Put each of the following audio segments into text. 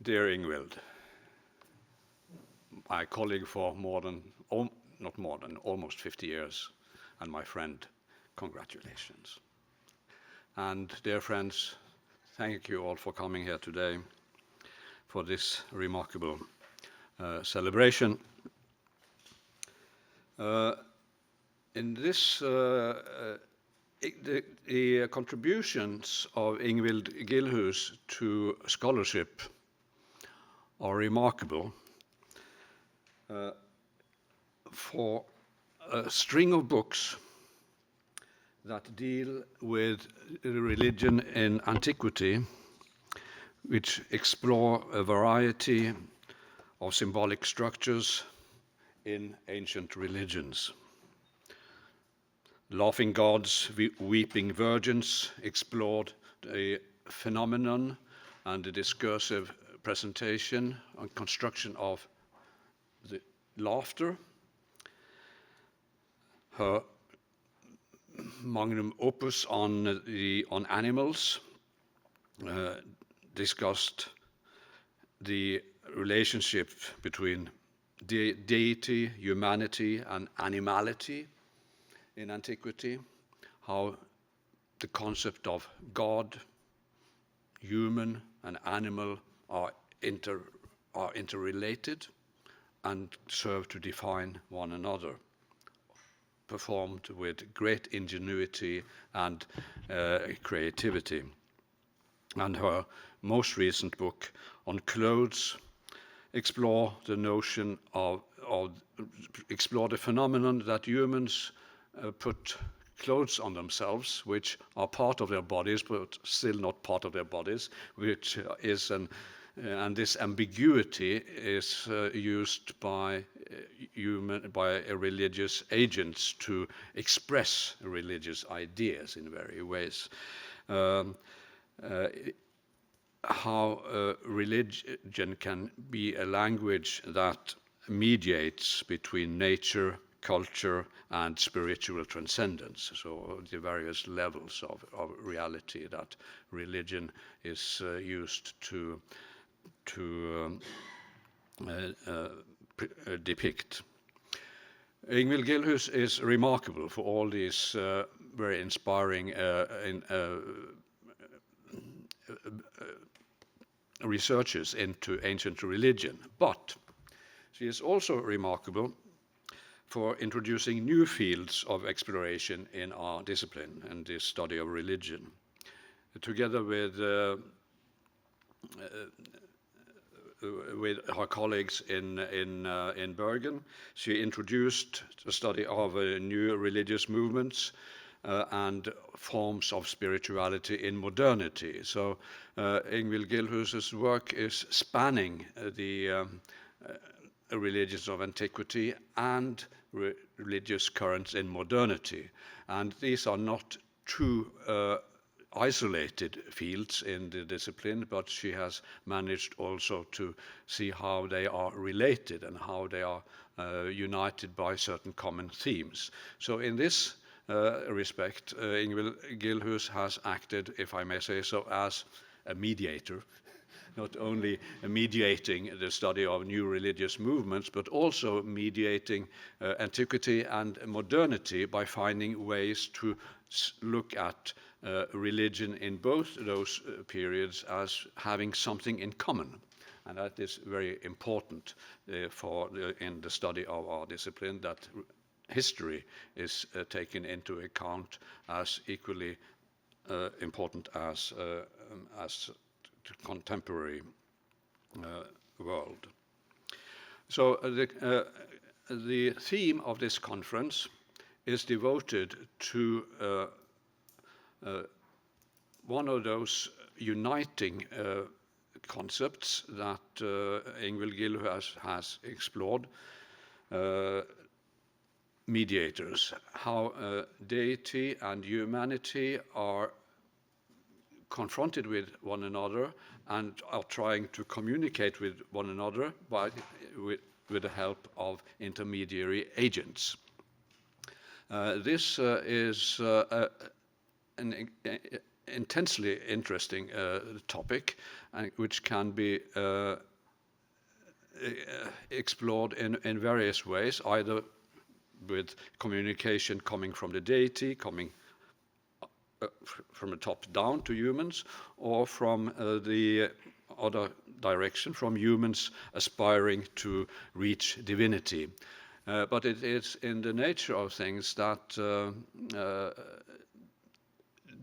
Dear Ingvild, my colleague for almost 50 years, and my friend, congratulations. And dear friends, thank you all for coming here today for this remarkable celebration. In this, the contributions of Ingvild Gillhus to scholarship are remarkable. For a string of books that deal with religion in antiquity, which explore a variety of symbolic structures in ancient religions. Laughing Gods, Weeping Virgins explored the phenomenon and the discursive presentation and construction of the laughter. Her magnum opus on animals discussed the relationship between deity, humanity, and animality in antiquity, how the concept of God, human, and animal are interrelated and serve to define one another, performed with great ingenuity and creativity. And her most recent book on clothes explore the notion explore the phenomenon that humans put clothes on themselves, which are part of their bodies, but still not part of their bodies, which is and this ambiguity is used by religious agents to express religious ideas in various ways. How religion can be a language that mediates between nature, culture, and spiritual transcendence. So the various levels of reality that religion is used to depict. Ingvild Gillhus is remarkable for all these very inspiring researches into ancient religion, but she is also remarkable for introducing new fields of exploration in our discipline and the study of religion. Together with her colleagues in Bergen, she introduced the study of new religious movements and forms of spirituality in modernity. So Ingvild Gillhus's work is spanning the religions of antiquity and religious currents in modernity. And these are not two isolated fields in the discipline, but she has managed also to see how they are related and how they are united by certain common themes. So in this respect, Ingvild Gillhus has acted, if I may say so, as a mediator, not only mediating the study of new religious movements, but also mediating antiquity and modernity by finding ways to look at religion in both those periods as having something in common. And that is very important in the study of our discipline, that history is taken into account as equally important as the contemporary world. So the theme of this conference is devoted to one of those uniting concepts that Ingvild Gillhus has explored, mediators, how deity and humanity are confronted with one another and are trying to communicate with one another with the help of intermediary agents. This is an intensely interesting topic, which can be explored in various ways, either with communication coming from the deity, coming from the top down to humans, or from the other direction, from humans aspiring to reach divinity. But it is in the nature of things that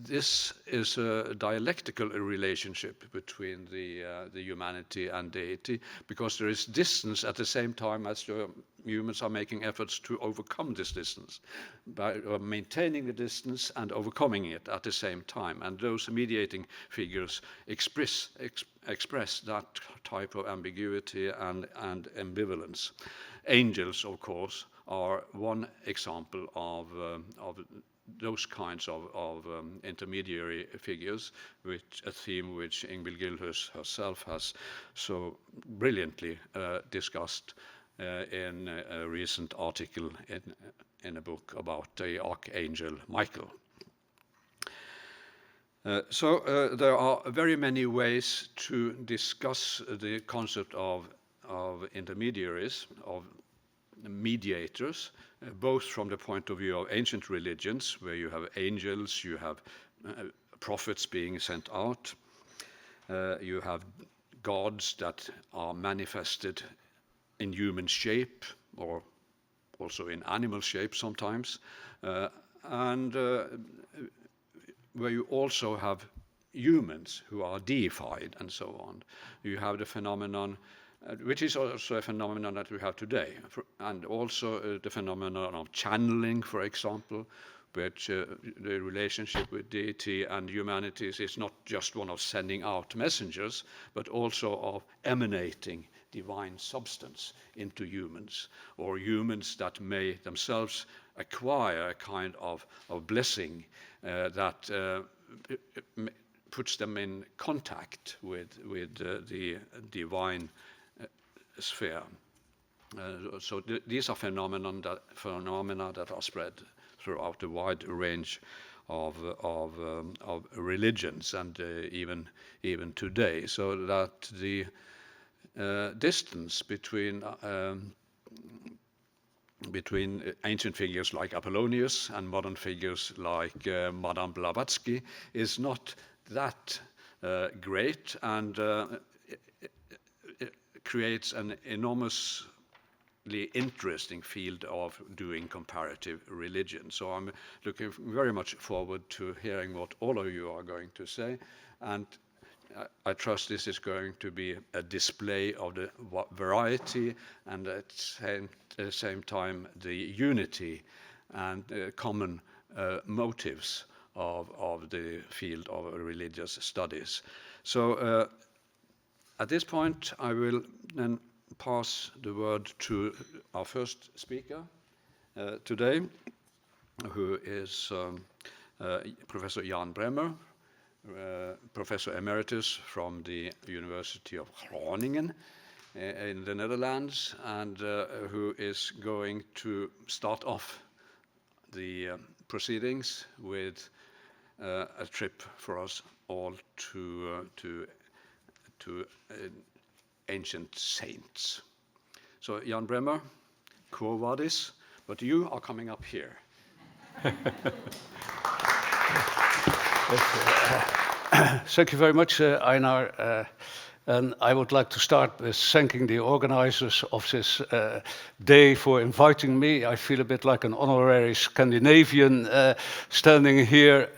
this is a dialectical relationship between the humanity and deity, because there is distance at the same time as the humans are making efforts to overcome this distance, by maintaining the distance and overcoming it at the same time. And those mediating figures express that type of ambiguity and ambivalence. Angels, of course, are one example of those kinds of intermediary figures, which a theme which Ingvild Gilhus herself has so brilliantly discussed in a recent article in a book about the Archangel Michael. So there are very many ways to discuss the concept of intermediaries, of mediators, both from the point of view of ancient religions, where you have angels, you have prophets being sent out, you have gods that are manifested in human shape, or also in animal shape sometimes, and where you also have humans who are deified and so on. You have the phenomenon, which is also a phenomenon that we have today, and also the phenomenon of channeling, for example, which the relationship with deity and humanities is not just one of sending out messengers, but also of emanating divine substance into humans, or humans that may themselves acquire a kind of blessing that puts them in contact with the divine sphere. So these are phenomena that are spread throughout a wide range of religions, and even today. So that the distance between ancient figures like Apollonius and modern figures like Madame Blavatsky is not that great, and it creates an enormously interesting field of doing comparative religion. So I'm looking very much forward to hearing what all of you are going to say, and I trust this is going to be a display of the variety and at the same time the unity and common motives of the field of religious studies. So at this point, I will then pass the word to our first speaker today, who is Professor Jan Bremmer, Professor Emeritus from the University of Groningen in the Netherlands, and who is going to start off the proceedings with a trip for us all to ancient saints. So Jan Bremmer, quo vadis, but you are coming up here. Thank you very much, Einar. And I would like to start with thanking the organizers of this day for inviting me. I feel a bit like an honorary Scandinavian standing here.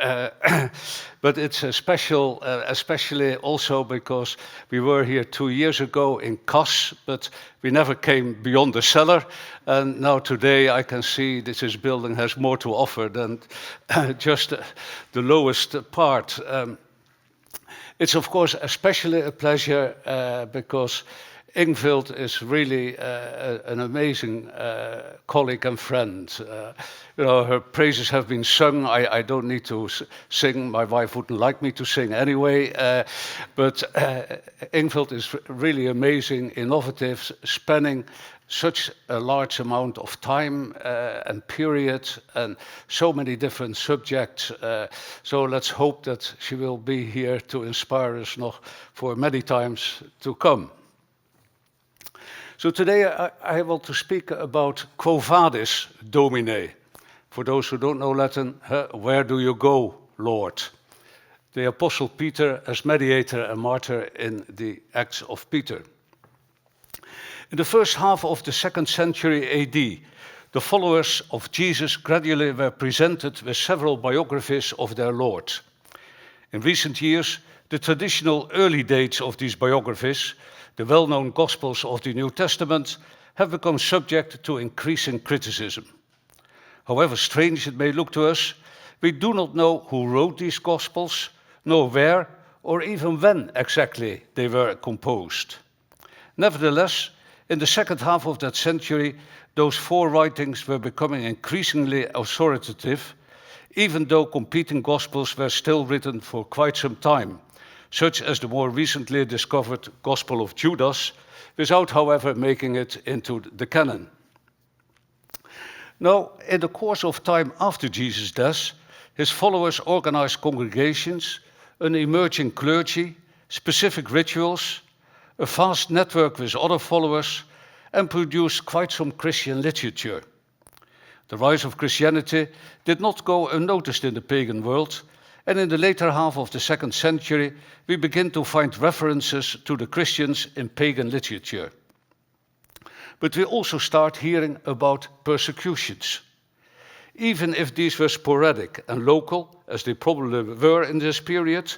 But it's a special, especially also because we were here 2 years ago in Kas, but we never came beyond the cellar. And now today I can see this building has more to offer than just the lowest part. It's of course especially a pleasure because Ingvild is really an amazing colleague and friend. You know, her praises have been sung. I don't need to sing. My wife wouldn't like me to sing anyway. But Ingvild is really amazing, innovative, spanning such a large amount of time and period and so many different subjects. So let's hope that she will be here to inspire us nog for many times to come. So today I want to speak about Quo Vadis, Domine. For those who don't know Latin, where do you go, Lord? The Apostle Peter as mediator and martyr in the Acts of Peter. In the first half of the 2nd century AD, the followers of Jesus gradually were presented with several biographies of their Lord. In recent years, the traditional early dates of these biographies, the well-known Gospels of the New Testament, have become subject to increasing criticism. However strange it may look to us, we do not know who wrote these Gospels, nor where, or even when exactly they were composed. Nevertheless, in the second half of that century, those 4 writings were becoming increasingly authoritative, even though competing Gospels were still written for quite some time, such as the more recently discovered Gospel of Judas, without, however, making it into the canon. Now, in the course of time after Jesus' death, his followers organized congregations, an emerging clergy, specific rituals, a vast network with other followers, and produced quite some Christian literature. The rise of Christianity did not go unnoticed in the pagan world, and in the later half of the 2nd century, we begin to find references to the Christians in pagan literature. But we also start hearing about persecutions. Even if these were sporadic and local, as they probably were in this period,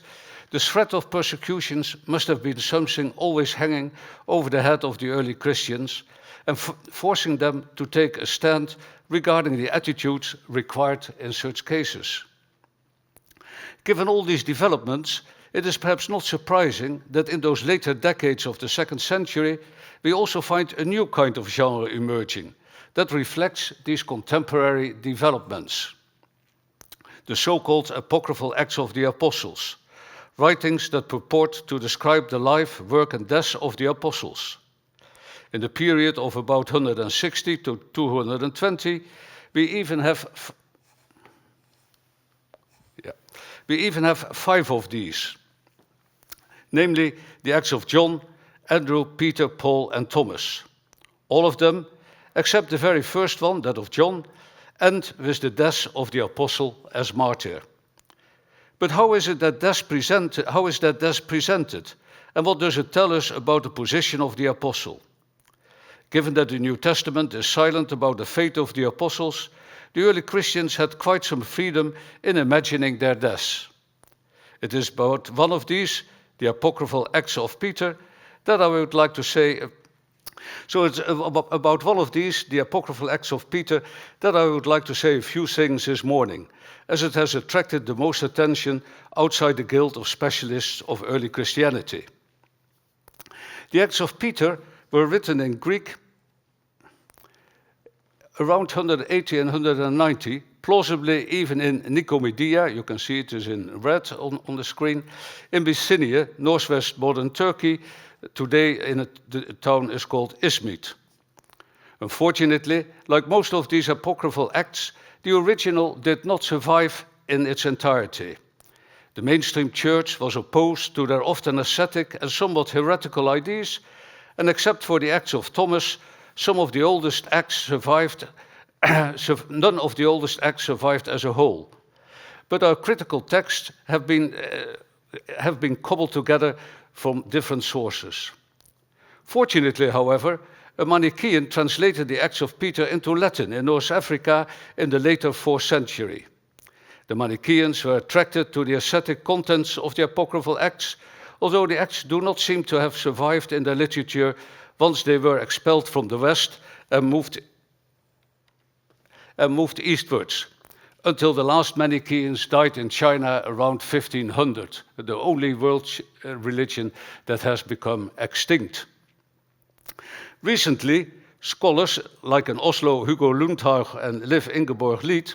the threat of persecutions must have been something always hanging over the head of the early Christians and forcing them to take a stand regarding the attitudes required in such cases. Given all these developments, it is perhaps not surprising that in those later decades of the 2nd century, we also find a new kind of genre emerging that reflects these contemporary developments. The so-called apocryphal Acts of the Apostles, writings that purport to describe the life, work and death of the apostles. In the period of about 160 to 220, we even have 5 of these, namely the Acts of John, Andrew, Peter, Paul and Thomas. All of them, except the very first one, that of John, end with the death of the apostle as martyr. But how is that death presented? And what does it tell us about the position of the apostle? Given that the New Testament is silent about the fate of the apostles, the early Christians had quite some freedom in imagining their deaths. It is about one of these, the apocryphal Acts of Peter, that I would like to say. So it's about one of these, the apocryphal Acts of Peter, that I would like to say a few things this morning, as it has attracted the most attention outside the guild of specialists of early Christianity. The Acts of Peter were written in Greek around 180 and 190, plausibly even in Nicomedia, you can see it is in red on the screen, in Bithynia, northwest modern Turkey. Today the town is called Izmit. Unfortunately, like most of these apocryphal acts, the original did not survive in its entirety. The mainstream church was opposed to their often ascetic and somewhat heretical ideas, and except for the Acts of Thomas, some of the oldest acts survived, none of the oldest acts survived as a whole. But our critical texts have been cobbled together from different sources. Fortunately, however, a Manichaean translated the Acts of Peter into Latin in North Africa in the later 4th century. The Manichaeans were attracted to the ascetic contents of the apocryphal Acts, although the Acts do not seem to have survived in their literature once they were expelled from the West and moved eastwards, until the last Manichaeans died in China around 1500, the only world religion that has become extinct. Recently, scholars like in Oslo, Hugo Lundhaug and Liv Ingeborg Lied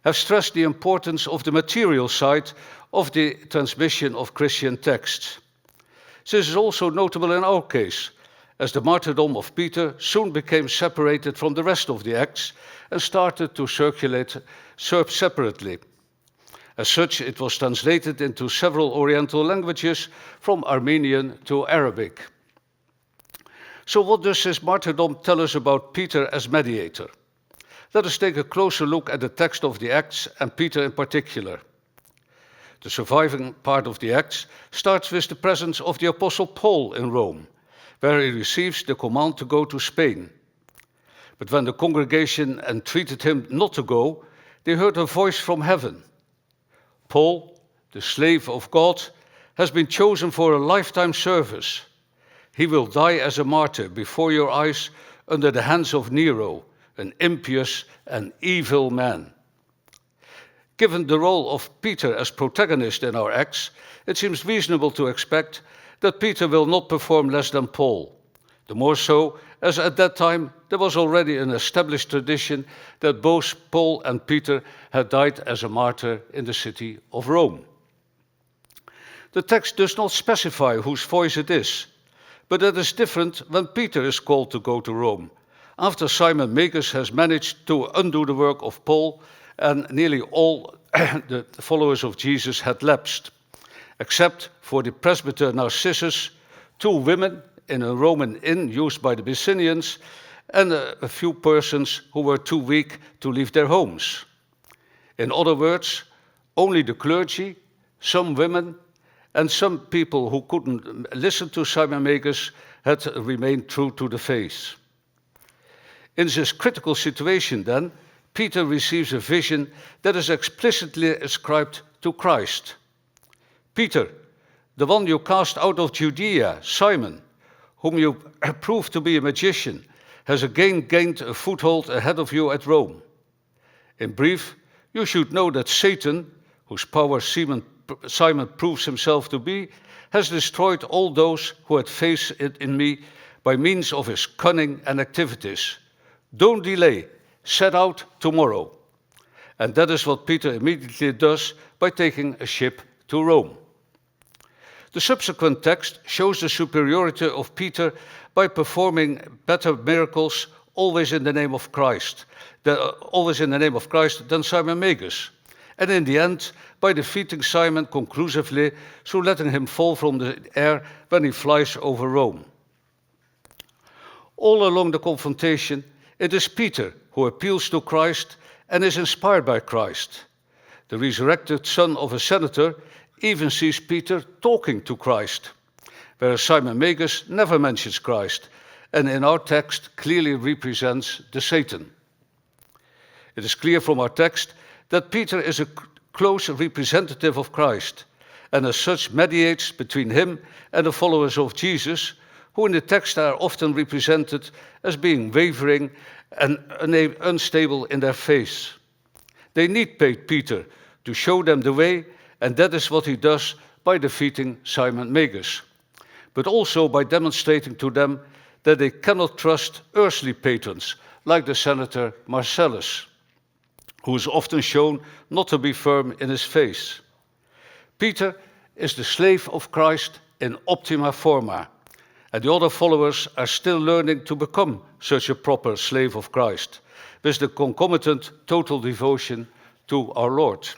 have stressed the importance of the material side of the transmission of Christian texts. This is also notable in our case, as the martyrdom of Peter soon became separated from the rest of the Acts and started to circulate separately. As such, it was translated into several Oriental languages, from Armenian to Arabic. So what does this martyrdom tell us about Peter as mediator? Let us take a closer look at the text of the Acts and Peter in particular. The surviving part of the Acts starts with the presence of the Apostle Paul in Rome, where he receives the command to go to Spain. But when the congregation entreated him not to go, they heard a voice from heaven. Paul, the slave of God, has been chosen for a lifetime service. He will die as a martyr before your eyes under the hands of Nero, an impious and evil man. Given the role of Peter as protagonist in our Acts, it seems reasonable to expect that Peter will not perform less than Paul. The more so, as at that time there was already an established tradition that both Paul and Peter had died as a martyr in the city of Rome. The text does not specify whose voice it is, but that is different when Peter is called to go to Rome, after Simon Magus has managed to undo the work of Paul and nearly all the followers of Jesus had lapsed, except for the presbyter Narcissus, 2 women in a Roman inn used by the Byzantines, and a few persons who were too weak to leave their homes. In other words, only the clergy, some women, and some people who couldn't listen to Simon Magus had remained true to the faith. In this critical situation, then, Peter receives a vision that is explicitly ascribed to Christ. Peter, the one you cast out of Judea, Simon, whom you proved to be a magician, has again gained a foothold ahead of you at Rome. In brief, you should know that Satan, whose power Simon proves himself to be, has destroyed all those who had faith in me by means of his cunning and activities. Don't delay, set out tomorrow. And that is what Peter immediately does by taking a ship to Rome. The subsequent text shows the superiority of Peter by performing better miracles, always in the name of Christ, than Simon Magus, and in the end, by defeating Simon conclusively through letting him fall from the air when he flies over Rome. All along the confrontation, it is Peter who appeals to Christ and is inspired by Christ. The resurrected son of a senator even sees Peter talking to Christ, whereas Simon Magus never mentions Christ, and in our text clearly represents the Satan. It is clear from our text that Peter is a close representative of Christ, and as such mediates between him and the followers of Jesus, who in the text are often represented as being wavering and unstable in their faith. They need Peter to show them the way, and that is what he does by defeating Simon Magus, but also by demonstrating to them that they cannot trust earthly patrons like the senator Marcellus, who is often shown not to be firm in his faith. Peter is the slave of Christ in optima forma, and the other followers are still learning to become such a proper slave of Christ, with the concomitant total devotion to our Lord.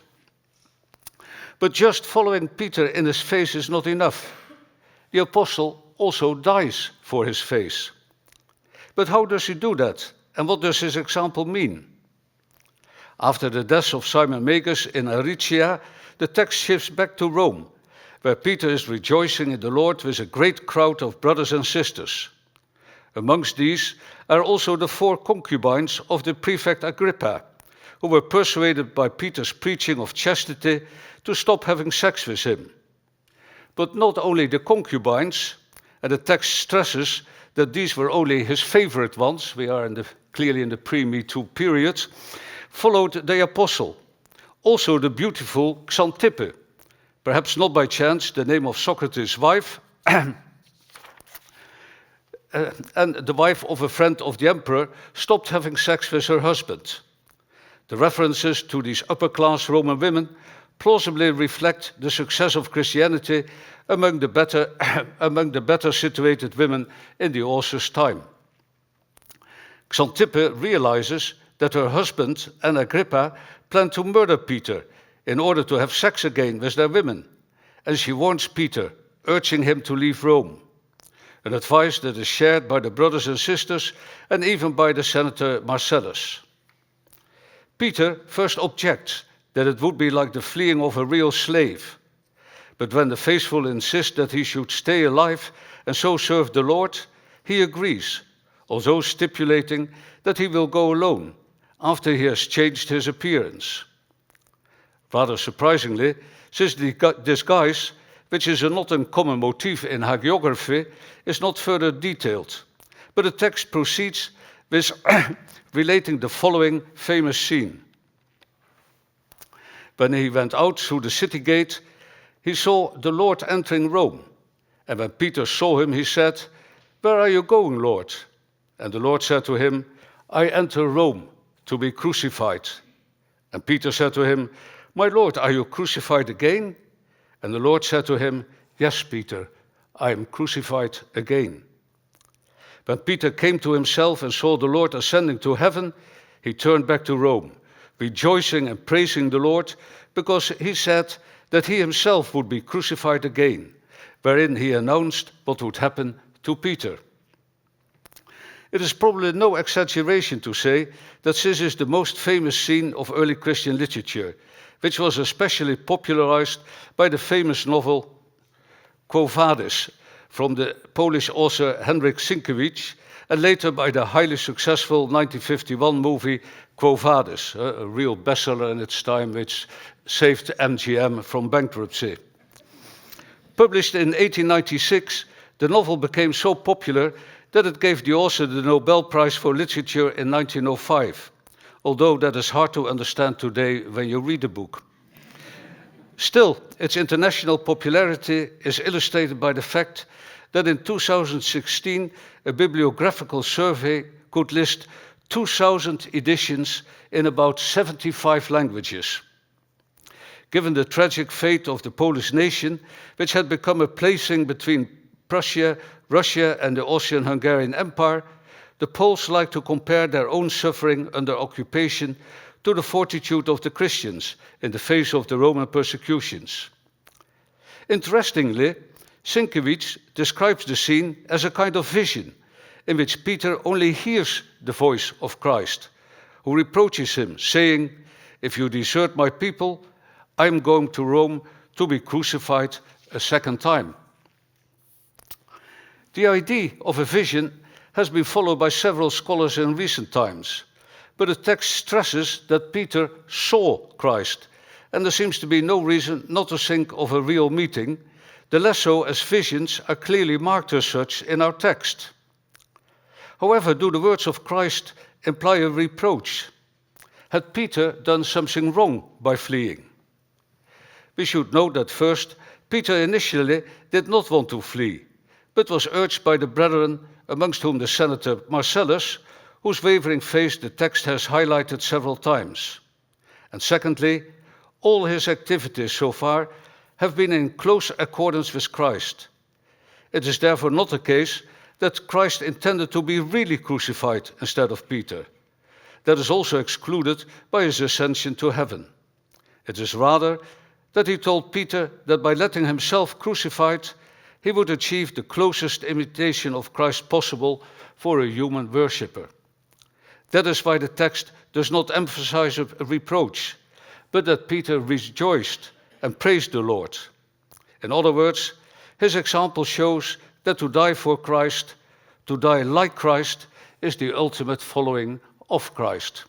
But just following Peter in his faith is not enough. The apostle also dies for his faith. But how does he do that? And what does his example mean? After the death of Simon Magus in Aricia, the text shifts back to Rome, where Peter is rejoicing in the Lord with a great crowd of brothers and sisters. Amongst these are also the 4 concubines of the prefect Agrippa, who were persuaded by Peter's preaching of chastity to stop having sex with him. But not only the concubines, and the text stresses that these were only his favorite ones, we are clearly in the pre-Me Too period, followed the apostle. Also the beautiful Xantippe, perhaps not by chance the name of Socrates' wife, and the wife of a friend of the emperor, stopped having sex with her husband. The references to these upper-class Roman women plausibly reflect the success of Christianity among the better situated women in the author's time. Xantippe realizes that her husband and Agrippa plan to murder Peter in order to have sex again with their women, and she warns Peter, urging him to leave Rome, an advice that is shared by the brothers and sisters and even by the senator Marcellus. Peter first objects that it would be like the fleeing of a real slave, but when the faithful insist that he should stay alive and so serve the Lord, he agrees, although stipulating that he will go alone after he has changed his appearance. Rather surprisingly, this disguise, which is a not uncommon motif in hagiography, is not further detailed, but the text proceeds with relating the following famous scene. When he went out through the city gate, he saw the Lord entering Rome, and when Peter saw him, he said, "Where are you going, Lord?" And the Lord said to him, "I enter Rome to be crucified." And Peter said to him, "My Lord, are you crucified again?" And the Lord said to him, "Yes, Peter, I am crucified again." When Peter came to himself and saw the Lord ascending to heaven, he turned back to Rome, rejoicing and praising the Lord, because he said that he himself would be crucified again, wherein he announced what would happen to Peter. It is probably no exaggeration to say that this is the most famous scene of early Christian literature, which was especially popularized by the famous novel Quo Vadis from the Polish author Henryk Sienkiewicz, and later by the highly successful 1951 movie Quo Vadis, a real bestseller in its time, which saved MGM from bankruptcy. Published in 1896, the novel became so popular that it gave the author the Nobel Prize for Literature in 1905, although that is hard to understand today when you read the book. Still, its international popularity is illustrated by the fact that in 2016, a bibliographical survey could list 2,000 editions in about 75 languages. Given the tragic fate of the Polish nation, which had become a plaything between Prussia, Russia, and the Austrian-Hungarian Empire, the Poles like to compare their own suffering under occupation to the fortitude of the Christians in the face of the Roman persecutions. Interestingly, Sienkiewicz describes the scene as a kind of vision in which Peter only hears the voice of Christ, who reproaches him, saying, "If you desert my people, I am going to Rome to be crucified a second time." The idea of a vision has been followed by several scholars in recent times, but the text stresses that Peter saw Christ, and there seems to be no reason not to think of a real meeting, the less so as visions are clearly marked as such in our text. However, do the words of Christ imply a reproach? Had Peter done something wrong by fleeing? We should note that first, Peter initially did not want to flee, but was urged by the brethren, amongst whom the senator Marcellus, whose wavering faith the text has highlighted several times. And secondly, all his activities so far have been in close accordance with Christ. It is therefore not the case that Christ intended to be really crucified instead of Peter. That is also excluded by his ascension to heaven. It is rather that he told Peter that by letting himself crucified, he would achieve the closest imitation of Christ possible for a human worshipper. That is why the text does not emphasize a reproach, but that Peter rejoiced and praised the Lord. In other words, his example shows that to die for Christ, to die like Christ, is the ultimate following of Christ.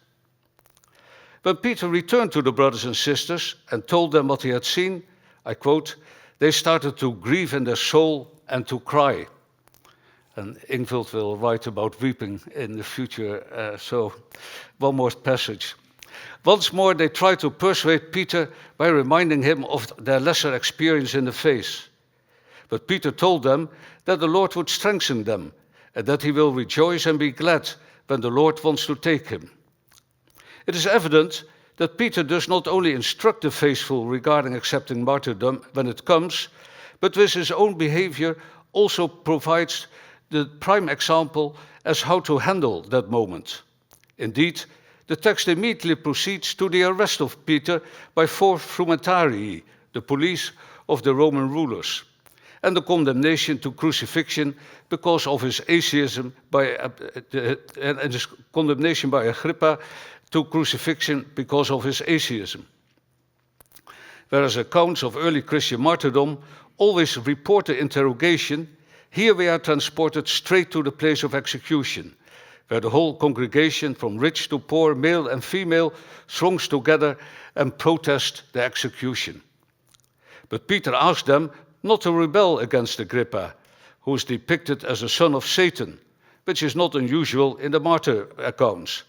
When Peter returned to the brothers and sisters and told them what he had seen, I quote, "They started to grieve in their soul and to cry." And Ingvild will write about weeping in the future, so one more passage. Once more, they tried to persuade Peter by reminding him of their lesser experience in the faith. But Peter told them that the Lord would strengthen them and that he will rejoice and be glad when the Lord wants to take him. It is evident that Peter does not only instruct the faithful regarding accepting martyrdom when it comes, but with his own behavior also provides the prime example as how to handle that moment. Indeed, the text immediately proceeds to the arrest of Peter by 4 frumentarii, the police of the Roman rulers, and the condemnation to crucifixion because of his atheism and his condemnation by Agrippa to crucifixion because of his atheism. Whereas accounts of early Christian martyrdom always report the interrogation, here we are transported straight to the place of execution, where the whole congregation, from rich to poor, male and female, throngs together and protest the execution. But Peter asks them not to rebel against Agrippa, who is depicted as a son of Satan, which is not unusual in the martyr accounts,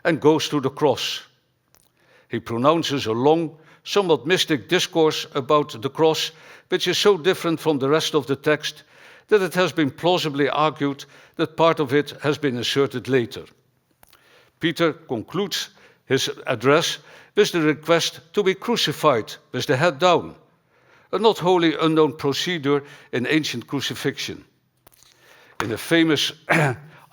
and goes to the cross. He pronounces a long, somewhat mystic discourse about the cross, which is so different from the rest of the text that it has been plausibly argued that part of it has been inserted later. Peter concludes his address with the request to be crucified with the head down, a not wholly unknown procedure in ancient crucifixion. In a famous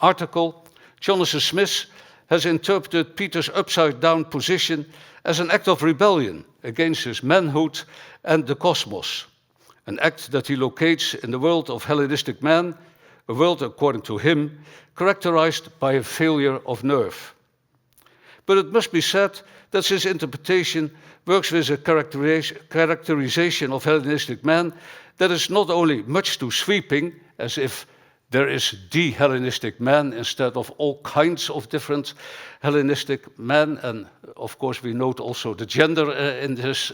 article, Jonathan Smith has interpreted Peter's upside-down position as an act of rebellion against his manhood and the cosmos, an act that he locates in the world of Hellenistic man, a world, according to him, characterized by a failure of nerve. But it must be said that his interpretation works with a characterization of Hellenistic man that is not only much too sweeping, as if there is the Hellenistic man instead of all kinds of different Hellenistic men, and of course we note also the gender in this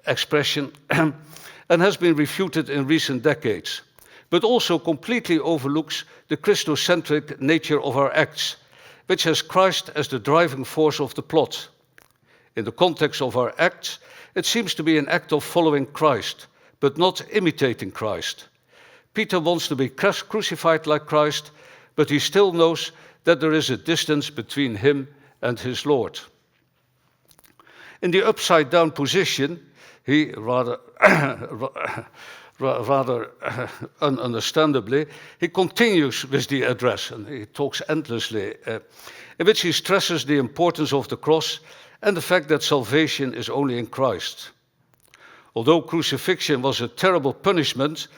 expression, and has been refuted in recent decades, but also completely overlooks the Christocentric nature of our acts, which has Christ as the driving force of the plot. In the context of our acts, it seems to be an act of following Christ, but not imitating Christ. Peter wants to be crucified like Christ, but he still knows that there is a distance between him and his Lord. In the upside-down position, he rather ununderstandably, he continues with the address, and he talks endlessly, in which he stresses the importance of the cross and the fact that salvation is only in Christ. Although crucifixion was a terrible punishment,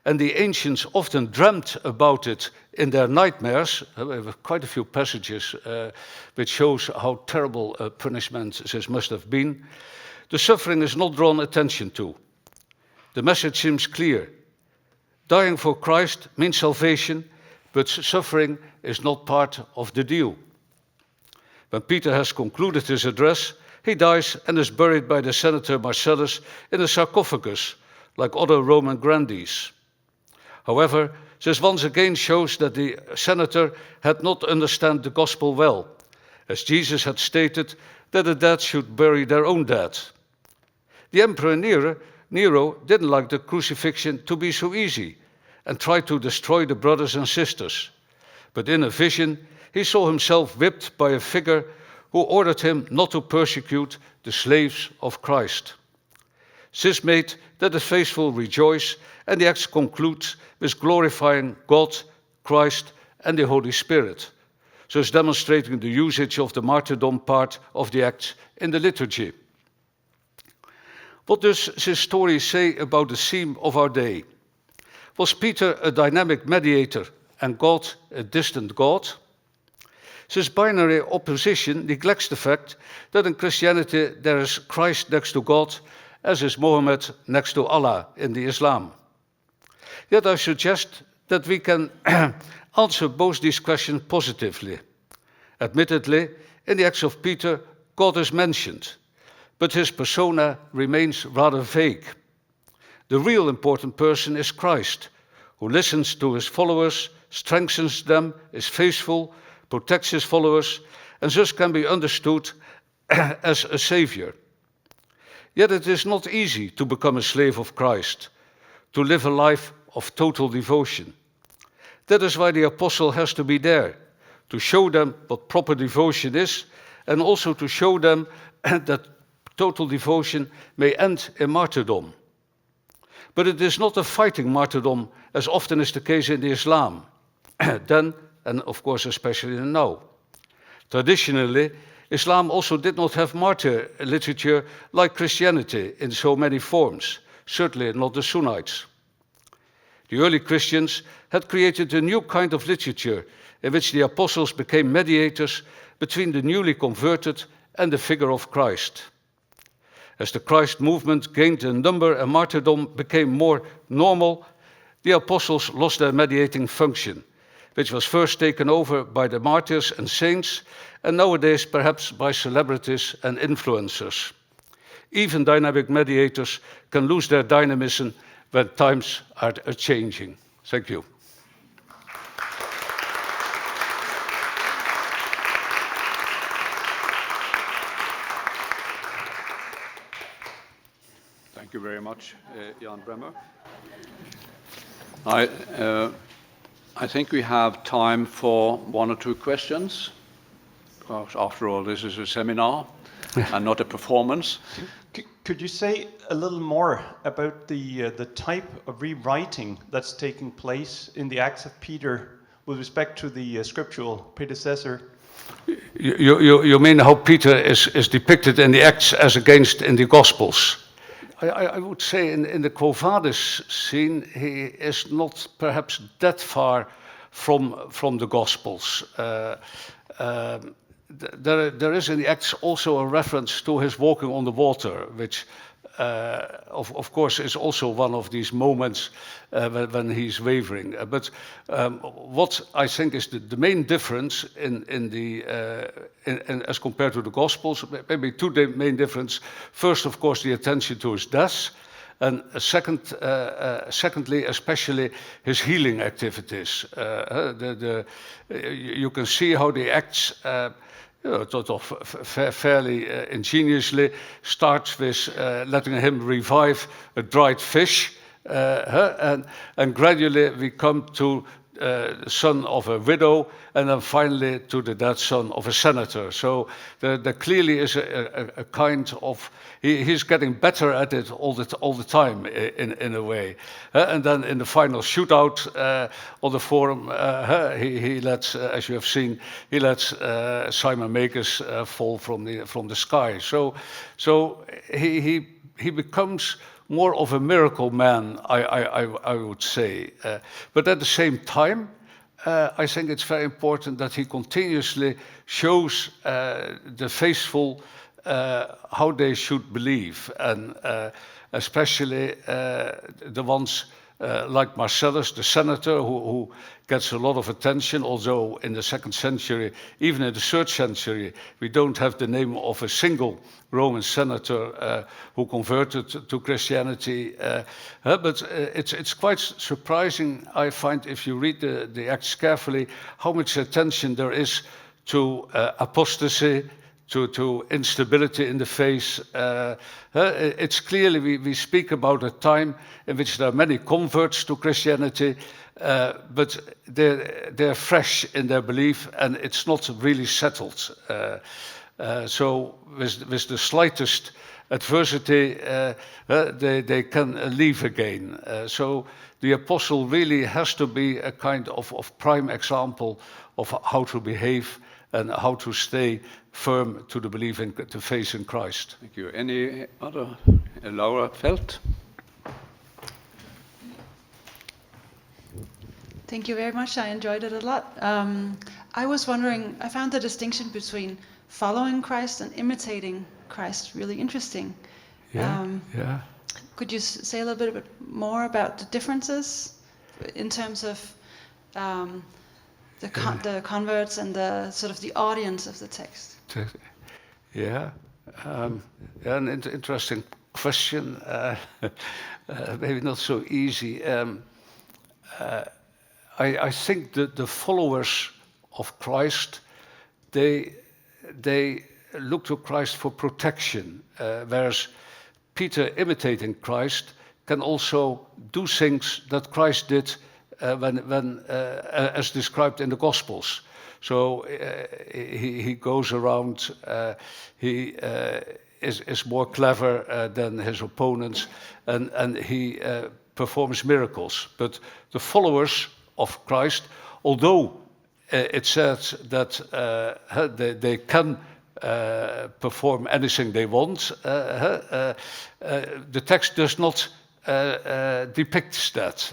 and the ancients often dreamt about it in their nightmares, we have quite a few passages which shows how terrible a punishment this must have been, the suffering is not drawn attention to. The message seems clear. Dying for Christ means salvation, but suffering is not part of the deal. When Peter has concluded his address, he dies and is buried by the senator Marcellus in a sarcophagus, like other Roman grandees. However, this once again shows that the senator had not understood the gospel well, as Jesus had stated that the dead should bury their own dead. The Emperor Nero didn't like the crucifixion to be so easy and tried to destroy the brothers and sisters. But in a vision, he saw himself whipped by a figure who ordered him not to persecute the slaves of Christ. This made that the faithful rejoice, and the act concludes with glorifying God, Christ, and the Holy Spirit, thus demonstrating the usage of the martyrdom part of the act in the liturgy. What does this story say about the theme of our day? Was Peter a dynamic mediator and God a distant God? This binary opposition neglects the fact that in Christianity there is Christ next to God, as is Mohammed next to Allah in the Islam. Yet I suggest that we can answer both these questions positively. Admittedly, in the Acts of Peter, God is mentioned, but his persona remains rather vague. The real important person is Christ, who listens to his followers, strengthens them, is faithful, protects his followers, and thus can be understood as a savior. Yet it is not easy to become a slave of Christ, to live a life of total devotion. That is why the apostle has to be there, to show them what proper devotion is, and also to show them that total devotion may end in martyrdom. But it is not a fighting martyrdom, as often is the case in the Islam, then, and of course especially now. Traditionally, Islam also did not have martyr literature like Christianity in so many forms, certainly not the Sunnites. The early Christians had created a new kind of literature in which the apostles became mediators between the newly converted and the figure of Christ. As the Christ movement gained in number and martyrdom became more normal, the apostles lost their mediating function, which was first taken over by the martyrs and saints, and nowadays perhaps by celebrities and influencers. Even dynamic mediators can lose their dynamism when times are changing. Thank you. Thank you very much, Jan Bremmer. I think we have time for 1 or 2 questions. Because after all, this is a seminar and not a performance. Could you say a little more about the type of rewriting that's taking place in the Acts of Peter with respect to the scriptural predecessor? You mean how Peter is depicted in the Acts as against in the Gospels? I would say in the Quo Vadis scene, he is not perhaps that far from the Gospels. There is in the Acts also a reference to his walking on the water, which of course is also one of these moments when he's wavering. But what I think is the main difference in as compared to the Gospels, maybe 2 main differences. First, of course, the attention to his death, and secondly, especially his healing activities. You can see how the Acts fairly ingeniously starts with letting him revive a dried fish, and gradually we come to the son of a widow, and then finally to the dead son of a senator. So there clearly is a kind of, he's getting better at it all the time in a way. And then in the final shootout on the forum, he lets, as you have seen, he lets Simon Magus fall from the sky. So he becomes more of a miracle man, I would say. But at the same time, I think it's very important that he continuously shows the faithful how they should believe, and especially the ones like Marcellus, the senator, who gets a lot of attention, although in the 2nd century, even in the 3rd century, we don't have the name of a single Roman senator who converted to Christianity. But it's quite surprising, I find, if you read the Acts carefully, how much attention there is to apostasy, to instability in the faith. It's clearly, we speak about a time in which there are many converts to Christianity, but they're fresh in their belief, and it's not really settled. So with the slightest adversity, they can leave again. So the apostle really has to be a kind of prime example of how to behave and how to stay firm to the belief in the faith in Christ. Thank you. Any other? Laura Felt? Thank you very much. I enjoyed it a lot. I was wondering, I found the distinction between following Christ and imitating Christ really interesting. Yeah. Could you say a little bit more about the differences in terms of the converts and the sort of the audience of the text? Yeah, an interesting question. Maybe not so easy. I think that the followers of Christ, they look to Christ for protection, whereas Peter, imitating Christ, can also do things that Christ did when as described in the Gospels. So he goes around, he is more clever than his opponents, and he performs miracles. But the followers of Christ, although it says that they can perform anything they want, the text does not depict that.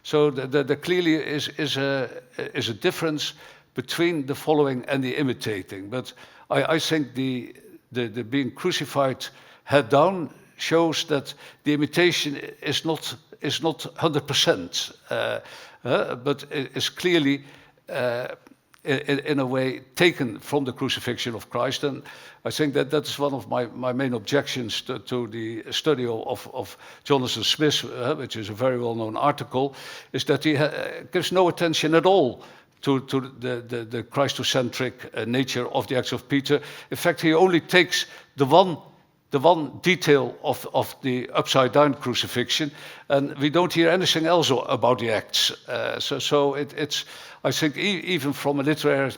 So there clearly is a difference between the following and the imitating. But I think the being crucified head down shows that the imitation is not 100%, but is clearly in a way taken from the crucifixion of Christ. And I think that is one of my main objections to the study of Jonathan Smith, which is a very well-known article, is that he gives no attention at all to the Christocentric nature of the Acts of Peter. In fact, he only takes the one detail of the upside-down crucifixion, and we don't hear anything else about the Acts. So it's, I think, even from a literary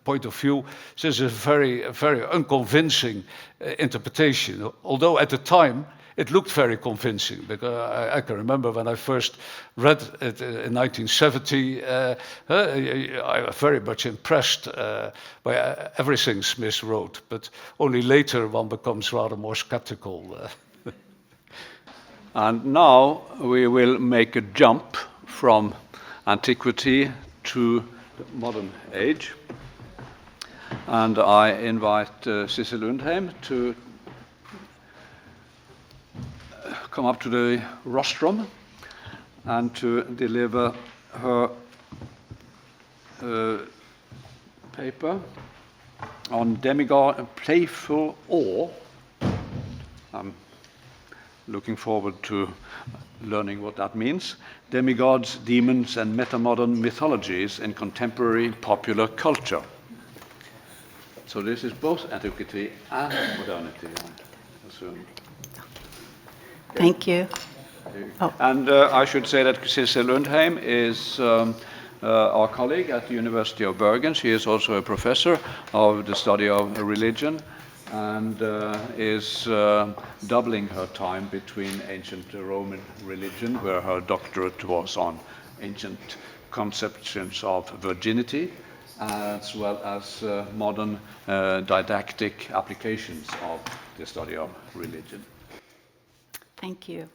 point of view, this is a very unconvincing interpretation. Although at the time it looked very convincing, because I can remember when I first read it in 1970, I was very much impressed by everything Smith wrote, but only later one becomes rather more skeptical. And now we will make a jump from antiquity to the modern age. And I invite Sissel Undheim to come up to the rostrum and to deliver her paper on Demigods, Playful Awe. I'm looking forward to learning what that means. Demigods, Demons, and Metamodern Mythologies in Contemporary Popular Culture. So this is both antiquity and modernity, I assume. Thank you. Oh. And I should say that Sissel Undheim is our colleague at the University of Bergen. She is also a professor of the study of religion and is doubling her time between ancient Roman religion, where her doctorate was on ancient conceptions of virginity, as well as modern didactic applications of the study of religion. Thank you.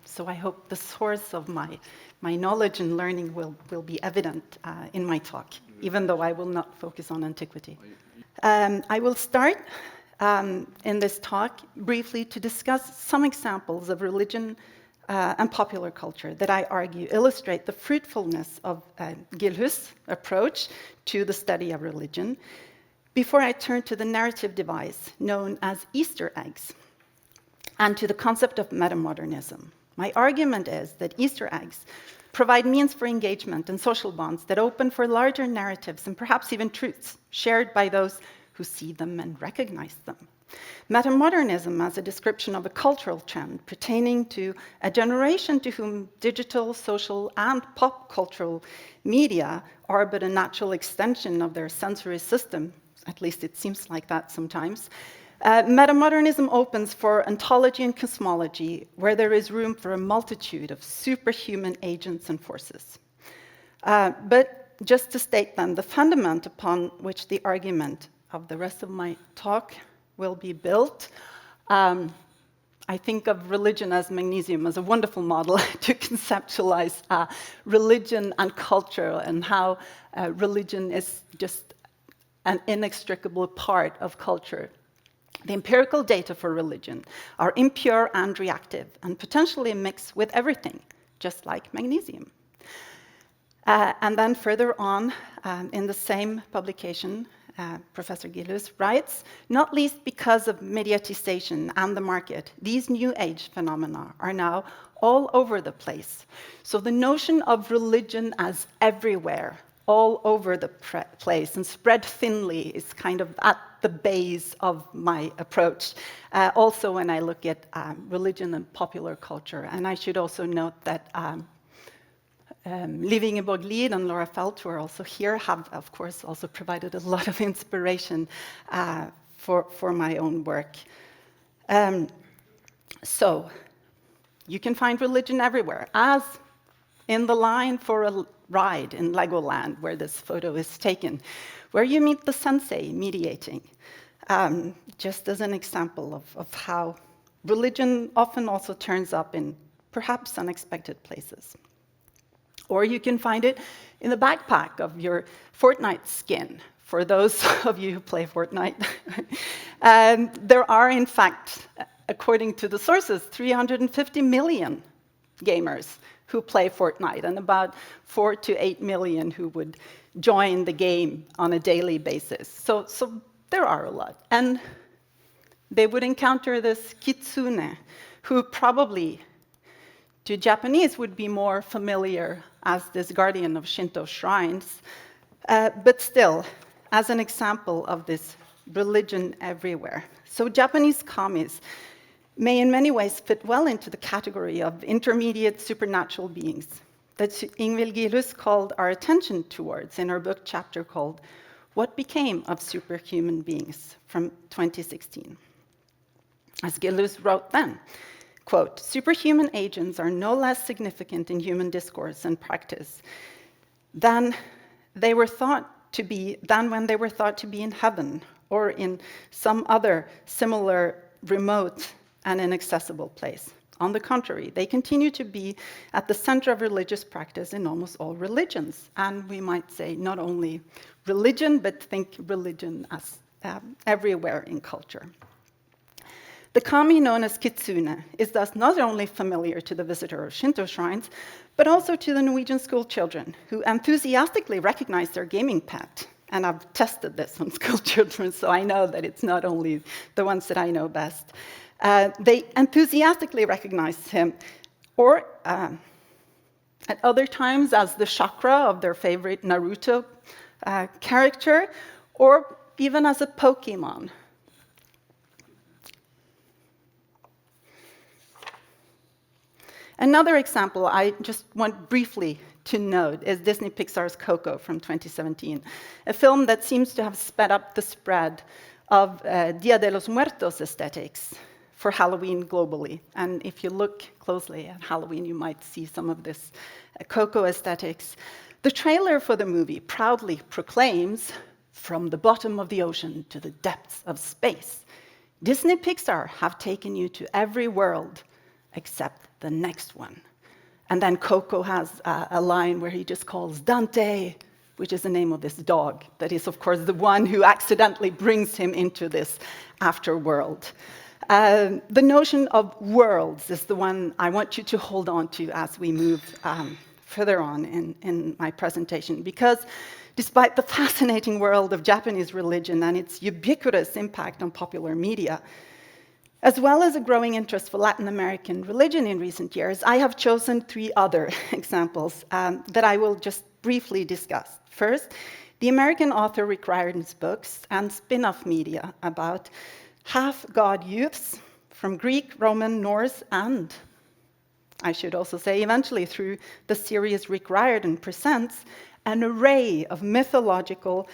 So I hope the source of my knowledge and learning will be evident in my talk, even though I will not focus on antiquity. I will start in this talk briefly to discuss some examples of religion and popular culture that I argue illustrate the fruitfulness of Gilhus' approach to the study of religion, before I turn to the narrative device known as Easter eggs, and to the concept of metamodernism. My argument is that Easter eggs provide means for engagement and social bonds that open for larger narratives and perhaps even truths shared by those who see them and recognize them. Metamodernism as a description of a cultural trend pertaining to a generation to whom digital, social, and pop cultural media are but a natural extension of their sensory system, at least it seems like that sometimes. Metamodernism opens for ontology and cosmology, where there is room for a multitude of superhuman agents and forces. But just to state then, the fundament upon which the argument of the rest of my talk will be built, I think of religion as magnesium, as a wonderful model to conceptualize religion and culture, and how religion is just an inextricable part of culture. The empirical data for religion are impure and reactive, and potentially mix with everything, just like magnesium. And then further on, in the same publication, Professor Gilhus writes, not least because of mediatization and the market, these new age phenomena are now all over the place. So the notion of religion as everywhere, all over the place and spread thinly, is kind of at the base of my approach. Also when I look at religion and popular culture. And I should also note that Liv Ingeborg Lid and Laura Felt, who are also here, have, of course, also provided a lot of inspiration for my own work. So, you can find religion everywhere, as in the line for a ride in Legoland, where this photo is taken, where you meet the sensei mediating, just as an example of how religion often also turns up in perhaps unexpected places. Or you can find it in the backpack of your Fortnite skin, for those of you who play Fortnite. There are, in fact, according to the sources, 350 million gamers who play Fortnite, and about 4 to 8 million who would join the game on a daily basis. So there are a lot. And they would encounter this kitsune, who probably, to Japanese, would be more familiar as this guardian of Shinto shrines, but still, as an example of this religion everywhere. So Japanese kamis may in many ways fit well into the category of intermediate supernatural beings that Ingvild Gillhus called our attention towards in her book chapter called What Became of Superhuman Beings from 2016. As Gillhus wrote then, quote, superhuman agents are no less significant in human discourse and practice than when they were thought to be in heaven or in some other similar remote and inaccessible place. On the contrary, they continue to be at the center of religious practice in almost all religions. And we might say not only religion, but think religion as everywhere in culture. The kami known as kitsune is thus not only familiar to the visitor of Shinto shrines, but also to the Norwegian school children who enthusiastically recognize their gaming pet. And I've tested this on school children, so I know that it's not only the ones that I know best. They enthusiastically recognize him, or at other times as the chakra of their favorite Naruto character, or even as a Pokemon. Another example I just want briefly to note is Disney Pixar's Coco from 2017, a film that seems to have sped up the spread of Dia de los Muertos aesthetics for Halloween globally. And if you look closely at Halloween, you might see some of this Coco aesthetics. The trailer for the movie proudly proclaims, from the bottom of the ocean to the depths of space, Disney Pixar have taken you to every world except the next one. And then Coco has a line where he just calls Dante, which is the name of this dog, that is, of course, the one who accidentally brings him into this afterworld. The notion of worlds is the one I want you to hold on to as we move further on in my presentation, because despite the fascinating world of Japanese religion and its ubiquitous impact on popular media, as well as a growing interest for Latin American religion in recent years, I have chosen 3 other examples that I will just briefly discuss. First, the American author Rick Riordan's books and spin-off media about half-god youths from Greek, Roman, Norse, and, I should also say, eventually through the series Rick Riordan Presents, an array of mythological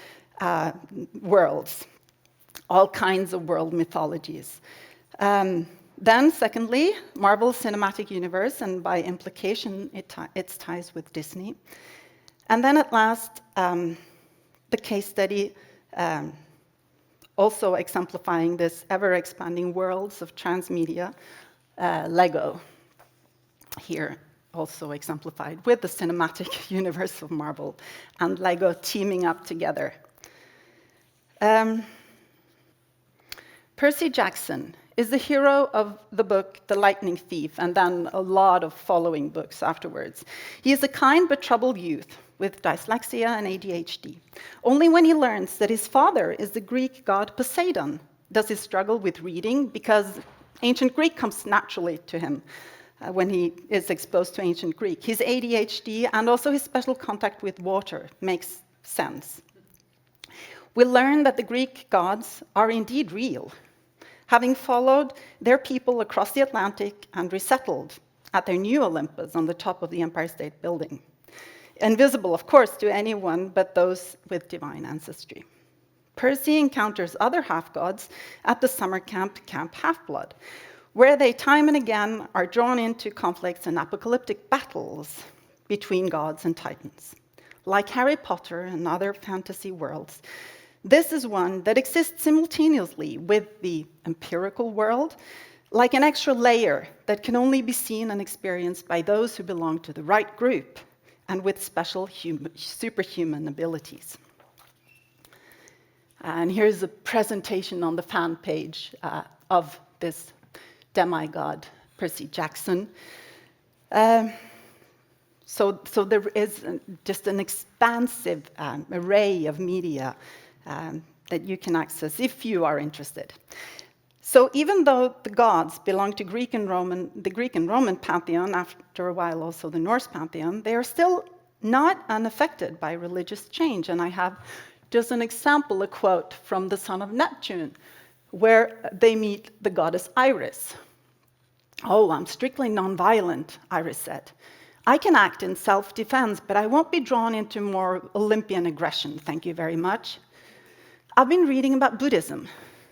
worlds, all kinds of world mythologies. Then, secondly, Marvel's cinematic universe, and by implication, its ties with Disney. And then at last, the case study also exemplifying this ever-expanding worlds of transmedia, Lego, here also exemplified with the cinematic universe of Marvel and Lego teaming up together. Percy Jackson is the hero of the book The Lightning Thief, and then a lot of following books afterwards. He is a kind but troubled youth with dyslexia and ADHD. Only when he learns that his father is the Greek god Poseidon does he struggle with reading, because ancient Greek comes naturally to him when he is exposed to ancient Greek. His ADHD and also his special contact with water makes sense. We learn that the Greek gods are indeed real, having followed their people across the Atlantic and resettled at their new Olympus on the top of the Empire State Building. invisible, of course, to anyone but those with divine ancestry. Percy encounters other half-gods at the summer camp, Camp Half-Blood, where they time and again are drawn into conflicts and apocalyptic battles between gods and titans. Like Harry Potter and other fantasy worlds, this is one that exists simultaneously with the empirical world, like an extra layer that can only be seen and experienced by those who belong to the right group and with special superhuman abilities. And here's a presentation on the fan page of this demigod, Percy Jackson. So there is just an expansive array of media that you can access if you are interested. So even though the gods belong to the Greek and Roman pantheon, after a while also the Norse pantheon, they are still not unaffected by religious change. And I have just an example, a quote from The Son of Neptune, where they meet the goddess Iris. "Oh, I'm strictly nonviolent," Iris said. "I can act in self-defense, but I won't be drawn into more Olympian aggression, thank you very much. I've been reading about Buddhism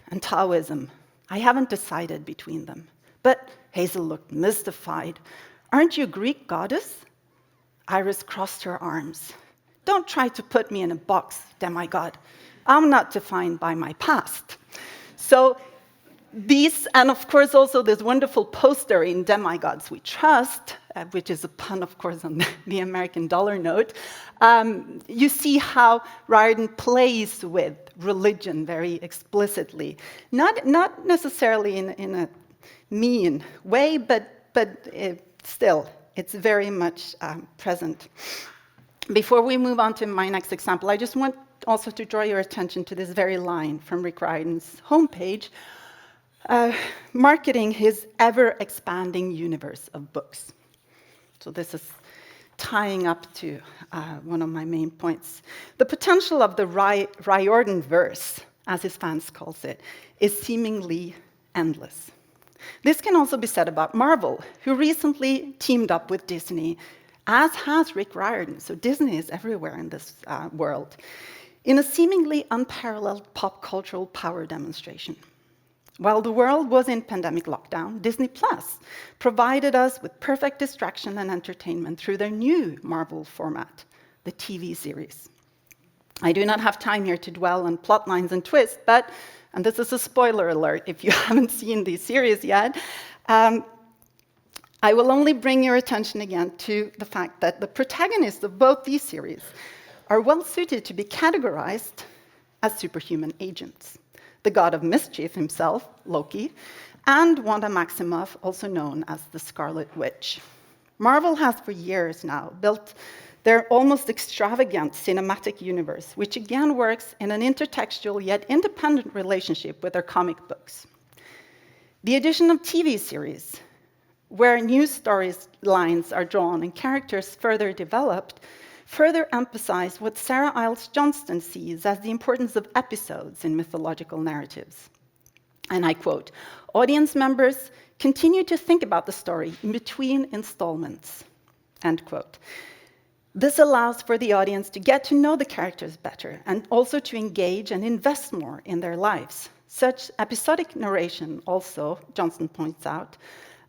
and Taoism. I haven't decided between them." But Hazel looked mystified. "Aren't you a Greek goddess?" Iris crossed her arms. "Don't try to put me in a box, demigod. I'm not defined by my past." So these, and of course also this wonderful poster in Demigods We Trust, which is a pun, of course, on the American dollar note, you see how Riordan plays with religion very explicitly. Not necessarily in a mean way, but still, it's very much present. Before we move on to my next example, I just want also to draw your attention to this very line from Rick Riordan's homepage, marketing his ever-expanding universe of books. So this is tying up to one of my main points. The potential of the Riordan verse, as his fans calls it, is seemingly endless. This can also be said about Marvel, who recently teamed up with Disney, as has Rick Riordan. So Disney is everywhere in this world, in a seemingly unparalleled pop cultural power demonstration. While the world was in pandemic lockdown, Disney Plus provided us with perfect distraction and entertainment through their new Marvel format, the TV series. I do not have time here to dwell on plot lines and twists, but, and this is a spoiler alert if you haven't seen these series yet, I will only bring your attention again to the fact that the protagonists of both these series are well suited to be categorized as superhuman agents. The god of mischief himself, Loki, and Wanda Maximoff, also known as the Scarlet Witch. Marvel has for years now built their almost extravagant cinematic universe, which again works in an intertextual yet independent relationship with their comic books. The addition of TV series, where new storylines are drawn and characters further developed, further emphasize what Sarah Iles Johnston sees as the importance of episodes in mythological narratives. And I quote, "Audience members continue to think about the story in between installments," end quote. This allows for the audience to get to know the characters better and also to engage and invest more in their lives. Such episodic narration also, Johnston points out,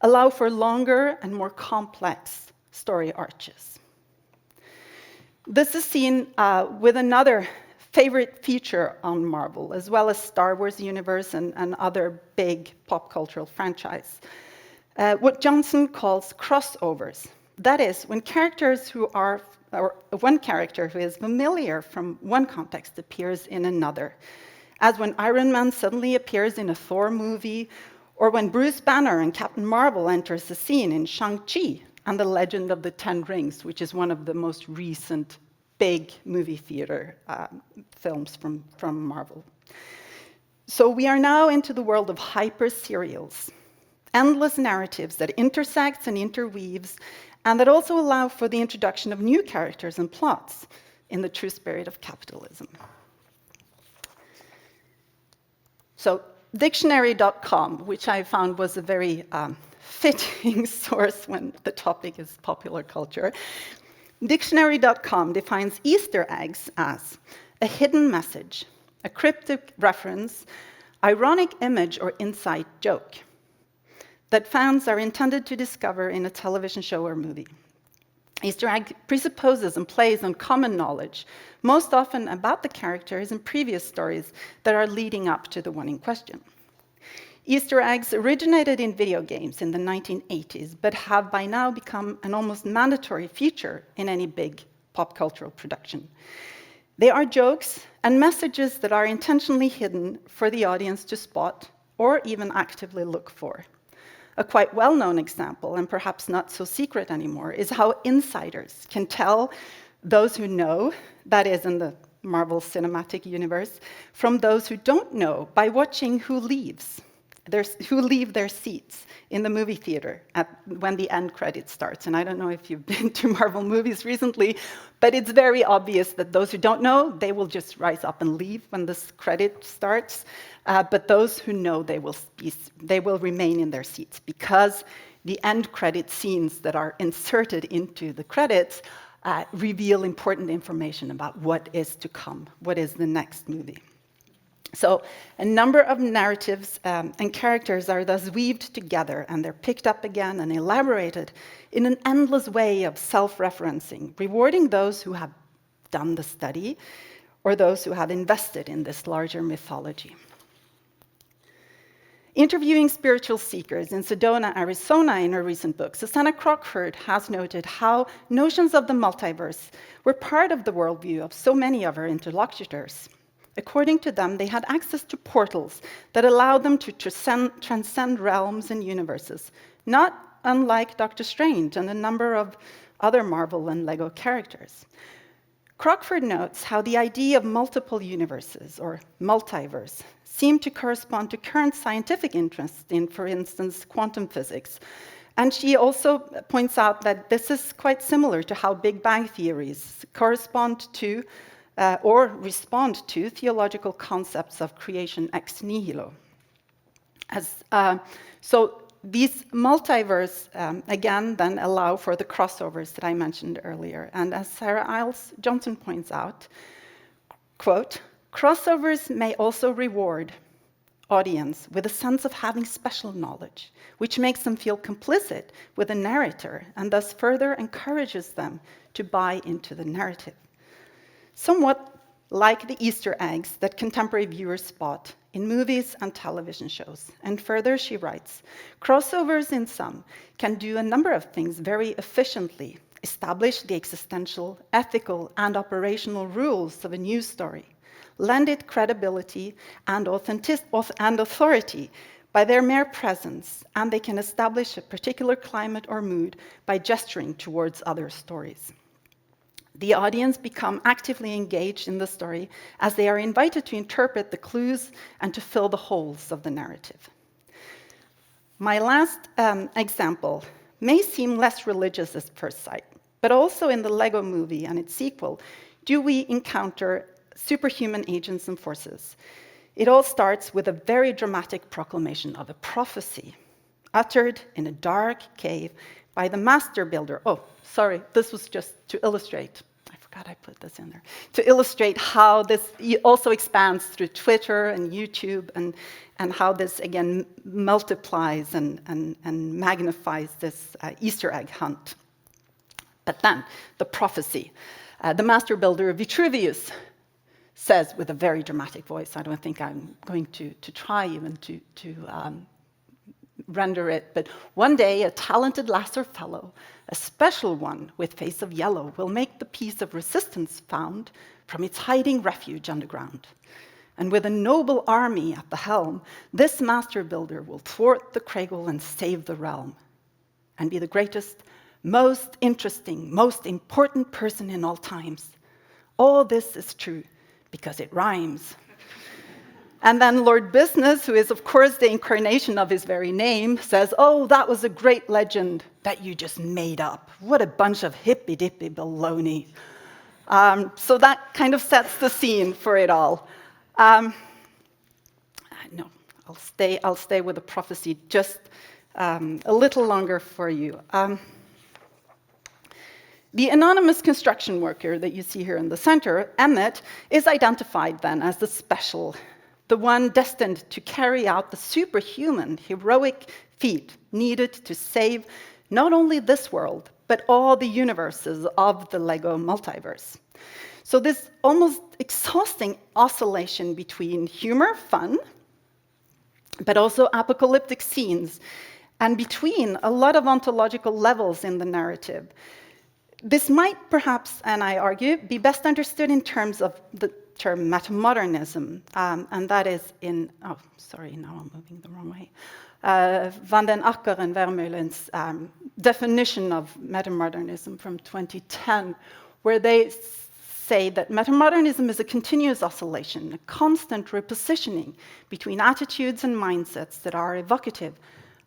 allow for longer and more complex story arches. This is seen with another favorite feature on Marvel, as well as Star Wars universe and other big pop cultural franchise. What Johnston calls crossovers. That is, when characters who are, or one character who is familiar from one context appears in another. As when Iron Man suddenly appears in a Thor movie, or when Bruce Banner and Captain Marvel enters the scene in Shang-Chi and the Legend of the Ten Rings, which is one of the most recent big movie theater films from Marvel. So we are now into the world of hyper-serials, endless narratives that intersects and interweaves, and that also allow for the introduction of new characters and plots in the true spirit of capitalism. So dictionary.com, which I found was a very fitting source when the topic is popular culture, Dictionary.com defines Easter eggs as a hidden message, a cryptic reference, ironic image or inside joke that fans are intended to discover in a television show or movie. Easter egg presupposes and plays on common knowledge, most often about the characters in previous stories that are leading up to the one in question. Easter eggs originated in video games in the 1980s, but have by now become an almost mandatory feature in any big pop cultural production. They are jokes and messages that are intentionally hidden for the audience to spot or even actively look for. A quite well-known example, and perhaps not so secret anymore, is how insiders can tell those who know, that is in the Marvel Cinematic Universe, from those who don't know by watching who leave their seats in the movie theater when the end credits starts. And I don't know if you've been to Marvel movies recently, but it's very obvious that those who don't know, they will just rise up and leave when this credit starts. But those who know, they will remain in their seats, because the end credit scenes that are inserted into the credits reveal important information about what is to come, what is the next movie. So a number of narratives and characters are thus weaved together, and they're picked up again and elaborated in an endless way of self-referencing, rewarding those who have done the study or those who have invested in this larger mythology. Interviewing spiritual seekers in Sedona, Arizona in her recent book, Susanna Crockford has noted how notions of the multiverse were part of the worldview of so many of her interlocutors. According to them, they had access to portals that allowed them to transcend realms and universes, not unlike Doctor Strange and a number of other Marvel and Lego characters. Crockford notes how the idea of multiple universes, or multiverse, seemed to correspond to current scientific interest in, for instance, quantum physics. And she also points out that this is quite similar to how Big Bang theories correspond to or respond to theological concepts of creation ex nihilo. So these multiverse, again, then allow for the crossovers that I mentioned earlier. And as Sarah Iles Johnson points out, quote, crossovers may also reward audience with a sense of having special knowledge, which makes them feel complicit with the narrator and thus further encourages them to buy into the narrative. Somewhat like the Easter eggs that contemporary viewers spot in movies and television shows. And further, she writes, crossovers in some can do a number of things very efficiently, establish the existential, ethical, and operational rules of a news story, lend it credibility and authority by their mere presence, and they can establish a particular climate or mood by gesturing towards other stories. The audience become actively engaged in the story as they are invited to interpret the clues and to fill the holes of the narrative. My last example may seem less religious at first sight, but also in the Lego movie and its sequel, do we encounter superhuman agents and forces. It all starts with a very dramatic proclamation of a prophecy uttered in a dark cave by the master builder. Oh, sorry, this was just to illustrate. I forgot I put this in there. To illustrate how this also expands through Twitter and YouTube, and how this, again, multiplies and magnifies this Easter egg hunt. But then, the prophecy. The master builder, Vitruvius, says with a very dramatic voice, I don't think I'm going to try even to render it, but one day a talented lasser fellow, a special one with face of yellow, will make the piece of resistance found from its hiding refuge underground. And with a noble army at the helm, this master builder will thwart the Craigle and save the realm, and be the greatest, most interesting, most important person in all times. All this is true because it rhymes. And then Lord Business, who is of course the incarnation of his very name, says, oh, that was a great legend that you just made up. What a bunch of hippy-dippy baloney. So that kind of sets the scene for it all. No, I'll stay with the prophecy just a little longer for you. The anonymous construction worker that you see here in the center, Emmett, is identified then as the special, the one destined to carry out the superhuman, heroic feat needed to save not only this world, but all the universes of the Lego multiverse. So this almost exhausting oscillation between humor, fun, but also apocalyptic scenes, and between a lot of ontological levels in the narrative. This might perhaps, and I argue, be best understood in terms of the term metamodernism, and that is in, oh, sorry, now I'm moving the wrong way. Van den Akker and Vermeulen's definition of metamodernism from 2010, where they say that metamodernism is a continuous oscillation, a constant repositioning between attitudes and mindsets that are evocative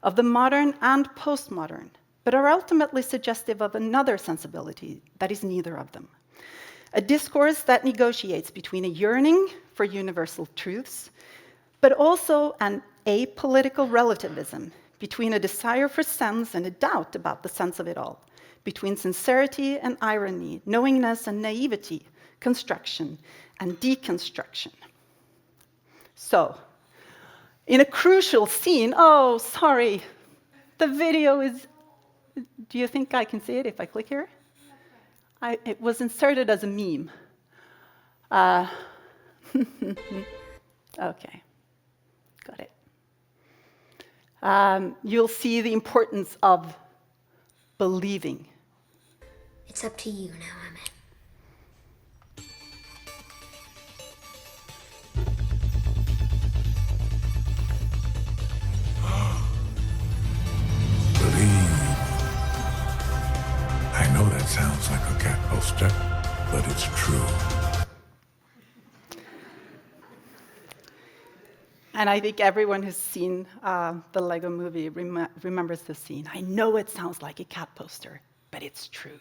of the modern and postmodern, but are ultimately suggestive of another sensibility that is neither of them. A discourse that negotiates between a yearning for universal truths, but also an apolitical relativism, between a desire for sense and a doubt about the sense of it all, between sincerity and irony, knowingness and naivety, construction and deconstruction. So, in a crucial scene, oh, sorry, the video is, do you think I can see it if I click here? It was inserted as a meme. Okay, got it. You'll see the importance of believing. It's up to you now, Emmett. I know that sounds like a cat poster, but it's true. And I think everyone who's seen the Lego movie remembers this scene. I know it sounds like a cat poster, but it's true.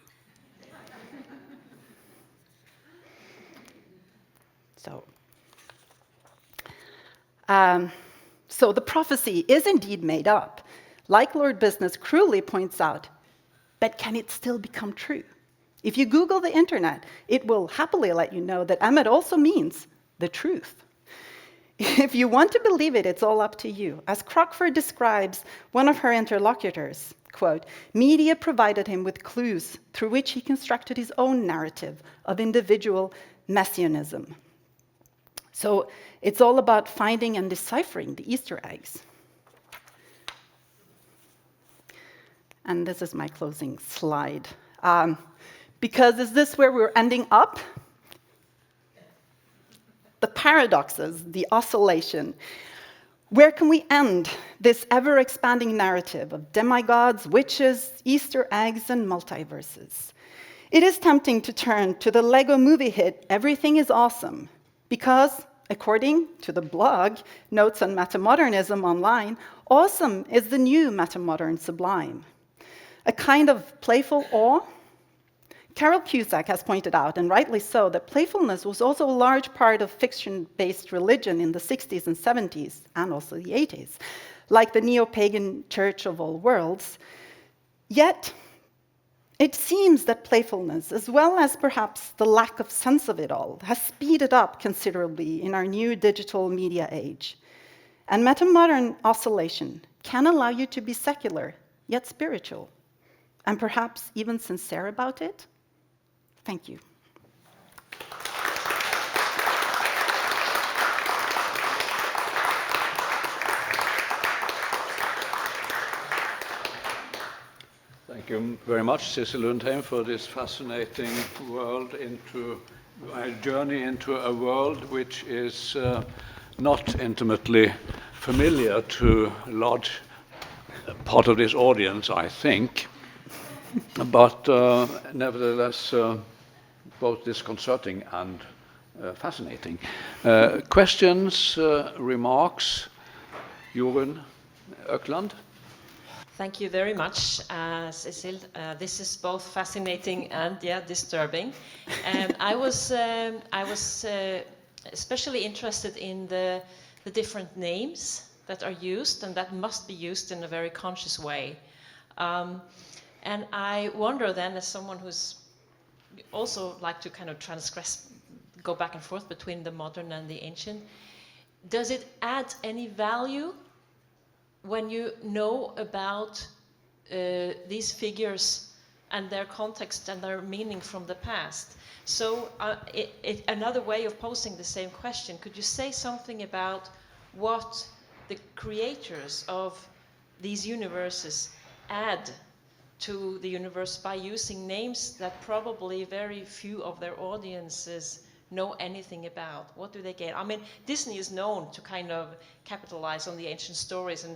So the prophecy is indeed made up, like Lord Business cruelly points out, but can it still become true? If you Google the internet, it will happily let you know that Emmett also means the truth. If you want to believe it, it's all up to you. As Crockford describes one of her interlocutors, quote, media provided him with clues through which he constructed his own narrative of individual messianism. So it's all about finding and deciphering the Easter eggs. And this is my closing slide. Because is this where we're ending up? The paradoxes, the oscillation. Where can we end this ever-expanding narrative of demigods, witches, Easter eggs, and multiverses? It is tempting to turn to the Lego movie hit, Everything is Awesome, because, according to the blog, Notes on Metamodernism online, awesome is the new metamodern sublime. A kind of playful awe. Carol Cusack has pointed out, and rightly so, that playfulness was also a large part of fiction-based religion in the 60s and 70s, and also the 80s, like the neo-pagan Church of All Worlds. Yet, it seems that playfulness, as well as perhaps the lack of sense of it all, has speeded up considerably in our new digital media age. And metamodern oscillation can allow you to be secular, yet spiritual, and perhaps even sincere about it. Thank you. Thank you very much, Sissel Undheim, for this fascinating journey into a world which is not intimately familiar to a large part of this audience, I think, but nevertheless both disconcerting and fascinating. Questions, remarks? Jorunn Økland? Thank you very much, Sissel. This is both fascinating and disturbing. And I was especially interested in the different names that are used, and that must be used in a very conscious way. And I wonder then, as someone who's also like to kind of go back and forth between the modern and the ancient. Does it add any value when you know about these figures and their context and their meaning from the past? So another way of posing the same question, could you say something about what the creators of these universes add to the universe by using names that probably very few of their audiences know anything about? What do they get? I mean, Disney is known to kind of capitalize on the ancient stories,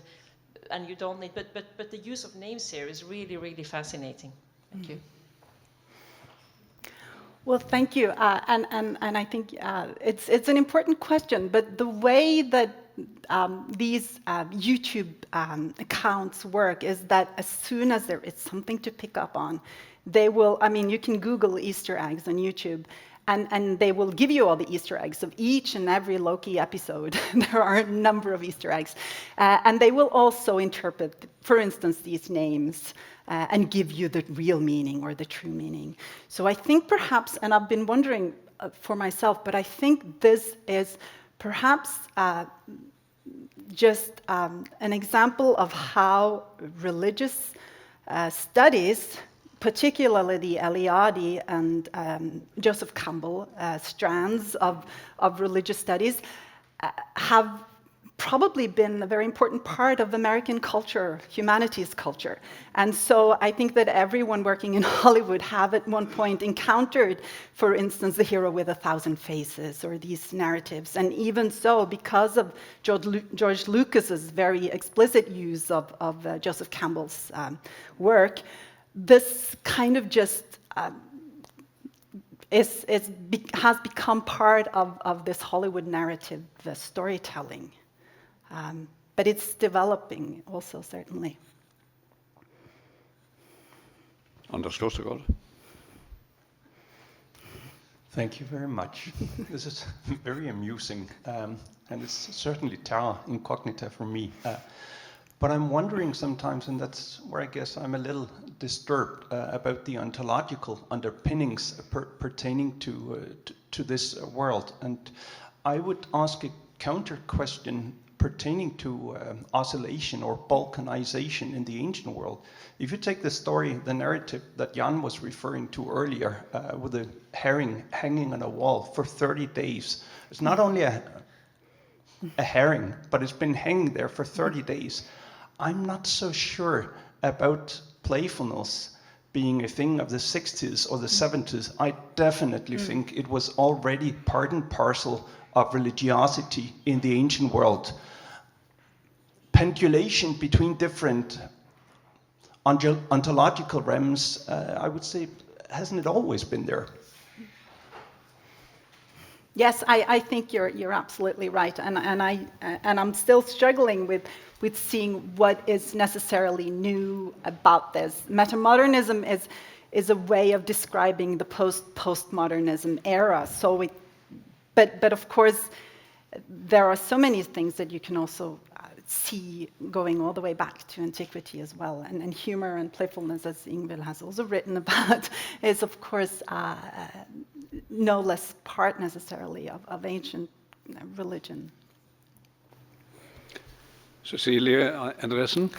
and you don't need, but the use of names here is really, really fascinating. Thank you. Well, thank you, and I think it's an important question. But the way that these YouTube accounts work is that as soon as there is something to pick up on, they will. I mean, you can Google Easter eggs on YouTube, and they will give you all the Easter eggs of each and every Loki episode. There are a number of Easter eggs, and they will also interpret, for instance, these names. And give you the real meaning or the true meaning. So I think perhaps, and I've been wondering for myself, but I think this is perhaps just an example of how religious studies, particularly the Eliade and Joseph Campbell strands of religious studies, have probably been a very important part of American culture, humanities culture. And so I think that everyone working in Hollywood have at one point encountered, for instance, the hero with 1,000 faces or these narratives. And even so, because of George Lucas's very explicit use of Joseph Campbell's work, this kind of just has become part of this Hollywood narrative storytelling. But it's developing also, certainly. Anders Klostergaard. Thank you very much. This is very amusing, and it's certainly terra incognita for me. But I'm wondering sometimes, and that's where I guess I'm a little disturbed about the ontological underpinnings pertaining to this world. And I would ask a counter question pertaining to oscillation or balkanization in the ancient world. If you take the story, the narrative that Jan was referring to earlier, with a herring hanging on a wall for 30 days, it's not only a herring, but it's been hanging there for 30 days. I'm not so sure about playfulness being a thing of the 60s or the 70s. I definitely think it was already part and parcel of religiosity in the ancient world. Pendulation between different ontological realms, I would say, hasn't it always been there? Yes, I think you're absolutely right, and I'm still struggling with seeing what is necessarily new about this. Metamodernism is a way of describing the postmodernism era. So but of course, there are so many things that you can also see going all the way back to antiquity as well. And humor and playfulness, as Ingvild has also written about, is of course no less part necessarily of ancient religion. Cecilie Andresen.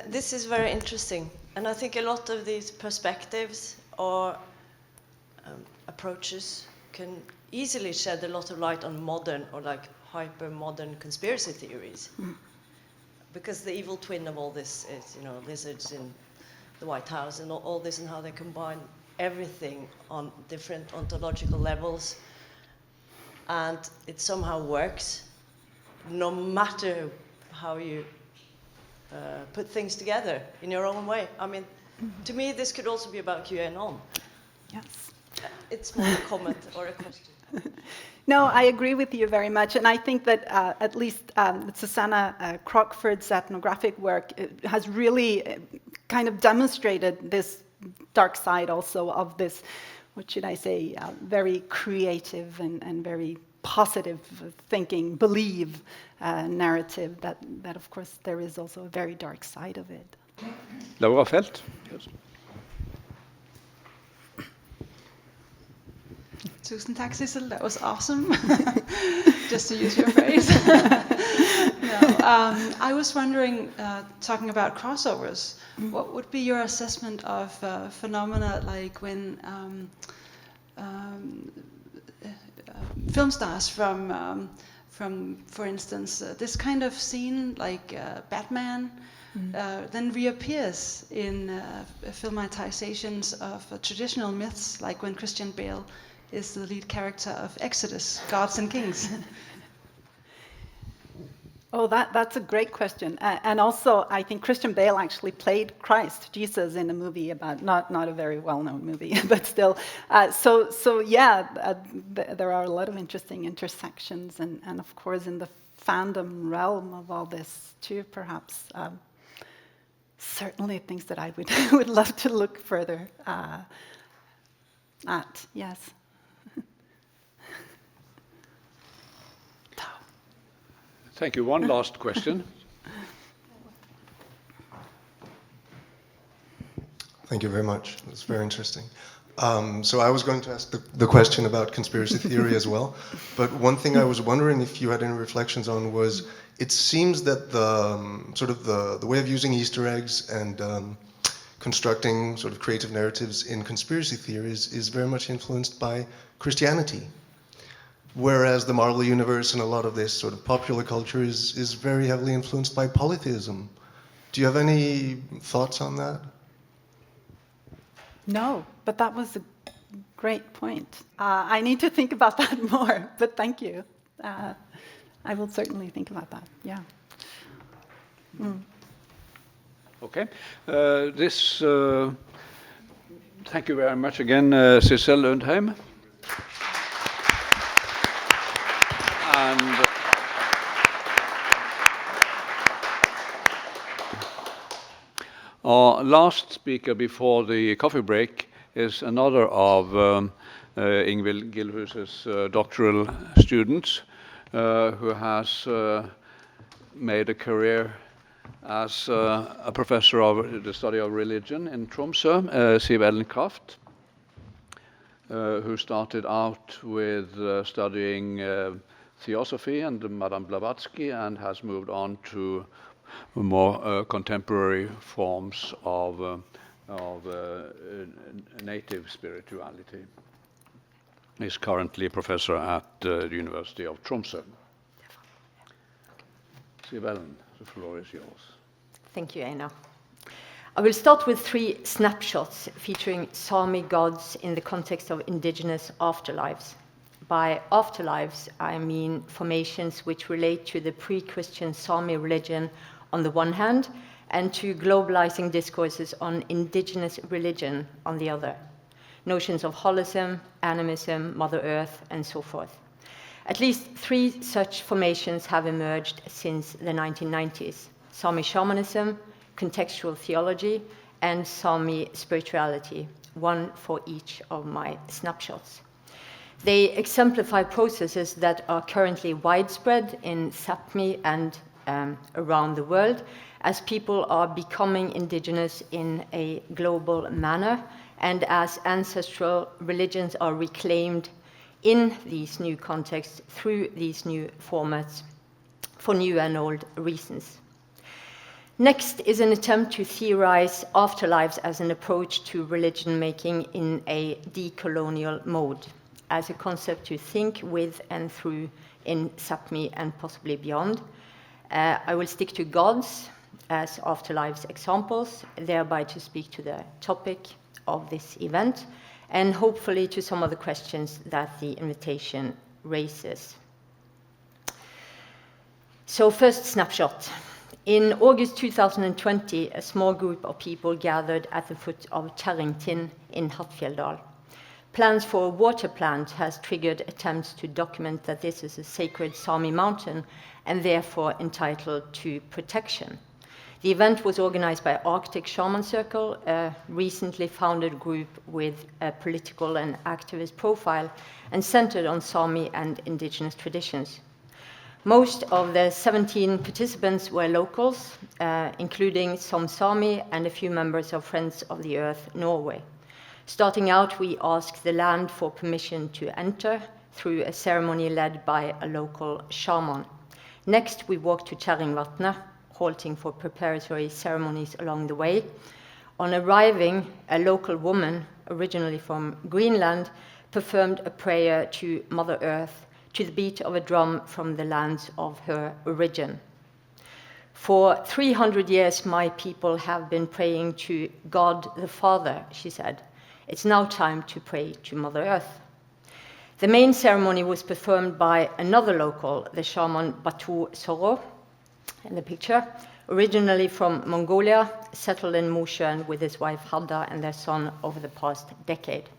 This is very interesting, and I think a lot of these perspectives or approaches can easily shed a lot of light on modern or like hyper-modern conspiracy theories. Because the evil twin of all this is, you know, lizards in the White House and all this, and how they combine everything on different ontological levels, and it somehow works, no matter how you put things together in your own way. I mean, to me, this could also be about QAnon. Yes. It's more a comment or a question. No, I agree with you very much, and I think that at least Susanna Crockford's ethnographic work has really kind of demonstrated this dark side also of this, what should I say, very creative and very positive thinking, believe narrative, that of course there is also a very dark side of it. Laura Felt. Yes. Tusind tak, Sissel. That was awesome. Just to use your phrase. I was wondering, talking about crossovers, what would be your assessment of phenomena like when film stars from, for instance, this kind of scene like Batman, then reappears in filmatizations of traditional myths, like when Christian Bale is the lead character of Exodus, Gods and Kings. Oh, that's a great question. And also, I think Christian Bale actually played Christ, Jesus, in a movie about, not a very well-known movie, but still. There are a lot of interesting intersections, and of course in the fandom realm of all this too, perhaps. Certainly things that I would love to look further at, yes. Thank you. One last question. Thank you very much. That's very interesting. So I was going to ask the question about conspiracy theory as well, but one thing I was wondering if you had any reflections on was, it seems that the way of using Easter eggs and constructing sort of creative narratives in conspiracy theories is very much influenced by Christianity. Whereas the Marvel universe and a lot of this sort of popular culture is very heavily influenced by polytheism. Do you have any thoughts on that? No, but that was a great point. I need to think about that more, but thank you. I will certainly think about that, yeah. Okay. Thank you very much again, Sissel Undheim. And our last speaker before the coffee break is another of Ingvild Gilhus's doctoral students who has made a career as a professor of the study of religion in Tromsø, Siv Ellen Kraft, who started out with studying Theosophy and Madame Blavatsky, and has moved on to more contemporary forms of native spirituality. He's currently a professor at the University of Tromsø. Siv Ellen, the floor is yours. Thank you, Einar. I will start with 3 snapshots featuring Sámi gods in the context of indigenous afterlives. By afterlives, I mean formations which relate to the pre-Christian Sámi religion on the one hand, and to globalizing discourses on indigenous religion on the other. Notions of holism, animism, Mother Earth, and so forth. At least 3 such formations have emerged since the 1990s. Sámi shamanism, contextual theology, and Sámi spirituality, one for each of my snapshots. They exemplify processes that are currently widespread in Sápmi and around the world, as people are becoming indigenous in a global manner, and as ancestral religions are reclaimed in these new contexts through these new formats for new and old reasons. Next is an attempt to theorize afterlives as an approach to religion making in a decolonial mode, as a concept to think with and through in Sápmi and possibly beyond. I will stick to gods as afterlives examples, thereby to speak to the topic of this event, and hopefully to some of the questions that the invitation raises. So first snapshot. In August 2020, a small group of people gathered at the foot of Terringtind in Hattfjelldal. Plans for a water plant has triggered attempts to document that this is a sacred Sámi mountain and therefore entitled to protection. The event was organized by Arctic Shaman Circle, a recently founded group with a political and activist profile and centered on Sámi and indigenous traditions. Most of the 17 participants were locals, including some Sámi and a few members of Friends of the Earth Norway. Starting out, we asked the land for permission to enter through a ceremony led by a local shaman. Next, we walked to Kjerringvatnet, halting for preparatory ceremonies along the way. On arriving, a local woman, originally from Greenland, performed a prayer to Mother Earth to the beat of a drum from the lands of her origin. For 300 years, my people have been praying to God the Father, she said. It's now time to pray to Mother Earth. The main ceremony was performed by another local, the shaman Batu Soro, in the picture, originally from Mongolia, settled in Mosjøen with his wife Hadda and their son over the past decade.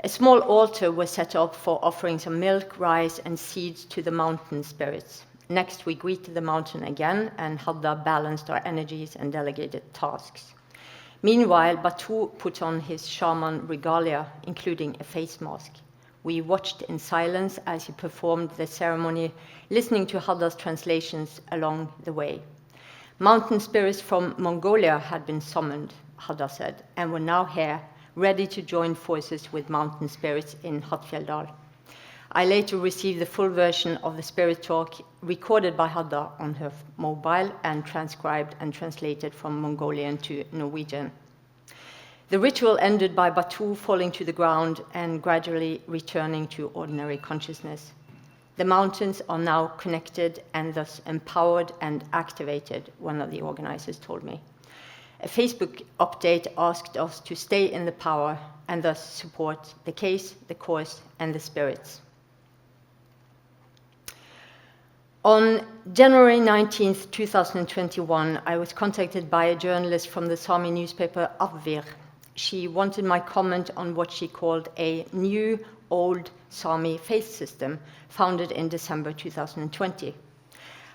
A small altar was set up for offering some milk, rice, and seeds to the mountain spirits. Next, we greeted the mountain again, and Hadda balanced our energies and delegated tasks. Meanwhile, Batu put on his shaman regalia, including a face mask. We watched in silence as he performed the ceremony, listening to Hadda's translations along the way. Mountain spirits from Mongolia had been summoned, Hadda said, and were now here, ready to join forces with mountain spirits in Hattfjelldal. I later received the full version of the spirit talk recorded by Hadda on her mobile and transcribed and translated from Mongolian to Norwegian. The ritual ended by Batu falling to the ground and gradually returning to ordinary consciousness. The mountains are now connected and thus empowered and activated, one of the organizers told me. A Facebook update asked us to stay in the power and thus support the case, the cause, and the spirits. On January 19, 2021, I was contacted by a journalist from the Sámi newspaper Avir. She wanted my comment on what she called a new, old Sámi faith system founded in December 2020.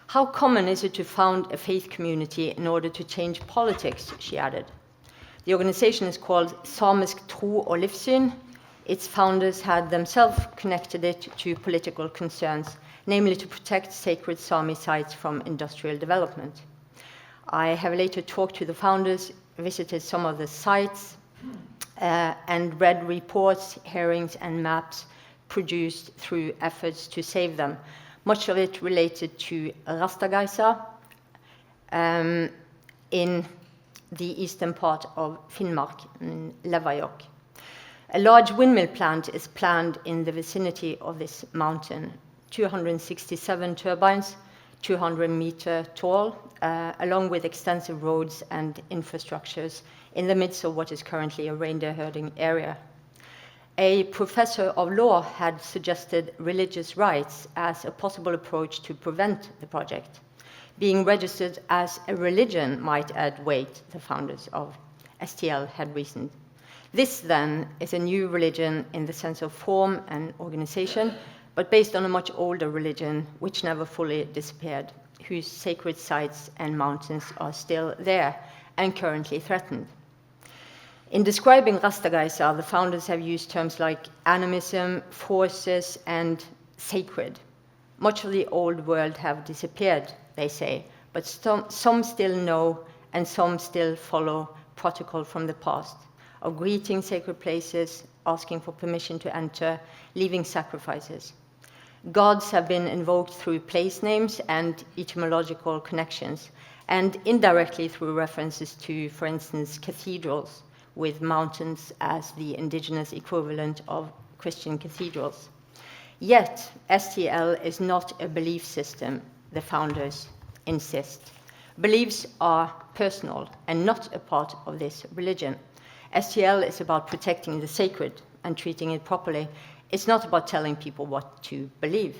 How common is it to found a faith community in order to change politics, she added. The organization is called Samisk Tro og Livssyn. Its founders had themselves connected it to political concerns, namely to protect sacred Sámi sites from industrial development. I have later talked to the founders, visited some of the sites, and read reports, hearings, and maps produced through efforts to save them, much of it related to Rastagaisa in the eastern part of Finnmark, in Levajok. A large windmill plant is planned in the vicinity of this mountain, 267 turbines, 200 meter tall, along with extensive roads and infrastructures in the midst of what is currently a reindeer herding area. A professor of law had suggested religious rights as a possible approach to prevent the project. Being registered as a religion might add weight, the founders of STL had reasoned. This, then, is a new religion in the sense of form and organization, but based on a much older religion which never fully disappeared, whose sacred sites and mountains are still there and currently threatened. In describing Rastagaisa, the founders have used terms like animism, forces, and sacred. Much of the old world have disappeared, they say, but some still know and some still follow protocol from the past, of greeting sacred places, asking for permission to enter, leaving sacrifices. Gods have been invoked through place names and etymological connections, and indirectly through references to, for instance, cathedrals, with mountains as the indigenous equivalent of Christian cathedrals. Yet, STL is not a belief system, the founders insist. Beliefs are personal and not a part of this religion. STL is about protecting the sacred and treating it properly. It's not about telling people what to believe.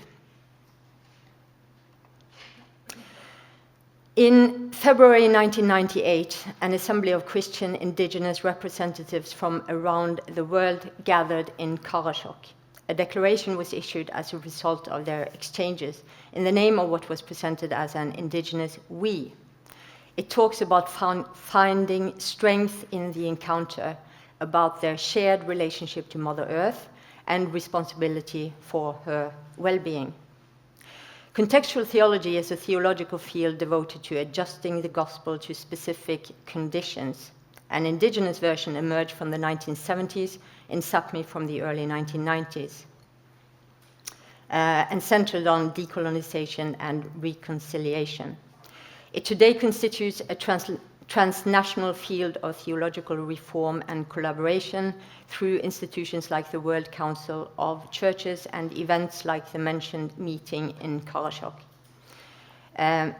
In February 1998, an assembly of Christian indigenous representatives from around the world gathered in Karasjok. A declaration was issued as a result of their exchanges in the name of what was presented as an indigenous we. It talks about finding strength in the encounter, about their shared relationship to Mother Earth and responsibility for her well-being. Contextual theology is a theological field devoted to adjusting the gospel to specific conditions, An indigenous version emerged from the 1970s, in Sápmi from the early 1990s, and centered on decolonization and reconciliation. It today constitutes a transnational field of theological reform and collaboration through institutions like the World Council of Churches and events like the mentioned meeting in Karasjok.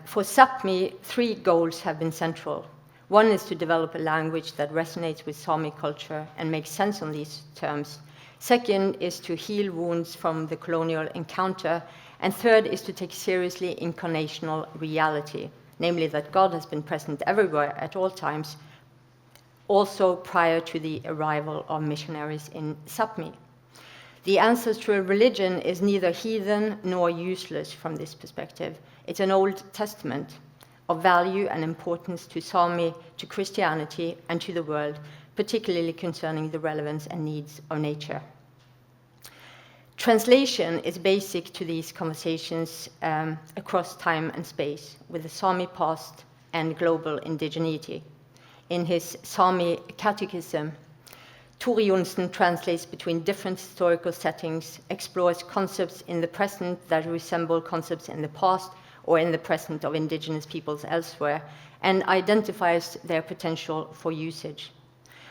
For Sápmi, 3 goals have been central. One is to develop a language that resonates with Sámi culture and makes sense on these terms. Second is to heal wounds from the colonial encounter. And third is to take seriously incarnational reality, namely that God has been present everywhere at all times, also prior to the arrival of missionaries in Sápmi. The ancestral religion is neither heathen nor useless from this perspective. It's an Old Testament of value and importance to Sámi, to Christianity, and to the world, particularly concerning the relevance and needs of nature. Translation is basic to these conversations across time and space, with the Sámi past and global indigeneity. In his Sámi Catechism, Tore Johnsen translates between different historical settings, explores concepts in the present that resemble concepts in the past or in the present of indigenous peoples elsewhere, and identifies their potential for usage.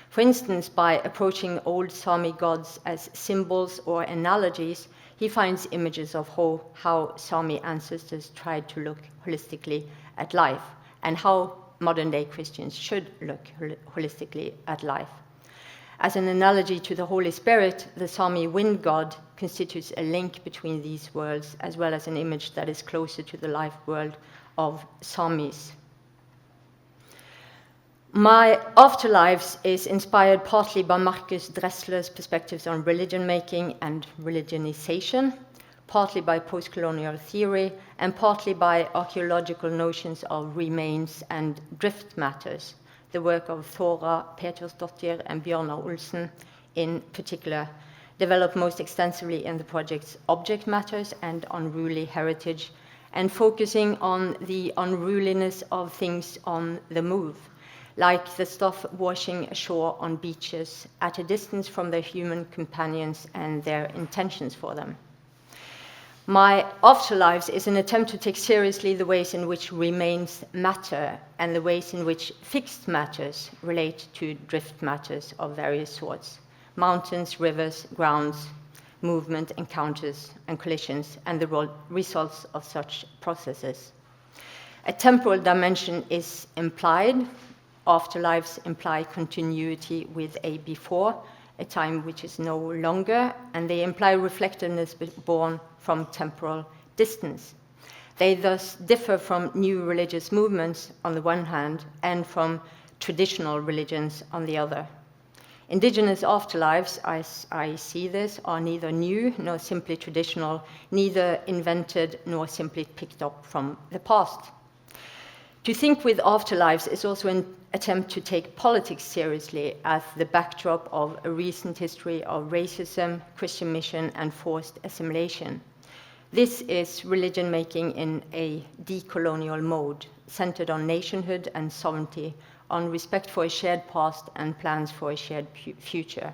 For instance, by approaching old Sámi gods as symbols or analogies, he finds images of how Sámi ancestors tried to look holistically at life, and how modern-day Christians should look holistically at life. As an analogy to the Holy Spirit, the Sámi wind god constitutes a link between these worlds, as well as an image that is closer to the life world of Sámis. My Afterlives is inspired partly by Marcus Dressler's perspectives on religion making and religionization, partly by post-colonial theory, and partly by archaeological notions of remains and drift matters, the work of Thora Petersdottir and Bjørnar Olsen in particular, developed most extensively in the projects Object Matters and Unruly Heritage, and focusing on the unruliness of things on the move, like the stuff washing ashore on beaches at a distance from their human companions and their intentions for them. My Afterlives is an attempt to take seriously the ways in which remains matter and the ways in which fixed matters relate to drift matters of various sorts: mountains, rivers, grounds, movement, encounters, and collisions, and the results of such processes. A temporal dimension is implied. Afterlives imply continuity with a before, a time which is no longer, and they imply reflectiveness born from temporal distance. They thus differ from new religious movements on the one hand, and from traditional religions on the other. Indigenous afterlives, as I see this, are neither new nor simply traditional, neither invented nor simply picked up from the past. To think with afterlives is also an attempt to take politics seriously as the backdrop of a recent history of racism, Christian mission, and forced assimilation. This is religion making in a decolonial mode, centered on nationhood and sovereignty, on respect for a shared past and plans for a shared future.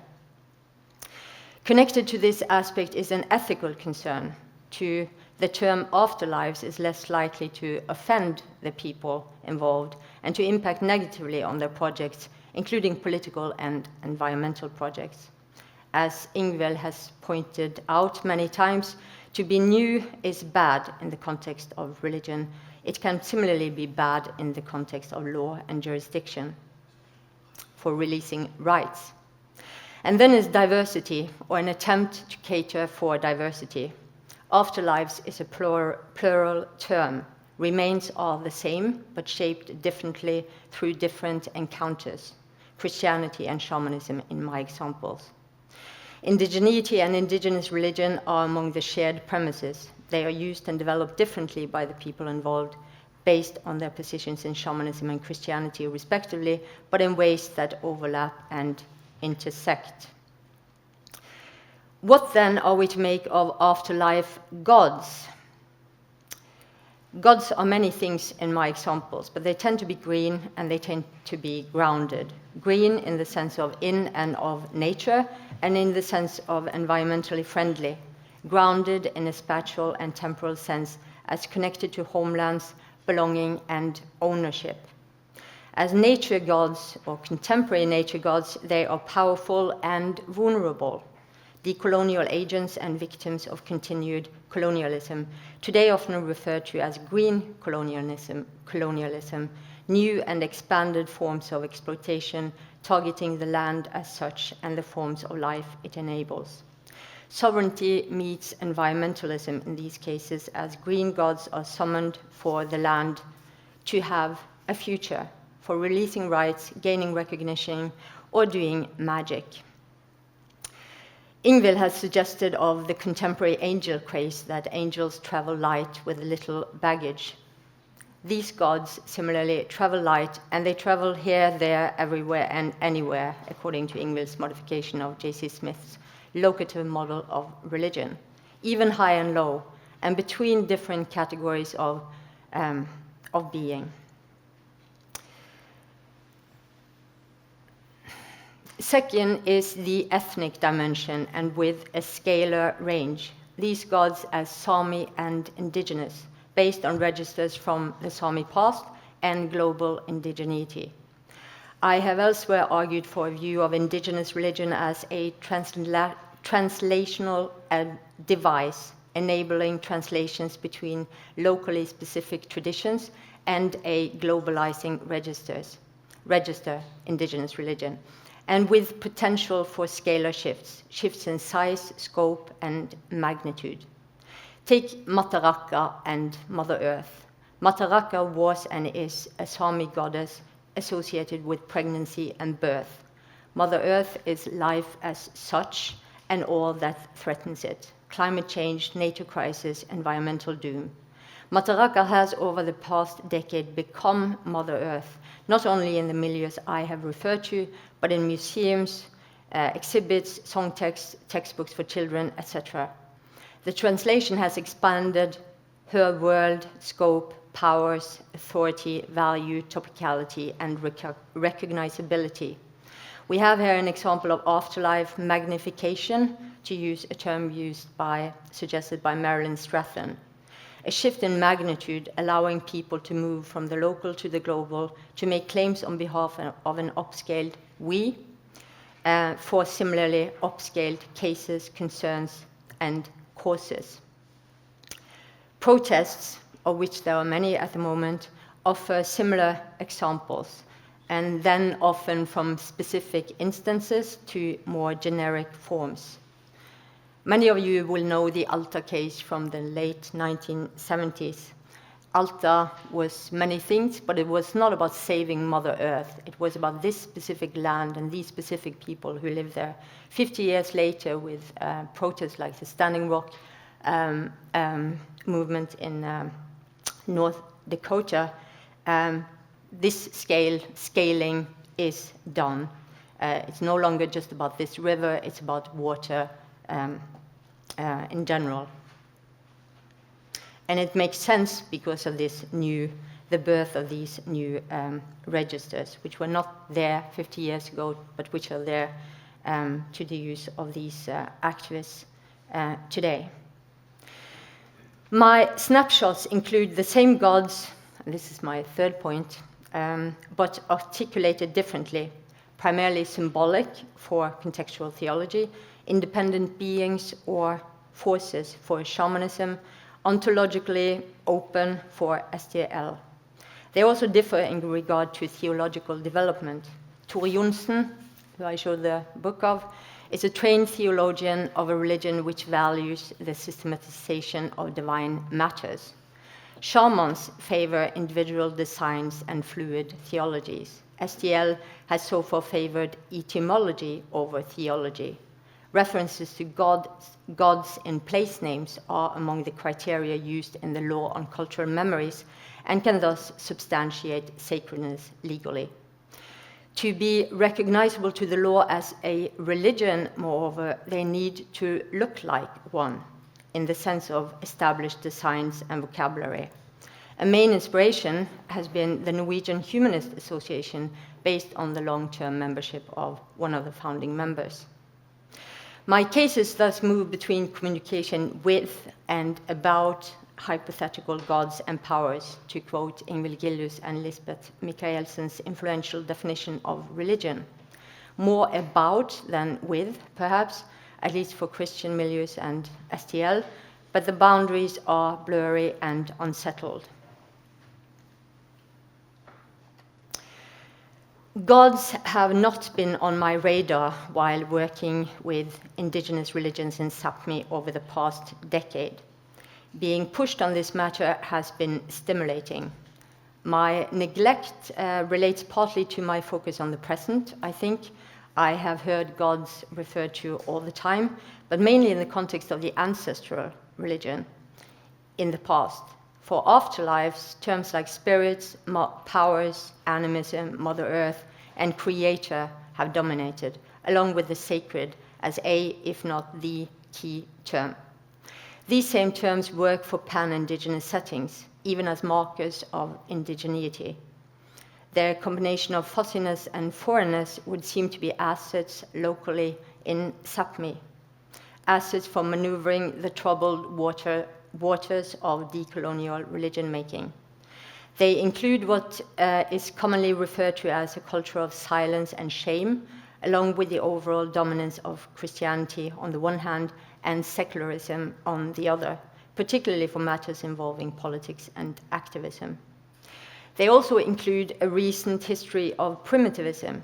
Connected to this aspect is an ethical concern. The term afterlives is less likely to offend the people involved and to impact negatively on their projects, including political and environmental projects. As Ingvild has pointed out many times, to be new is bad in the context of religion. It can similarly be bad in the context of law and jurisdiction for releasing rights. And then is diversity, or an attempt to cater for diversity. Afterlives is a plural term. Remains are the same, but shaped differently through different encounters. Christianity and shamanism in my examples. Indigeneity and indigenous religion are among the shared premises. They are used and developed differently by the people involved, based on their positions in shamanism and Christianity respectively, but in ways that overlap and intersect. What then are we to make of afterlife gods? Gods are many things in my examples, but they tend to be green and they tend to be grounded. Green in the sense of in and of nature, and in the sense of environmentally friendly. Grounded in a spatial and temporal sense as connected to homelands, belonging, and ownership. As nature gods, or contemporary nature gods, they are powerful and vulnerable. Decolonial agents and victims of continued colonialism, today often referred to as green colonialism, new and expanded forms of exploitation targeting the land as such and the forms of life it enables. Sovereignty meets environmentalism in these cases, as green gods are summoned for the land to have a future, for releasing rights, gaining recognition, or doing magic. Ingvild has suggested of the contemporary angel craze that angels travel light with little baggage. These gods similarly travel light, and they travel here, there, everywhere, and anywhere, according to Ingvild's modification of J.C. Smith's locative model of religion, even high and low, and between different categories of being. Second is the ethnic dimension, and with a scalar range. These gods as Sámi and indigenous, based on registers from the Sámi past and global indigeneity. I have elsewhere argued for a view of indigenous religion as a translational device, enabling translations between locally specific traditions and a globalizing register, indigenous religion, and with potential for scalar shifts in size, scope, and magnitude. Take Mataraka and Mother Earth. Mataraka was and is a Sámi goddess associated with pregnancy and birth. Mother Earth is life as such and all that threatens it. Climate change, nature crisis, environmental doom. Mataraka has over the past decade become Mother Earth, not only in the milieus I have referred to, but in museums, exhibits, song texts, textbooks for children, etc. The translation has expanded her world, scope, powers, authority, value, topicality, and recognizability. We have here an example of afterlife magnification, to use a term suggested by Marilyn Strathern. A shift in magnitude, allowing people to move from the local to the global, to make claims on behalf of an upscaled we, for similarly upscaled cases, concerns, and causes. Protests, of which there are many at the moment, offer similar examples, and then often from specific instances to more generic forms. Many of you will know the Alta case from the late 1970s. Alta was many things, but it was not about saving Mother Earth. It was about this specific land and these specific people who lived there. 50 years later, with protests like the Standing Rock movement in North Dakota, this scaling is done. It's no longer just about this river, it's about water in general. And it makes sense because of the birth of these new registers, which were not there 50 years ago, but which are there to the use of these activists today. My snapshots include the same gods, and this is my third point, but articulated differently, primarily symbolic for contextual theology, independent beings or forces for shamanism, ontologically open for STL. They also differ in regard to theological development. Tore Johnsen, who I showed the book of, is a trained theologian of a religion which values the systematization of divine matters. Shamans favor individual designs and fluid theologies. STL has so far favored etymology over theology. References to gods in place names are among the criteria used in the law on cultural memories and can thus substantiate sacredness legally. To be recognizable to the law as a religion, moreover, they need to look like one in the sense of established designs and vocabulary. A main inspiration has been the Norwegian Humanist Association, based on the long-term membership of one of the founding members. My cases thus move between communication with and about hypothetical gods and powers, to quote Ingvild Gillius and Lisbeth Michaelsen's influential definition of religion. More about than with, perhaps, at least for Christian milieus and STL, but the boundaries are blurry and unsettled. Gods have not been on my radar while working with indigenous religions in Sápmi over the past decade. Being pushed on this matter has been stimulating. My neglect relates partly to my focus on the present, I think. I have heard gods referred to all the time, but mainly in the context of the ancestral religion in the past. For afterlives, terms like spirits, powers, animism, Mother Earth, and creator have dominated, along with the sacred as a, if not the, key term. These same terms work for pan-indigenous settings, even as markers of indigeneity. Their combination of fussiness and foreignness would seem to be assets locally in Sápmi, assets for maneuvering the troubled waters of decolonial religion making. They include what is commonly referred to as a culture of silence and shame, along with the overall dominance of Christianity on the one hand and secularism on the other, particularly for matters involving politics and activism. They also include a recent history of primitivism.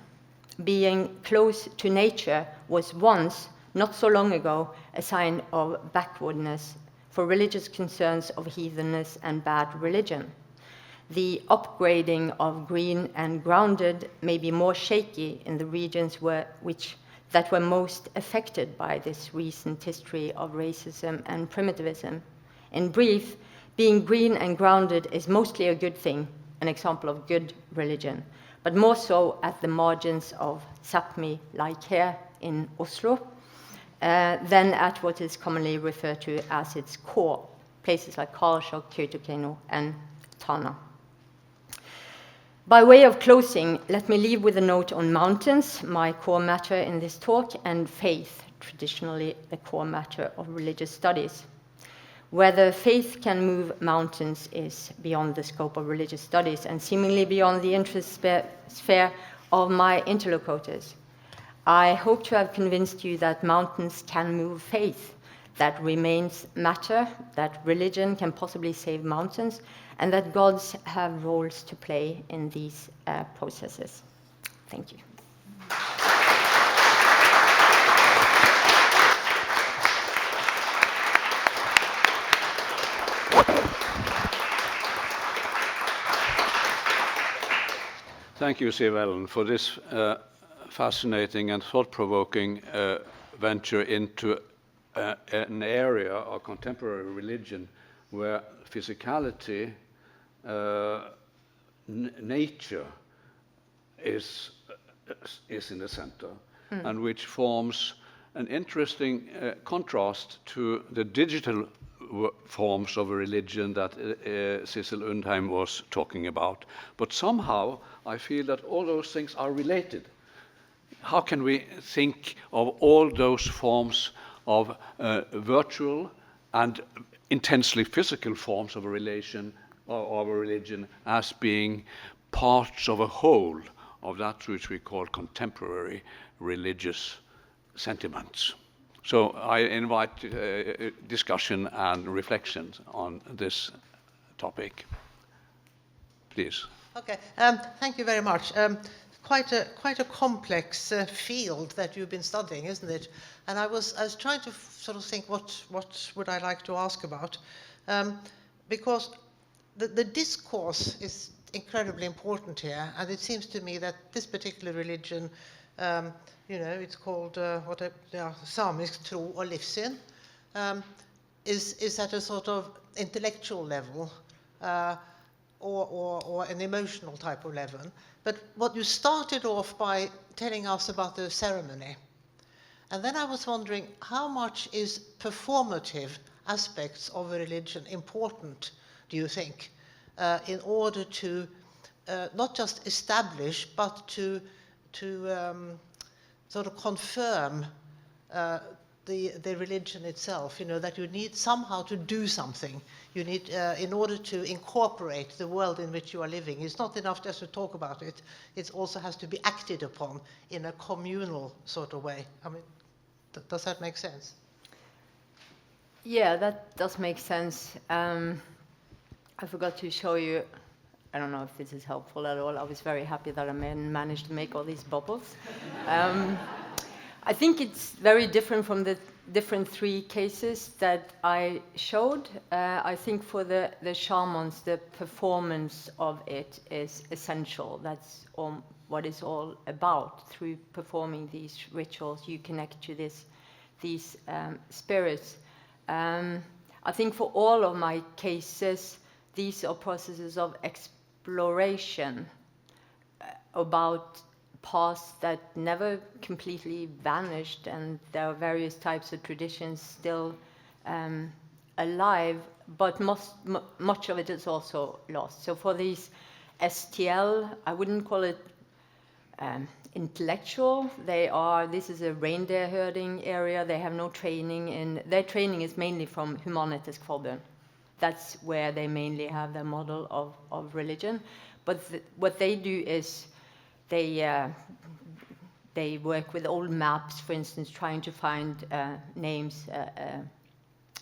Being close to nature was once, not so long ago, a sign of backwardness for religious concerns of heathenness and bad religion. The upgrading of green and grounded may be more shaky in the regions that were most affected by this recent history of racism and primitivism. In brief, being green and grounded is mostly a good thing, an example of good religion, but more so at the margins of Sápmi, like here in Oslo, than at what is commonly referred to as its core, places like Karasjok, Kautokeino, and Tana. By way of closing, let me leave with a note on mountains, my core matter in this talk, and faith, traditionally the core matter of religious studies. Whether faith can move mountains is beyond the scope of religious studies and seemingly beyond the interest sphere of my interlocutors. I hope to have convinced you that mountains can move faith, that remains matter, that religion can possibly save mountains, and that gods have roles to play in these processes. Thank you. Thank you, Siv Ellen, for this fascinating and thought-provoking venture into an area of contemporary religion where physicality, nature is in the center, and which forms an interesting contrast to the digital forms of a religion that Sissel Undheim was talking about. But somehow I feel that all those things are related. How can we think of all those forms of virtual and intensely physical forms of a relation or of a religion as being parts of a whole of that which we call contemporary religious sentiments? So I invite discussion and reflections on this topic. Please. Okay, thank you very much. Quite a complex field that you've been studying, isn't it? And I was trying to sort of think what would I like to ask about, because the discourse is incredibly important here, and it seems to me that this particular religion, you know, it's called Samisk tro og livssyn, is at a sort of intellectual level or an emotional type of level. But what you started off by telling us about the ceremony, and then I was wondering how much is performative aspects of a religion important, do you think? in order to not just establish, but to sort of confirm the religion itself, you know, that you need somehow to do something. You need, in order to incorporate the world in which you are living. It's not enough just to talk about it. It also has to be acted upon in a communal sort of way. I mean, does that make sense? Yeah, that does make sense. I forgot to show you, I don't know if this is helpful at all. I was very happy that I managed to make all these bubbles. I think it's very different from the different three cases that I showed. I think for the shamans, the performance of it is essential. That's what it's all about. Through performing these rituals, you connect to these spirits. I think for all of my cases, these are processes of exploration about past that never completely vanished, and there are various types of traditions still alive, but much of it is also lost. So for these STL, I wouldn't call it intellectual. This is a reindeer herding area. They have no training their training is mainly from Humanitisk Forbund. That's where they mainly have their model of religion. But what they do is they work with old maps, for instance, trying to find names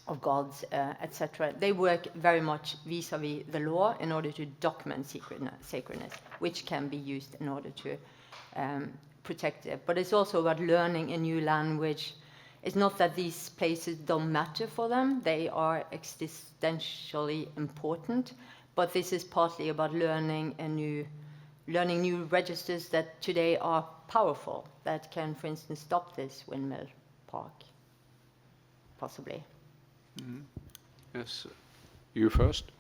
of gods, etc. They work very much vis-a-vis the law in order to document sacredness, which can be used in order to protect it. But it's also about learning a new language. It's not that these places don't matter for them. They are existentially important. But this is partly about learning new registers that today are powerful, that can, for instance, stop this windmill park, possibly. Mm-hmm. Yes, you first.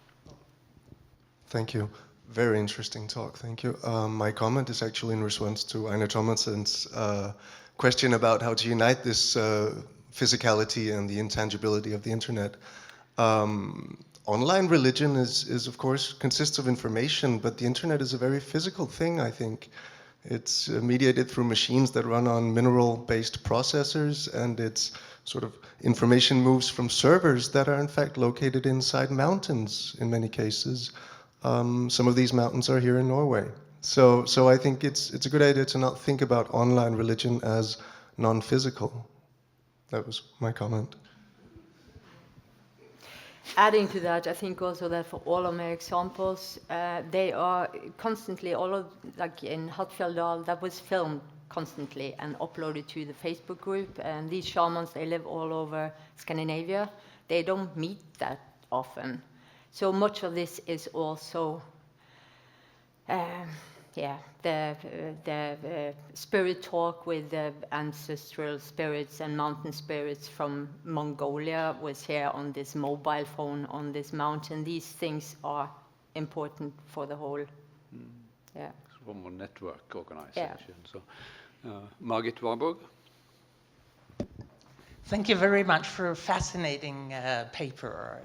Thank you. Very interesting talk, thank you. My comment is actually in response to Einar Thomassen's question about how to unite this physicality and the intangibility of the internet. Online religion is of course, consists of information, but the internet is a very physical thing, I think. It's mediated through machines that run on mineral-based processors, and it's sort of information moves from servers that are in fact located inside mountains in many cases. Some of these mountains are here in Norway. So I think it's a good idea to not think about online religion as non-physical. That was my comment. Adding to that, I think also that for all of my examples, they are constantly, like in Hattfjelldal, that was filmed constantly and uploaded to the Facebook group. And these shamans, they live all over Scandinavia. They don't meet that often. So much of this is also, the spirit talk with the ancestral spirits and mountain spirits from Mongolia was here on this mobile phone on this mountain. These things are important for the whole. Yeah. It's one more network organization. Yeah. So, Margit Warburg. Thank you very much for a fascinating paper.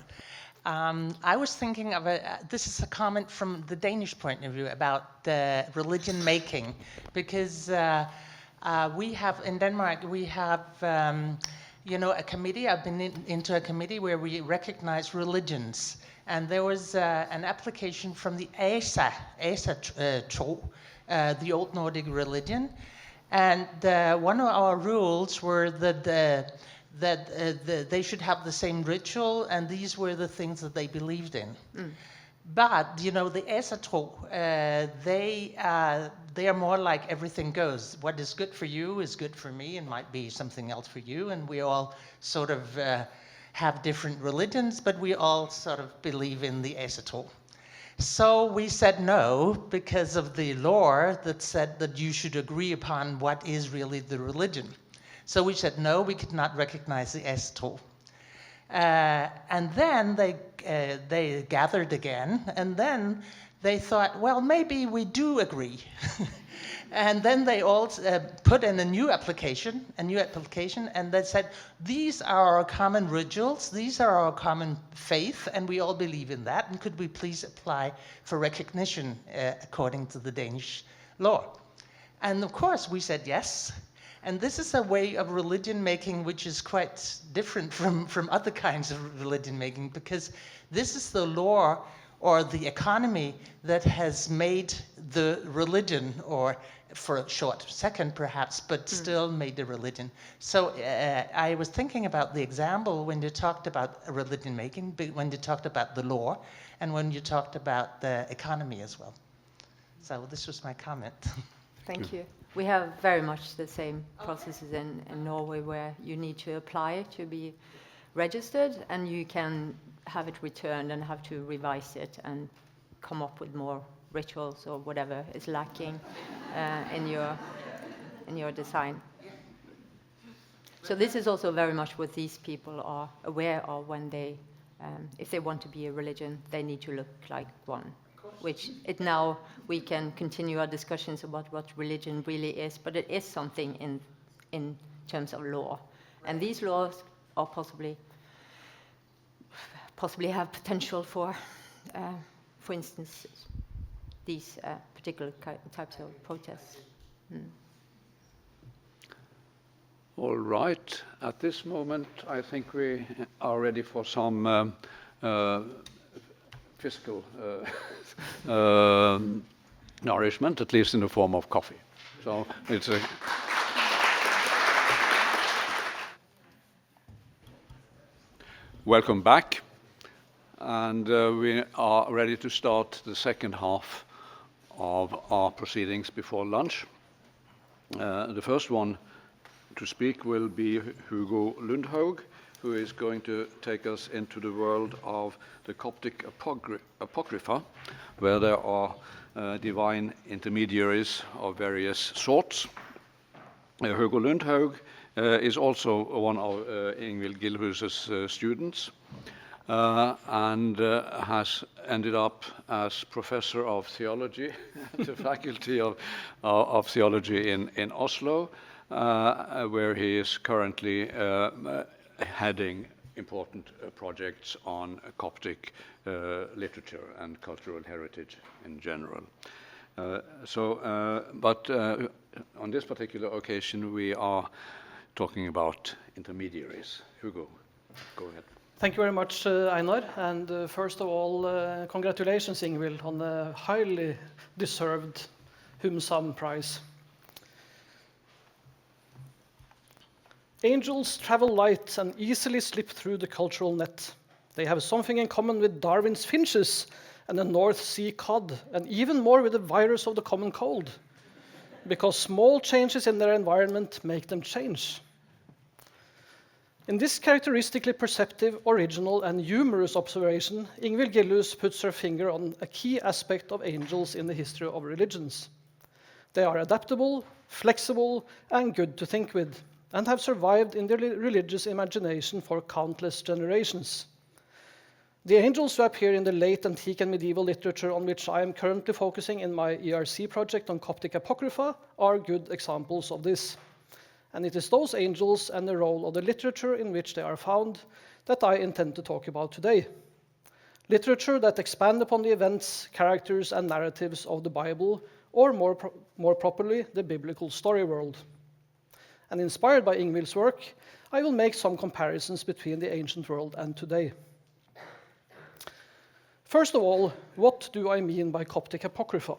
I was thinking of this is a comment from the Danish point of view about religion making, because we have, in Denmark, we have, a committee. I've been into a committee where we recognize religions. And there was an application from the Tro, the Old Nordic religion. And one of our rules were that they should have the same ritual, and these were the things that they believed in. Mm. But, the Esatro, they are more like everything goes. What is good for you is good for me and might be something else for you, and we all sort of have different religions, but we all sort of believe in the Esatro. So we said no, because of the law that said that you should agree upon what is really the religion. So we said, no, we could not recognize the Esatro. And then they gathered again, and then they thought, well, maybe we do agree. And then they all put in a new application, and they said, these are our common rituals, these are our common faith, and we all believe in that, and could we please apply for recognition according to the Danish law? And of course we said yes. And this is a way of religion making which is quite different from other kinds of religion making, because this is the law or the economy that has made the religion, or for a short second perhaps, but still made the religion. So I was thinking about the example when you talked about religion making, when you talked about the law, and when you talked about the economy as well. So this was my comment. Thank you. We have very much the same processes in Norway, where you need to apply to be registered, and you can have it returned and have to revise it and come up with more rituals or whatever is lacking in your design. So this is also very much what these people are aware of when they, if they want to be a religion, they need to look like one. Which now we can continue our discussions about what religion really is, but it is something in terms of law. And these laws are possibly have potential for instance, these particular types of protests. All right. At this moment, I think we are ready for some physical nourishment, at least in the form of coffee. So it's a... Welcome back. And we are ready to start the second half of our proceedings before lunch. The first one to speak will be Hugo Lundhaug, who is going to take us into the world of the Coptic Apocrypha, where there are divine intermediaries of various sorts. Hugo Lundhaug is also one of Ingvild Gillhus's students, and has ended up as professor of theology at the Faculty of Theology in Oslo, where he is currently heading important projects on Coptic literature and cultural heritage in general. But on this particular occasion, we are talking about intermediaries. Hugo, go ahead. Thank you very much, Einar. And first of all, congratulations, Ingvild, on the highly deserved HumSam prize. Angels travel light and easily slip through the cultural net. They have something in common with Darwin's finches and the North Sea cod, and even more with the virus of the common cold, because small changes in their environment make them change. In this characteristically perceptive, original, and humorous observation, Ingvild Gillhus puts her finger on a key aspect of angels in the history of religions. They are adaptable, flexible, and good to think with, and have survived in the religious imagination for countless generations. The angels who appear in the late antique and medieval literature on which I am currently focusing in my ERC project on Coptic Apocrypha are good examples of this. And it is those angels and the role of the literature in which they are found that I intend to talk about today. Literature that expand upon the events, characters, and narratives of the Bible, or more properly, the biblical story world. And inspired by Ingvild's work, I will make some comparisons between the ancient world and today. First of all, what do I mean by Coptic Apocrypha?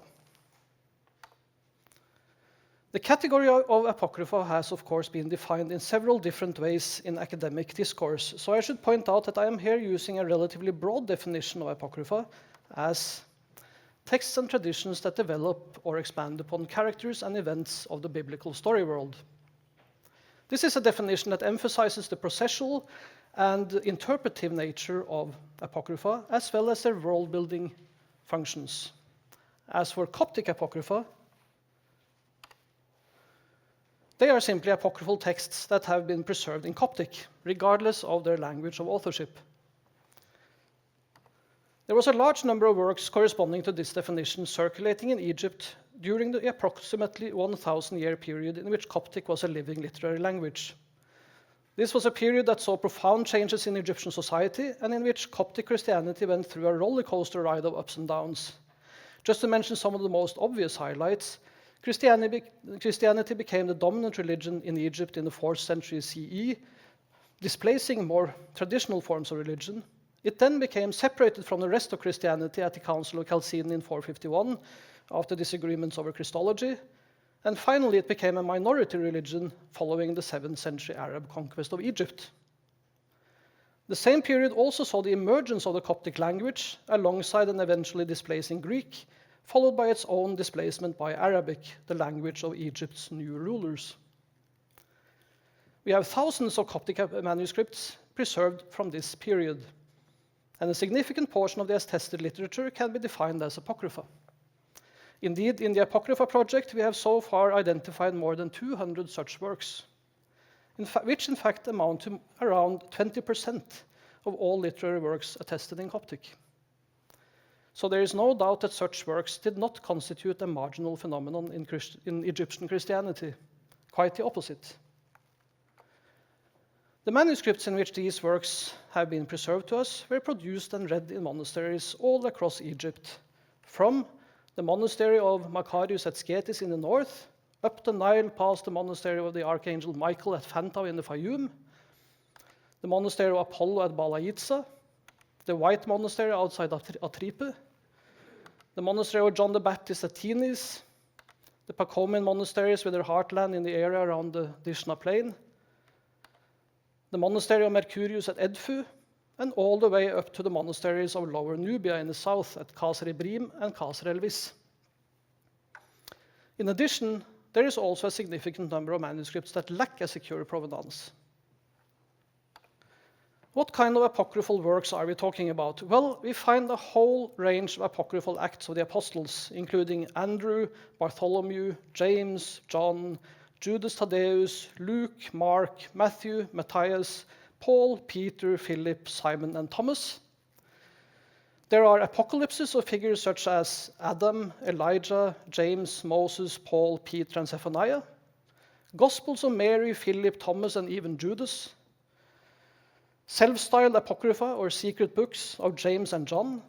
The category of Apocrypha has, of course, been defined in several different ways in academic discourse, so I should point out that I am here using a relatively broad definition of Apocrypha as texts and traditions that develop or expand upon characters and events of the biblical story world. This is a definition that emphasizes the processual and interpretive nature of Apocrypha, as well as their world-building functions. As for Coptic Apocrypha, they are simply apocryphal texts that have been preserved in Coptic, regardless of their language of authorship. There was a large number of works corresponding to this definition circulating in Egypt during the approximately 1,000-year period in which Coptic was a living literary language. This was a period that saw profound changes in Egyptian society and in which Coptic Christianity went through a roller coaster ride of ups and downs. Just to mention some of the most obvious highlights, Christianity became the dominant religion in Egypt in the 4th century CE, displacing more traditional forms of religion. It then became separated from the rest of Christianity at the Council of Chalcedon in 451, after disagreements over Christology. And finally, it became a minority religion following the 7th century Arab conquest of Egypt. The same period also saw the emergence of the Coptic language, alongside and eventually displacing Greek, followed by its own displacement by Arabic, the language of Egypt's new rulers. We have thousands of Coptic manuscripts preserved from this period, and a significant portion of the attested literature can be defined as Apocrypha. Indeed, in the Apocrypha project, we have so far identified more than 200 such works, which in fact amount to around 20% of all literary works attested in Coptic. So there is no doubt that such works did not constitute a marginal phenomenon in Egyptian Christianity, quite the opposite. The manuscripts in which these works have been preserved to us were produced and read in monasteries all across Egypt, from the monastery of Macarius at Scetis in the north, up the Nile past the monastery of the Archangel Michael at Fantau in the Fayum, the monastery of Apollo at Balaitsa, the White Monastery outside Atripe, the monastery of John the Baptist at Tinis, the Pacomian monasteries with their heartland in the area around the Dishna Plain, the monastery of Mercurius at Edfu, and all the way up to the monasteries of Lower Nubia in the south at Kasr Ibrim and Kasr Elvis. In addition, there is also a significant number of manuscripts that lack a secure provenance. What kind of apocryphal works are we talking about? Well, we find a whole range of apocryphal Acts of the Apostles, including Andrew, Bartholomew, James, John, Judas Thaddeus, Luke, Mark, Matthew, Matthias, Paul, Peter, Philip, Simon, and Thomas. There are apocalypses of figures such as Adam, Elijah, James, Moses, Paul, Peter, and Zephaniah. Gospels of Mary, Philip, Thomas, and even Judas. Self-styled apocrypha or secret books of James and John.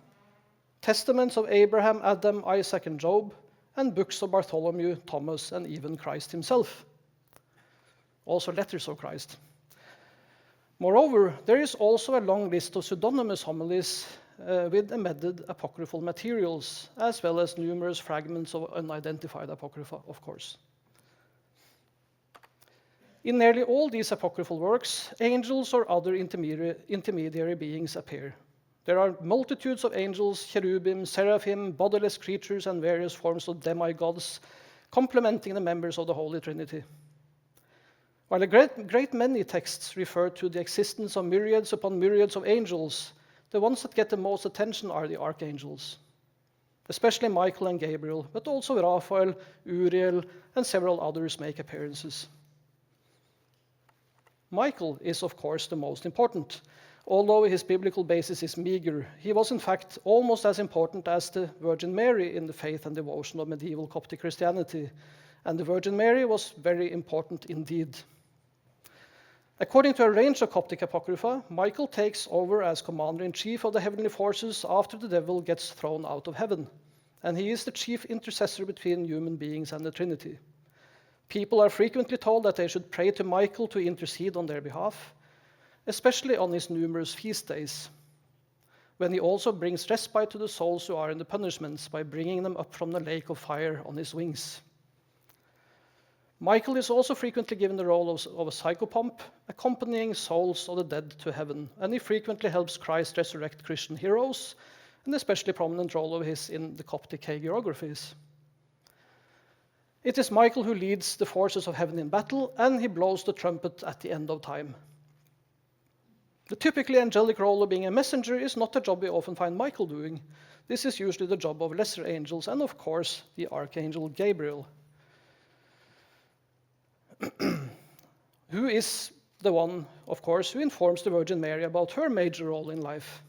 Testaments of Abraham, Adam, Isaac, and Job. And books of Bartholomew, Thomas, and even Christ himself. Also letters of Christ. Moreover, there is also a long list of pseudonymous homilies with embedded apocryphal materials, as well as numerous fragments of unidentified apocrypha, of course. In nearly all these apocryphal works, angels or other intermediary beings appear. There are multitudes of angels, cherubim, seraphim, bodiless creatures, and various forms of demigods, complementing the members of the Holy Trinity. While a great many texts refer to the existence of myriads upon myriads of angels, the ones that get the most attention are the archangels, especially Michael and Gabriel, but also Raphael, Uriel, and several others make appearances. Michael is, of course, the most important. Although his biblical basis is meager, he was in fact almost as important as the Virgin Mary in the faith and devotion of medieval Coptic Christianity, and the Virgin Mary was very important indeed. According to a range of Coptic apocrypha, Michael takes over as commander-in-chief of the heavenly forces after the devil gets thrown out of heaven, and he is the chief intercessor between human beings and the Trinity. People are frequently told that they should pray to Michael to intercede on their behalf, especially on his numerous feast days, when he also brings respite to the souls who are in the punishments by bringing them up from the lake of fire on his wings. Michael is also frequently given the role of a psychopomp, accompanying souls of the dead to heaven, and he frequently helps Christ resurrect Christian heroes, an especially prominent role of his in the Coptic hagiographies. It is Michael who leads the forces of heaven in battle, and he blows the trumpet at the end of time. The typically angelic role of being a messenger is not a job we often find Michael doing. This is usually the job of lesser angels, and of course, the Archangel Gabriel, who is the one, of course, who informs the Virgin Mary about her major role in life.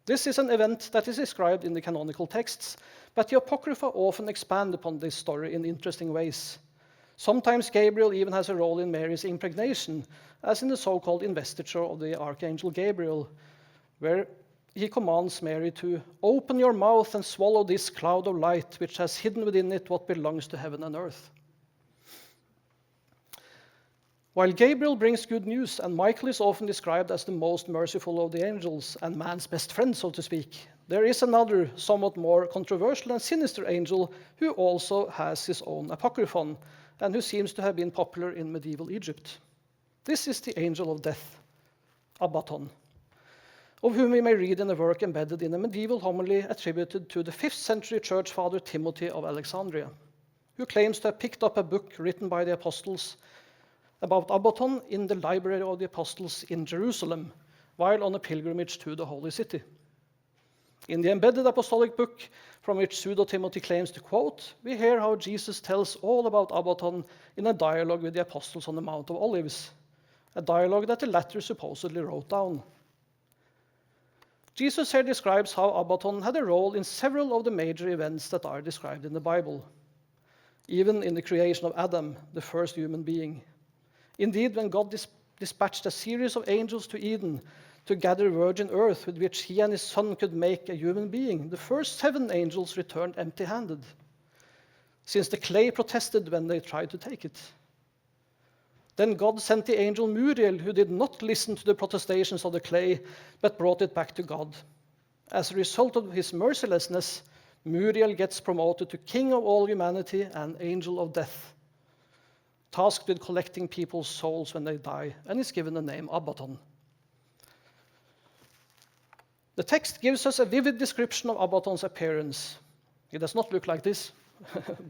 This is an event that is described in the canonical texts, But the Apocrypha often expand upon this story in interesting ways. Sometimes Gabriel even has a role in Mary's impregnation, as in the so-called investiture of the Archangel Gabriel, where he commands Mary to open your mouth and swallow this cloud of light, which has hidden within it what belongs to heaven and earth. While Gabriel brings good news, and Michael is often described as the most merciful of the angels and man's best friend, so to speak, there is another, somewhat more controversial and sinister angel who also has his own apocryphon, and who seems to have been popular in medieval Egypt. This is the angel of death, Abaddon, of whom we may read in a work embedded in a medieval homily attributed to the 5th century church father Timothy of Alexandria, who claims to have picked up a book written by the apostles about Abaddon in the library of the apostles in Jerusalem, while on a pilgrimage to the holy city. In the embedded apostolic book, from which Pseudo-Timothy claims to quote, we hear how Jesus tells all about Abaddon in a dialogue with the apostles on the Mount of Olives, a dialogue that the latter supposedly wrote down. Jesus here describes how Abaddon had a role in several of the major events that are described in the Bible, even in the creation of Adam, the first human being. Indeed, when God dispatched a series of angels to Eden to gather virgin earth with which he and his son could make a human being, the first 7 angels returned empty-handed, since the clay protested when they tried to take it. Then God sent the angel Muriel, who did not listen to the protestations of the clay, but brought it back to God. As a result of his mercilessness, Muriel gets promoted to king of all humanity and angel of death, tasked with collecting people's souls when they die, and is given the name Abaddon. The text gives us a vivid description of Abaddon's appearance. He does not look like this,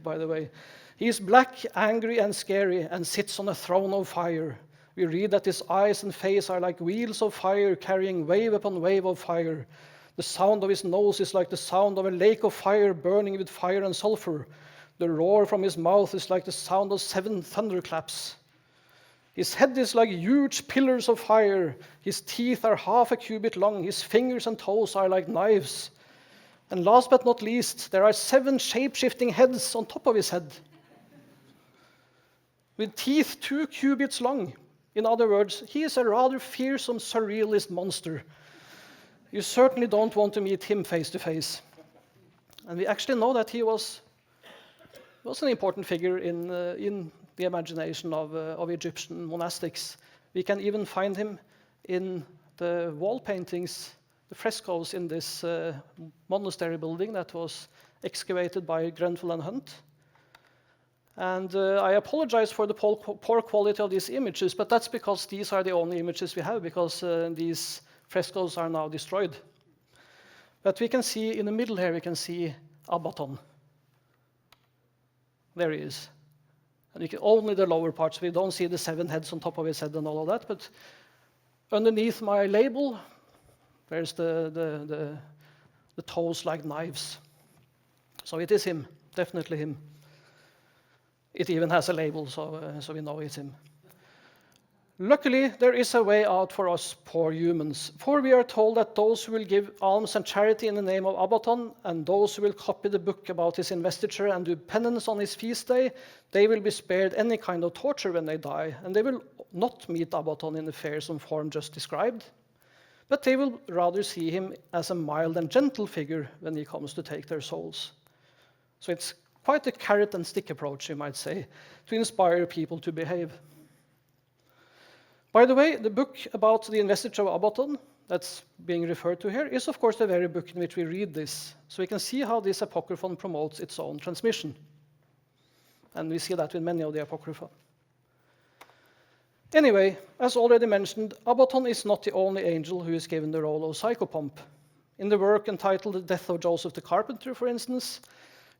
by the way. He is black, angry, and scary, and sits on a throne of fire. We read that his eyes and face are like wheels of fire, carrying wave upon wave of fire. The sound of his nose is like the sound of a lake of fire, burning with fire and sulfur. The roar from his mouth is like the sound of 7 thunderclaps. His head is like huge pillars of fire. His teeth are half a cubit long. His fingers and toes are like knives. And last but not least, there are 7 shape-shifting heads on top of his head, with teeth 2 cubits long. In other words, he is a rather fearsome, surrealist monster. You certainly don't want to meet him face to face. And we actually know that he was an important figure in the imagination of Egyptian monastics. We can even find him in the wall paintings, the frescoes in this monastery building that was excavated by Grenfell and Hunt. And I apologize for the poor quality of these images, but that's because these are the only images we have, because these frescoes are now destroyed. But we can see in the middle here, we can see Abaddon. There he is. And you can only the lower parts. We don't see the 7 heads on top of his head and all of that, but underneath my label, there's the toes like knives. So it is him, definitely him. It even has a label, so we know it's him. Luckily, there is a way out for us poor humans, for we are told that those who will give alms and charity in the name of Abaddon, and those who will copy the book about his investiture and do penance on his feast day, they will be spared any kind of torture when they die, and they will not meet Abaddon in the fearsome form just described, but they will rather see him as a mild and gentle figure when he comes to take their souls. So it's quite a carrot and stick approach, you might say, to inspire people to behave. By the way, the book about the investiture of Abaddon that's being referred to here is, of course, the very book in which we read this. So we can see how this apocryphon promotes its own transmission. And we see that in many of the apocrypha. Anyway, as already mentioned, Abaddon is not the only angel who is given the role of psychopomp. In the work entitled The Death of Joseph the Carpenter, for instance,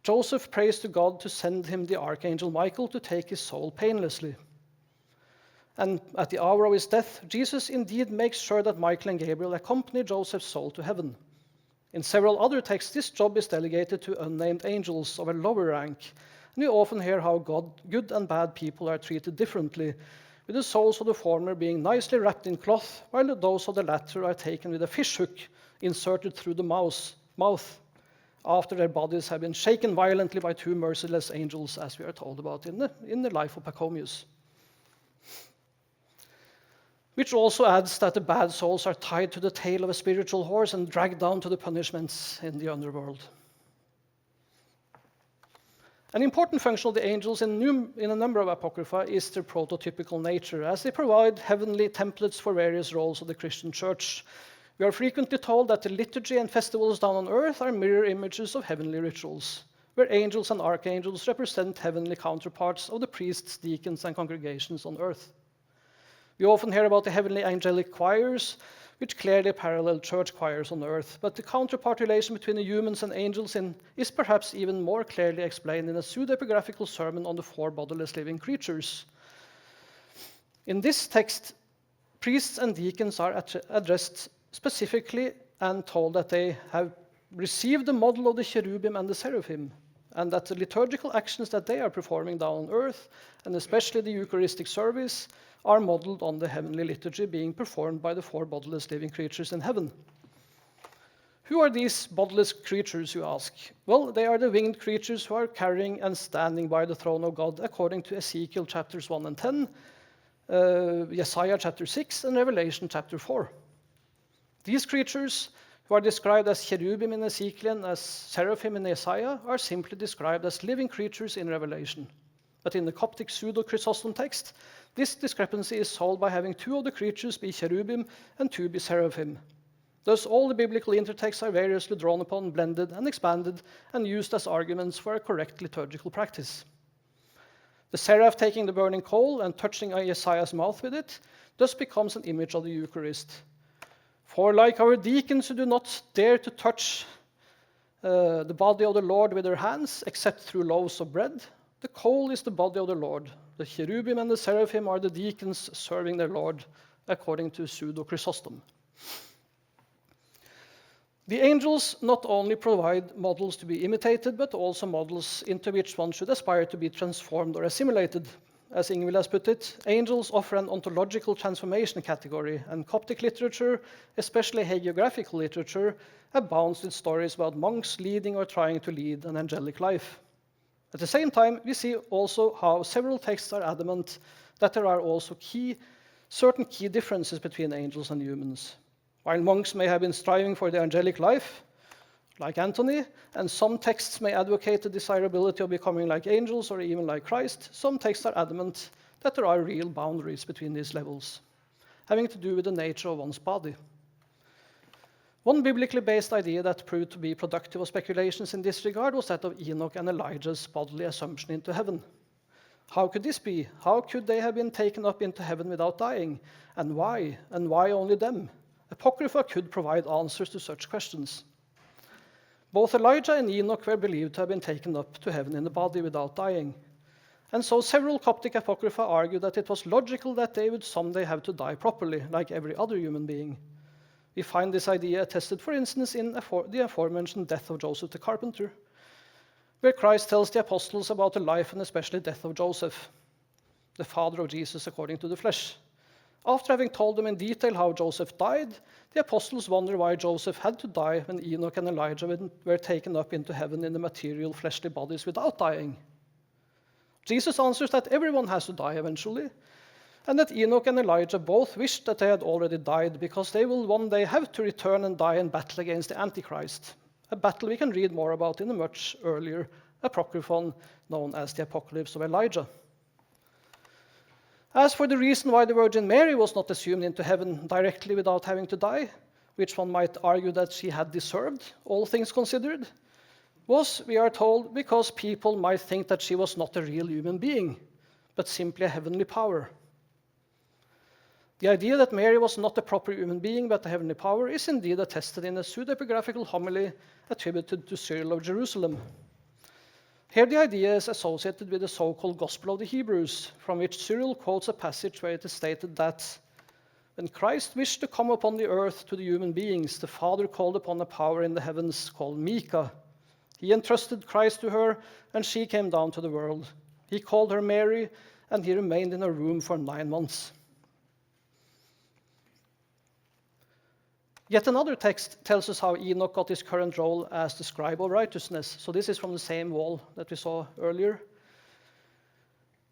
Joseph prays to God to send him the archangel Michael to take his soul painlessly. And at the hour of his death, Jesus indeed makes sure that Michael and Gabriel accompany Joseph's soul to heaven. In several other texts, this job is delegated to unnamed angels of a lower rank, and we often hear how good and bad people are treated differently, with the souls of the former being nicely wrapped in cloth, while those of the latter are taken with a fish hook inserted through the mouth, after their bodies have been shaken violently by two merciless angels, as we are told about in the life of Pachomius. Which also adds that the bad souls are tied to the tail of a spiritual horse and dragged down to the punishments in the underworld. An important function of the angels in a number of Apocrypha is their prototypical nature, as they provide heavenly templates for various roles of the Christian church. We are frequently told that the liturgy and festivals down on earth are mirror images of heavenly rituals, where angels and archangels represent heavenly counterparts of the priests, deacons, and congregations on earth. We often hear about the heavenly angelic choirs, which clearly parallel church choirs on earth, but the counterpart relation between the humans and angels is perhaps even more clearly explained in a pseudepigraphical sermon on the four bodiless living creatures. In this text, priests and deacons are addressed specifically and told that they have received the model of the cherubim and the seraphim, and that the liturgical actions that they are performing down on earth, and especially the Eucharistic service, are modeled on the heavenly liturgy being performed by the four bodiless living creatures in heaven. Who are these bodiless creatures, you ask? Well, they are the winged creatures who are carrying and standing by the throne of God, according to Ezekiel chapters 1 and 10, Isaiah chapter 6, and Revelation chapter 4. These creatures, who are described as cherubim in Ezekiel and as seraphim in Isaiah, are simply described as living creatures in Revelation. But in the Coptic pseudo-Chrysostom text, this discrepancy is solved by having two of the creatures be cherubim and two be seraphim. Thus, all the biblical intertexts are variously drawn upon, blended, and expanded, and used as arguments for a correct liturgical practice. The seraph taking the burning coal and touching Isaiah's mouth with it thus becomes an image of the Eucharist. For like our deacons who do not dare to touch the body of the Lord with their hands, except through loaves of bread, the coal is the body of the Lord. The cherubim and the seraphim are the deacons serving their Lord, according to pseudo-Chrysostom. The angels not only provide models to be imitated, but also models into which one should aspire to be transformed or assimilated. As Ingvild has put it, angels offer an ontological transformation category, and Coptic literature, especially hagiographical literature, abounds with stories about monks leading or trying to lead an angelic life. At the same time, we see also how several texts are adamant that there are also certain key differences between angels and humans. While monks may have been striving for the angelic life, like Anthony, and some texts may advocate the desirability of becoming like angels or even like Christ, some texts are adamant that there are real boundaries between these levels, having to do with the nature of one's body. One biblically based idea that proved to be productive of speculations in this regard was that of Enoch and Elijah's bodily assumption into heaven. How could this be? How could they have been taken up into heaven without dying? And why? And why only them? Apocrypha could provide answers to such questions. Both Elijah and Enoch were believed to have been taken up to heaven in the body without dying. And so several Coptic Apocrypha argue that it was logical that they would someday have to die properly, like every other human being. We find this idea attested, for instance, in the aforementioned death of Joseph the carpenter, where Christ tells the apostles about the life and especially death of Joseph, the father of Jesus according to the flesh. After having told them in detail how Joseph died, the apostles wonder why Joseph had to die when Enoch and Elijah were taken up into heaven in the material fleshly bodies without dying. Jesus answers that everyone has to die eventually, and that Enoch and Elijah both wished that they had already died because they will one day have to return and die in battle against the Antichrist, a battle we can read more about in a much earlier apocryphon known as the Apocalypse of Elijah. As for the reason why the Virgin Mary was not assumed into heaven directly without having to die, which one might argue that she had deserved, all things considered, was, we are told, because people might think that she was not a real human being, but simply a heavenly power. The idea that Mary was not a proper human being but a heavenly power is indeed attested in a pseudepigraphical homily attributed to Cyril of Jerusalem. Here the idea is associated with the so-called Gospel of the Hebrews, from which Cyril quotes a passage where it is stated that when Christ wished to come upon the earth to the human beings, the Father called upon a power in the heavens called Mika. He entrusted Christ to her, and she came down to the world. He called her Mary, and he remained in her womb for 9 months. Yet another text tells us how Enoch got his current role as the scribe of righteousness. So this is from the same wall that we saw earlier.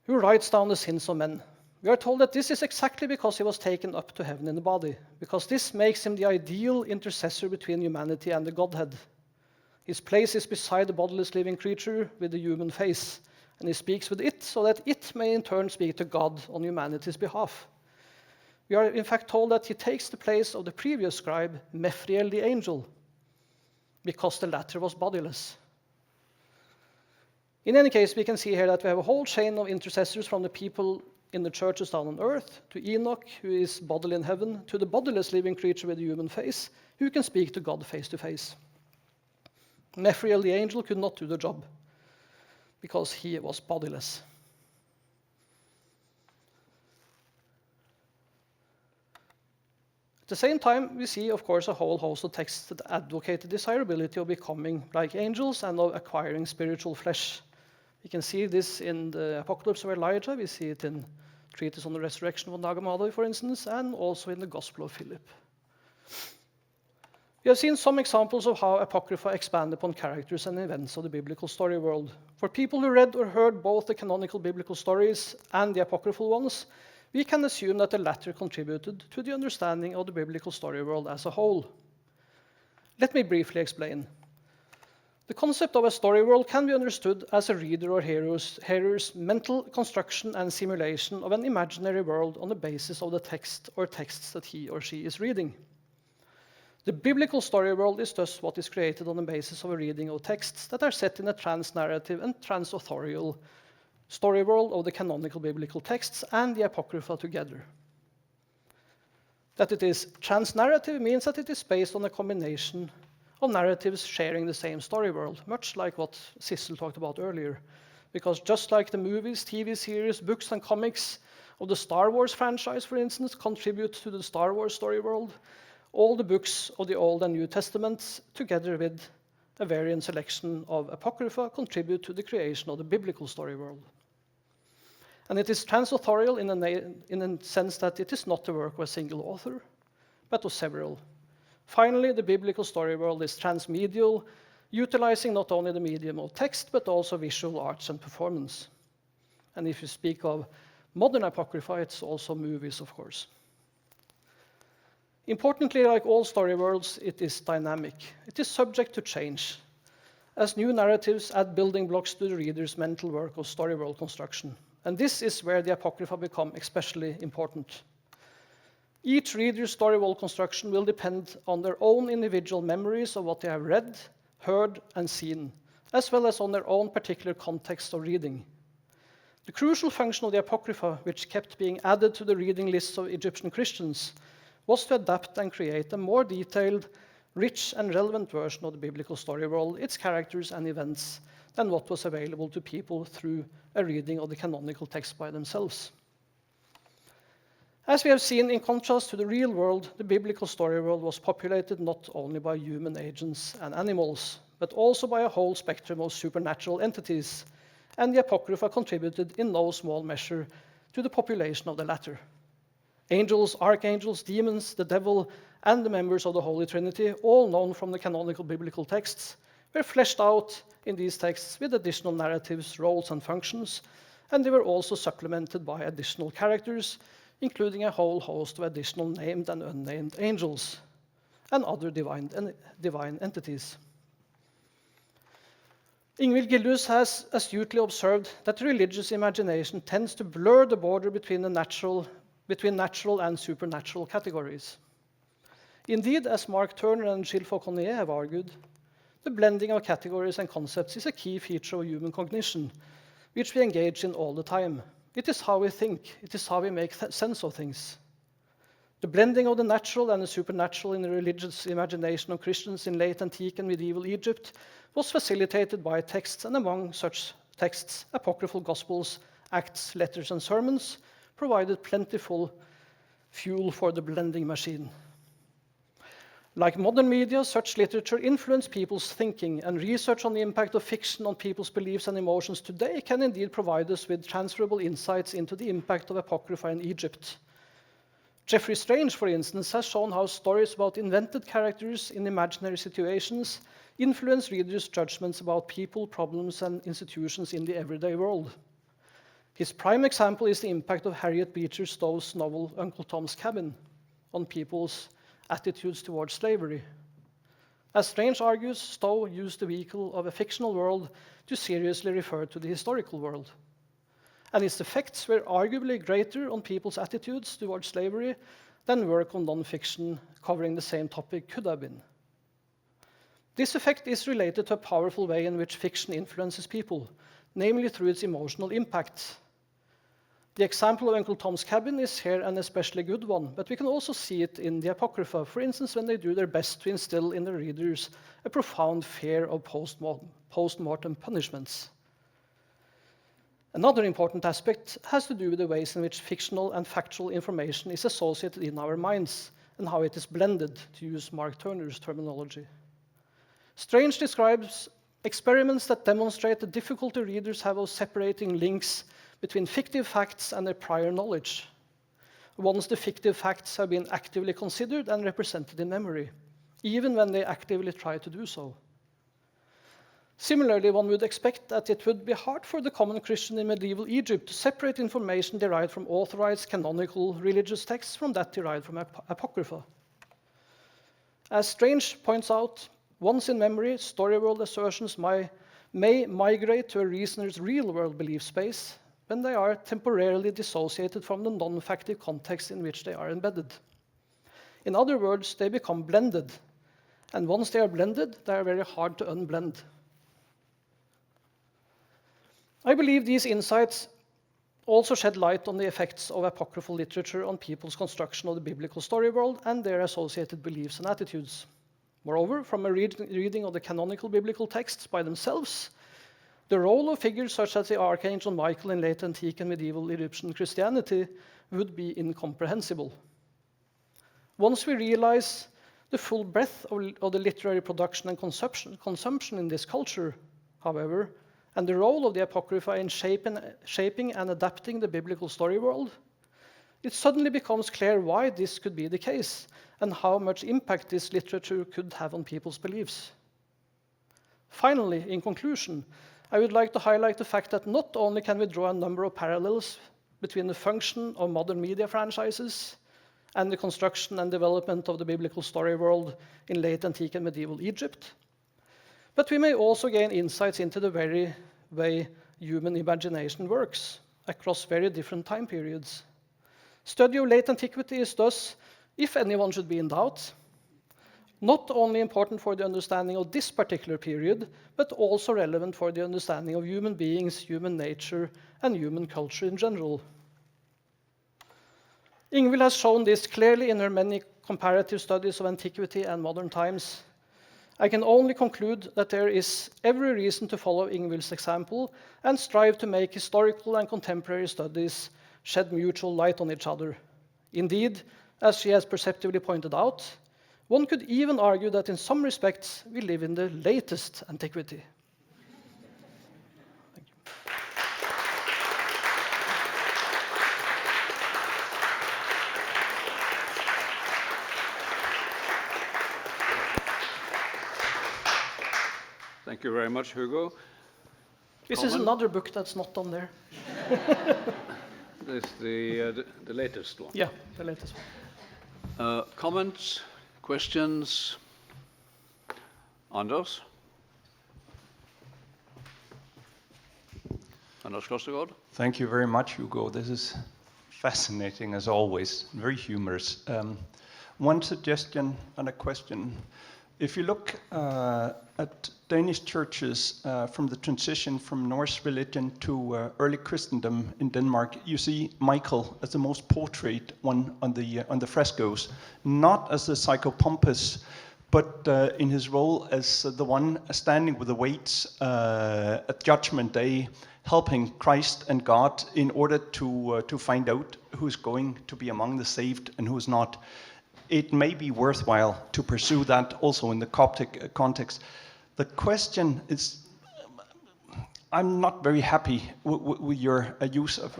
Who writes down the sins of men. We are told that this is exactly because he was taken up to heaven in the body, because this makes him the ideal intercessor between humanity and the Godhead. His place is beside the bodiless living creature with the human face, and he speaks with it so that it may in turn speak to God on humanity's behalf. We are in fact told that he takes the place of the previous scribe, Mephriel the angel, because the latter was bodiless. In any case, we can see here that we have a whole chain of intercessors from the people in the churches down on earth, to Enoch, who is bodily in heaven, to the bodiless living creature with a human face, who can speak to God face to face. Mephriel the angel could not do the job, because he was bodiless. At the same time, we see, of course, a whole host of texts that advocate the desirability of becoming like angels and of acquiring spiritual flesh. We can see this in the Apocalypse of Elijah. We see it in Treatise on the Resurrection of Nag Hammadi, for instance, and also in the Gospel of Philip. We have seen some examples of how Apocrypha expand upon characters and events of the biblical story world. For people who read or heard both the canonical biblical stories and the apocryphal ones, we can assume that the latter contributed to the understanding of the biblical story world as a whole. Let me briefly explain. The concept of a story world can be understood as a reader or hearer's mental construction and simulation of an imaginary world on the basis of the text or texts that he or she is reading. The biblical story world is thus what is created on the basis of a reading of texts that are set in a trans-narrative and trans-authorial story world of the canonical biblical texts and the Apocrypha together. That it is trans-narrative means that it is based on a combination of narratives sharing the same story world, much like what Sissel talked about earlier. Because just like the movies, TV series, books, and comics of the Star Wars franchise, for instance, contribute to the Star Wars story world, all the books of the Old and New Testaments, together with a variant selection of Apocrypha, contribute to the creation of the biblical story world. And it is trans-authorial in a sense that it is not the work of a single author, but of several. Finally, the biblical story world is transmedial, utilizing not only the medium of text, but also visual arts and performance. And if you speak of modern Apocrypha, it's also movies, of course. Importantly, like all story worlds, it is dynamic. It is subject to change, as new narratives add building blocks to the reader's mental work of story world construction. And this is where the Apocrypha become especially important. Each reader's story world construction will depend on their own individual memories of what they have read, heard, and seen, as well as on their own particular context of reading. The crucial function of the Apocrypha, which kept being added to the reading lists of Egyptian Christians, was to adapt and create a more detailed, rich, and relevant version of the biblical story world, its characters and events, than what was available to people through a reading of the canonical text by themselves. As we have seen, in contrast to the real world, the biblical story world was populated not only by human agents and animals, but also by a whole spectrum of supernatural entities, and the Apocrypha contributed in no small measure to the population of the latter. Angels, archangels, demons, the devil, and the members of the Holy Trinity, all known from the canonical biblical texts, were fleshed out in these texts with additional narratives, roles, and functions, and they were also supplemented by additional characters, including a whole host of additional named and unnamed angels and other divine entities. Ingvild Gildhus has astutely observed that the religious imagination tends to blur the border between natural and supernatural categories. Indeed, as Mark Turner and Gilles Fauconnier have argued, the blending of categories and concepts is a key feature of human cognition, which we engage in all the time. It is how we think. It is how we make sense of things. The blending of the natural and the supernatural in the religious imagination of Christians in late antique and medieval Egypt was facilitated by texts, and among such texts, apocryphal gospels, acts, letters, and sermons provided plentiful fuel for the blending machine. Like modern media, such literature influenced people's thinking, and research on the impact of fiction on people's beliefs and emotions today can indeed provide us with transferable insights into the impact of Apocrypha in Egypt. Geoffrey Strange, for instance, has shown how stories about invented characters in imaginary situations influence readers' judgments about people, problems, and institutions in the everyday world. His prime example is the impact of Harriet Beecher Stowe's novel Uncle Tom's Cabin on people's attitudes towards slavery. As Strange argues, Stowe used the vehicle of a fictional world to seriously refer to the historical world. And its effects were arguably greater on people's attitudes towards slavery than work on non-fiction covering the same topic could have been. This effect is related to a powerful way in which fiction influences people, namely through its emotional impact. The example of Uncle Tom's Cabin is here an especially good one, but we can also see it in the Apocrypha, for instance, when they do their best to instill in the readers a profound fear of post-mortem punishments. Another important aspect has to do with the ways in which fictional and factual information is associated in our minds and how it is blended, to use Mark Turner's terminology. Strange describes experiments that demonstrate the difficulty readers have of separating links between fictive facts and their prior knowledge, once the fictive facts have been actively considered and represented in memory, even when they actively try to do so. Similarly, one would expect that it would be hard for the common Christian in medieval Egypt to separate information derived from authorized canonical religious texts from that derived from Apocrypha. As Strange points out, once in memory, story world assertions may migrate to a reasoner's real-world belief space when they are temporarily dissociated from the non-factive context in which they are embedded. In other words, they become blended, and once they are blended, they are very hard to unblend. I believe these insights also shed light on the effects of apocryphal literature on people's construction of the biblical story world and their associated beliefs and attitudes. Moreover, from a reading of the canonical biblical texts by themselves, the role of figures such as the Archangel Michael in late antique and medieval Egyptian Christianity would be incomprehensible. Once we realize the full breadth of the literary production and consumption in this culture, however, and the role of the Apocrypha in shaping and adapting the biblical story world, it suddenly becomes clear why this could be the case and how much impact this literature could have on people's beliefs. Finally, in conclusion, I would like to highlight the fact that not only can we draw a number of parallels between the function of modern media franchises and the construction and development of the biblical story world in late antique and medieval Egypt, but we may also gain insights into the very way human imagination works across very different time periods. Study of late antiquity is thus, if anyone should be in doubt, not only important for the understanding of this particular period, but also relevant for the understanding of human beings, human nature, and human culture in general. Ingvild has shown this clearly in her many comparative studies of antiquity and modern times. I can only conclude that there is every reason to follow Ingvild's example and strive to make historical and contemporary studies shed mutual light on each other. Indeed, as she has perceptively pointed out, one could even argue that in some respects we live in the latest antiquity. Thank you. Thank you very much, Hugo. This is another book that's not on there. This is the latest one. Yeah, the latest one. Comments, questions? Anders? Anders Klostergaard? Thank you very much, Hugo. This is fascinating as always, very humorous. One suggestion and a question. If you look at Danish churches from the transition from Norse religion to early Christendom in Denmark, you see Michael as the most portrayed one on the frescoes, not as the psychopompous, but in his role as the one standing with the weights at Judgment Day, helping Christ and God in order to find out who's going to be among the saved and who's not. It may be worthwhile to pursue that also in the Coptic context. The question is, I'm not very happy with your use of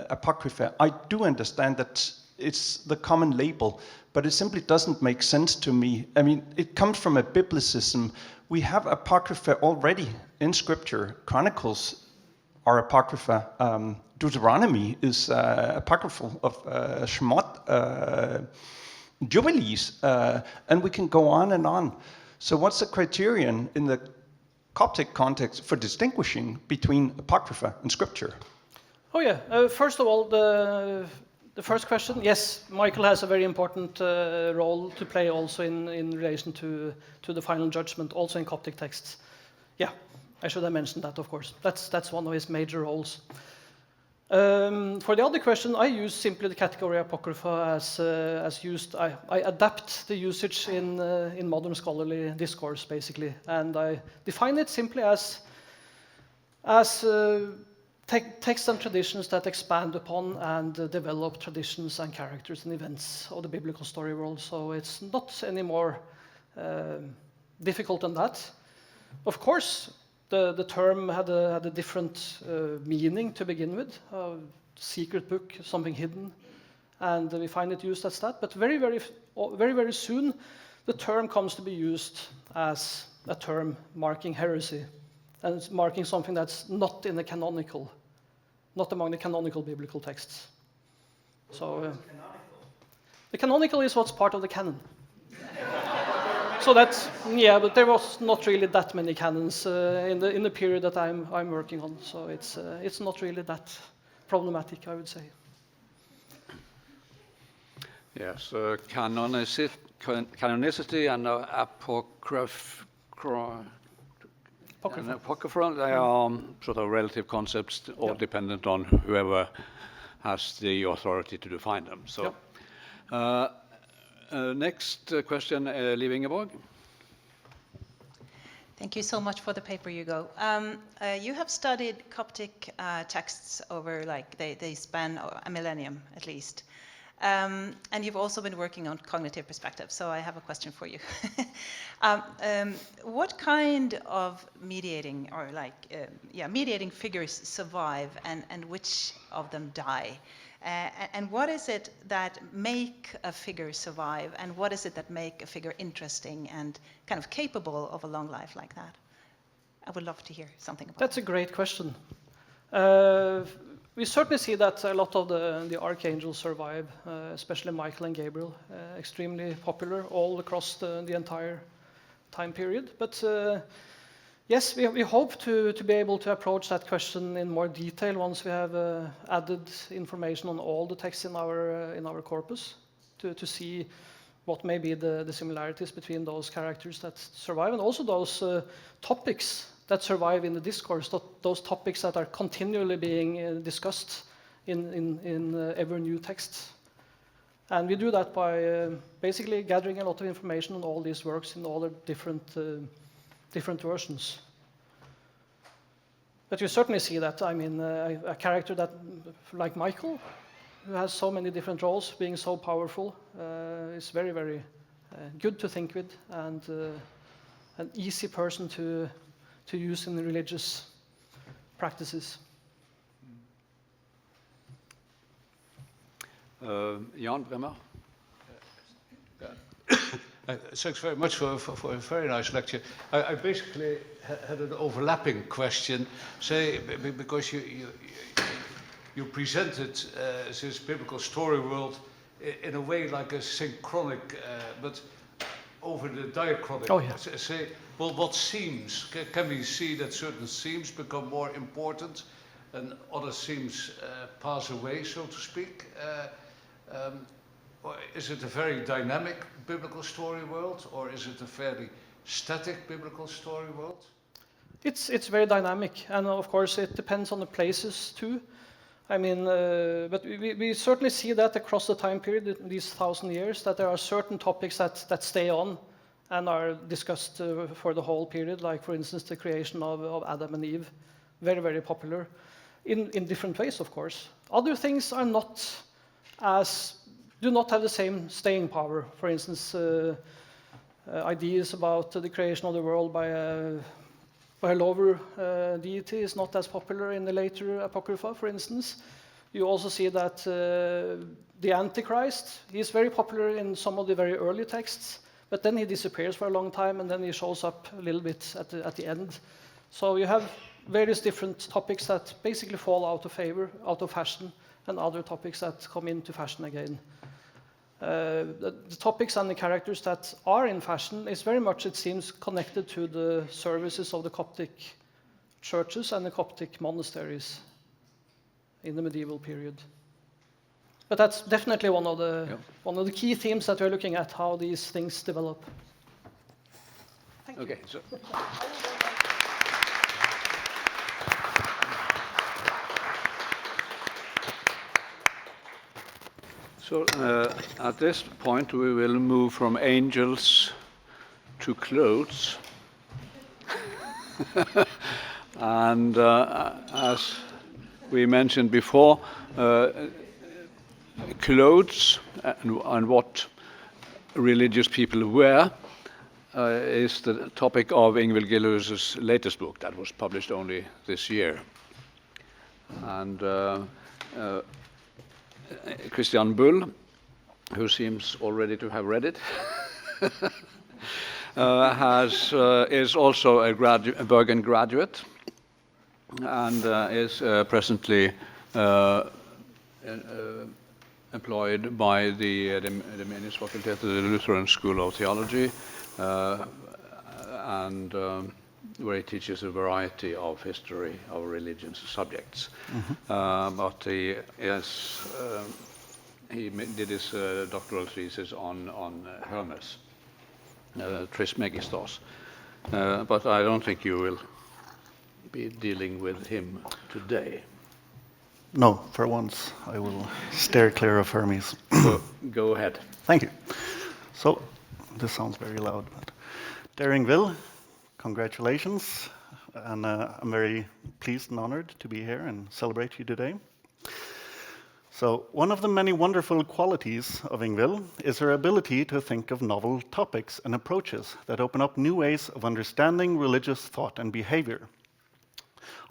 Apocrypha. I do understand that it's the common label, but it simply doesn't make sense to me. I mean, it comes from a biblicism. We have Apocrypha already in Scripture. Chronicles are Apocrypha. Deuteronomy is apocryphal of Shemot, Jubilees, and we can go on and on. So what's the criterion in the Coptic context for distinguishing between Apocrypha and Scripture? Oh yeah, first of all, the first question, yes, Michael has a very important role to play also in relation to the final judgment, also in Coptic texts. Yeah, I should have mentioned that, of course. That's one of his major roles. For the other question, I use simply the category Apocrypha as used. I adapt the usage in modern scholarly discourse, basically, and I define it simply as texts and traditions that expand upon and develop traditions and characters and events of the biblical story world. So it's not any more difficult than that. Of course, the term had a different meaning to begin with. Secret book, something hidden, and we find it used as that. But very, very soon, the term comes to be used as a term marking heresy, and it's marking something that's not in the canonical, not among the canonical biblical texts. So the canonical is what's part of the canon. So that's, yeah, but there was not really that many canons in the period that I'm working on. So it's not really that problematic, I would say. Yes, canonicity and apocrypha, they are sort of relative concepts, all dependent on whoever has the authority to define them. So. Next question, Liv Ingeborg. Thank you so much for the paper, Hugo. You have studied Coptic texts over, like, they span a millennium at least. And you've also been working on cognitive perspective, so I have a question for you. What kind of mediating, or mediating figures survive, and which of them die? And what is it that make a figure survive, and what is it that make a figure interesting and kind of capable of a long life like that? I would love to hear something about that. That's a great question. We certainly see that a lot of the archangels survive, especially Michael and Gabriel, extremely popular all across the entire time period. But yes, we hope to be able to approach that question in more detail once we have added information on all the texts in our corpus to see what may be the similarities between those characters that survive and also those topics that survive in the discourse, those topics that are continually being discussed in ever new texts. And we do that by basically gathering a lot of information on all these works in all the different versions. But you certainly see that, I mean, a character that, like Michael, who has so many different roles, being so powerful, is very, very good to think with, and an easy person to use in the religious practices. Jan Bremmer. Thanks very much for a very nice lecture. I basically had an overlapping question, say, because you presented this biblical story world in a way like a synchronic, but over the diachronic. Oh, yeah. Say, well, what themes? Can we see that certain themes become more important and other themes pass away, so to speak? Or is it a very dynamic biblical story world, or is it a fairly static biblical story world? It's very dynamic, and of course it depends on the places too. I mean, but we certainly see that across the time period, these 1,000 years, that there are certain topics that stay on and are discussed for the whole period, like for instance the creation of Adam and Eve, very, very popular, in different ways, of course. Other things are do not have the same staying power. For instance, ideas about the creation of the world by a lower deity is not as popular in the later Apocrypha, for instance. You also see that the Antichrist, he's very popular in some of the very early texts, but then he disappears for a long time, and then he shows up a little bit at the end. So you have various different topics that basically fall out of favor, out of fashion, and other topics that come into fashion again. The topics and the characters that are in fashion is very much, it seems, connected to the services of the Coptic churches and the Coptic monasteries in the medieval period. But that's definitely one of the key themes that we're looking at, how these things develop. Thank you. Okay, so at this point, we will move from angels to clothes. And as we mentioned before, clothes and what religious people wear is the topic of Ingvild Gillhus's latest book that was published only this year. And Christian Bull, who seems already to have read it, is also a Bergen graduate and is presently employed by the Faculty at the Lutheran School of Theology, and where he teaches a variety of history of religious subjects. But he did his doctoral thesis on Hermes, Trismegistos. But I don't think you will be dealing with him today. No, for once I will steer clear of Hermes. Go ahead. Thank you. So, this sounds very loud, but Ingvild, congratulations, and I'm very pleased and honored to be here and celebrate you today. So, one of the many wonderful qualities of Ingvild is her ability to think of novel topics and approaches that open up new ways of understanding religious thought and behavior.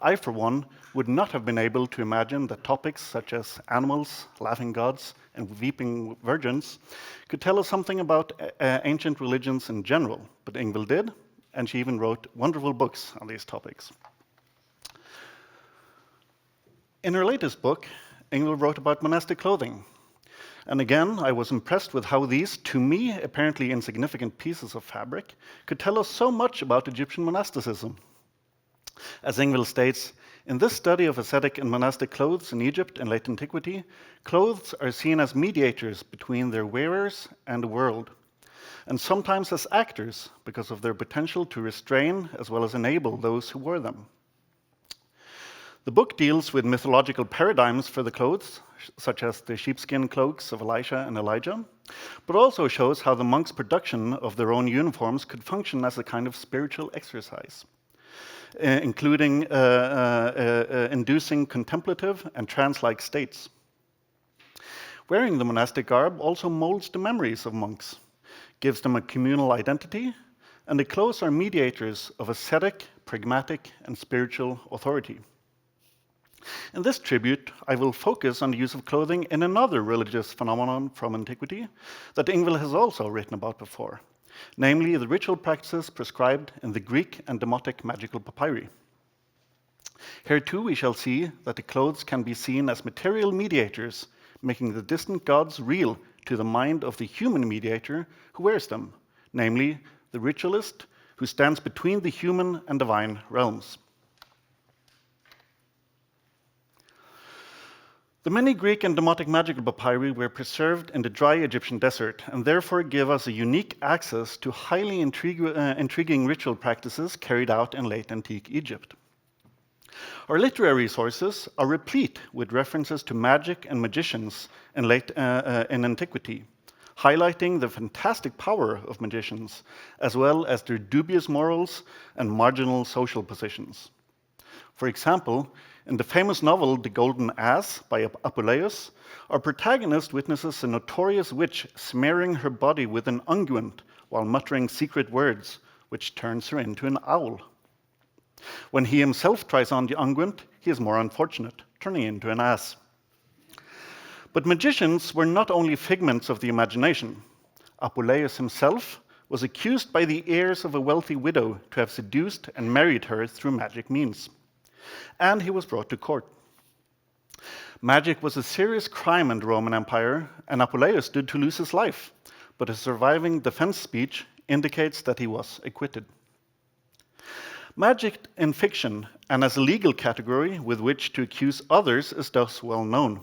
I, for one, would not have been able to imagine that topics such as animals, laughing gods, and weeping virgins could tell us something about ancient religions in general, but Ingvild did, and she even wrote wonderful books on these topics. In her latest book, Ingvild wrote about monastic clothing. And again, I was impressed with how these, to me, apparently insignificant pieces of fabric could tell us so much about Egyptian monasticism. As Ingvild states, in this study of ascetic and monastic clothes in Egypt in late antiquity, clothes are seen as mediators between their wearers and the world, and sometimes as actors because of their potential to restrain as well as enable those who wear them. The book deals with mythological paradigms for the clothes, such as the sheepskin cloaks of Elisha and Elijah, but also shows how the monks' production of their own uniforms could function as a kind of spiritual exercise, including inducing contemplative and trance-like states. Wearing the monastic garb also molds the memories of monks, gives them a communal identity, and the clothes are mediators of ascetic, pragmatic, and spiritual authority. In this tribute, I will focus on the use of clothing in another religious phenomenon from antiquity that Ingvild has also written about before, namely the ritual practices prescribed in the Greek and Demotic magical papyri. Here too we shall see that the clothes can be seen as material mediators, making the distant gods real to the mind of the human mediator who wears them, namely the ritualist who stands between the human and divine realms. The many Greek and Demotic magical papyri were preserved in the dry Egyptian desert and therefore give us a unique access to highly intriguing ritual practices carried out in late antique Egypt. Our literary sources are replete with references to magic and magicians in antiquity, highlighting the fantastic power of magicians, as well as their dubious morals and marginal social positions. For example, in the famous novel The Golden Ass by Apuleius, our protagonist witnesses a notorious witch smearing her body with an unguent while muttering secret words, which turns her into an owl. When he himself tries on the unguent, he is more unfortunate, turning into an ass. But magicians were not only figments of the imagination. Apuleius himself was accused by the heirs of a wealthy widow to have seduced and married her through magic means. And he was brought to court. Magic was a serious crime in the Roman Empire, and Apuleius stood to lose his life, but his surviving defense speech indicates that he was acquitted. Magic in fiction and as a legal category with which to accuse others is thus well known.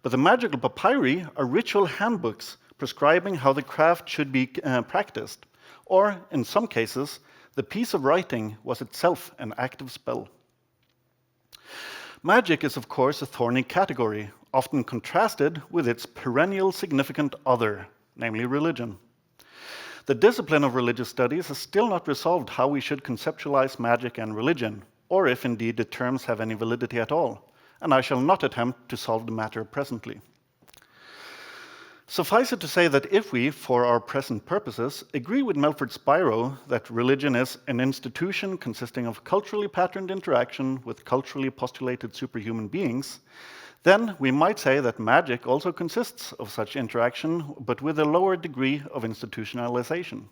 But the magical papyri are ritual handbooks prescribing how the craft should be practiced, or in some cases, the piece of writing was itself an active spell. Magic is, of course, a thorny category, often contrasted with its perennial significant other, namely religion. The discipline of religious studies has still not resolved how we should conceptualize magic and religion, or if indeed the terms have any validity at all, and I shall not attempt to solve the matter presently. Suffice it to say that if we, for our present purposes, agree with Melford Spiro that religion is an institution consisting of culturally patterned interaction with culturally postulated superhuman beings, then we might say that magic also consists of such interaction, but with a lower degree of institutionalization.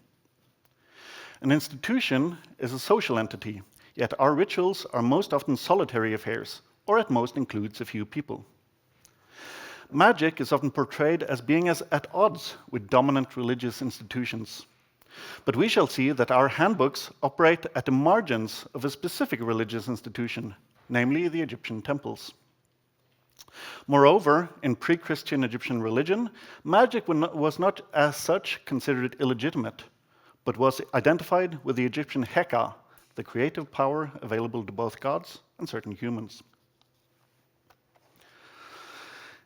An institution is a social entity, yet our rituals are most often solitary affairs, or at most includes a few people. Magic is often portrayed as being at odds with dominant religious institutions. But we shall see that our handbooks operate at the margins of a specific religious institution, namely the Egyptian temples. Moreover, in pre-Christian Egyptian religion, magic was not as such considered illegitimate, but was identified with the Egyptian Heka, the creative power available to both gods and certain humans.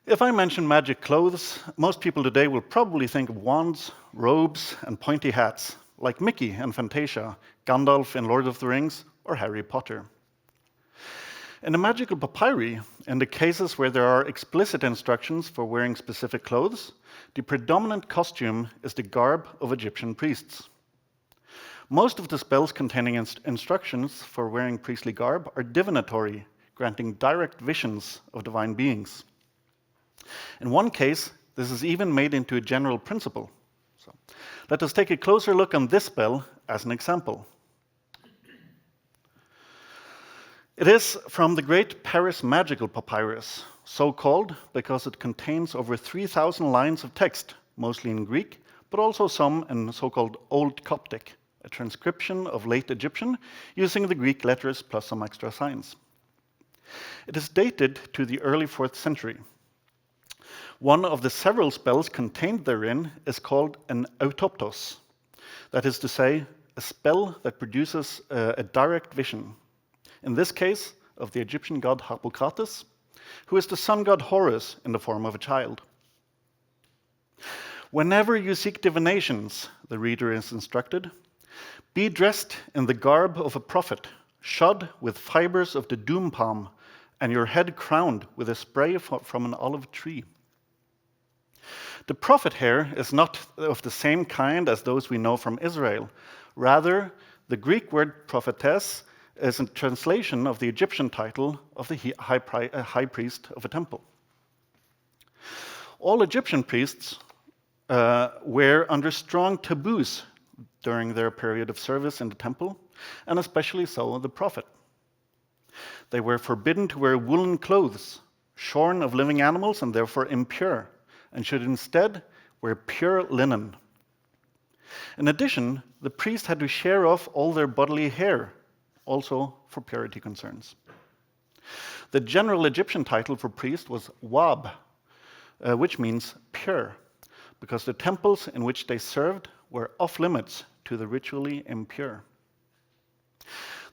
If I mention magic clothes, most people today will probably think of wands, robes, and pointy hats, like Mickey and Fantasia, Gandalf in Lord of the Rings, or Harry Potter. In the magical papyri, in the cases where there are explicit instructions for wearing specific clothes, the predominant costume is the garb of Egyptian priests. Most of the spells containing instructions for wearing priestly garb are divinatory, granting direct visions of divine beings. In one case, this is even made into a general principle. So, let us take a closer look on this spell as an example. It is from the Great Paris Magical Papyrus, so called because it contains over 3,000 lines of text, mostly in Greek, but also some in so-called Old Coptic, a transcription of late Egyptian using the Greek letters plus some extra signs. It is dated to the early 4th century. One of the several spells contained therein is called an autoptos, that is to say, a spell that produces a direct vision. In this case, of the Egyptian god Harpocrates, who is the sun god Horus in the form of a child. Whenever you seek divinations, the reader is instructed, be dressed in the garb of a prophet, shod with fibers of the doom palm, and your head crowned with a spray from an olive tree. The prophet hair is not of the same kind as those we know from Israel. Rather, the Greek word prophetess is a translation of the Egyptian title of the high priest of a temple. All Egyptian priests were under strong taboos during their period of service in the temple, and especially so the prophet. They were forbidden to wear woolen clothes, shorn of living animals and therefore impure, and should instead wear pure linen. In addition, the priest had to shear off all their bodily hair, also for purity concerns. The general Egyptian title for priest was Wab, which means pure, because the temples in which they served were off limits to the ritually impure.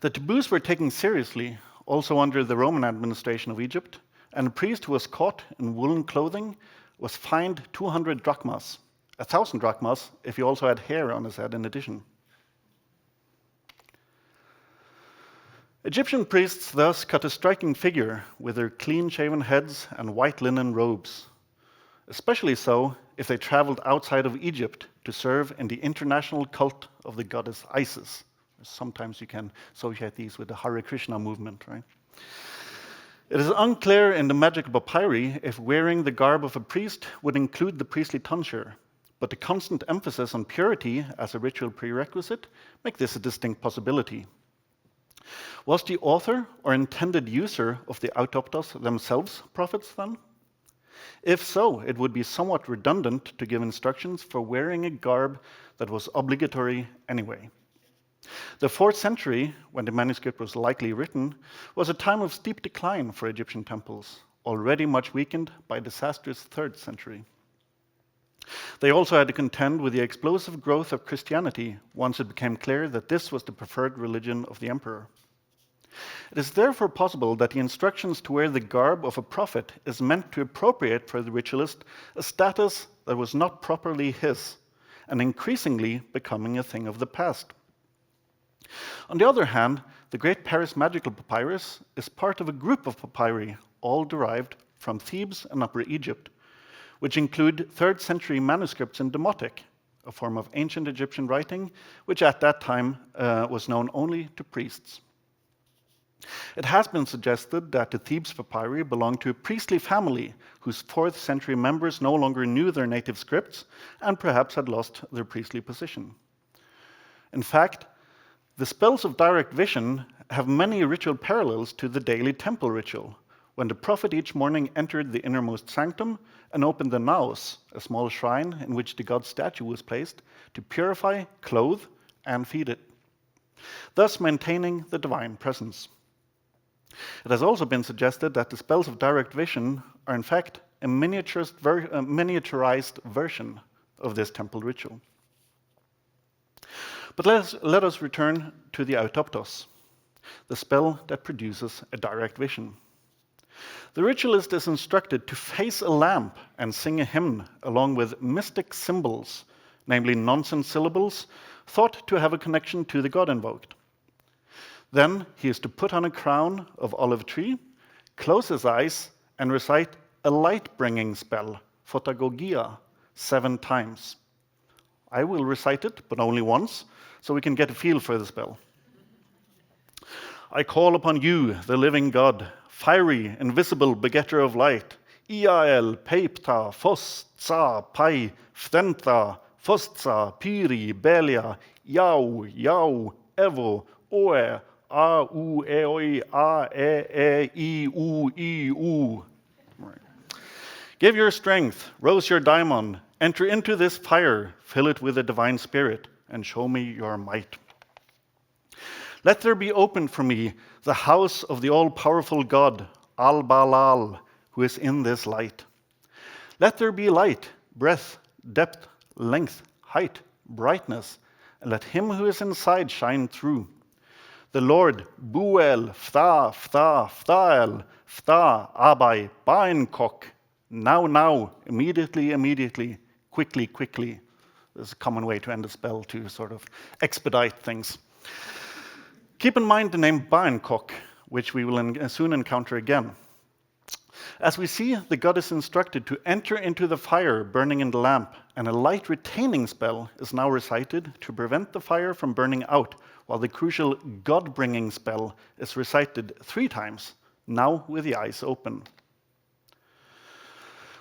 The taboos were taken seriously also under the Roman administration of Egypt, and a priest who was caught in woolen clothing was fined 200 drachmas, 1,000 drachmas if he also had hair on his head in addition. Egyptian priests thus cut a striking figure with their clean-shaven heads and white linen robes, especially so if they traveled outside of Egypt to serve in the international cult of the goddess Isis. Sometimes you can associate these with the Hare Krishna movement, right? It is unclear in the magical papyri if wearing the garb of a priest would include the priestly tonsure, but the constant emphasis on purity as a ritual prerequisite make this a distinct possibility. Was the author or intended user of the autoptos themselves prophets then? If so, it would be somewhat redundant to give instructions for wearing a garb that was obligatory anyway. The 4th century, when the manuscript was likely written, was a time of steep decline for Egyptian temples, already much weakened by disastrous 3rd century. They also had to contend with the explosive growth of Christianity once it became clear that this was the preferred religion of the emperor. It is therefore possible that the instructions to wear the garb of a prophet is meant to appropriate for the ritualist a status that was not properly his, and increasingly becoming a thing of the past. On the other hand, the Great Paris Magical Papyrus is part of a group of papyri, all derived from Thebes and Upper Egypt, which include 3rd century manuscripts in Demotic, a form of ancient Egyptian writing, which at that time was known only to priests. It has been suggested that the Thebes papyri belonged to a priestly family whose 4th century members no longer knew their native scripts and perhaps had lost their priestly position. In fact, the spells of direct vision have many ritual parallels to the daily temple ritual, when the prophet each morning entered the innermost sanctum and opened the naos, a small shrine in which the god's statue was placed, to purify, clothe, and feed it, thus maintaining the divine presence. It has also been suggested that the spells of direct vision are in fact a miniaturized version of this temple ritual. But let us return to the autoptos, the spell that produces a direct vision. The ritualist is instructed to face a lamp and sing a hymn along with mystic symbols, namely nonsense syllables, thought to have a connection to the god invoked. Then he is to put on a crown of olive tree, close his eyes, and recite a light-bringing spell, photagogia, 7 times. I will recite it, but only once, so we can get a feel for the spell. I call upon you, the living God, fiery, invisible begetter of light, Iael, Peipta, Fos, Tsa, Pai, Ftenta, Fostsa, Piri, Belia, Yau, Yau, Evo, Oe, A, U, E, Oi, A, E, I, U. Right. Give your strength, rouse your daimon, enter into this fire, fill it with the divine spirit, and show me your might. Let there be opened for me the house of the all-powerful God, Al-Balal, who is in this light. Let there be light, breadth, depth, length, height, brightness, and let him who is inside shine through. The Lord, Buel, Phta, Phta, Phtael, Phta, Abai, Bainkok, now, immediately, quickly. There's a common way to end a spell to sort of expedite things. Keep in mind the name Bainkok, which we will soon encounter again. As we see, the god is instructed to enter into the fire burning in the lamp, and a light retaining spell is now recited to prevent the fire from burning out, while the crucial god-bringing spell is recited 3 times, now with the eyes open.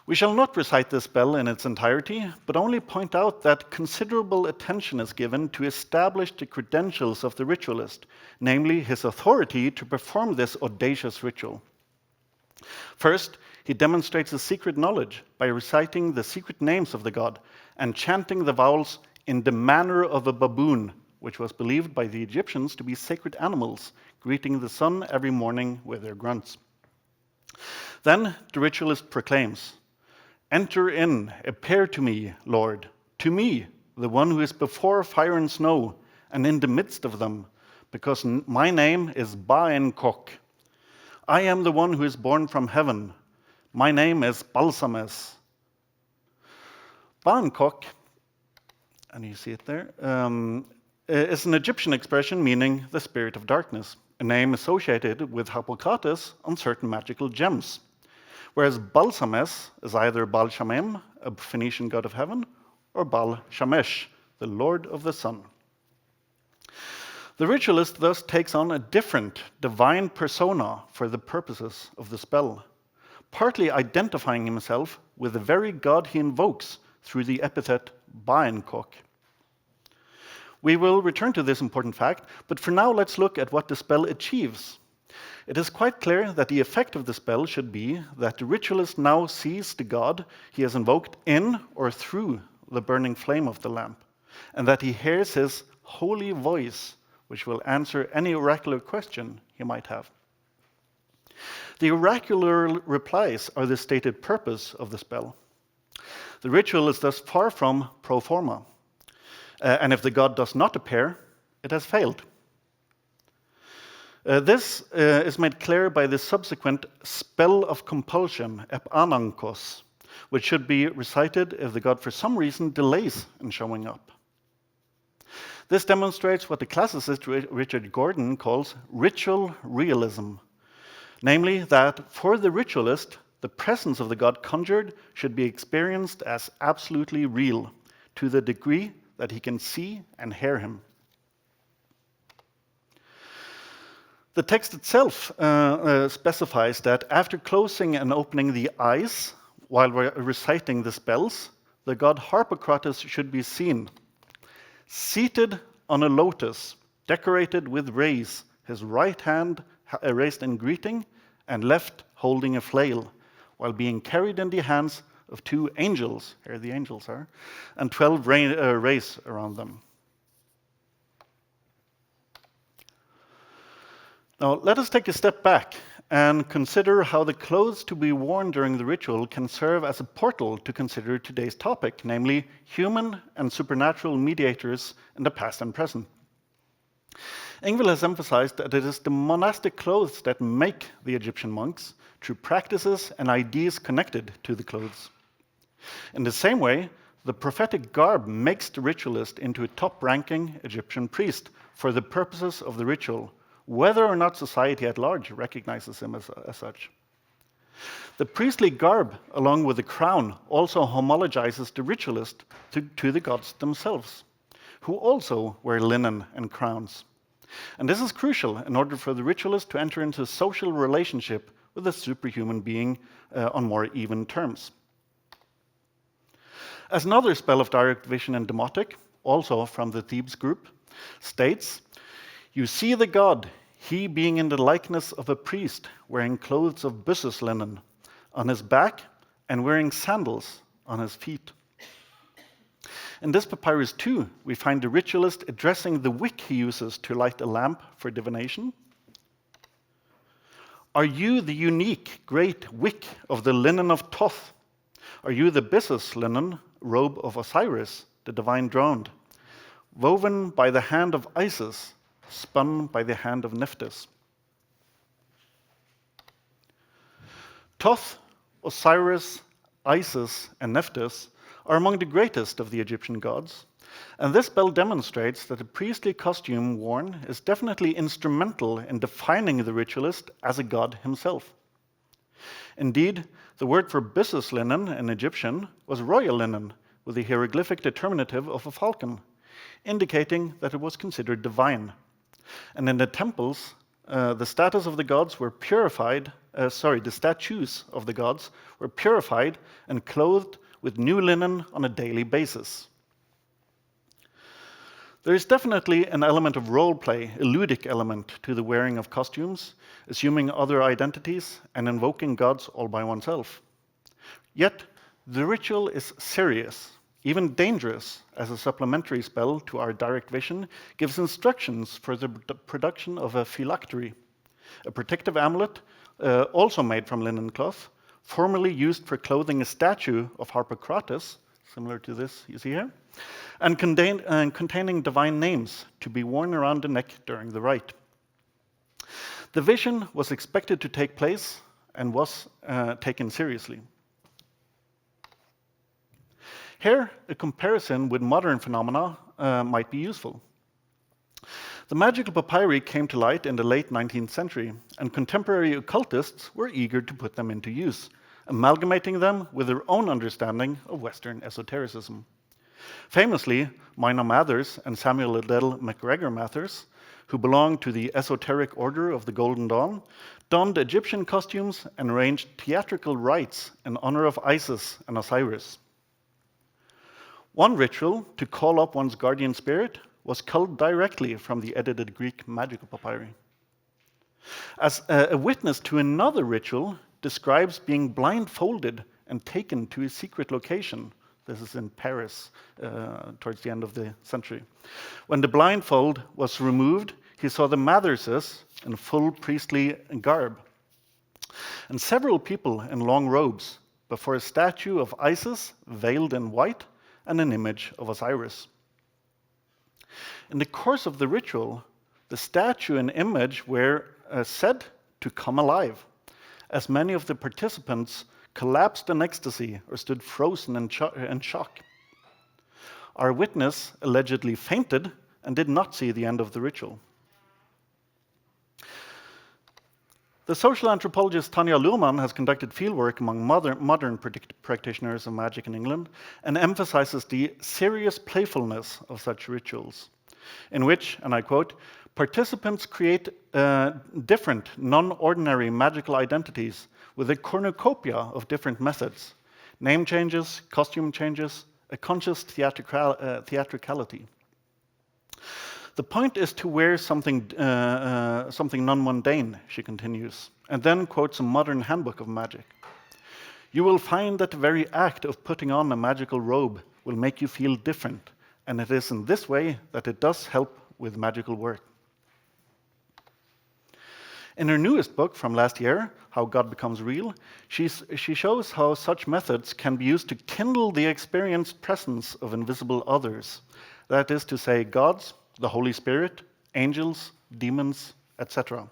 We shall not recite this spell in its entirety, but only point out that considerable attention is given to establish the credentials of the ritualist, namely his authority to perform this audacious ritual. First, he demonstrates his secret knowledge by reciting the secret names of the god and chanting the vowels in the manner of a baboon, which was believed by the Egyptians to be sacred animals, greeting the sun every morning with their grunts. Then the ritualist proclaims, "Enter in, appear to me, Lord, to me, the one who is before fire and snow, and in the midst of them, because my name is Bainkok. I am the one who is born from heaven. My name is Balsames." Bainkok, and you see it there, is an Egyptian expression meaning the spirit of darkness, a name associated with Hippocrates on certain magical gems. Whereas Balsames is either Baal Shamem, a Phoenician god of heaven, or Baal Shamesh, the lord of the sun. The ritualist thus takes on a different divine persona for the purposes of the spell, partly identifying himself with the very god he invokes through the epithet Baenkok. We will return to this important fact, but for now let's look at what the spell achieves. It is quite clear that the effect of the spell should be that the ritualist now sees the god he has invoked in or through the burning flame of the lamp, and that he hears his holy voice, which will answer any oracular question he might have. The oracular replies are the stated purpose of the spell. The ritual is thus far from pro forma, and if the god does not appear, it has failed. This is made clear by the subsequent spell of compulsion, epanankos, which should be recited if the god for some reason delays in showing up. This demonstrates what the classicist Richard Gordon calls ritual realism, namely that for the ritualist, the presence of the god conjured should be experienced as absolutely real, to the degree that he can see and hear him. The text itself specifies that after closing and opening the eyes while reciting the spells, the god Harpocrates should be seen, seated on a lotus, decorated with rays, his right hand raised in greeting, and left holding a flail, while being carried in the hands of 2 angels, here the angels are, and 12 rays around them. Now, let us take a step back and consider how the clothes to be worn during the ritual can serve as a portal to consider today's topic, namely human and supernatural mediators in the past and present. Ingvild has emphasized that it is the monastic clothes that make the Egyptian monks through practices and ideas connected to the clothes. In the same way, the prophetic garb makes the ritualist into a top-ranking Egyptian priest for the purposes of the ritual, whether or not society at large recognizes him as such. The priestly garb, along with the crown, also homologizes the ritualist to the gods themselves, who also wear linen and crowns. And this is crucial in order for the ritualist to enter into a social relationship with a superhuman being on more even terms. As another spell of direct vision and demotic, also from the Thebes group, states, "You see the god, he being in the likeness of a priest, wearing clothes of byssus linen on his back and wearing sandals on his feet." In this papyrus too, we find the ritualist addressing the wick he uses to light a lamp for divination. "Are you the unique, great wick of the linen of Thoth? Are you the byssus linen robe of Osiris, the divine droned, woven by the hand of Isis, spun by the hand of Nephthys?" Thoth, Osiris, Isis, and Nephthys are among the greatest of the Egyptian gods, and this spell demonstrates that the priestly costume worn is definitely instrumental in defining the ritualist as a god himself. Indeed, the word for byssus linen in Egyptian was royal linen, with the hieroglyphic determinative of a falcon, indicating that it was considered divine. And in the temples, the statues of the gods were purified and clothed with new linen on a daily basis. There is definitely an element of role play, a ludic element to the wearing of costumes, assuming other identities and invoking gods all by oneself. Yet, the ritual is serious, even dangerous, as a supplementary spell to our direct vision gives instructions for the production of a phylactery, a protective amulet also made from linen cloth, formerly used for clothing a statue of Harpocrates, similar to this you see here, and containing divine names to be worn around the neck during the rite. The vision was expected to take place and was taken seriously. Here, a comparison with modern phenomena might be useful. The magical papyri came to light in the late 19th century, and contemporary occultists were eager to put them into use, amalgamating them with their own understanding of Western esotericism. Famously, Mina Mathers and Samuel Adele MacGregor Mathers, who belonged to the esoteric order of the Golden Dawn, donned Egyptian costumes and arranged theatrical rites in honor of Isis and Osiris. One ritual, to call up one's guardian spirit, was culled directly from the edited Greek magical papyri. As a witness to another ritual describes being blindfolded and taken to a secret location. This is in Paris, towards the end of the century. When the blindfold was removed, he saw the Mathurses in full priestly garb, and several people in long robes before a statue of Isis veiled in white and an image of Osiris. In the course of the ritual, the statue and image were said to come alive, as many of the participants collapsed in ecstasy or stood frozen in shock. Our witness allegedly fainted and did not see the end of the ritual. The social anthropologist Tanja Luhrmann has conducted fieldwork among modern practitioners of magic in England and emphasizes the serious playfulness of such rituals, in which, and I quote, participants create different, non-ordinary magical identities with a cornucopia of different methods, name changes, costume changes, a conscious theatricality. The point is to wear something non-mundane, she continues, and then quotes a modern handbook of magic. You will find that the very act of putting on a magical robe will make you feel different, and it is in this way that it does help with magical work. In her newest book from last year, How God Becomes Real, she shows how such methods can be used to kindle the experienced presence of invisible others, that is to say, gods, the Holy Spirit, angels, demons, etc.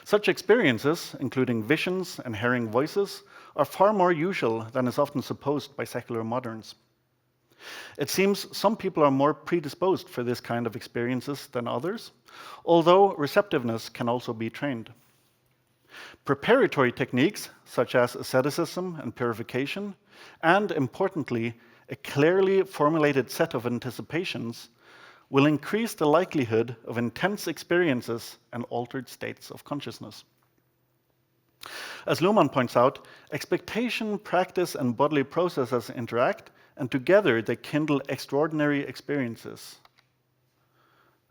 Such experiences, including visions and hearing voices, are far more usual than is often supposed by secular moderns. It seems some people are more predisposed for this kind of experiences than others, although receptiveness can also be trained. Preparatory techniques such as asceticism and purification, and importantly, a clearly formulated set of anticipations, will increase the likelihood of intense experiences and altered states of consciousness. As Luhrmann points out, expectation, practice, and bodily processes interact, and together they kindle extraordinary experiences.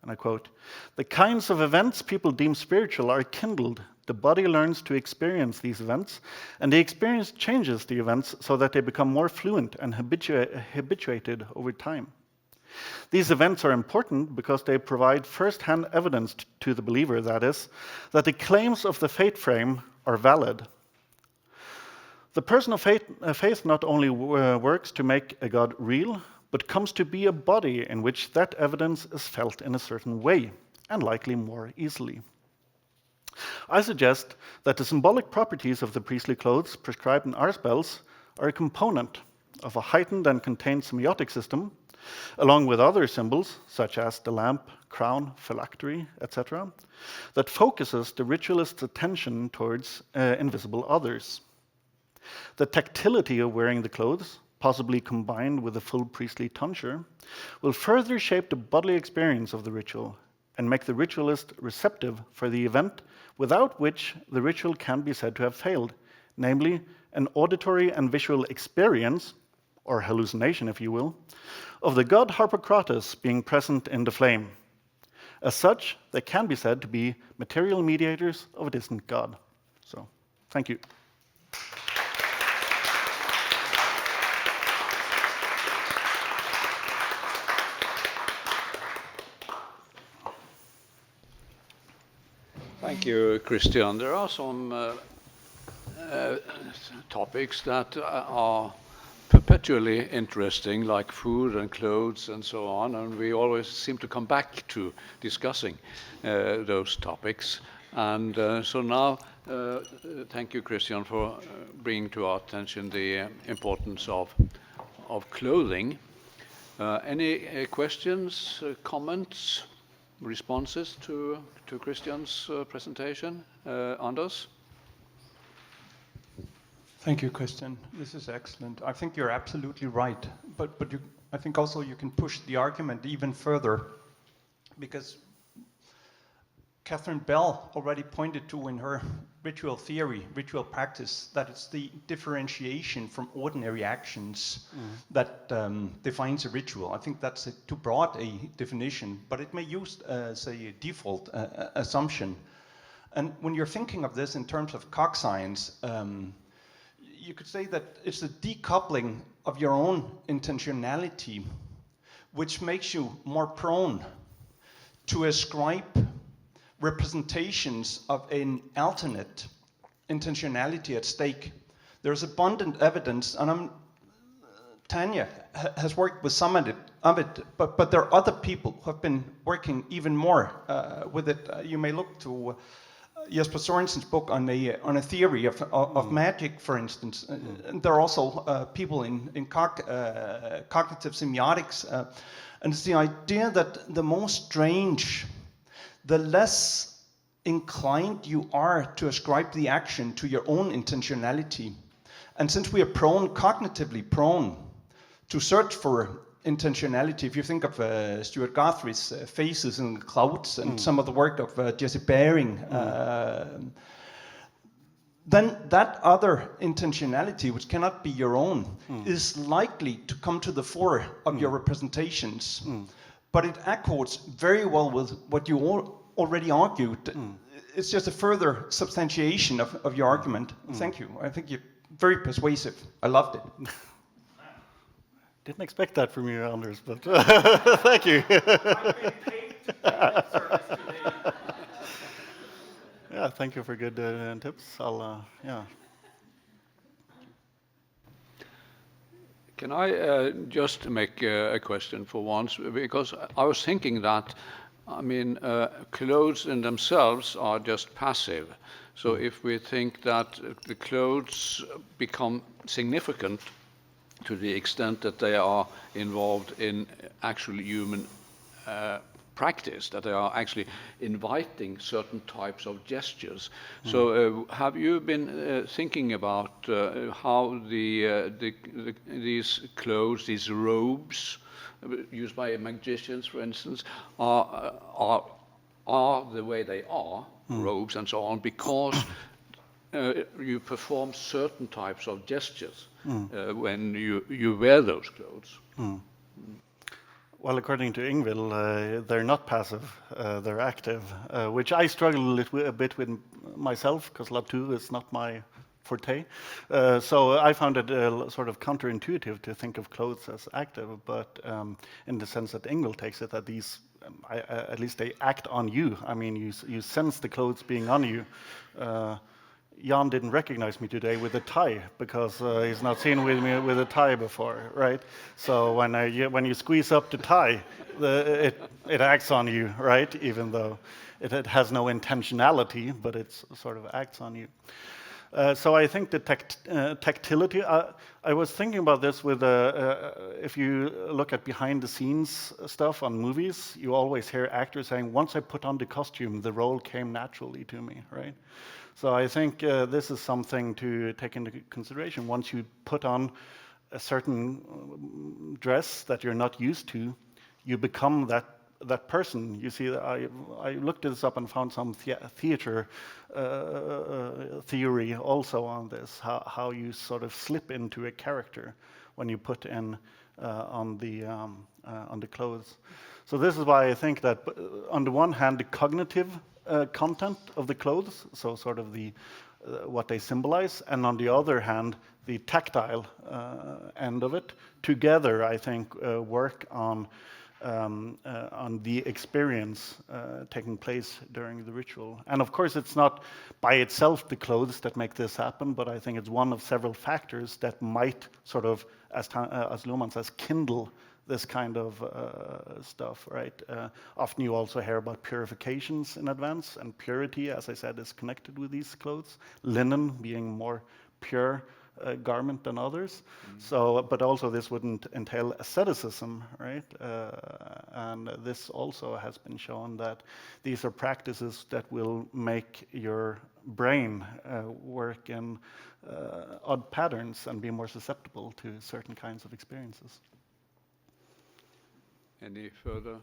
And I quote, the kinds of events people deem spiritual are kindled. The body learns to experience these events, and the experience changes the events so that they become more fluent and habituated over time. These events are important because they provide first-hand evidence to the believer, that is, that the claims of the faith frame are valid. The person of faith not only works to make a God real, but comes to be a body in which that evidence is felt in a certain way, and likely more easily. I suggest that the symbolic properties of the priestly clothes prescribed in our spells are a component of a heightened and contained semiotic system, along with other symbols, such as the lamp, crown, phylactery, etc., that focuses the ritualist's attention towards invisible others. The tactility of wearing the clothes, possibly combined with a full priestly tonsure, will further shape the bodily experience of the ritual and make the ritualist receptive for the event without which the ritual can be said to have failed, namely an auditory and visual experience, or hallucination if you will, of the god Harpocrates being present in the flame. As such, they can be said to be material mediators of a distant god. So, thank you. Thank you, Christian. There are some topics that are perpetually interesting, like food and clothes and so on, and we always seem to come back to discussing those topics. And so now, thank you, Christian, for bringing to our attention the importance of clothing. Any questions, comments, responses to Christian's presentation? Anders? Thank you, Christian. This is excellent. I think you're absolutely right. But I think also you can push the argument even further, because Catherine Bell already pointed to in her ritual theory, ritual practice, that it's the differentiation from ordinary actions that defines a ritual. I think that's too broad a definition, but it may use as a default assumption. And when you're thinking of this in terms of cog science, you could say that it's the decoupling of your own intentionality which makes you more prone to ascribe representations of an alternate intentionality at stake. There's abundant evidence, and Tanya has worked with some of it, but there are other people who have been working even more with it. You may look to Jesper Sorensen's book on a theory of magic, for instance. And there are also people in cognitive semiotics, and it's the idea that the more strange, the less inclined you are to ascribe the action to your own intentionality. And since we are cognitively prone to search for intentionality, if you think of Stuart Guthrie's Faces in the Clouds and some of the work of Jesse Baring, then that other intentionality, which cannot be your own, is likely to come to the fore of your representations. But it accords very well with what you already argued. It's just a further substantiation of your argument. Thank you. I think you're very persuasive. I loved it. Didn't expect that from you, Anders, but thank you. Yeah, thank you for good tips. Yeah. Can I just make a question for once? Because I was thinking that, I mean, clothes in themselves are just passive. So if we think that the clothes become significant to the extent that they are involved in actual human practice, that they are actually inviting certain types of gestures. So have you been thinking about how these clothes, these robes, used by magicians, for instance, are the way they are, robes and so on, because you perform certain types of gestures when you wear those clothes? Well, according to Ingvild, they're not passive, they're active, which I struggle a bit with myself, because Latour is not my forte. So I found it sort of counterintuitive to think of clothes as active, but in the sense that Ingvild takes it, that these, at least they act on you. I mean, you sense the clothes being on you. Jan didn't recognize me today with a tie because he's not seen with me with a tie before, right? So when you squeeze up the tie, it acts on you, right? Even though it has no intentionality, but it sort of acts on you. So I think the tactility, I was thinking about this with, if you look at behind the scenes stuff on movies, you always hear actors saying, once I put on the costume, the role came naturally to me, right? So I think this is something to take into consideration. Once you put on a certain dress that you're not used to, you become that person. You see, I looked this up and found some theater theory also on this, how you sort of slip into a character when you put in on the clothes. So this is why I think that on the one hand, the cognitive content of the clothes, so sort of the what they symbolize, and on the other hand, the tactile end of it, together, I think, work on the experience taking place during the ritual. And of course, it's not by itself the clothes that make this happen, but I think it's one of several factors that might sort of, as Luhmann says, kindle this kind of stuff, right? Often you also hear about purifications in advance, and purity, as I said, is connected with these clothes. Linen being more pure garment than others. So, but also this wouldn't entail asceticism, right? And this also has been shown that these are practices that will make your brain work in odd patterns and be more susceptible to certain kinds of experiences. Any further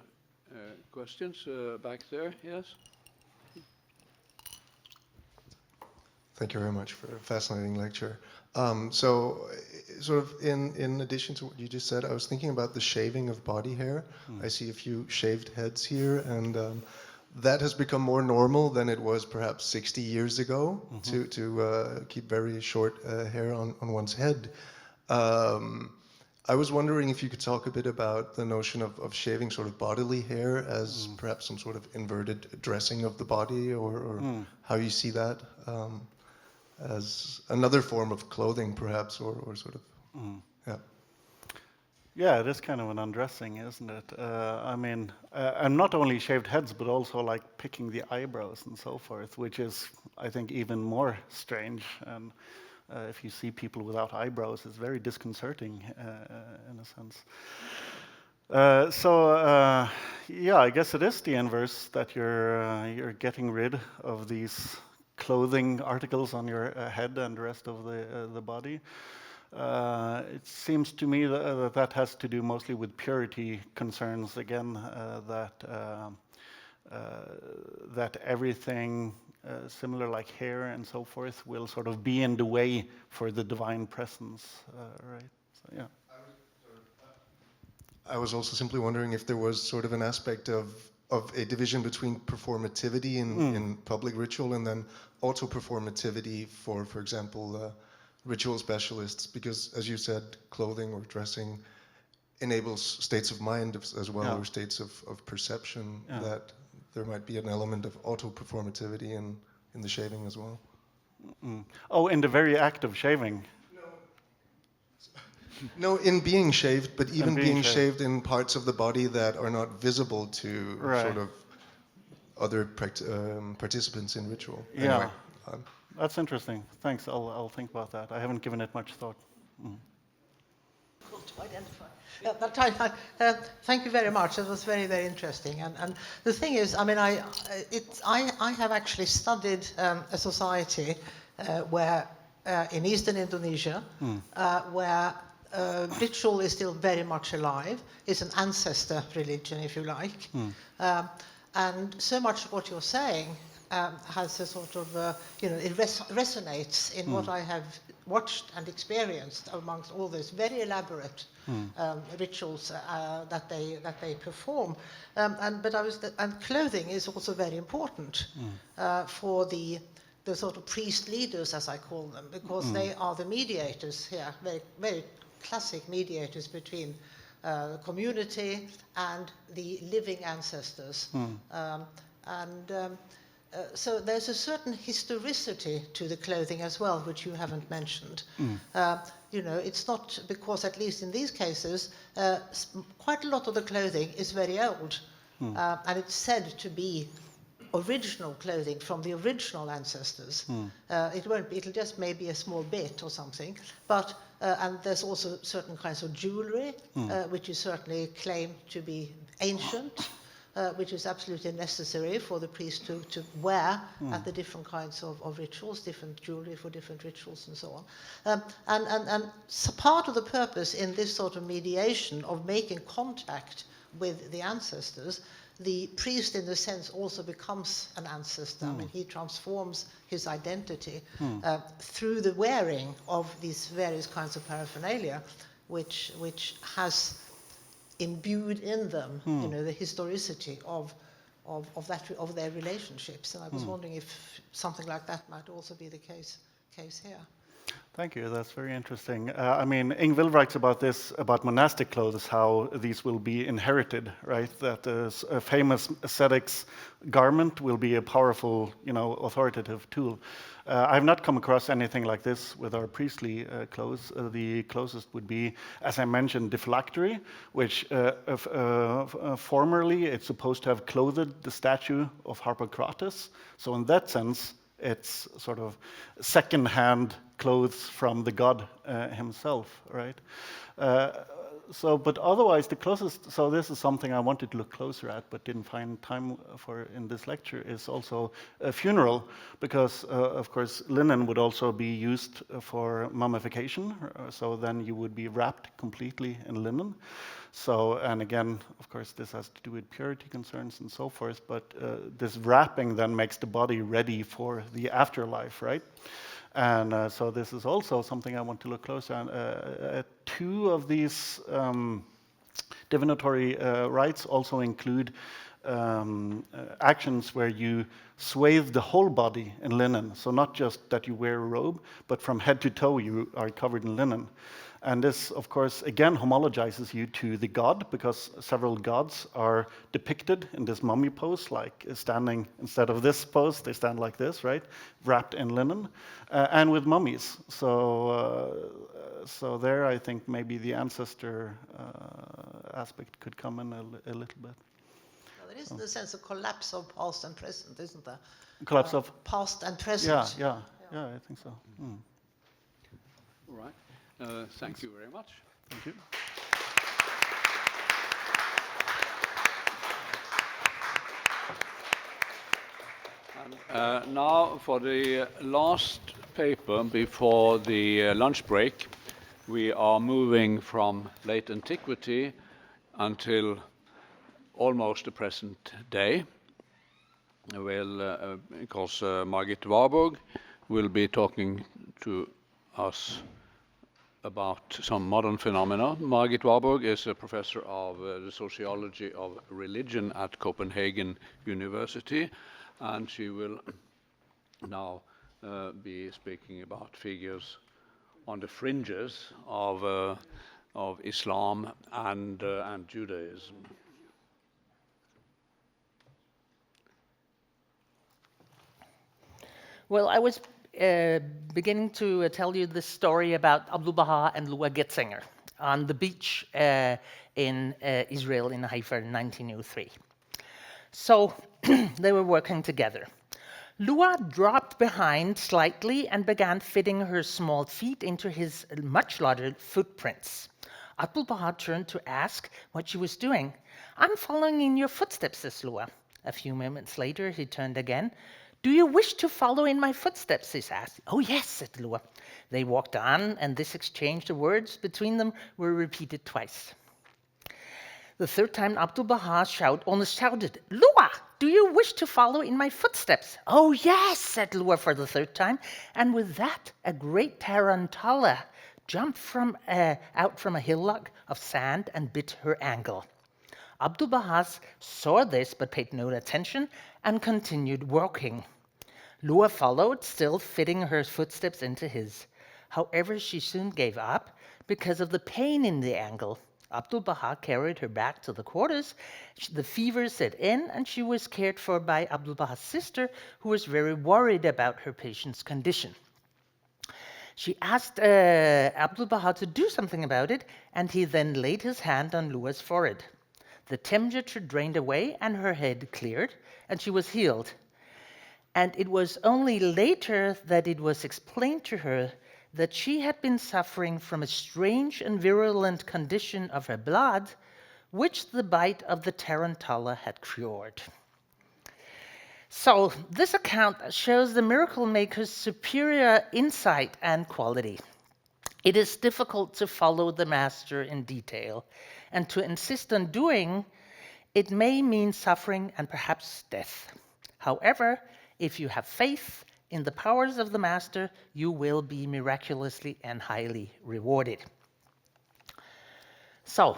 questions back there? Yes? Thank you very much for a fascinating lecture. So, sort of in addition to what you just said, I was thinking about the shaving of body hair. I see a few shaved heads here, and that has become more normal than it was perhaps 60 years ago, to keep very short hair on one's head. I was wondering if you could talk a bit about the notion of shaving sort of bodily hair as perhaps some sort of inverted dressing of the body, or how you see that as another form of clothing, perhaps, or sort of, yeah. Yeah, it is kind of an undressing, isn't it? I mean, and not only shaved heads, but also like picking the eyebrows and so forth, which is, I think, even more strange. And if you see people without eyebrows, it's very disconcerting in a sense. Yeah, I guess it is the inverse, that you're getting rid of these clothing articles on your head and the rest of the body. It seems to me that has to do mostly with purity concerns. Again, that everything similar like hair and so forth will sort of be in the way for the divine presence, right? So, yeah. I was also simply wondering if there was sort of an aspect of a division between performativity in public ritual and then auto-performativity for example, ritual specialists, because as you said, clothing or dressing enables states of mind as well, or states of perception, that there might be an element of auto-performativity in the shaving as well. Oh, in the very act of shaving? No, in being shaved, but even being shaved in parts of the body that are not visible to sort of other participants in ritual. Yeah, anyway, that's interesting. Thanks, I'll think about that. I haven't given it much thought. To identify. Thank you very much. It was very, very interesting. And the thing is, I mean, I have actually studied a society where in eastern Indonesia, where ritual is still very much alive. It's an ancestor religion, if you like. And so much of what you're saying has a sort of, it resonates in what I have watched and experienced amongst all those very elaborate rituals that they perform. And clothing is also very important for the sort of priest leaders, as I call them, because they are the mediators here, very, very classic mediators between community and the living ancestors. So there's a certain historicity to the clothing as well, which you haven't mentioned. It's not because, at least in these cases, quite a lot of the clothing is very old, and it's said to be original clothing from the original ancestors. It won't be, it'll just maybe a small bit or something, but and there's also certain kinds of jewelry, which is certainly claimed to be ancient, which is absolutely necessary for the priest to wear at the different kinds of rituals, different jewelry for different rituals and so on. And so part of the purpose in this sort of mediation of making contact with the ancestors, the priest in a sense also becomes an ancestor. I mean, he transforms his identity through the wearing of these various kinds of paraphernalia, which has imbued in them, the historicity of their relationships. And I was wondering if something like that might also be the case here. Thank you. That's very interesting. I mean, Ingvild writes about this, about monastic clothes, how these will be inherited, right? That a famous ascetic's garment will be a powerful, authoritative tool. I've not come across anything like this with our priestly clothes. The closest would be, as I mentioned, the phylactery, which formerly it's supposed to have clothed the statue of Harpocrates. So in that sense, it's sort of second-hand clothes from the god himself, right? but otherwise, the closest, so this is something I wanted to look closer at, but didn't find time for in this lecture, is also a funeral, because, of course, linen would also be used for mummification, so then you would be wrapped completely in linen. So, and again, of course, this has to do with purity concerns and so forth, but this wrapping then makes the body ready for the afterlife, right? And so this is also something I want to look closer at. Two of these divinatory rites also include actions where you swathe the whole body in linen. So not just that you wear a robe, but from head to toe you are covered in linen. And this, of course, again homologizes you to the god, because several gods are depicted in this mummy pose, like standing, instead of this pose, they stand like this, right? Wrapped in linen, and with mummies. So, so there I think maybe the ancestor aspect could come in a little bit. Well, there is, in a sense, a collapse of past and present, isn't there? Collapse of? Past and present. Yeah, I think so. Mm. All right. Thank you very much. Thank you. And now for the last paper before the lunch break, we are moving from late antiquity until almost the present day. Well, because Margit Warburg will be talking to us about some modern phenomena. Margit Warburg is a professor of the sociology of religion at Copenhagen University, and she will now be speaking about figures on the fringes of Islam and Judaism. Well, I was beginning to tell you the story about Abdu'l-Baha and Lua Getzinger on the beach in Israel in Haifa in 1903. So they were working together. Lua dropped behind slightly and began fitting her small feet into his much larger footprints. Abdu'l-Baha turned to ask what she was doing. "I'm following in your footsteps," says Lua. A few moments later, he turned again. "Do you wish to follow in my footsteps?" he asked. "Oh, yes," said Lua. They walked on, and this exchange of words between them were repeated twice. The third time, Abdu'l-Baha almost shouted, "Lua, do you wish to follow in my footsteps?" "Oh, yes," said Lua for the third time, and with that, a great tarantula jumped out from a hillock of sand and bit her ankle. Abdu'l-Baha saw this but paid no attention and continued walking. Lua followed, still fitting her footsteps into his. However, she soon gave up because of the pain in the ankle. Abdu'l-Baha carried her back to the quarters. The fever set in, and she was cared for by Abdu'l-Baha's sister, who was very worried about her patient's condition. She asked Abdu'l-Baha to do something about it, and he then laid his hand on Lua's forehead. The temperature drained away, and her head cleared, and she was healed. And it was only later that it was explained to her that she had been suffering from a strange and virulent condition of her blood, which the bite of the tarantula had cured. So this account shows the miracle maker's superior insight and quality. It is difficult to follow the master in detail, and to insist on doing it may mean suffering and perhaps death. However, if you have faith in the powers of the master, you will be miraculously and highly rewarded. So,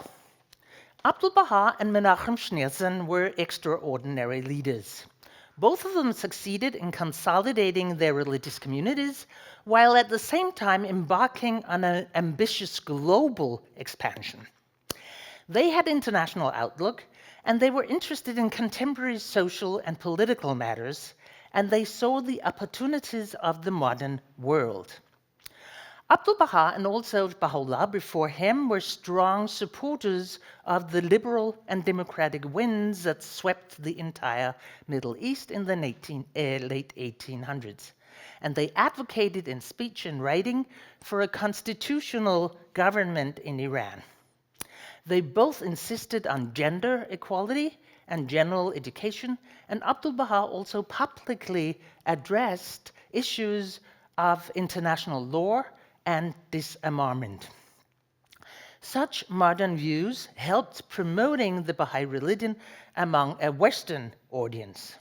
Abdu'l-Baha and Menachem Schneerson were extraordinary leaders. Both of them succeeded in consolidating their religious communities, while at the same time embarking on an ambitious global expansion. They had international outlook, and they were interested in contemporary social and political matters, and they saw the opportunities of the modern world. Abdu'l-Baha and also Baha'u'llah before him were strong supporters of the liberal and democratic winds that swept the entire Middle East in the late 1800s. And they advocated in speech and writing for a constitutional government in Iran. They both insisted on gender equality and general education, and Abdu'l-Baha also publicly addressed issues of international law and disarmament. Such modern views helped promoting the Baha'i religion among a Western audience.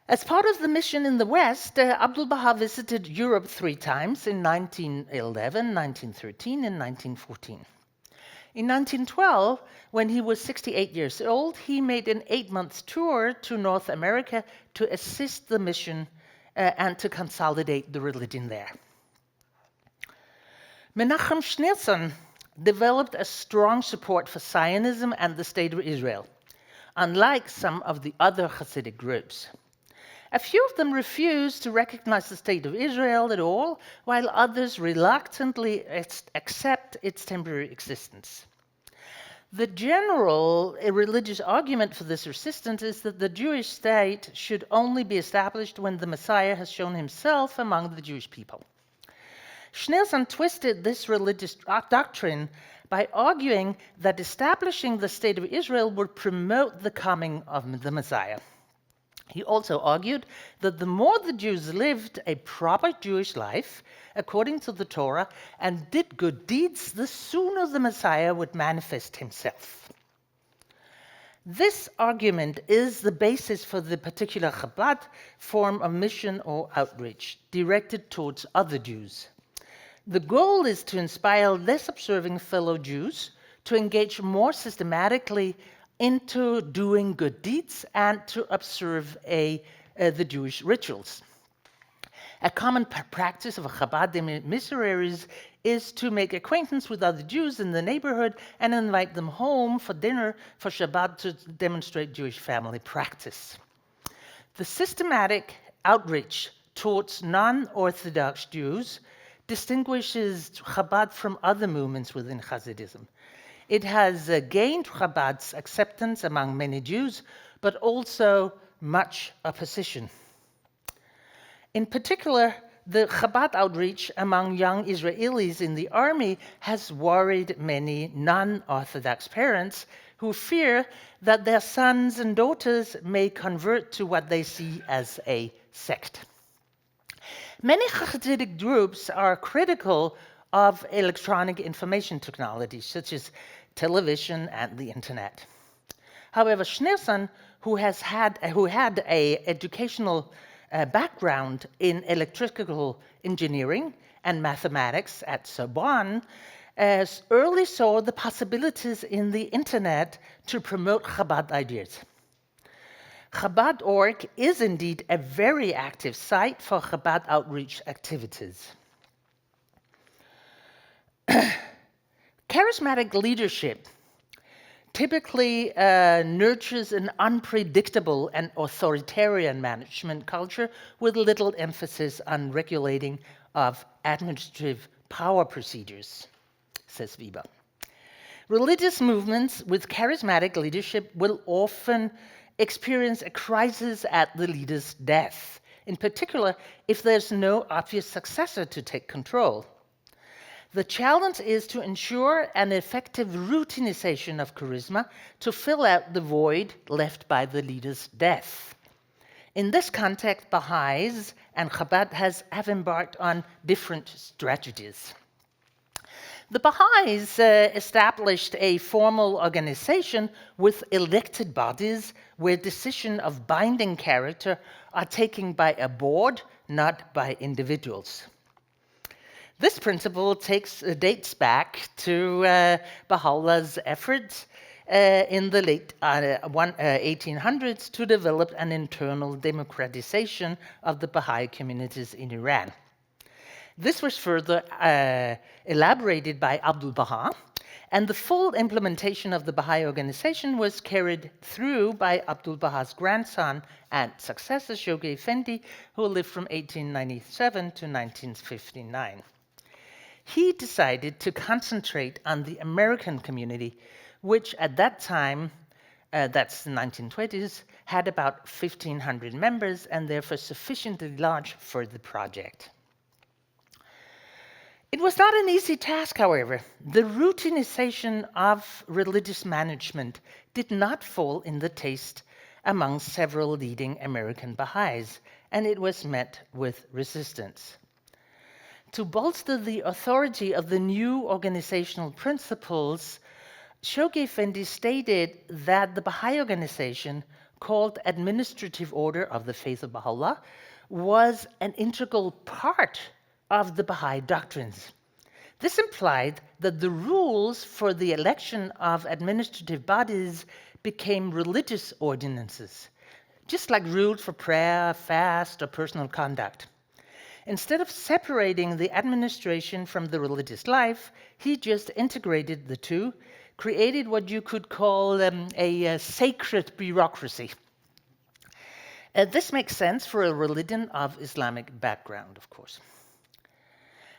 As part of the mission in the West, Abdu'l-Baha visited Europe 3 times in 1911, 1913, and 1914. In 1912, when he was 68 years old, he made an 8-month tour to North America to assist the mission and to consolidate the religion there. Menachem Schneerson developed a strong support for Zionism and the State of Israel, unlike some of the other Hasidic groups. A few of them refused to recognize the State of Israel at all, while others reluctantly accept its temporary existence. The general religious argument for this resistance is that the Jewish state should only be established when the Messiah has shown himself among the Jewish people. Schneerson twisted this religious doctrine by arguing that establishing the State of Israel would promote the coming of the Messiah. He also argued that the more the Jews lived a proper Jewish life, according to the Torah, and did good deeds, the sooner the Messiah would manifest himself. This argument is the basis for the particular Chabad form of mission or outreach directed towards other Jews. The goal is to inspire less observing fellow Jews to engage more systematically into doing good deeds and to observe the Jewish rituals. A common practice of Chabad Demigods is to make acquaintance with other Jews in the neighborhood and invite them home for dinner for Shabbat to demonstrate Jewish family practice. The systematic outreach towards non-Orthodox Jews distinguishes Chabad from other movements within Hasidism. It has gained Chabad's acceptance among many Jews, but also much opposition. In particular, the Chabad outreach among young Israelis in the army has worried many non-Orthodox parents who fear that their sons and daughters may convert to what they see as a sect. Many Hasidic groups are critical of electronic information technology, such as television and the internet. However, Schneerson, who had an educational background in electrical engineering and mathematics at Sorbonne, early saw the possibilities in the internet to promote Chabad ideas. Chabad.org is indeed a very active site for Chabad outreach activities. Charismatic leadership typically nurtures an unpredictable and authoritarian management culture with little emphasis on regulating of administrative power procedures, says Weber. Religious movements with charismatic leadership will often experience a crisis at the leader's death, in particular if there's no obvious successor to take control. The challenge is to ensure an effective routinization of charisma to fill out the void left by the leader's death. In this context, Baha'is and Chabad have embarked on different strategies. The Baha'is established a formal organization with elected bodies where decisions of binding character are taken by a board, not by individuals. This principle dates back to Baha'u'llah's efforts in the late 1800s to develop an internal democratization of the Baha'i communities in Iran. This was further elaborated by Abdu'l-Baha, and the full implementation of the Baha'i organization was carried through by Abdu'l-Baha's grandson and successor, Shoghi Effendi, who lived from 1897 to 1959. He decided to concentrate on the American community, which at that time, that's the 1920s, had about 1,500 members and therefore sufficiently large for the project. It was not an easy task, however. The routinization of religious management did not fall in the taste among several leading American Baha'is, and it was met with resistance. To bolster the authority of the new organizational principles, Shoghi Effendi stated that the Baha'i organization, called Administrative Order of the Faith of Baha'u'llah, was an integral part of the Baha'i doctrines. This implied that the rules for the election of administrative bodies became religious ordinances, just like rules for prayer, fast, or personal conduct. Instead of separating the administration from the religious life, he just integrated the two, created what you could call a sacred bureaucracy. This makes sense for a religion of Islamic background, of course.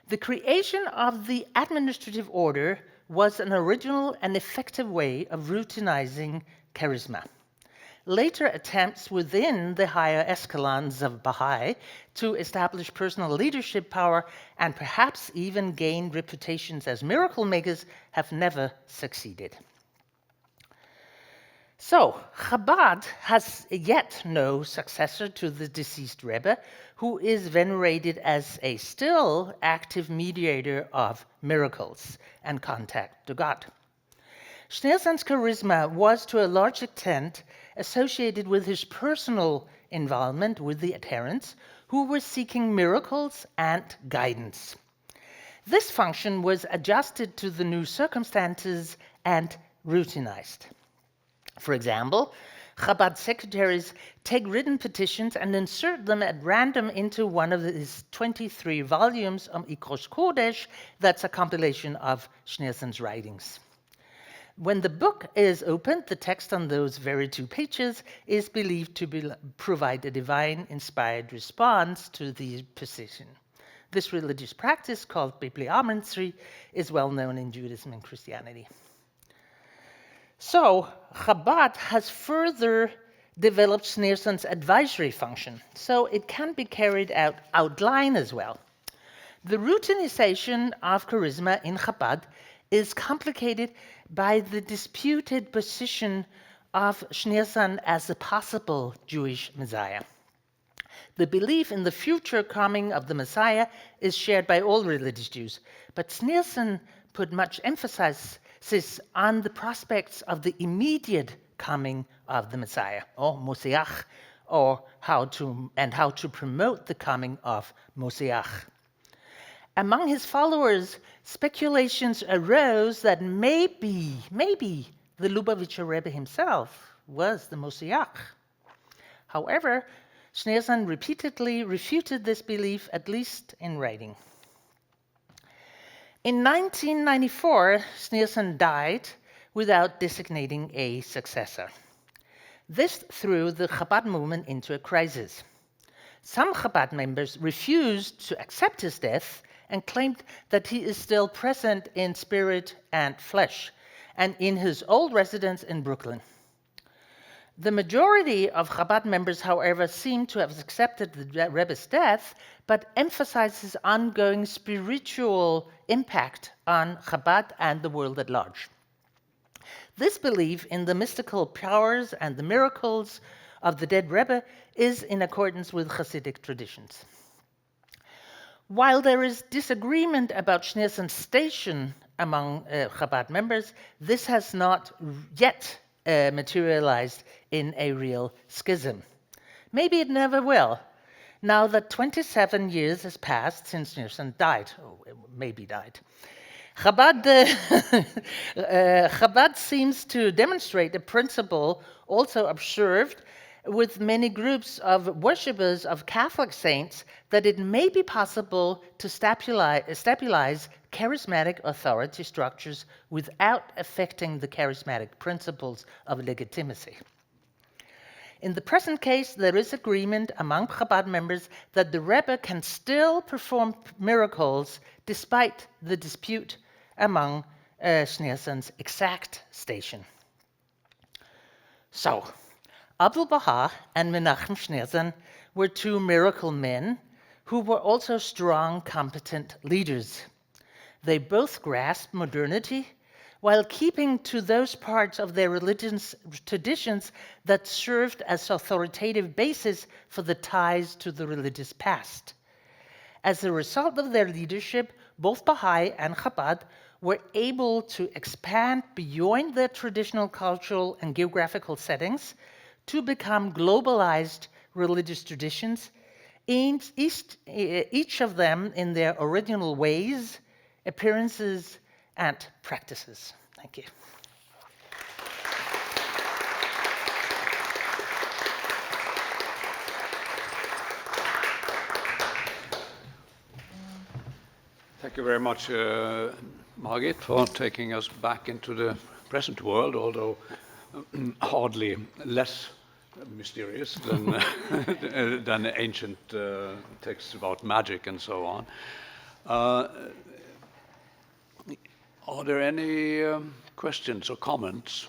The creation of the administrative order was an original and effective way of routinizing charisma. Later attempts within the higher echelons of Baha'i to establish personal leadership power and perhaps even gain reputations as miracle makers have never succeeded. So, Chabad has yet no successor to the deceased Rebbe, who is venerated as a still active mediator of miracles and contact to God. Schneerson's charisma was to a large extent associated with his personal involvement with the adherents who were seeking miracles and guidance. This function was adjusted to the new circumstances and routinized. For example, Chabad secretaries take written petitions and insert them at random into one of his 23 volumes of Ikros Kodesh, that's a compilation of Schneerson's writings. When the book is opened, the text on those very 2 pages is believed to provide a divine-inspired response to the petition. This religious practice, called bibliomancy, is well known in Judaism and Christianity. So, Chabad has further developed Schneerson's advisory function, so it can be carried out outline as well. The routinization of charisma in Chabad is complicated by the disputed position of Schneerson as a possible Jewish Messiah. The belief in the future coming of the Messiah is shared by all religious Jews, but Schneerson put much emphasis on the prospects of the immediate coming of the Messiah, or Moshiach, or how to promote the coming of Moshiach. Among his followers, speculations arose that maybe the Lubavitcher Rebbe himself was the Moshiach. However, Schneerson repeatedly refuted this belief, at least in writing. In 1994, Schneerson died without designating a successor. This threw the Chabad movement into a crisis. Some Chabad members refused to accept his death and claimed that he is still present in spirit and flesh, and in his old residence in Brooklyn. The majority of Chabad members, however, seem to have accepted the Rebbe's death, but emphasize his ongoing spiritual impact on Chabad and the world at large. This belief in the mystical powers and the miracles of the dead Rebbe is in accordance with Hasidic traditions. While there is disagreement about Schneerson's station among Chabad members, this has not yet materialized in a real schism. Maybe it never will, now that 27 years has passed since Schneerson died, or maybe died. Chabad seems to demonstrate a principle also observed with many groups of worshippers of Catholic saints, that it may be possible to stabilize charismatic authority structures without affecting the charismatic principles of legitimacy. In the present case, there is agreement among Chabad members that the Rebbe can still perform miracles despite the dispute among Schneerson's exact station. So, Abdu'l-Baha and Menachem Schneerson were 2 miracle men who were also strong, competent leaders. They both grasped modernity while keeping to those parts of their religious traditions that served as authoritative basis for the ties to the religious past. As a result of their leadership, both Baha'i and Chabad were able to expand beyond their traditional cultural and geographical settings to become globalized religious traditions, each of them in their original ways, appearances, and practices. Thank you. Thank you very much, Margit, for taking us back into the present world, although hardly less mysterious than, than ancient texts about magic and so on. Are there any questions or comments?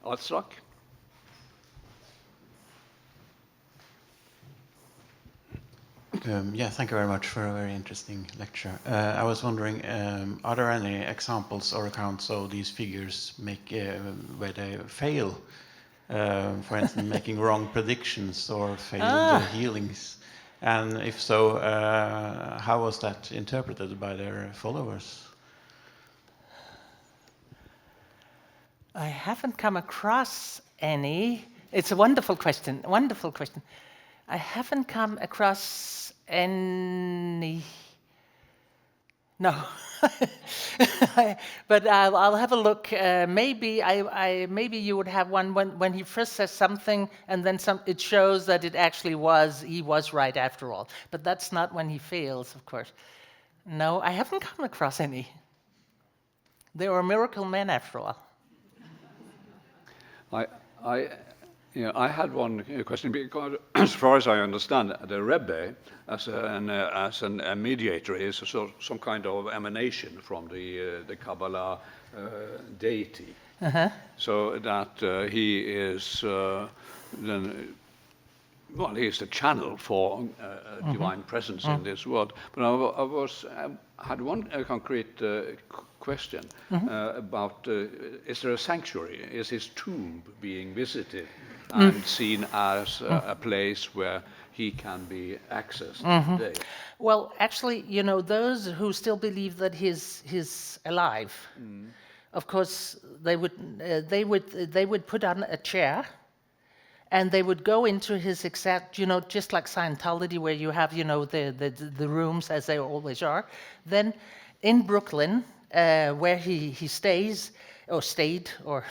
Aslak? Yeah, thank you very much for a very interesting lecture. I was wondering, are there any examples or accounts of these figures where they fail? For instance, making wrong predictions or failed healings? And if so, how was that interpreted by their followers? I haven't come across any. It's a wonderful question, wonderful question. I haven't come across any. No. But I'll have a look. Maybe maybe you would have one when he first says something and then it shows that it actually he was right after all. But that's not when he fails, of course. No, I haven't come across any. They were miracle men after all. I had one question, because as far as I understand, the Rebbe, as a mediator, is some kind of emanation from the Kabbalah deity. So that he is then, well, he is the channel for divine presence in this world. But I had one concrete question about, is there a sanctuary? Is his tomb being visited and seen as a place where he can be accessed today? Well, actually, you know, those who still believe that he's alive, of course, they would put on a chair, and they would go into his exact, you know, just like Scientology, where you have, you know, the rooms as they always are. Then in Brooklyn, where he stays or stayed, or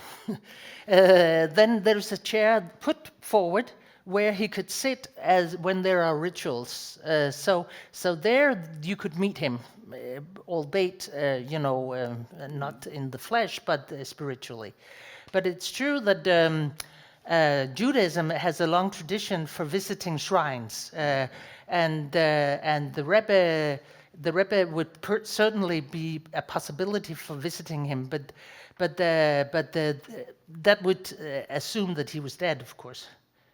then there's a chair put forward where he could sit as when there are rituals. So there you could meet him, albeit you know, not in the flesh, but spiritually. But it's true that Judaism has a long tradition for visiting shrines, and the Rebbe would certainly be a possibility for visiting him, but that would assume that he was dead, of course.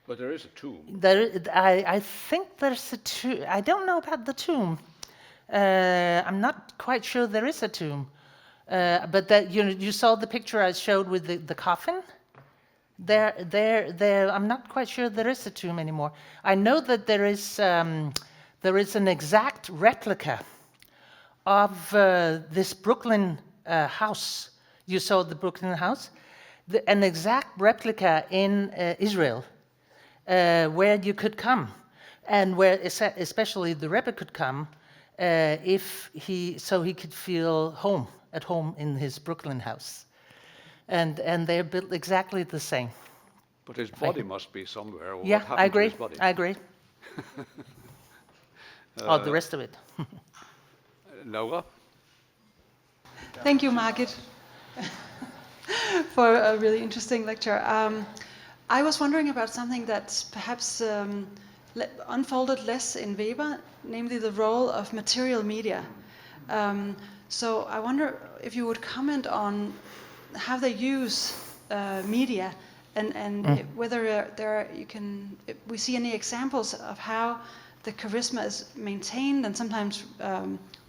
But there is a tomb. I think there's a tomb. I don't know about the tomb. I'm not quite sure there is a tomb. But that you saw the picture I showed with the coffin. There. I'm not quite sure there is a tomb anymore. I know that there is an exact replica of this Brooklyn house. You saw the Brooklyn house, an exact replica in Israel, where you could come, and where especially the Rebbe could come, so he could feel at home in his Brooklyn house. And they're built exactly the same. But his body must be somewhere. Or yeah, what happened I agree. To his body? I agree. The rest of it. Laura? Thank you, Margit, for a really interesting lecture. I was wondering about something that's perhaps unfolded less in Weber, namely the role of material media. So I wonder if you would comment on how they use media, and whether we see any examples of how the charisma is maintained and sometimes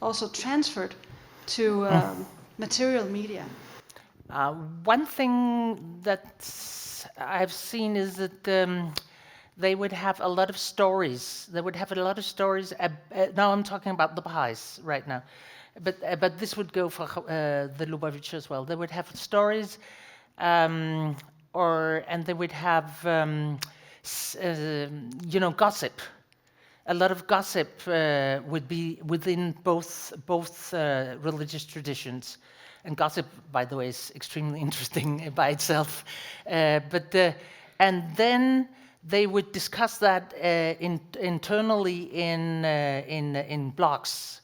also transferred to material media? One thing that I've seen is that they would have a lot of stories. They would have a lot of stories. Now I'm talking about the Baha'is right now, but this would go for the Lubavitch as well. They would have stories, and they would have gossip. A lot of gossip would be within both religious traditions. And gossip, by the way, is extremely interesting by itself. And then they would discuss that internally in blogs.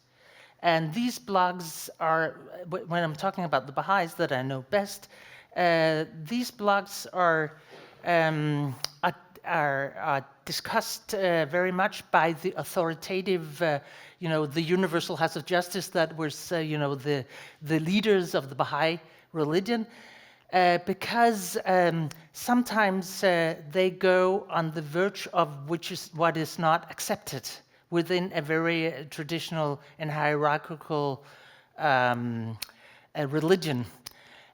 And these blogs are, when I'm talking about the Baha'is that I know best, these blogs are discussed very much by the authoritative, the Universal House of Justice that was, the leaders of the Baha'i religion, because sometimes they go on the verge of what is not accepted within a very traditional and hierarchical religion.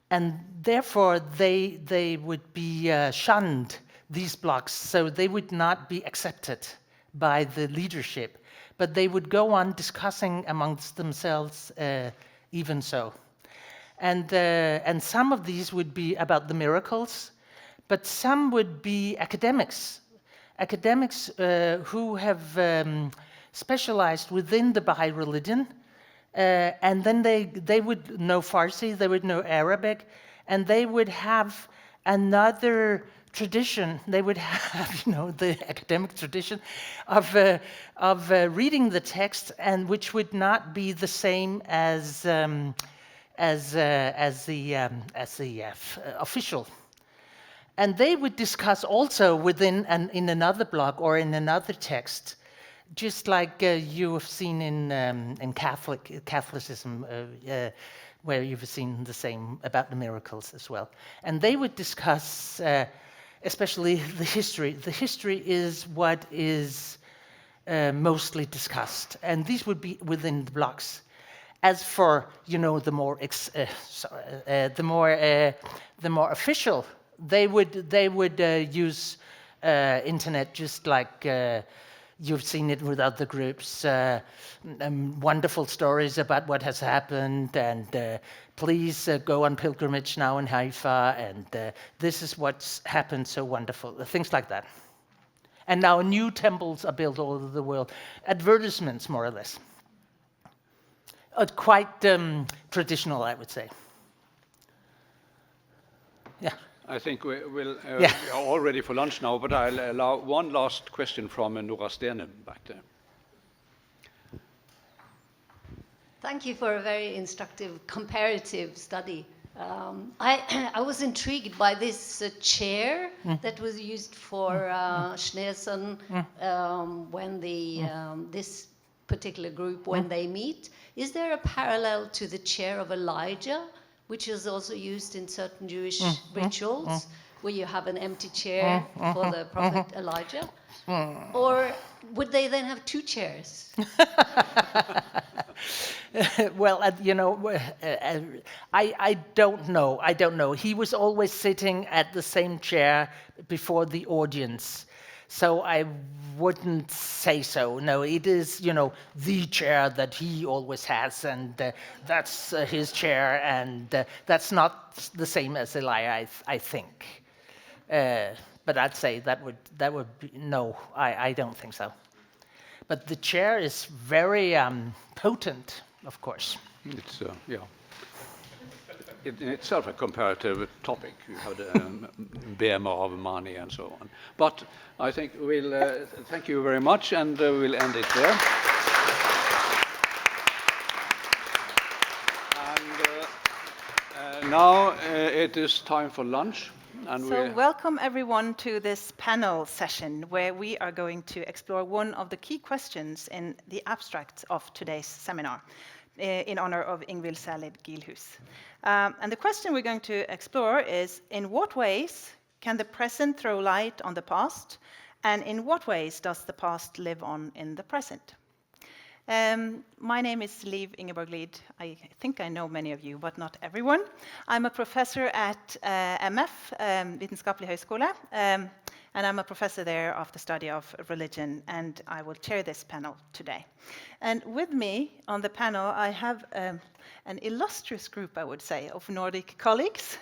And therefore, they would be shunned, these blocks, so they would not be accepted by the leadership. But they would go on discussing amongst themselves even so. And some of these would be about the miracles, but some would be academics who have specialized within the Baha'i religion, and then they would know Farsi, they would know Arabic, and they would have another tradition. They would have, the academic tradition of reading the text, and which would not be the same as the official. And they would discuss also within in another blog or in another text, just like you have seen in Catholicism, where you've seen the same about the miracles as well. And they would discuss, especially the history. The history is what is mostly discussed, and these would be within the blogs. As for the more official, they would use internet, just like you've seen it with other groups. Wonderful stories about what has happened, and please go on pilgrimage now in Haifa, and this is what's happened, so wonderful. Things like that. And now new temples are built all over the world. Advertisements, more or less. Quite traditional, I would say. Yeah. I think we'll we are all ready for lunch now, but I'll allow one last question from Nora Stene back there. Thank you for a very instructive comparative study. I was intrigued by this chair that was used for Schneerson when this particular group, when they meet. Is there a parallel to the chair of Elijah, which is also used in certain Jewish rituals, where you have an empty chair for the prophet Elijah? Or would they then have two chairs? Well, I don't know. I don't know. He was always sitting at the same chair before the audience. So I wouldn't say so. No, it is, the chair that he always has, and that's his chair, and that's not the same as Elijah, I think. But I'd say that would be, no, I don't think so. But the chair is very potent, of course. It's, in itself a comparative topic. You have the BMR of money and so on. But I think we'll thank you very much, and we'll end it there. And now it is time for lunch. And so welcome everyone to this panel session where we are going to explore one of the key questions in the abstract of today's seminar in honor of Ingvild Særlid Gilhus. And the question we're going to explore is, in what ways can the present throw light on the past, and in what ways does the past live on in the present? My name is Liv Ingeborg-Lid. I think I know many of you, but not everyone. I'm a professor at MF, Vitenskapelig Høgskole, and I'm a professor there of the study of religion, and I will chair this panel today. And with me on the panel, I have an illustrious group, I would say, of Nordic colleagues.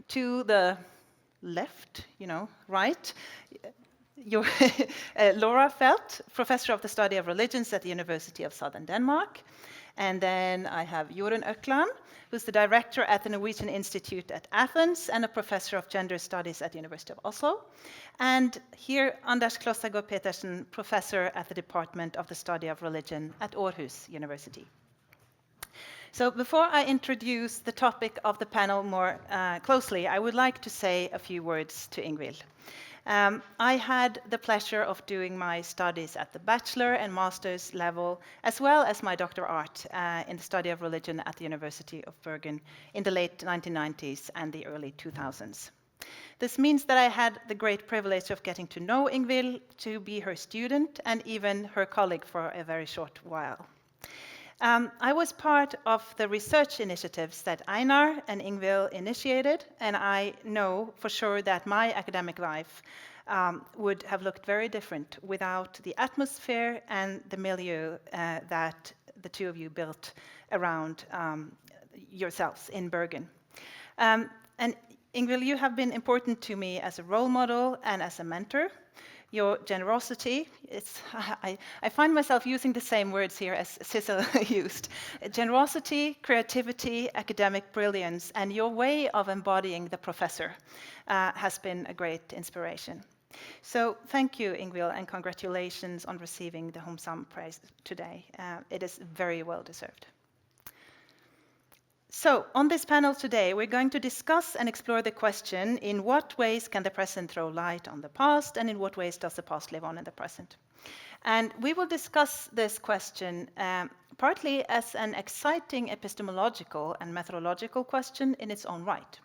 To the left, right, Laura Felt, professor of the study of religions at the University of Southern Denmark. And then I have Jorunn Økland, who's the director at the Norwegian Institute at Athens and a professor of gender studies at the University of Oslo. And here, Anders Klostergaard Petersen, professor at the Department of the Study of Religion at Aarhus University. So before I introduce the topic of the panel more closely, I would like to say a few words to Ingvild. I had the pleasure of doing my studies at the bachelor and master's level, as well as my doctorate in the study of religion at the University of Bergen in the late 1990s and the early 2000s. This means that I had the great privilege of getting to know Ingvild, to be her student, and even her colleague for a very short while. I was part of the research initiatives that Einar and Ingvild initiated, and I know for sure that my academic life would have looked very different without the atmosphere and the milieu that the two of you built around yourselves in Bergen. And Ingvild, you have been important to me as a role model and as a mentor. Your generosity, I find myself using the same words here as Sissel used. Generosity, creativity, academic brilliance, and your way of embodying the professor has been a great inspiration. So thank you, Ingvild, and congratulations on receiving the HumSam Prize today. It is very well deserved. So, on this panel today, we're going to discuss and explore the question, in what ways can the present throw light on the past, and in what ways does the past live on in the present? And we will discuss this question partly as an exciting epistemological and methodological question in its own right.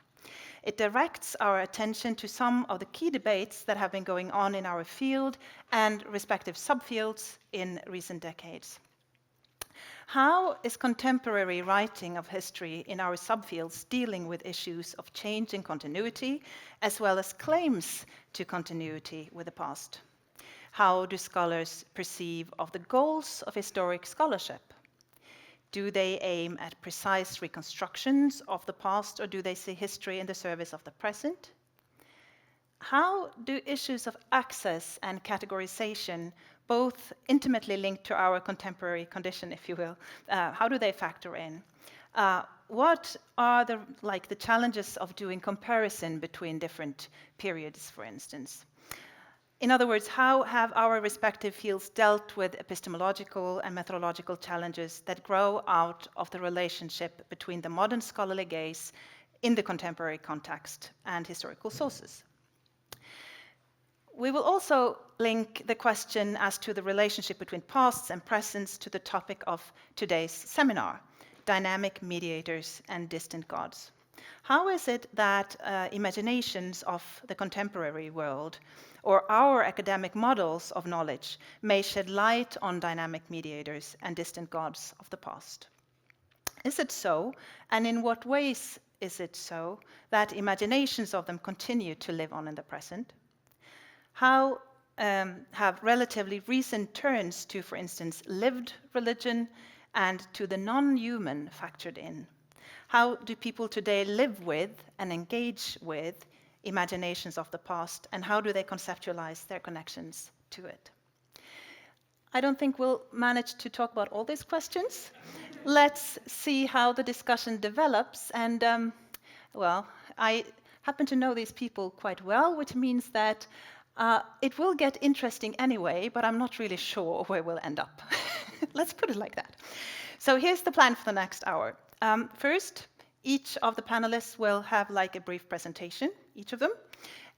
It directs our attention to some of the key debates that have been going on in our field and respective subfields in recent decades. How is contemporary writing of history in our subfields dealing with issues of change and continuity, as well as claims to continuity with the past? How do scholars perceive of the goals of historic scholarship? Do they aim at precise reconstructions of the past, or do they see history in the service of the present? How do issues of access and categorization, both intimately linked to our contemporary condition, if you will, how do they factor in? What are the challenges of doing comparison between different periods, for instance? In other words, how have our respective fields dealt with epistemological and methodological challenges that grow out of the relationship between the modern scholarly gaze in the contemporary context and historical sources? We will also link the question as to the relationship between pasts and presents to the topic of today's seminar, dynamic mediators and distant gods. How is it that imaginations of the contemporary world or our academic models of knowledge may shed light on dynamic mediators and distant gods of the past? Is it so, and in what ways is it so, that imaginations of them continue to live on in the present? How have relatively recent turns to, for instance, lived religion and to the non-human factored in? How do people today live with and engage with imaginations of the past, and how do they conceptualize their connections to it? I don't think we'll manage to talk about all these questions. Let's see how the discussion develops. And, well, I happen to know these people quite well, which means that it will get interesting anyway, but I'm not really sure where we'll end up. Let's put it like that. So here's the plan for the next hour. First, each of the panelists will have like a brief presentation, each of them.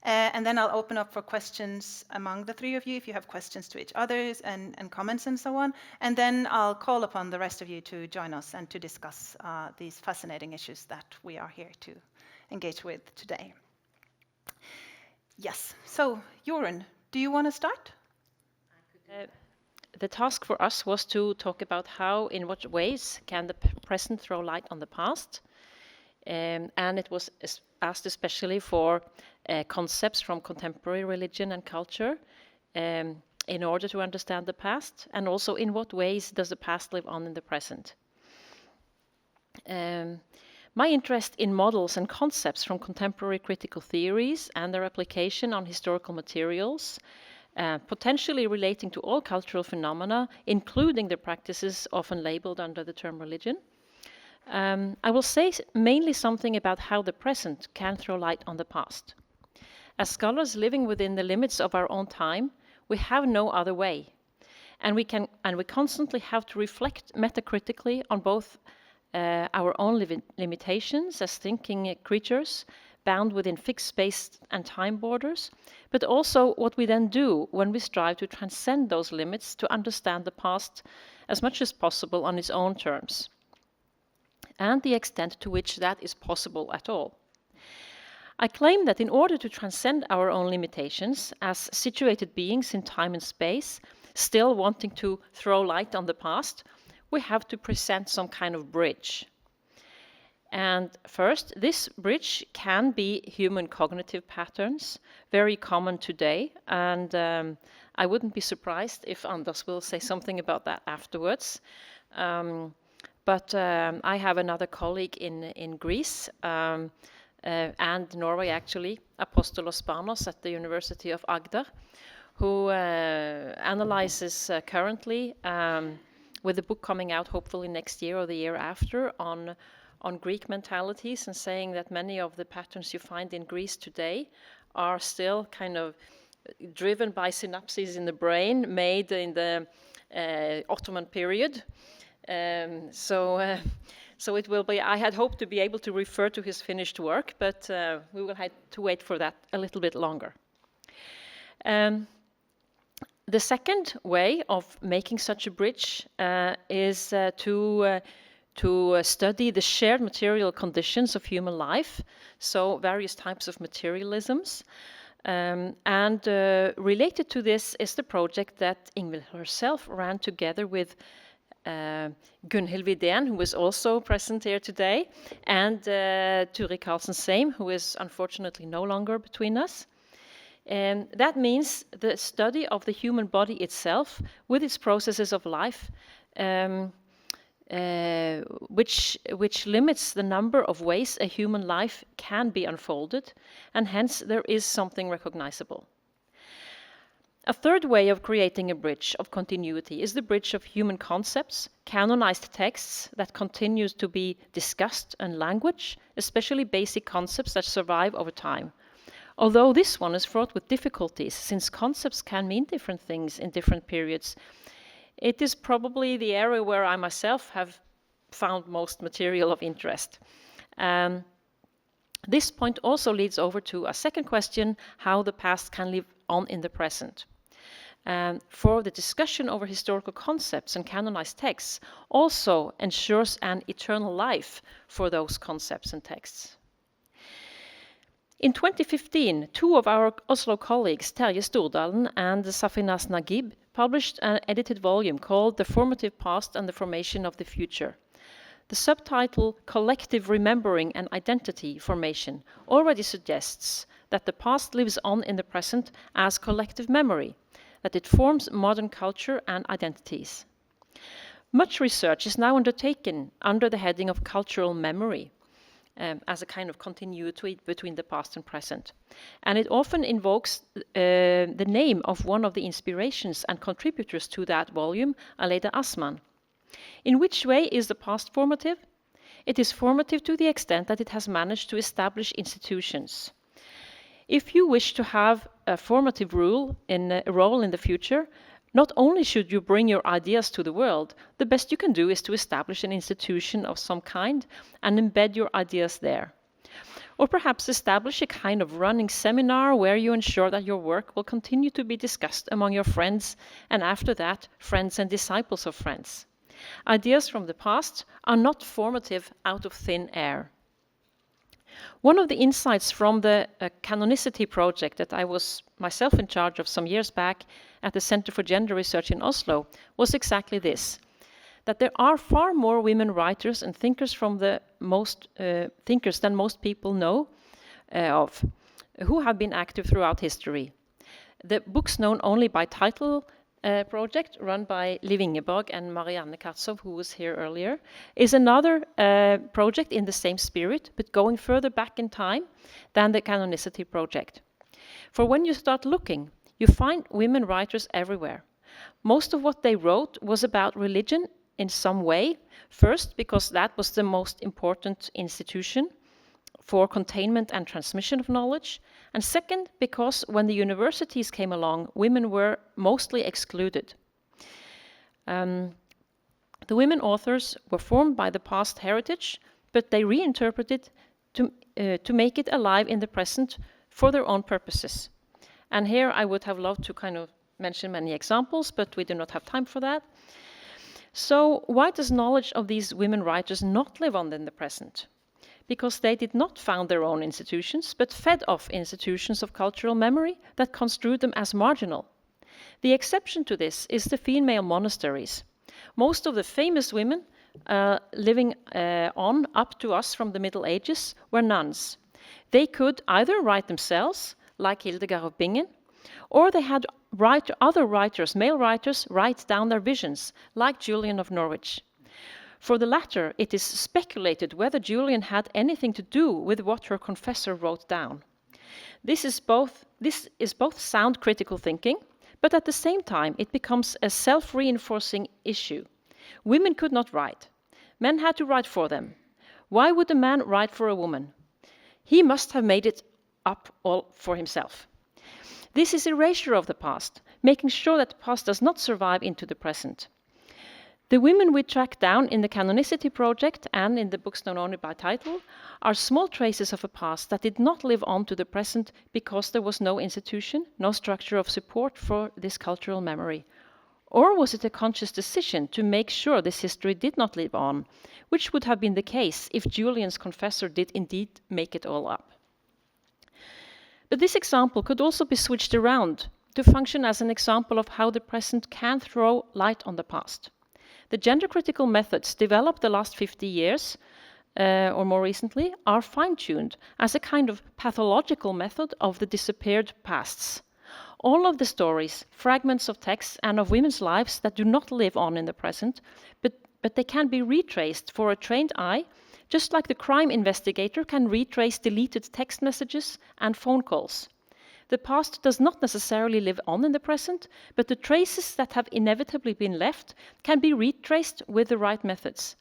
And then I'll open up for questions among the three of you if you have questions to each other and comments and so on. And then I'll call upon the rest of you to join us and to discuss these fascinating issues that we are here to engage with today. Yes, so Jorunn, do you want to start? the task for us was to talk about how, in what ways can the present throw light on the past. And it was asked especially for concepts from contemporary religion and culture in order to understand the past, and also in what ways does the past live on in the present. My interest in models and concepts from contemporary critical theories and their application on historical materials, potentially relating to all cultural phenomena, including the practices often labeled under the term religion. I will say mainly something about how the present can throw light on the past. As scholars living within the limits of our own time, we have no other way, and we constantly have to reflect metacritically on both our own limitations as thinking creatures bound within fixed space and time borders, but also what we then do when we strive to transcend those limits to understand the past as much as possible on its own terms, and the extent to which that is possible at all. I claim that in order to transcend our own limitations as situated beings in time and space, still wanting to throw light on the past, we have to present some kind of bridge. And first, this bridge can be human cognitive patterns, very common today, and I wouldn't be surprised if Anders will say something about that afterwards. But I have another colleague in Greece, and Norway actually, Apostolos Panos at the University of Agder, who analyzes currently, with a book coming out hopefully next year or the year after, on Greek mentalities, and saying that many of the patterns you find in Greece today are still kind of driven by synapses in the brain made in the Ottoman period. So it will be, I had hoped to be able to refer to his finished work, but we will have to wait for that a little bit longer. The second way of making such a bridge is to study the shared material conditions of human life, so various types of materialisms. And related to this is the project that Ingvild herself ran together with Gunhild Widén, who is also present here today, and Turi Karlsen-Seim, who is unfortunately no longer between us. That means the study of the human body itself with its processes of life, which limits the number of ways a human life can be unfolded, and hence there is something recognizable. A third way of creating a bridge of continuity is the bridge of human concepts, canonized texts that continues to be discussed, and language, especially basic concepts that survive over time. Although this one is fraught with difficulties, since concepts can mean different things in different periods, it is probably the area where I myself have found most material of interest. This point also leads over to a second question, how the past can live on in the present. For the discussion over historical concepts and canonized texts also ensures an eternal life for those concepts and texts. In 2015, two of our Oslo colleagues, Terje Stordalen and Safinas Naguib, published an edited volume called The Formative Past and the Formation of the Future. The subtitle, Collective Remembering and Identity Formation, already suggests that the past lives on in the present as collective memory, that it forms modern culture and identities. Much research is now undertaken under the heading of cultural memory, as a kind of continuity between the past and present. And it often invokes the name of one of the inspirations and contributors to that volume, Aleida Assmann. In which way is the past formative? It is formative to the extent that it has managed to establish institutions. If you wish to have a formative role in the future, not only should you bring your ideas to the world, the best you can do is to establish an institution of some kind and embed your ideas there. Or perhaps establish a kind of running seminar where you ensure that your work will continue to be discussed among your friends, and after that, friends and disciples of friends. Ideas from the past are not formative out of thin air. One of the insights from the canonicity project that I was myself in charge of some years back at the Center for Gender Research in Oslo was exactly this, that there are far more women writers and thinkers from the most thinkers than most people know of, who have been active throughout history. The books known only by title project run by Liv Ingeborg and Marianne Katzov, who was here earlier, is another project in the same spirit, but going further back in time than the canonicity project. For when you start looking, you find women writers everywhere. Most of what they wrote was about religion in some way, first because that was the most important institution for containment and transmission of knowledge, and second, because when the universities came along, women were mostly excluded. The women authors were formed by the past heritage, but they reinterpreted to make it alive in the present for their own purposes. And here I would have loved to kind of mention many examples, but we do not have time for that. So why does knowledge of these women writers not live on in the present? Because they did not found their own institutions, but fed off institutions of cultural memory that construed them as marginal. The exception to this is the female monasteries. Most of the famous women living on up to us from the Middle Ages were nuns. They could either write themselves, like Hildegard of Bingen, or they had other writers, male writers, write down their visions, like Julian of Norwich. For the latter, it is speculated whether Julian had anything to do with what her confessor wrote down. This is both sound critical thinking, but at the same time it becomes a self-reinforcing issue. Women could not write. Men had to write for them. Why would a man write for a woman? He must have made it up all for himself. This is erasure of the past, making sure that the past does not survive into the present. The women we track down in the canonicity project and in the books known only by title are small traces of a past that did not live on to the present because there was no institution, no structure of support for this cultural memory. Or was it a conscious decision to make sure this history did not live on, which would have been the case if Julian's confessor did indeed make it all up? But this example could also be switched around to function as an example of how the present can throw light on the past. The gender-critical methods developed the last 50 years, or more recently, are fine-tuned as a kind of pathological method of the disappeared pasts. All of the stories, fragments of texts and of women's lives that do not live on in the present, but they can be retraced for a trained eye, just like the crime investigator can retrace deleted text messages and phone calls. The past does not necessarily live on in the present, but the traces that have inevitably been left can be retraced with the right methods.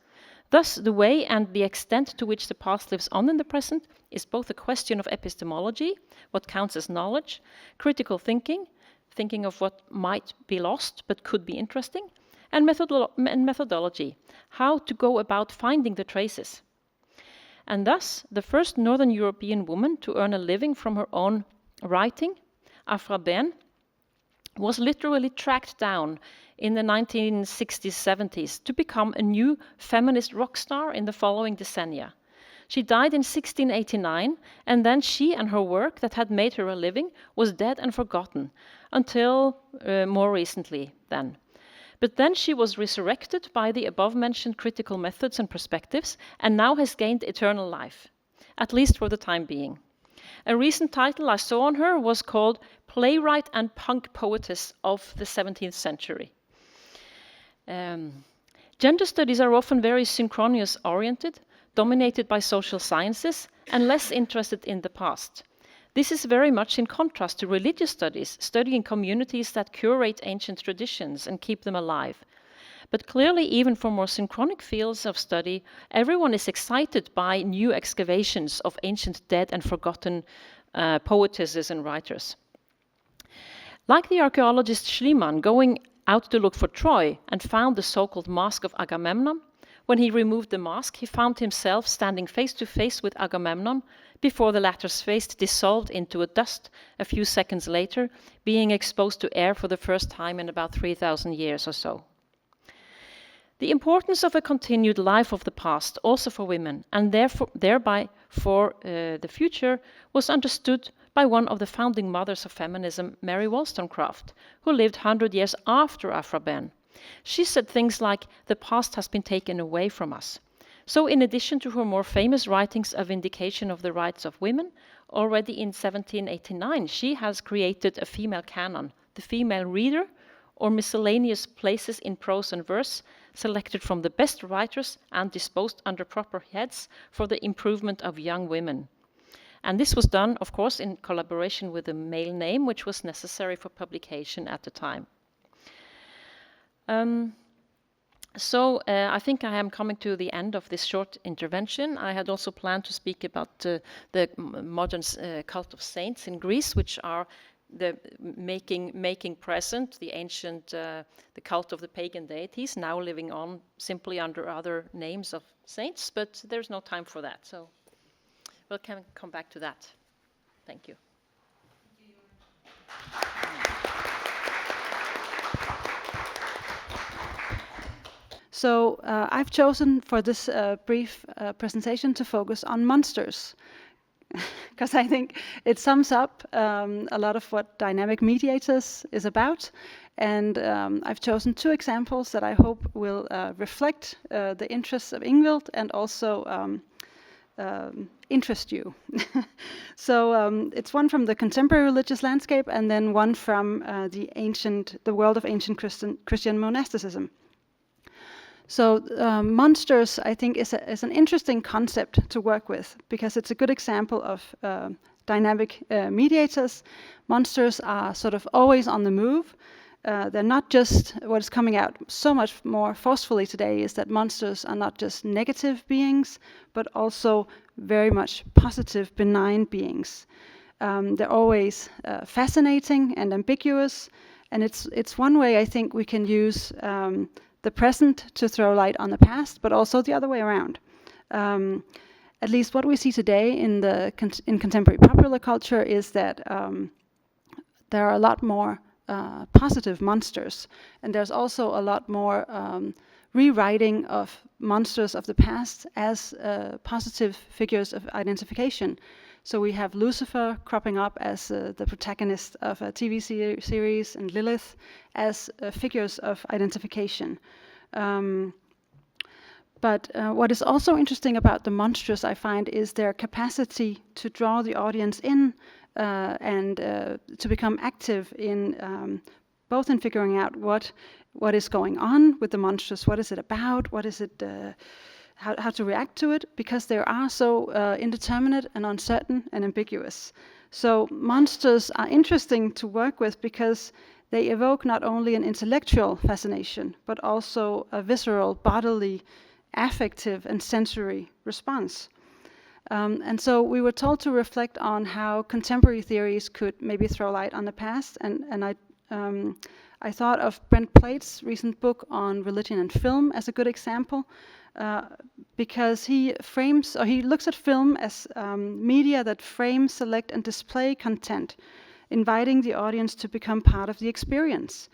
Thus, the way and the extent to which the past lives on in the present is both a question of epistemology, what counts as knowledge, critical thinking, thinking of what might be lost but could be interesting, and methodology, how to go about finding the traces. And thus, the first Northern European woman to earn a living from her own writing, Afra Ben, was literally tracked down in the 1960s-70s to become a new feminist rock star in the following decennia. She died in 1689, and then she and her work that had made her a living was dead and forgotten until more recently then. But then she was resurrected by the above-mentioned critical methods and perspectives and now has gained eternal life, at least for the time being. A recent title I saw on her was called Playwright and Punk Poetess of the 17th Century. Gender studies are often very synchronous-oriented, dominated by social sciences, and less interested in the past. This is very much in contrast to religious studies, studying communities that curate ancient traditions and keep them alive. But clearly, even for more synchronic fields of study, everyone is excited by new excavations of ancient dead and forgotten poetesses and writers. Like the archaeologist Schliemann going out to look for Troy and found the so-called mask of Agamemnon, when he removed the mask, he found himself standing face to face with Agamemnon before the latter's face dissolved into a dust a few seconds later, being exposed to air for the first time in about 3,000 years or so. The importance of a continued life of the past, also for women, and thereby for the future, was understood by one of the founding mothers of feminism, Mary Wollstonecraft, who lived 100 years after Aphra Behn. She said things like, "The past has been taken away from us." So in addition to her more famous writings of vindication of the rights of women, already in 1789 she has created a female canon, the female reader, or miscellaneous places in prose and verse, selected from the best writers and disposed under proper heads for the improvement of young women. And this was done, of course, in collaboration with a male name, which was necessary for publication at the time. I think I am coming to the end of this short intervention. I had also planned to speak about the modern cult of saints in Greece, which are the making present the ancient, the cult of the pagan deities, now living on simply under other names of saints, but there's no time for that. So we'll come back to that. Thank you. So I've chosen for this brief presentation to focus on monsters, because I think it sums up a lot of what dynamic mediators is about. And I've chosen two examples that I hope will reflect the interests of Ingvild and also interest you. So it's one from the contemporary religious landscape and then one from the world of ancient Christian monasticism. So monsters, I think, is an interesting concept to work with because it's a good example of dynamic mediators. Monsters are sort of always on the move. They're not just, what is coming out so much more forcefully today is that monsters are not just negative beings, but also very much positive, benign beings. They're always fascinating and ambiguous, and it's one way I think we can use the present to throw light on the past, but also the other way around. At least what we see today in contemporary popular culture is that there are a lot more positive monsters, and there's also a lot more rewriting of monsters of the past as positive figures of identification. So we have Lucifer cropping up as the protagonist of a TV series and Lilith as figures of identification. But what is also interesting about the monsters, I find, is their capacity to draw the audience in and to become active in both in figuring out what is going on with the monsters, what is it about, what is it, how to react to it, because they are so indeterminate and uncertain and ambiguous. So monsters are interesting to work with because they evoke not only an intellectual fascination, but also a visceral, bodily, affective, and sensory response. And so we were told to reflect on how contemporary theories could maybe throw light on the past, and I thought of Brent Plate's recent book on religion and film as a good example, because he looks at film as media that frame, select, and display content, inviting the audience to become part of the experience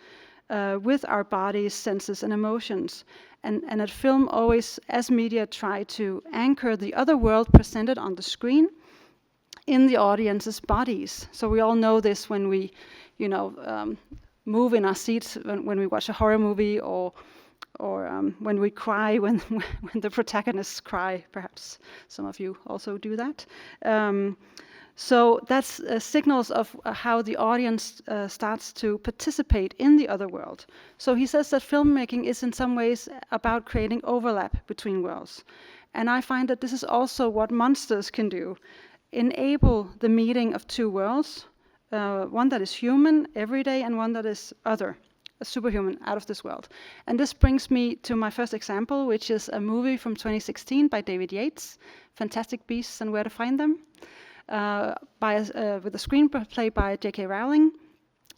with our bodies, senses, and emotions. And at film always, as media, try to anchor the other world presented on the screen in the audience's bodies. So we all know this when we, move in our seats when we watch a horror movie, or when we cry when the protagonists cry. Perhaps some of you also do that. So that's signals of how the audience starts to participate in the other world. So he says that filmmaking is in some ways about creating overlap between worlds. And I find that this is also what monsters can do. Enable the meeting of two worlds, one that is human, everyday, and one that is other, a superhuman, out of this world. And this brings me to my first example, which is a movie from 2016 by David Yates, Fantastic Beasts and Where to Find Them. With a screenplay by J.K. Rowling.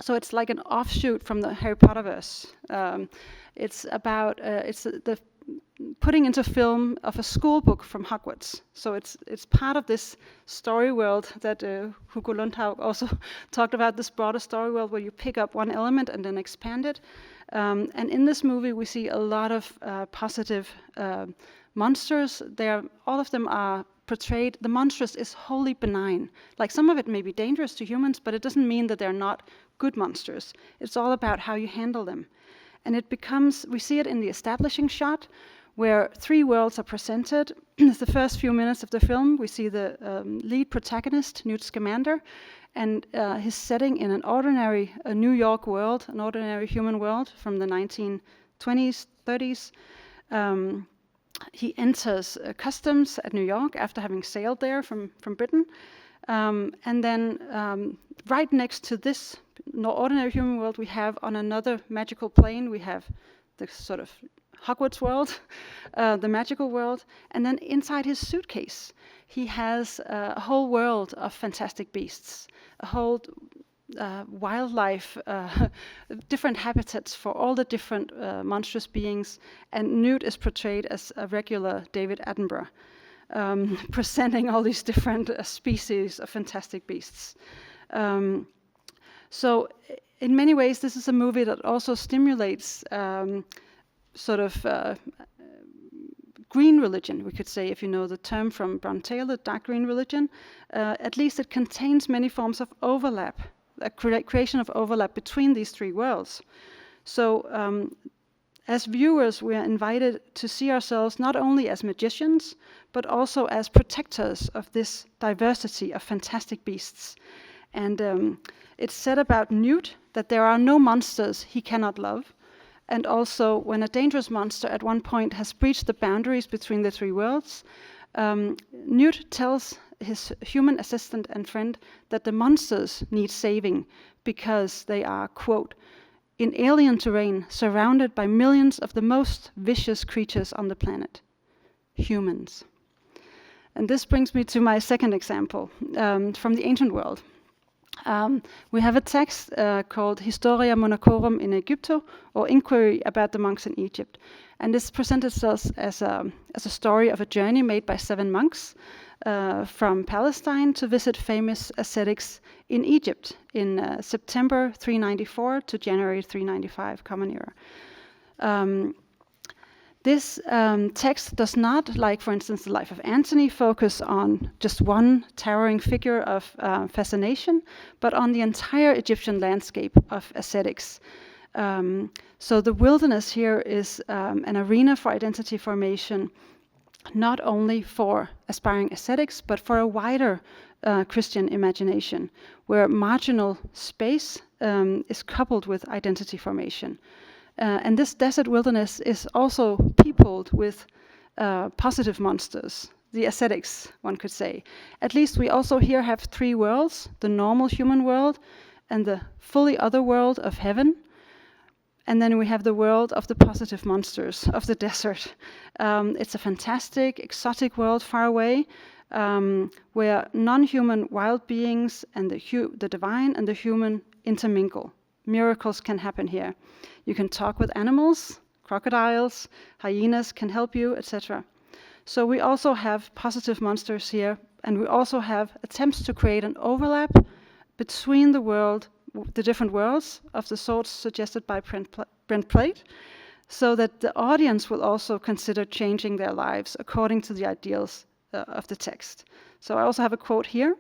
So it's like an offshoot from the Harry Potterverse. It's about the putting into film of a school book from Hogwarts. So it's part of this story world that Hugo Lundhaug also talked about, this broader story world where you pick up one element and then expand it. And in this movie we see a lot of positive monsters. All of them are portrayed, the monstrous is wholly benign. Like, some of it may be dangerous to humans, but it doesn't mean that they're not good monsters. It's all about how you handle them. And it becomes, we see it in the establishing shot, where 3 worlds are presented. It's the first few minutes of the film. We see the lead protagonist, Newt Scamander, and his setting in an ordinary New York world, an ordinary human world from the 1920s, 30s. He enters customs at New York after having sailed there from Britain. And then right next to this ordinary human world, we have on another magical plane, we have the sort of Hogwarts world, the magical world. And then inside his suitcase, he has a whole world of fantastic beasts, a whole wildlife, different habitats for all the different monstrous beings. And Newt is portrayed as a regular David Attenborough, presenting all these different species of fantastic beasts. So in many ways, this is a movie that also stimulates sort of green religion, we could say, if you know the term from Brown Taylor, dark green religion. At least it contains many forms of overlap, a creation of overlap between these 3 worlds. So as viewers, we are invited to see ourselves not only as magicians, but also as protectors of this diversity of fantastic beasts. And it's said about Newt that there are no monsters he cannot love. And also, when a dangerous monster at one point has breached the boundaries between the 3 worlds, Newt tells his human assistant and friend that the monsters need saving because they are, quote, in alien terrain surrounded by millions of the most vicious creatures on the planet, humans. And this brings me to my second example from the ancient world. We have a text called Historia Monachorum in Egypto, or Inquiry about the Monks in Egypt. And this presents us as a story of a journey made by 7 monks from Palestine to visit famous ascetics in Egypt in September 394 to January 395, Common Era. This text does not, like for instance the life of Antony, focus on just one towering figure of fascination, but on the entire Egyptian landscape of ascetics. So the wilderness here is an arena for identity formation, not only for aspiring ascetics, but for a wider Christian imagination, where marginal space is coupled with identity formation. And this desert wilderness is also peopled with positive monsters, the ascetics, one could say. At least we also here have 3 worlds, the normal human world and the fully other world of heaven. And then we have the world of the positive monsters of the desert. It's a fantastic, exotic world far away, where non-human wild beings and the divine and the human intermingle. Miracles can happen here. You can talk with animals, crocodiles, hyenas can help you, etc. So we also have positive monsters here, and we also have attempts to create an overlap between the different worlds of the sorts suggested by Brent Plate, so that the audience will also consider changing their lives according to the ideals of the text. So I also have a quote here.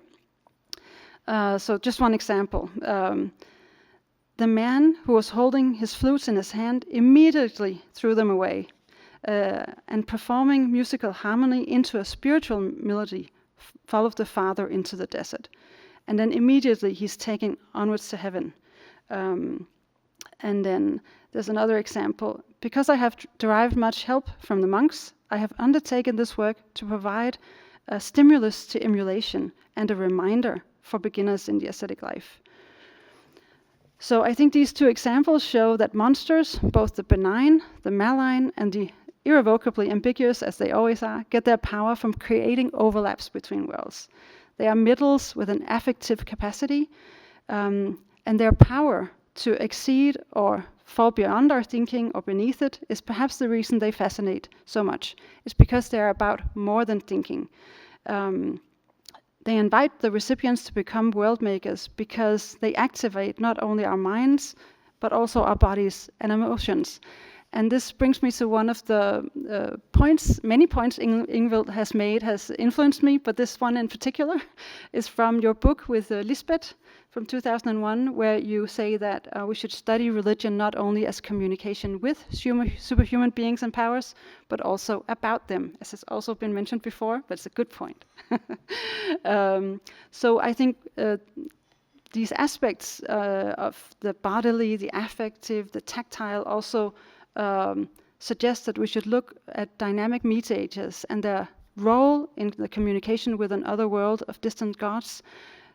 So just one example. The man who was holding his flutes in his hand immediately threw them away, and performing musical harmony into a spiritual melody, followed the Father into the desert. And then immediately he's taken onwards to heaven. And then there's another example. Because I have derived much help from the monks, I have undertaken this work to provide a stimulus to emulation and a reminder for beginners in the ascetic life. So I think these 2 examples show that monsters, both the benign, the malign, and the irrevocably ambiguous, as they always are, get their power from creating overlaps between worlds. They are middles with an affective capacity, and their power to exceed or fall beyond our thinking or beneath it is perhaps the reason they fascinate so much. It's because they're about more than thinking. They invite the recipients to become world makers because they activate not only our minds, but also our bodies and emotions. And this brings me to one of the many points Ingvild has made has influenced me, but this one in particular is from your book with Lisbeth from 2001, where you say that we should study religion not only as communication with superhuman beings and powers, but also about them, as has also been mentioned before, but it's a good point. So I think these aspects of the bodily, the affective, the tactile also suggest that we should look at dynamic mediators and their role in the communication with another world of distant gods,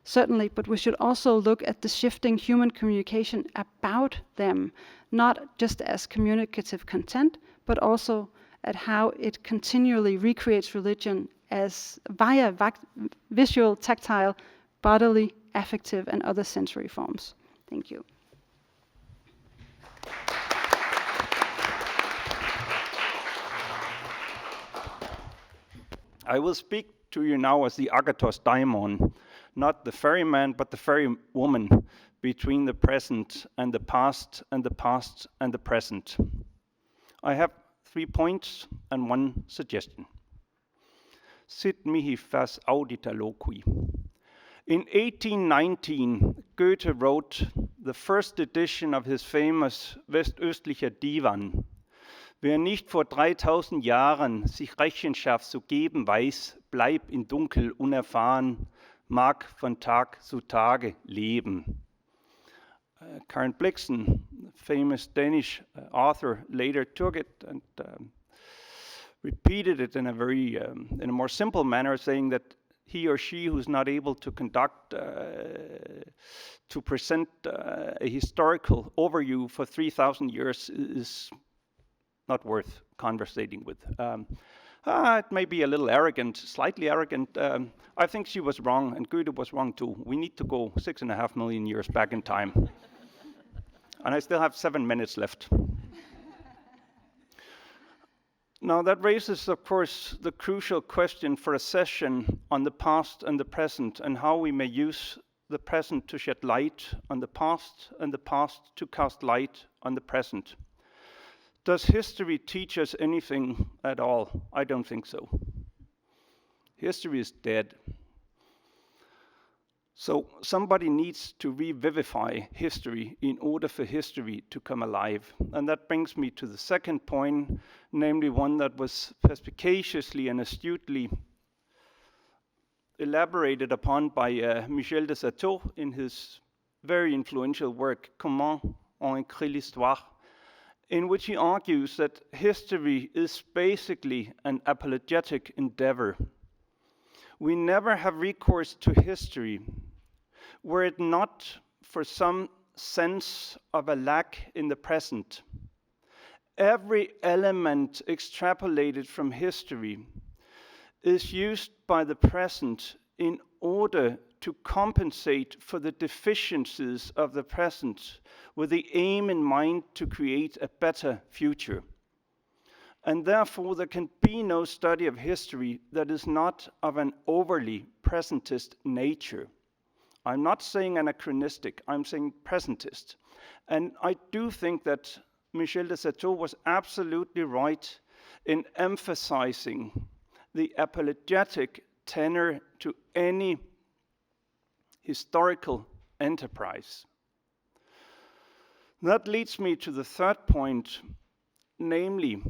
certainly, but we should also look at the shifting human communication about them, not just as communicative content, but also at how it continually recreates religion as via visual, tactile, bodily, affective, and other sensory forms. Thank you. I will speak to you now as the Agathos daimon, not the ferryman, but the ferry woman between the present and the past and the past and the present. I have 3 points and 1 suggestion. Sit mihi fas audita loqui. In 1819, Goethe wrote the first edition of his famous Westöstlicher Divan. Wer nicht vor 3000 Jahren sich Rechenschaft zu geben weiß, bleibt in Dunkel unerfahren, mag von Tag zu Tage leben. Karen Blixen, famous Danish author, later took it and repeated it in a very, in a more simple manner, saying that he or she who's not able to conduct, to present a historical overview for 3,000 years is not worth conversating with. It may be a little arrogant, slightly arrogant. I think she was wrong, and Goethe was wrong too. We need to go 6.5 million years back in time. And I still have 7 minutes left. Now that raises, of course, the crucial question for a session on the past and the present, and how we may use the present to shed light on the past, and the past to cast light on the present. Does history teach us anything at all? I don't think so. History is dead. So somebody needs to revivify history in order for history to come alive. And that brings me to the second point, namely one that was perspicaciously and astutely elaborated upon by Michel de Certeau in his very influential work, Comment on écrit l'histoire, in which he argues that history is basically an apologetic endeavor. We never have recourse to history were it not for some sense of a lack in the present. Every element extrapolated from history is used by the present in order to compensate for the deficiencies of the present, with the aim in mind to create a better future. And therefore there can be no study of history that is not of an overly presentist nature. I'm not saying anachronistic, I'm saying presentist. And I do think that Michel de Certeau was absolutely right in emphasizing the apologetic tenor to any historical enterprise. That leads me to the third point, namely,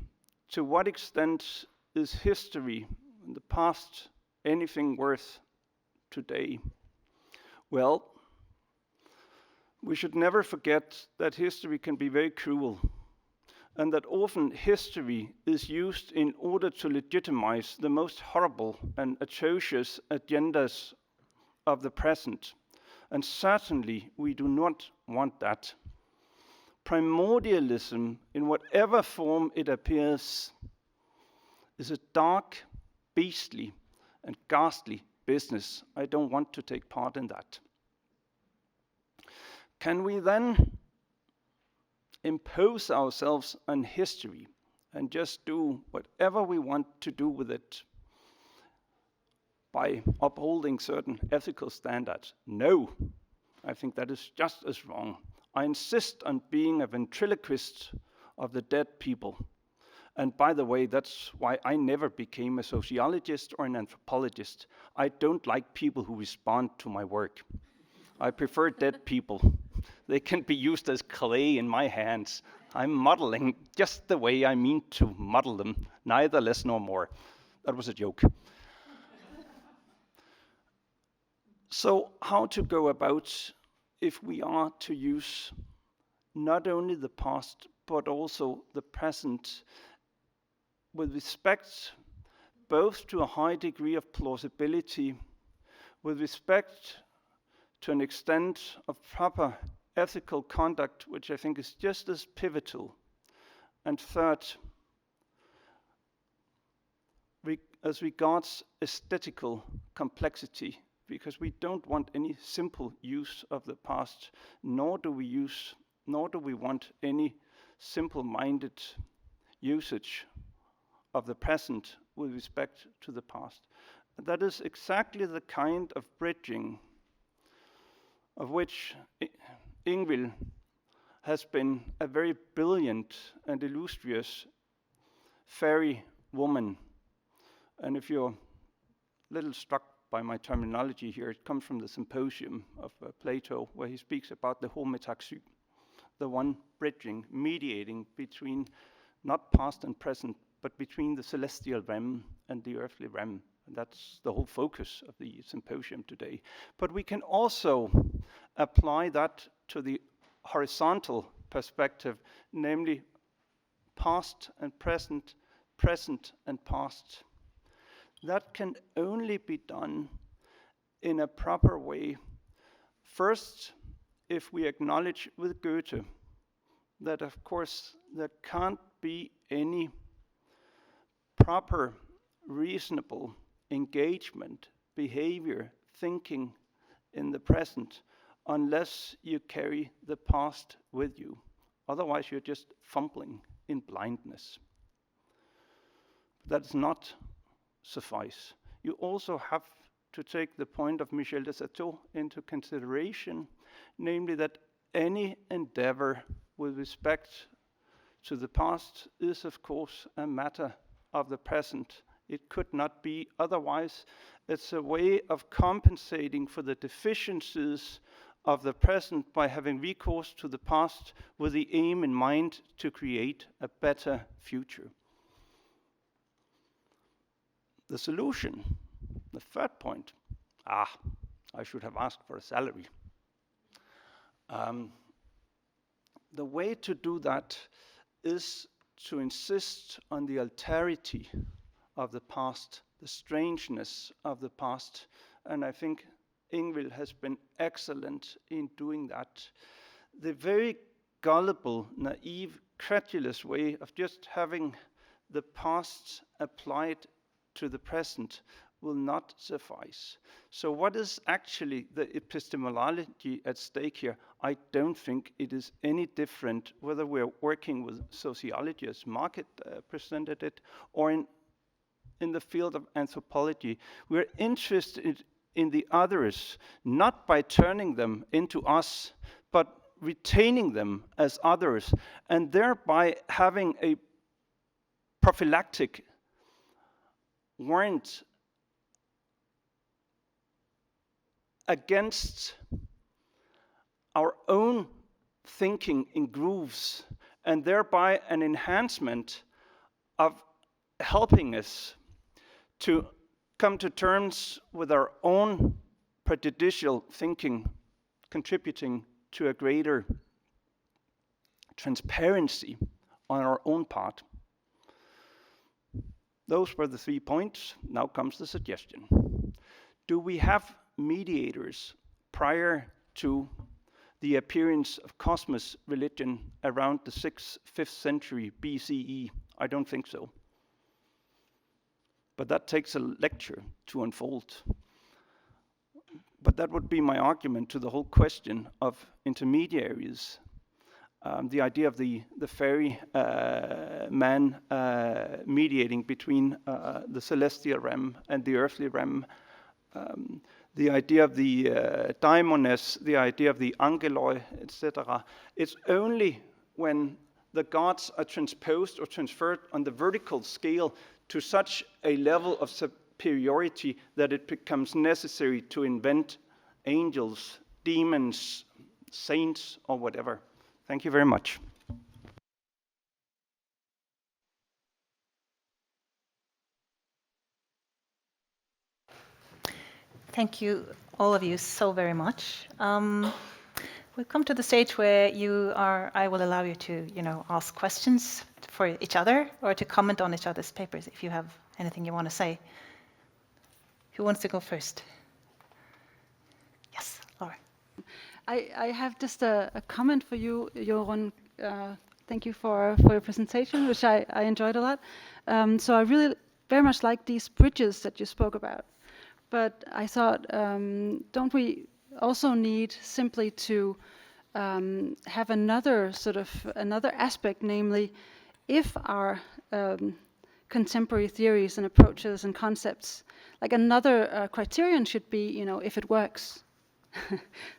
to what extent is history in the past anything worth today? Well, we should never forget that history can be very cruel, and that often history is used in order to legitimize the most horrible and atrocious agendas of the present. And certainly we do not want that. Primordialism, in whatever form it appears, is a dark, beastly, and ghastly business. I don't want to take part in that. Can we then impose ourselves on history and just do whatever we want to do with it by upholding certain ethical standards. No, I think that is just as wrong. I insist on being a ventriloquist of the dead people. And by the way, that's why I never became a sociologist or an anthropologist. I don't like people who respond to my work. I prefer dead people. They can be used as clay in my hands. I'm modeling just the way I mean to model them, neither less nor more. That was a joke. So how to go about if we are to use not only the past, but also the present with respect both to a high degree of plausibility, with respect to an extent of proper ethical conduct, which I think is just as pivotal, and third, as regards aesthetical complexity, because we don't want any simple use of the past, nor do we want any simple-minded usage of the present with respect to the past. That is exactly the kind of bridging of which Ingvild has been a very brilliant and illustrious fairy woman. And if you're a little struck by my terminology here, it comes from the Symposium of Plato, where he speaks about the hometaxy, the one bridging, mediating between not past and present, but between the celestial realm and the earthly realm. And that's the whole focus of the symposium today. But we can also apply that to the horizontal perspective, namely past and present, present and past. That can only be done in a proper way. First, if we acknowledge with Goethe that, of course, there can't be any proper, reasonable engagement, behavior, thinking in the present unless you carry the past with you. Otherwise, you're just fumbling in blindness. That does not suffice. You also have to take the point of Michel de Certeau into consideration, namely that any endeavor with respect to the past is, of course, a matter of the present. It could not be otherwise. It's a way of compensating for the deficiencies of the present by having recourse to the past with the aim in mind to create a better future. The solution, the third point, I should have asked for a salary. The way to do that is to insist on the alterity of the past, the strangeness of the past, and I think Ingvild has been excellent in doing that. The very gullible, naive, credulous way of just having the past applied to the present will not suffice. So what is actually the epistemology at stake here? I don't think it is any different whether we're working with sociology as Margit presented it, or in the field of anthropology. We're interested in the others, not by turning them into us, but retaining them as others, and thereby having a prophylactic warrant against our own thinking in grooves, and thereby an enhancement of helping us to come to terms with our own prejudicial thinking, contributing to a greater transparency on our own part. Those were the 3 points. Now comes the suggestion. Do we have mediators prior to the appearance of Cosmos religion around the 6th, 5th century BCE? I don't think so. But that takes a lecture to unfold. But that would be my argument to the whole question of intermediaries. the idea of the fairy man mediating between the celestial realm and the earthly realm, the idea of the daimones, the idea of the angeloi, etc. It's only when the gods are transposed or transferred on the vertical scale to such a level of superiority that it becomes necessary to invent angels, demons, saints, or whatever. Thank you very much. Thank you, all of you, so very much. We've come to the stage where I will allow you to, ask questions for each other or to comment on each other's papers if you have anything you want to say. Who wants to go first? Yes, Laura. I have just a comment for you, Jorun. Thank you for your presentation, which I enjoyed a lot. So I really very much like these bridges that you spoke about. But I thought, don't we also need simply to have another aspect, namely, if our contemporary theories and approaches and concepts, like another criterion should be, if it works.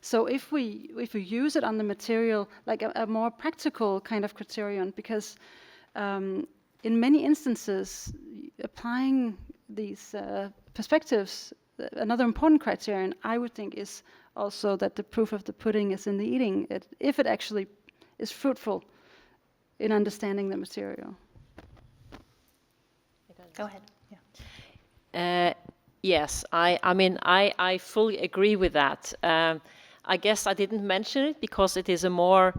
So if we use it on the material, like a more practical kind of criterion, because in many instances, applying these perspectives, another important criterion I would think is also that the proof of the pudding is in the eating, if it actually is fruitful in understanding the material. Go ahead. Yeah. Yes, I fully agree with that. I guess I didn't mention it because it is a more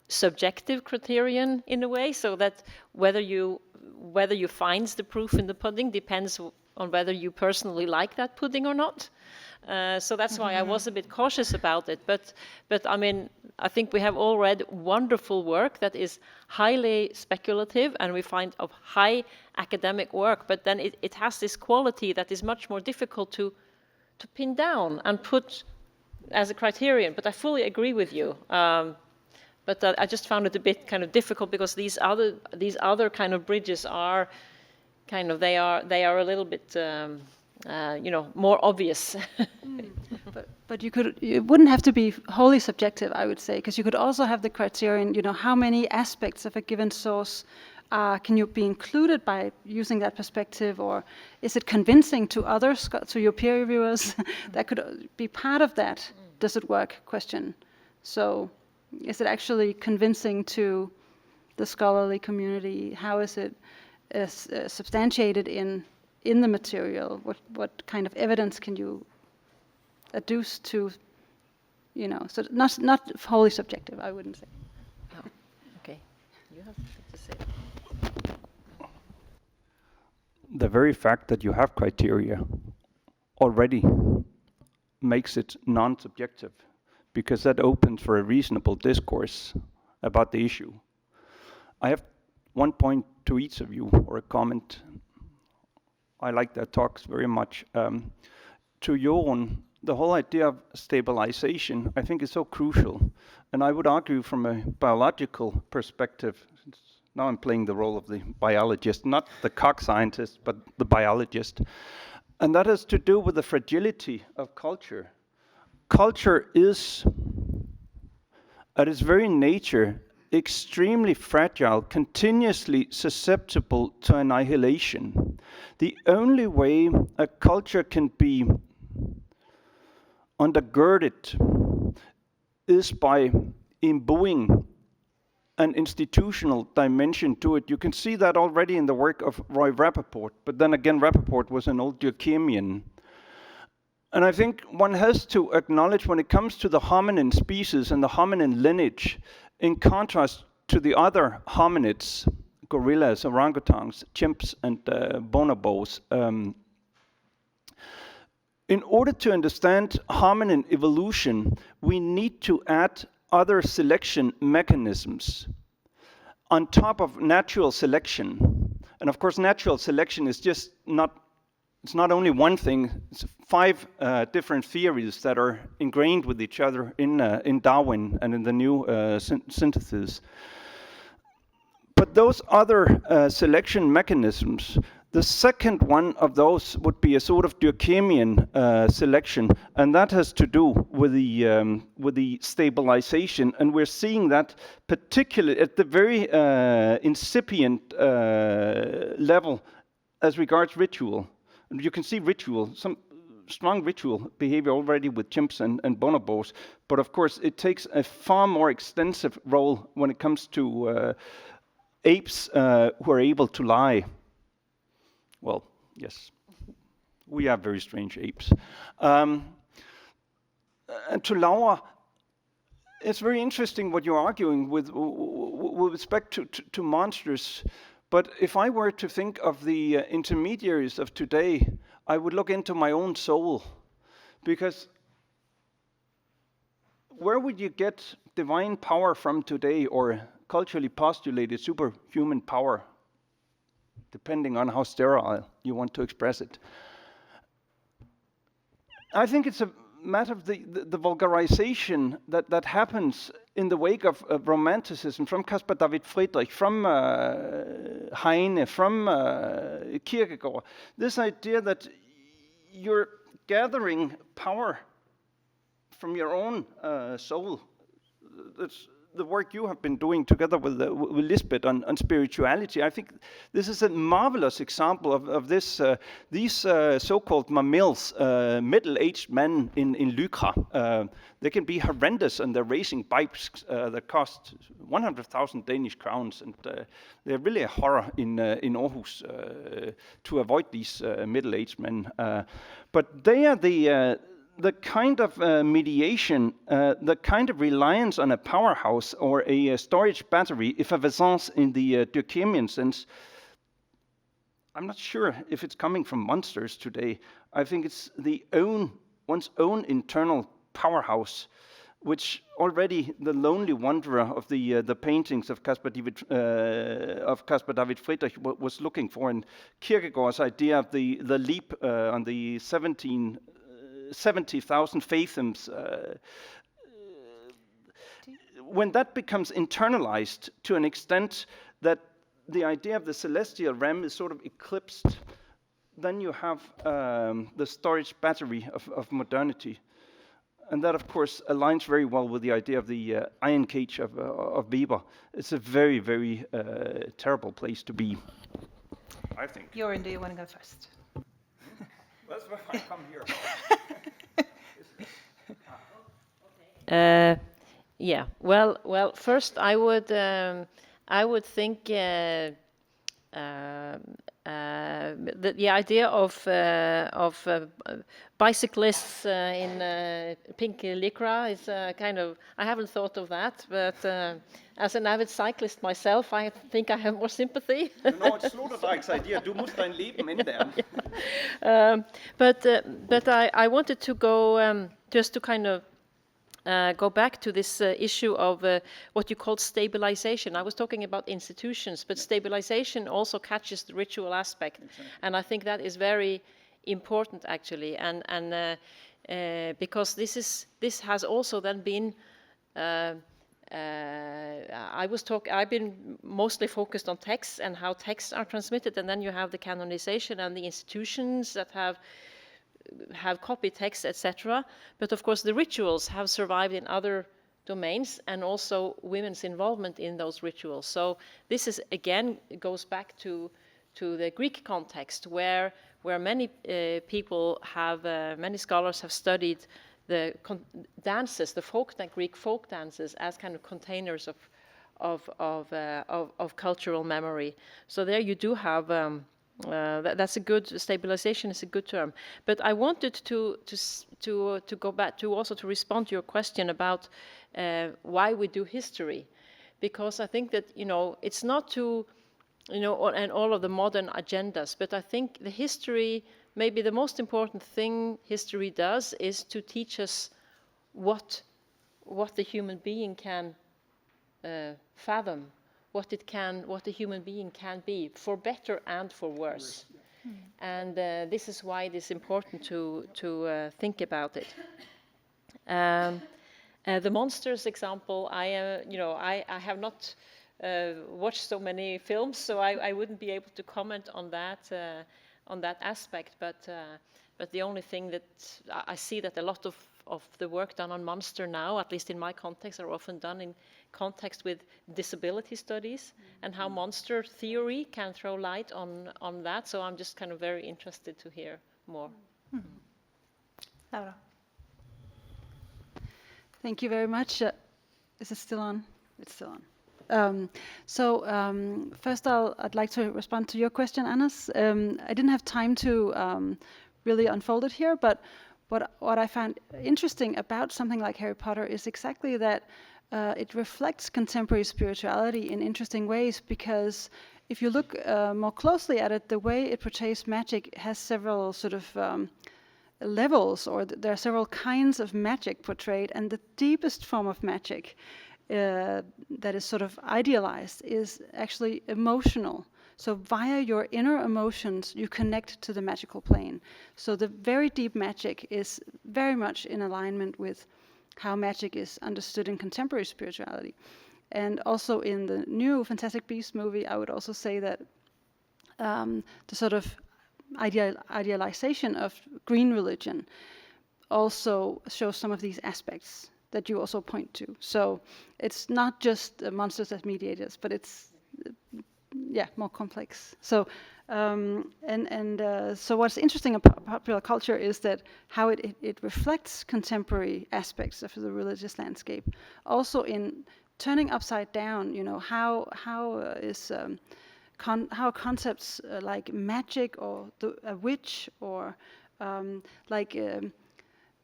subjective criterion in a way, so that whether you find the proof in the pudding depends on whether you personally like that pudding or not. So that's why I was a bit cautious about it. But I think we have all read wonderful work that is highly speculative, and we find of high academic work. But then it has this quality that is much more difficult to pin down and put as a criterion. But I fully agree with you. But I just found it a bit kind of difficult because these other kind of bridges are kind of they are a little bit more obvious. But it wouldn't have to be wholly subjective, I would say, because you could also have the criterion, how many aspects of a given source can you be included by using that perspective, or is it convincing to others, to your peer reviewers? That could be part of that does it work question. So is it actually convincing to the scholarly community? How is it substantiated in the material? What kind of evidence can you adduce to, so not wholly subjective, I wouldn't say. Oh, okay. You have to say. The very fact that you have criteria already makes it non-subjective, because that opens for a reasonable discourse about the issue. I have one point to each of you, or a comment. I like their talks very much. To Jorun, the whole idea of stabilization, I think, is so crucial. And I would argue from a biological perspective, now I'm playing the role of the biologist, not the cock scientist, but the biologist. And that has to do with the fragility of culture. Culture is, at its very nature, extremely fragile, continuously susceptible to annihilation. The only way a culture can be undergirded is by imbuing an institutional dimension to it. You can see that already in the work of Roy Rappaport, but then again, Rappaport was an old Durkheimian. And I think one has to acknowledge, when it comes to the hominin species and the hominin lineage, in contrast to the other hominids, gorillas, orangutans, chimps, and bonobos, in order to understand hominin evolution, we need to add other selection mechanisms on top of natural selection. And of course, natural selection is just not It's not only one thing, it's 5 different theories that are ingrained with each other in Darwin and in the new synthesis. But those other selection mechanisms, the second one of those would be a sort of Durkheimian selection, and that has to do with the stabilization, and we're seeing that particularly at the very incipient level as regards ritual. And you can see ritual, some strong ritual behavior already with chimps and bonobos, but of course it takes a far more extensive role when it comes to apes who are able to lie. Well, yes, we are very strange apes. And to Laura, it's very interesting what you're arguing with respect to monsters. But if I were to think of the intermediaries of today, I would look into my own soul. Because where would you get divine power from today, or culturally postulated superhuman power, depending on how sterile you want to express it? I think it's a matter of the vulgarization that happens in the wake of Romanticism, from Caspar David Friedrich, from Heine, from Kierkegaard. This idea that you're gathering power from your own soul. That's the work you have been doing together with Lisbeth on spirituality. I think this is a marvelous example of this. These so-called mammals, middle-aged men in Lycra, they can be horrendous, and they're racing bikes that cost 100,000 Danish crowns, and they're really a horror in Aarhus to avoid these middle-aged men. But they are the kind of mediation, the kind of reliance on a powerhouse or a storage battery, effervescence in the Durkheimian sense. I'm not sure if it's coming from monsters today. I think it's one's own internal powerhouse, which already the lonely wanderer of the paintings of Caspar David Friedrich was looking for, and Kierkegaard's idea of the leap on the 70,000 fathoms. When that becomes internalized to an extent that the idea of the celestial realm is sort of eclipsed, then you have the storage battery of modernity. And that, of course, aligns very well with the idea of the iron cage of Weber. It's a very, very terrible place to be, I think. Jorunn, do you want to go first? That's why I come here. Yeah. Well. First, I would think the idea of bicyclists in pink lycra is kind of. I haven't thought of that, but as an avid cyclist myself, I think I have more sympathy. No, it's Sloterdijk's idea. Du musst dein Leben ändern. But I wanted to go just to kind of. Go back to this issue of what you called stabilization. I was talking about institutions, but stabilization also catches the ritual aspect, and I think that is very important actually. And because this has also then been. I've been mostly focused on texts and how texts are transmitted, and then you have the canonization and the institutions that have copy texts, etc. But of course the rituals have survived in other domains, and also women's involvement in those rituals. So this is again goes back to the Greek context, where many people have many scholars have studied the dances, the Greek folk dances, as kind of containers of cultural memory. So there you do have. That's a good stabilization is a good term, but I wanted to go back to also to respond to your question about why we do history, because I think that it's not to and all of the modern agendas, but I think the history, maybe the most important thing history does is to teach us what the human being can fathom. What the human being can be, for better and for worse. And this is why it is important to think about it. The monsters example, I have not watched so many films, so I wouldn't be able to comment on that aspect. But the only thing that I see that a lot of the work done on monster now, at least in my context, are often done in context with disability studies and how monster theory can throw light on that. So I'm just kind of very interested to hear more. Laura. Thank you very much. Is it still on? It's still on. First I'd like to respond to your question, Anders. I didn't have time to really unfold it here, but what I found interesting about something like Harry Potter is exactly that it reflects contemporary spirituality in interesting ways, because if you look more closely at it, the way it portrays magic has several sort of levels, or there are several kinds of magic portrayed, and the deepest form of magic that is sort of idealized is actually emotional. So via your inner emotions, you connect to the magical plane. So the very deep magic is very much in alignment with how magic is understood in contemporary spirituality. And also in the new Fantastic Beasts movie, I would also say that the sort of idealization of green religion also shows some of these aspects that you also point to. So it's not just monsters as mediators, but it's more complex. So so what's interesting about popular culture is that how it reflects contemporary aspects of the religious landscape. Also in turning upside down, how concepts like magic or a witch or like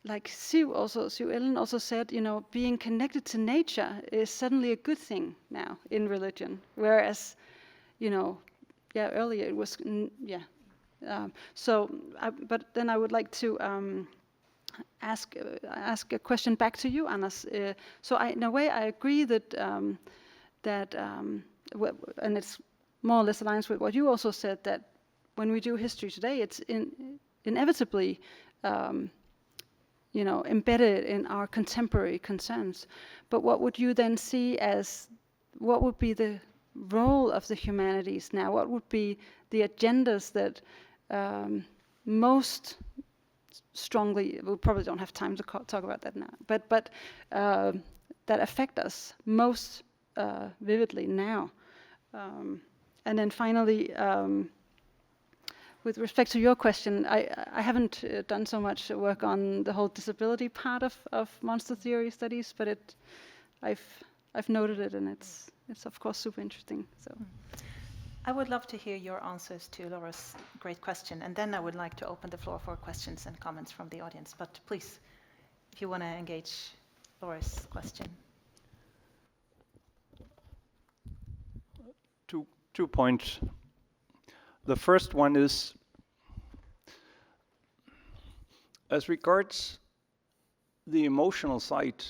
Siv Ellen also said, being connected to nature is suddenly a good thing now in religion, whereas, earlier it was, but then I would like to ask a question back to you, Anders. In a way, I agree that and it's more or less aligns with what you also said, that when we do history today, it's inevitably embedded in our contemporary concerns. But what would you then see as, what would be the role of the humanities now? What would be the agendas that most strongly, we probably don't have time to talk about that now, but that affect us most vividly now? And then finally, with respect to your question, I haven't done so much work on the whole disability part of monster theory studies, but I've noted it, and it's of course super interesting. So, I would love to hear your answers to Laura's great question, and then I would like to open the floor for questions and comments from the audience. But please, if you want to engage Laura's question. Two points. The first one is, as regards the emotional side,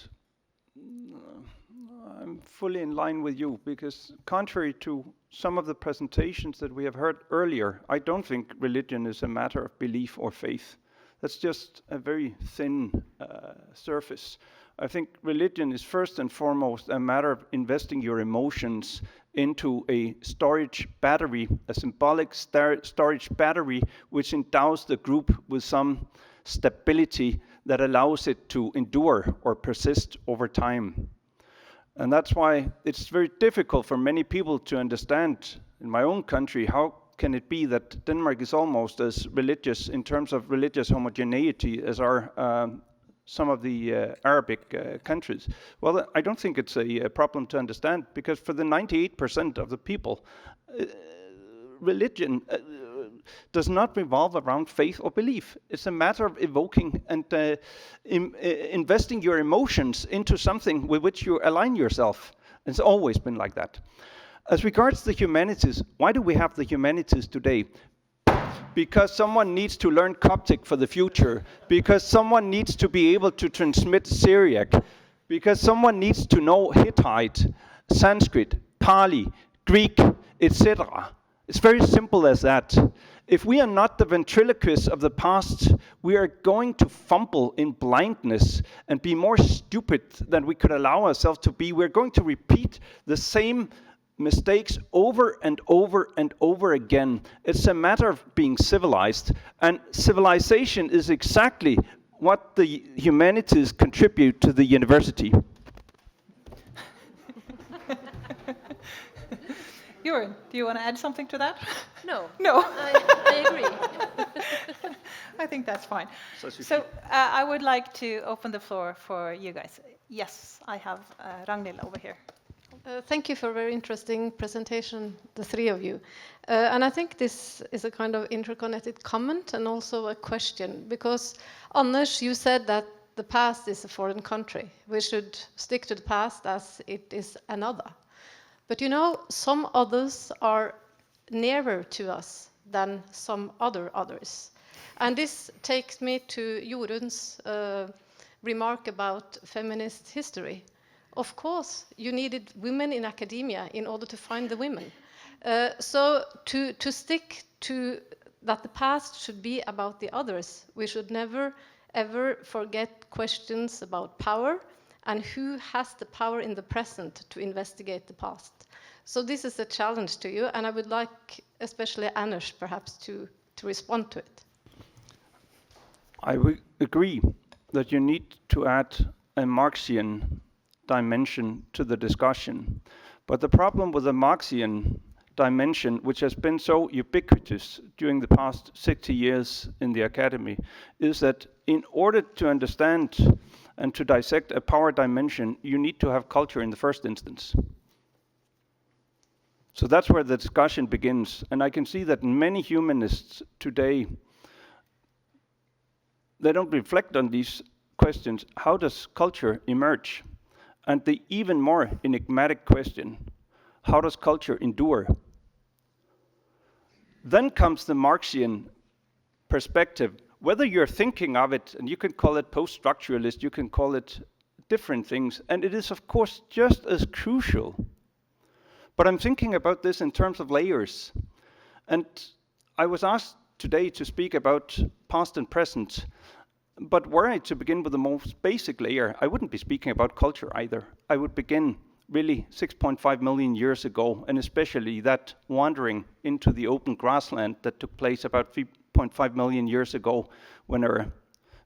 I'm fully in line with you, because contrary to some of the presentations that we have heard earlier, I don't think religion is a matter of belief or faith. That's just a very thin surface. I think religion is first and foremost a matter of investing your emotions into a storage battery, a symbolic storage battery, which endows the group with some stability that allows it to endure or persist over time. And that's why it's very difficult for many people to understand, in my own country, how can it be that Denmark is almost as religious in terms of religious homogeneity as are some of the Arabic countries. Well, I don't think it's a problem to understand, because for the 98% of the people, religion does not revolve around faith or belief. It's a matter of evoking and investing your emotions into something with which you align yourself. It's always been like that. As regards the humanities, why do we have the humanities today? Because someone needs to learn Coptic for the future, because someone needs to be able to transmit Syriac, because someone needs to know Hittite, Sanskrit, Pali, Greek, etc. It's very simple as that. If we are not the ventriloquists of the past, we are going to fumble in blindness and be more stupid than we could allow ourselves to be. We're going to repeat the same mistakes over and over and over again. It's a matter of being civilized, and civilization is exactly what the humanities contribute to the university. Jørgen, do you want to add something to that? No. No. I agree. I think that's fine. So I would like to open the floor for you guys. Yes, I have Ragnhild over here. Thank you for a very interesting presentation, the three of you. And I think this is a kind of interconnected comment and also a question, because Anders, you said that the past is a foreign country. We should stick to the past as it is another. But you know, some others are nearer to us than some others. And this takes me to Jorun's remark about feminist history. Of course, you needed women in academia in order to find the women. So to stick to that the past should be about the others, we should never, ever forget questions about power and who has the power in the present to investigate the past. So this is a challenge to you, and I would like especially Anders perhaps to respond to it. I would agree that you need to add a Marxian dimension to the discussion. But the problem with the Marxian dimension, which has been so ubiquitous during the past 60 years in the academy, is that in order to understand and to dissect a power dimension, you need to have culture in the first instance. So that's where the discussion begins. And I can see that many humanists today, they don't reflect on these questions. How does culture emerge? And the even more enigmatic question, how does culture endure? Then comes the Marxian perspective. Whether you're thinking of it, and you can call it post-structuralist, you can call it different things, and it is of course just as crucial. But I'm thinking about this in terms of layers. And I was asked today to speak about past and present. But were I to begin with the most basic layer, I wouldn't be speaking about culture either. I would begin really 6.5 million years ago, and especially that wandering into the open grassland that took place about 3.5 million years ago when our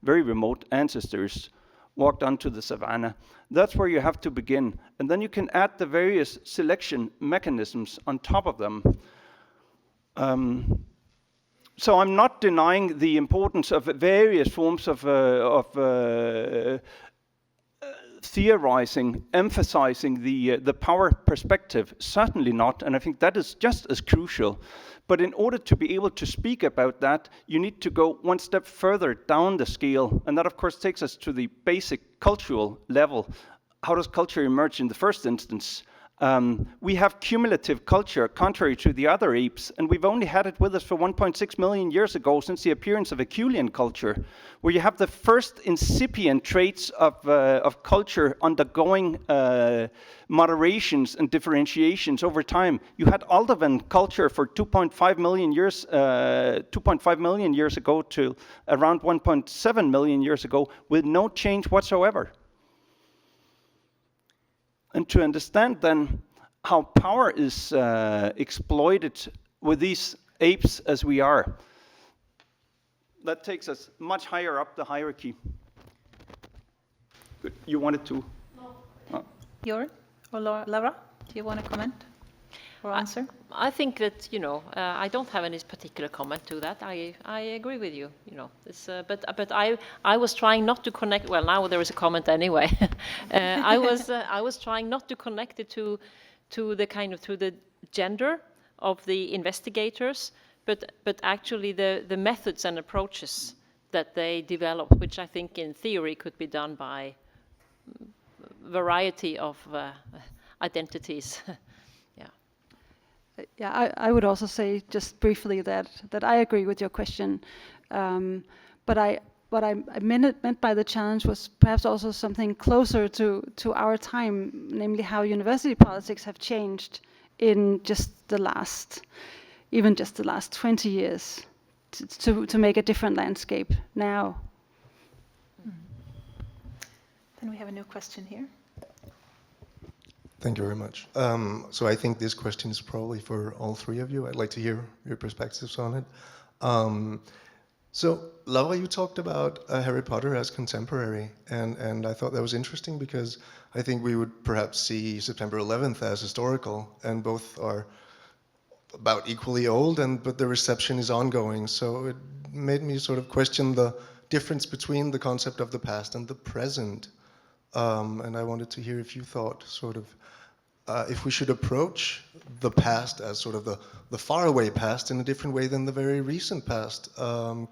very remote ancestors walked onto the savannah. That's where you have to begin. And then you can add the various selection mechanisms on top of them. So I'm not denying the importance of various forms of theorizing, emphasizing the power perspective. Certainly not, and I think that is just as crucial. But in order to be able to speak about that, you need to go one step further down the scale, and that of course takes us to the basic cultural level. How does culture emerge in the first instance? We have cumulative culture, contrary to the other apes, and we've only had it with us for 1.6 million years ago, since the appearance of Herculean culture, where you have the first incipient traits of culture undergoing moderations and differentiations over time. You had Aldovan culture for 2.5 million years, 2.5 million years ago to around 1.7 million years ago, with no change whatsoever. And to understand then how power is exploited with these apes as we are, that takes us much higher up the hierarchy. Good. You wanted to? No. Jørgen or Laura, do you want to comment or answer? I think that, I don't have any particular comment to that. I agree with you, but I was trying not to connect, well, now there is a comment anyway. I was trying not to connect it to the gender of the investigators, but actually the methods and approaches that they develop, which I think in theory could be done by variety of identities. Yeah, I would also say just briefly that I agree with your question, but what I meant by the challenge was perhaps also something closer to our time, namely how university politics have changed in just the last 20 years. to make a different landscape now. Then we have a new question here. Thank you very much. So I think this question is probably for all three of you. I'd like to hear your perspectives on it. So, Laura, you talked about Harry Potter as contemporary, and I thought that was interesting because I think we would perhaps see September 11th as historical, and both are about equally old, but the reception is ongoing. So it made me sort of question the difference between the concept of the past and the present. And I wanted to hear if you thought sort of if we should approach the past as sort of the faraway past in a different way than the very recent past.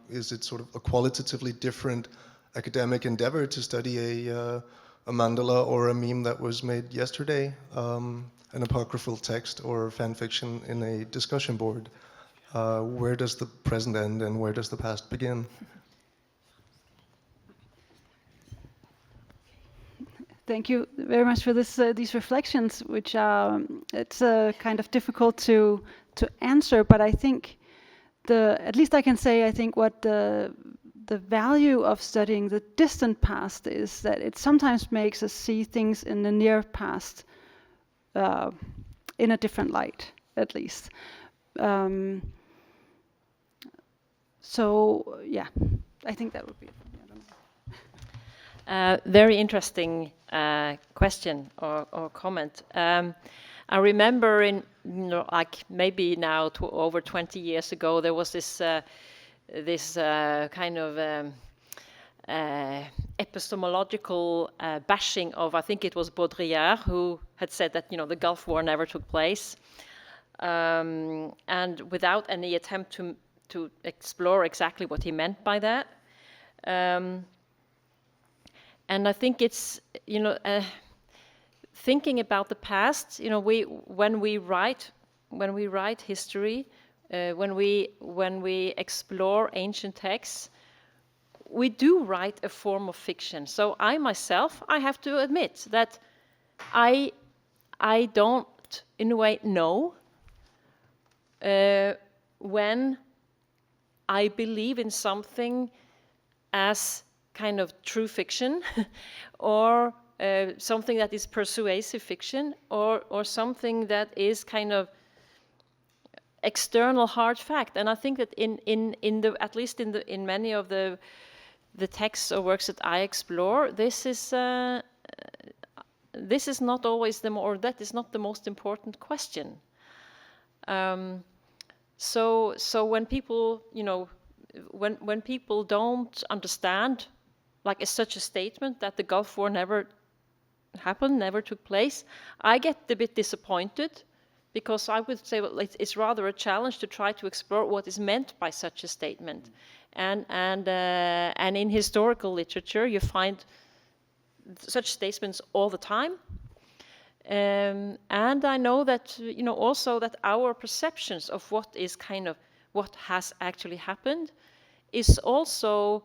Is it sort of a qualitatively different academic endeavor to study a mandala or a meme that was made yesterday, an apocryphal text or fan fiction in a discussion board? Where does the present end and where does the past begin? Thank you very much for these reflections, which it's kind of difficult to answer. But I think at least I can say I think what the value of studying the distant past is that it sometimes makes us see things in the near past in a different light, at least. So yeah, I think that would be it. Very interesting question or comment. I remember like maybe now over 20 years ago, there was this kind of epistemological bashing of, I think it was Baudrillard, who had said that the Gulf War never took place, and without any attempt to explore exactly what he meant by that. And I think it's, thinking about the past, when we write history, when we explore ancient texts, we do write a form of fiction. So I myself, I have to admit that I don't, in a way, know when I believe in something as kind of true fiction or something that is persuasive fiction or something that is kind of external hard fact. And I think that at least in many of the texts or works that I explore, this is not always that is not the most important question. So when people when people don't understand like such a statement that the Gulf War never happened, never took place, I get a bit disappointed, because I would say, well, it's rather a challenge to try to explore what is meant by such a statement. And in historical literature, you find such statements all the time. And I know that also that our perceptions of what is kind of what has actually happened is also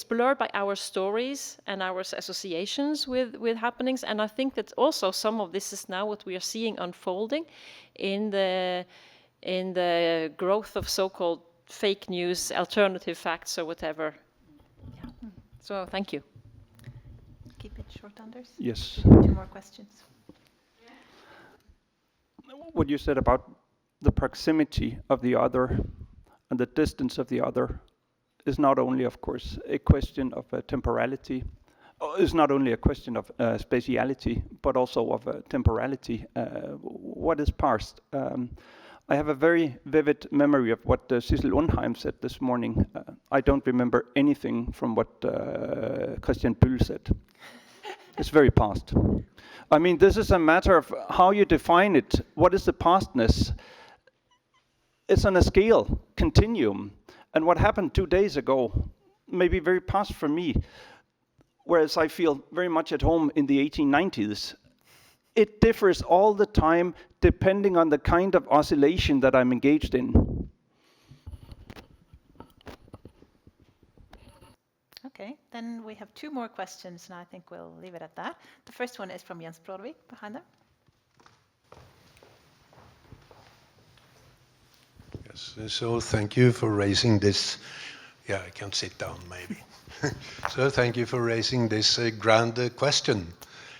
blurred by our stories and our associations with happenings. And I think that also some of this is now what we are seeing unfolding in the growth of so-called fake news, alternative facts, or whatever. Yeah. So thank you. Keep it short, Anders. Yes. 2 more questions. What you said about the proximity of the other and the distance of the other is not only, of course, a question of temporality, is not only a question of spatiality, but also of temporality. What is past? I have a very vivid memory of what Sissel Undheim said this morning. I don't remember anything from what Christian Bull said. It's very past. I mean, this is a matter of how you define it. What is the pastness? It's on a scale, continuum. And what happened 2 days ago may be very past for me, whereas I feel very much at home in the 1890s. It differs all the time depending on the kind of oscillation that I'm engaged in. Okay, then we have 2 more questions, and I think we'll leave it at that. The first one is from Jens Brodvik, behind them. So thank you for raising this. Yeah, I can sit down maybe. So thank you for raising this grand question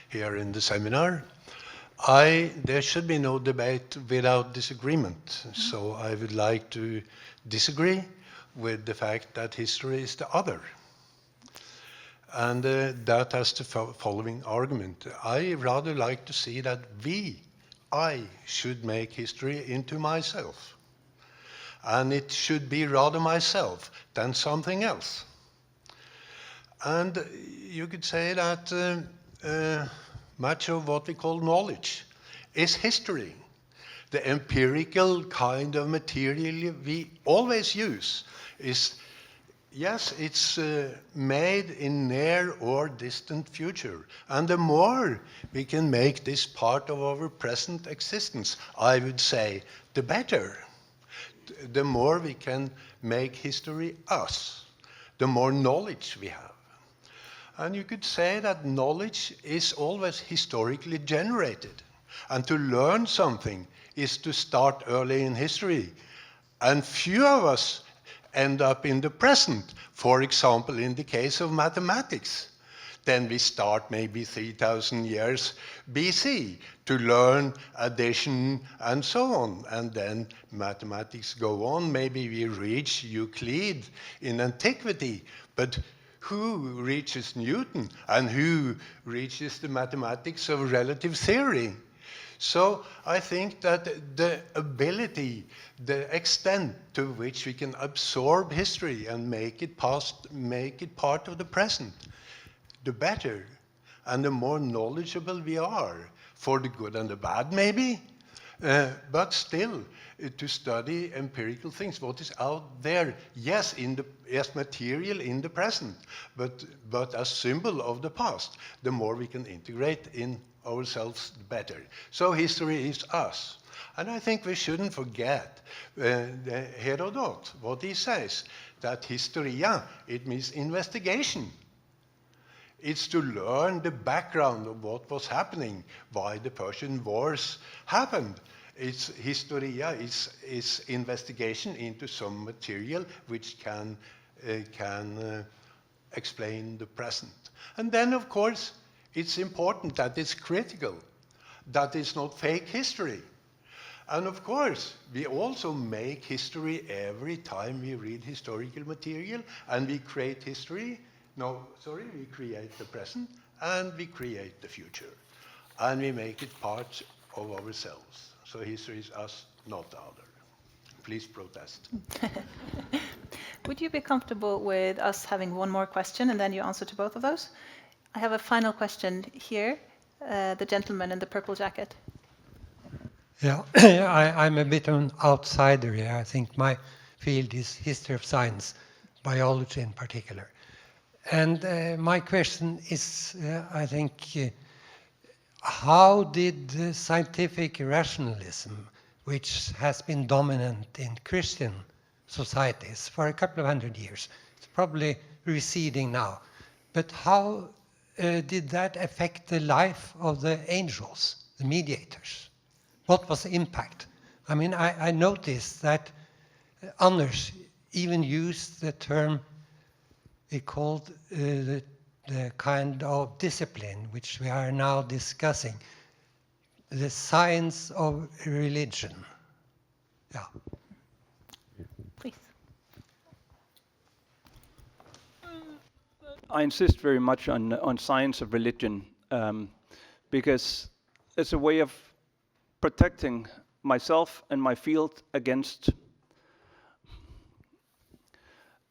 here in the seminar. There should be no debate without disagreement. So I would like to disagree with the fact that history is the other. And that has the following argument. I rather like to see that I should make history into myself. And it should be rather myself than something else. And you could say that much of what we call knowledge is history. The empirical kind of material we always use is, yes, it's made in near or distant future. And the more we can make this part of our present existence, I would say, the better. The more we can make history us, the more knowledge we have. And you could say that knowledge is always historically generated. And to learn something is to start early in history. And few of us end up in the present. For example, in the case of mathematics. Then we start maybe 3,000 years BC to learn addition and so on. And then mathematics go on. Maybe we reach Euclid in antiquity. But who reaches Newton? And who reaches the mathematics of relative theory? So I think that the ability, the extent to which we can absorb history and make it part of the present, the better, and the more knowledgeable we are, for the good and the bad maybe, but still to study empirical things, what is out there, yes, as material in the present, but as symbol of the past. The more we can integrate in ourselves, the better. So history is us. And I think we shouldn't forget Herodot, what he says, that historia, it means investigation. It's to learn the background of what was happening, why the Persian Wars happened. It's historia, it's investigation into some material which can explain the present. And then, of course, it's important that it's critical, that it's not fake history. And of course, we also make history every time we read historical material, and we create history. We create the present, and we create the future. And we make it part of ourselves. So history is us, not the other. Please protest. Would you be comfortable with us having one more question, and then you answer to both of those? I have a final question here, the gentleman in the purple jacket. Yeah, I'm a bit of an outsider here. I think my field is history of science, biology in particular. And my question is, I think, how did the scientific rationalism, which has been dominant in Christian societies for a couple of 100 years, it's probably receding now, but how did that affect the life of the angels, the mediators? What was the impact? I mean, I noticed that Anders even used the term he called the kind of discipline which we are now discussing, the science of religion. Yeah. Please. I insist very much on science of religion because it's a way of protecting myself and my field against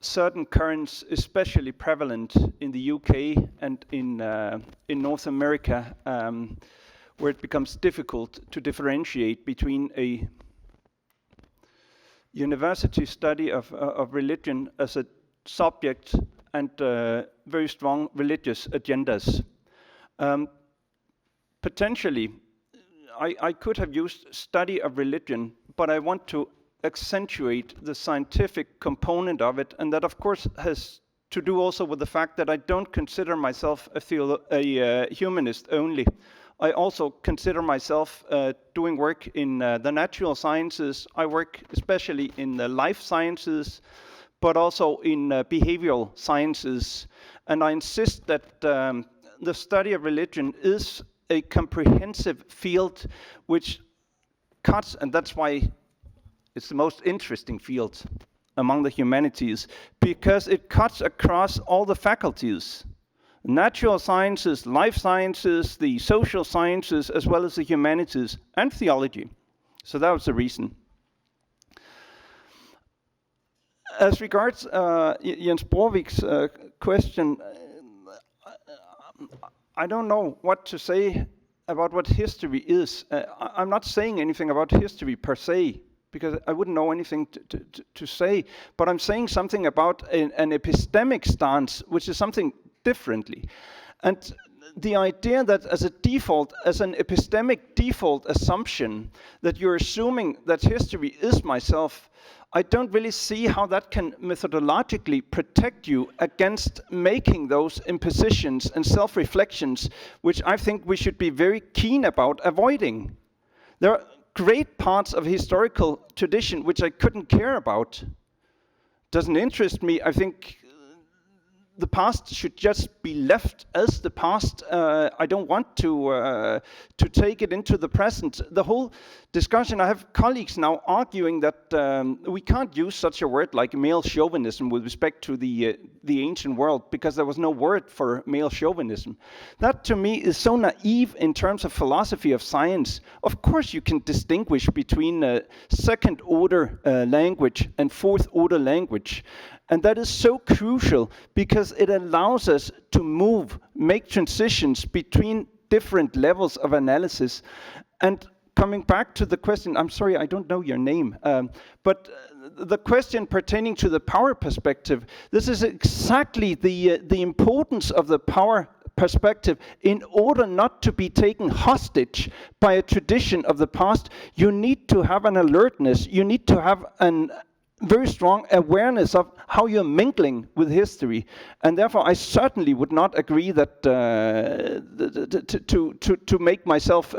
certain currents, especially prevalent in the UK and in North America, where it becomes difficult to differentiate between a university study of religion as a subject and very strong religious agendas. Potentially, I could have used study of religion, but I want to accentuate the scientific component of it, and that of course has to do also with the fact that I don't consider myself a humanist only. I also consider myself doing work in the natural sciences. I work especially in the life sciences, but also in behavioral sciences. And I insist that the study of religion is a comprehensive field which cuts, and that's why it's the most interesting field among the humanities, because it cuts across all the faculties. Natural sciences, life sciences, the social sciences, as well as the humanities, and theology. So that was the reason. As regards Jens Borvik's question, I don't know what to say about what history is. I'm not saying anything about history per se, because I wouldn't know anything to say, but I'm saying something about an epistemic stance, which is something differently. And the idea that as a default, as an epistemic default assumption, that you're assuming that history is myself, I don't really see how that can methodologically protect you against making those impositions and self-reflections, which I think we should be very keen about avoiding. There are great parts of historical tradition which I couldn't care about. Doesn't interest me. I think the past should just be left as the past. I don't want to take it into the present. The whole discussion, I have colleagues now arguing that we can't use such a word like male chauvinism with respect to the ancient world, because there was no word for male chauvinism. That to me is so naive in terms of philosophy of science. Of course you can distinguish between second order language and fourth order language. And that is so crucial because it allows us to make transitions between different levels of analysis. And coming back to the question, I'm sorry, I don't know your name, but the question pertaining to the power perspective, this is exactly the importance of the power perspective. In order not to be taken hostage by a tradition of the past, you need to have an alertness, you need to have an very strong awareness of how you're mingling with history, and therefore I certainly would not agree that to make myself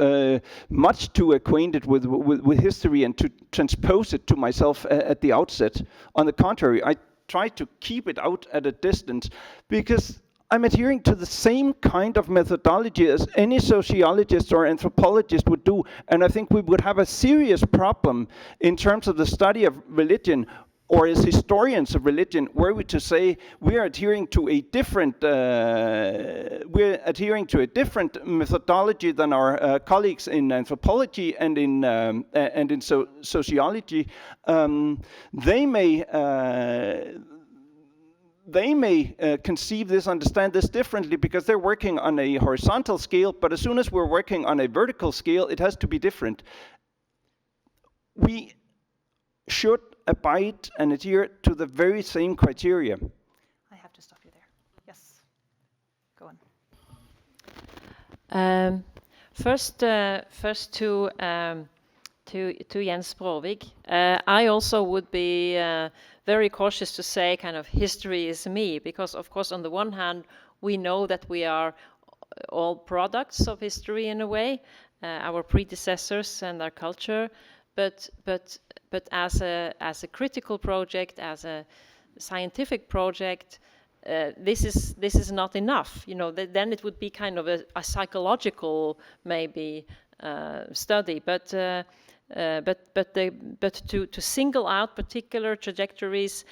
much too acquainted with history and to transpose it to myself at the outset. On the contrary, I try to keep it out at a distance, because I'm adhering to the same kind of methodology as any sociologist or anthropologist would do, and I think we would have a serious problem in terms of the study of religion, or as historians of religion, were we to say we are adhering to a different methodology than our colleagues in anthropology and in sociology. They may conceive this, understand this differently, because they're working on a horizontal scale, but as soon as we're working on a vertical scale, it has to be different. We should abide and adhere to the very same criteria. I have to stop you there. Yes, go on. First to Jens Bråvik, I also would be very cautious to say kind of history is me, because of course on the one hand we know that we are all products of history in a way, our predecessors and our culture, but as a critical project, as a scientific project, this is not enough. You know, then it would be kind of a psychological maybe study, but to single out particular trajectories,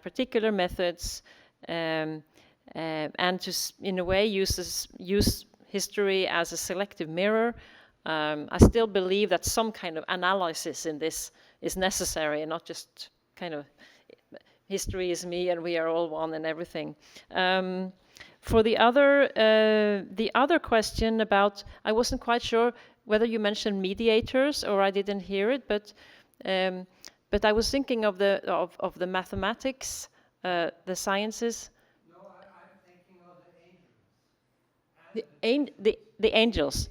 particular methods, and to in a way use history as a selective mirror. I still believe that some kind of analysis in this is necessary, and not just kind of history is me and we are all one and everything. For the other question about, I wasn't quite sure whether you mentioned mediators or I didn't hear it, but I was thinking of the mathematics, the sciences. No, I'm thinking of the angels. The angels.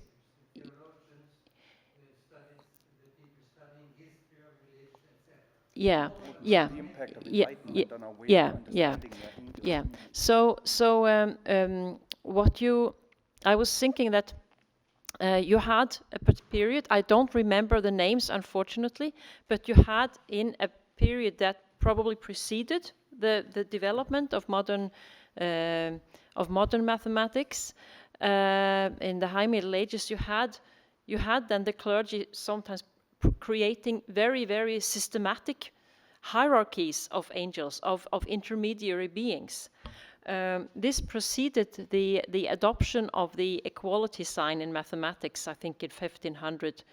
Yeah. So I was thinking that you had a period, I don't remember the names unfortunately, but you had in a period that probably preceded the development of modern mathematics. In the High Middle Ages, you had then the clergy sometimes creating very, very systematic hierarchies of angels, of intermediary beings. This preceded the adoption of the equality sign in mathematics, I think in 1500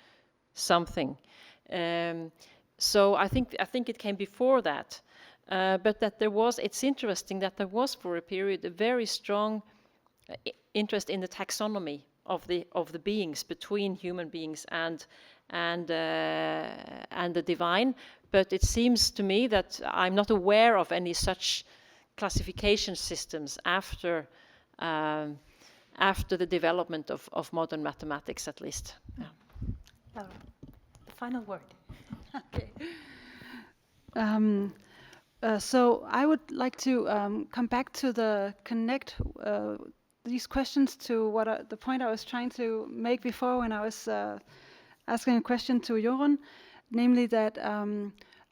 something. So I think it came before that. But that there was, it's interesting that there was for a period a very strong interest in the taxonomy of the beings, between human beings and the divine. But it seems to me that I'm not aware of any such classification systems after the development of modern mathematics, at least. Yeah. Laura, the final word. Okay. So I would like to come back to connect these questions to the point I was trying to make before when I was asking a question to Jorunn, namely that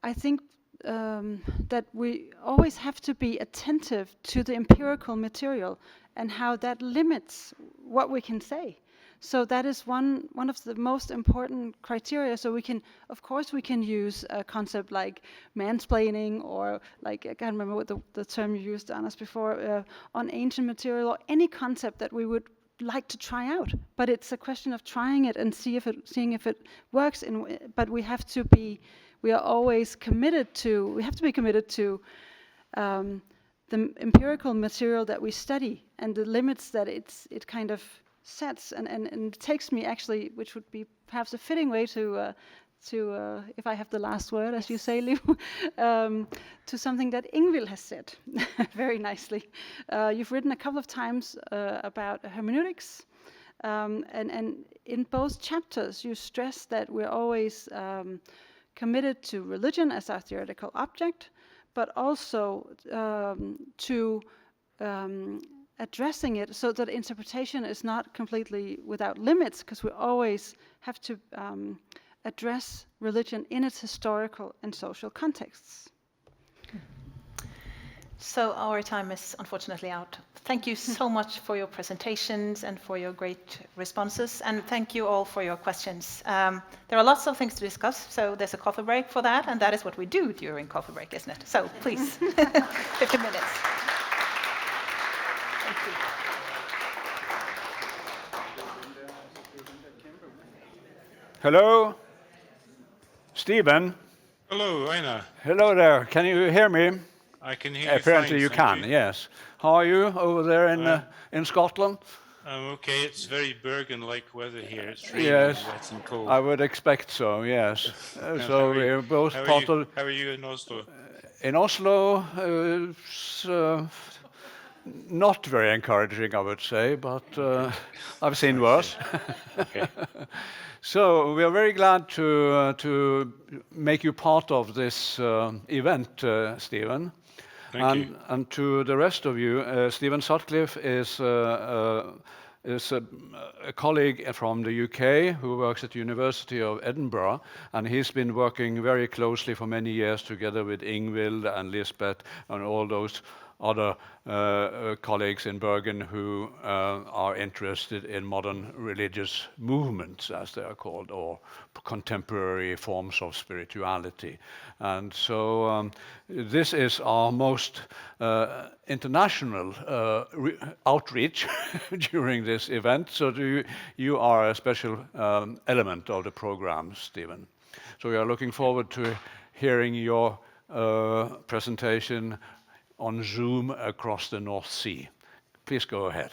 I think that we always have to be attentive to the empirical material and how that limits what we can say. So that is one of the most important criteria. So we can, of course, we can use a concept like mansplaining, or like, I can't remember what the term you used, Anders, before, on ancient material, or any concept that we would like to try out. But it's a question of trying it and seeing if it works. But we have to be, we are always committed to, we have to be committed to the empirical material that we study and the limits that it kind of sets, and it takes me actually, which would be perhaps a fitting way to if I have the last word, as you say, Liv, to something that Ingvild has said very nicely. You've written a couple of times about hermeneutics, and in both chapters you stress that we're always committed to religion as our theoretical object, but also to addressing it so that interpretation is not completely without limits, because we always have to address religion in its historical and social contexts. So our time is unfortunately out. Thank you so much for your presentations and for your great responses, and thank you all for your questions. There are lots of things to discuss, so there's a coffee break for that, and that is what we do during coffee break, isn't it? So please, 15 minutes. Thank you. Hello? Stephen? Hello, Einar. Hello there. Can you hear me? I can hear you. Apparently fine, you can, you. yes. How are you over there in Scotland? I'm okay. It's very Bergen-like weather here. It's raining, yes, wet and cold. I would expect so, yes. So we're both part of... How are you in Oslo? In Oslo, it's not very encouraging, I would say, but I've seen worse. Okay. So we are very glad to make you part of this event, Stephen. Thank you. And to the rest of you, Stephen Sutcliffe is a colleague from the UK who works at the University of Edinburgh, and he's been working very closely for many years together with Ingvild and Lisbeth and all those other colleagues in Bergen who are interested in modern religious movements, as they are called, or contemporary forms of spirituality. And so this is our most international outreach during this event. So you are a special element of the program, Stephen. So we are looking forward to hearing your presentation on Zoom across the North Sea. Please go ahead.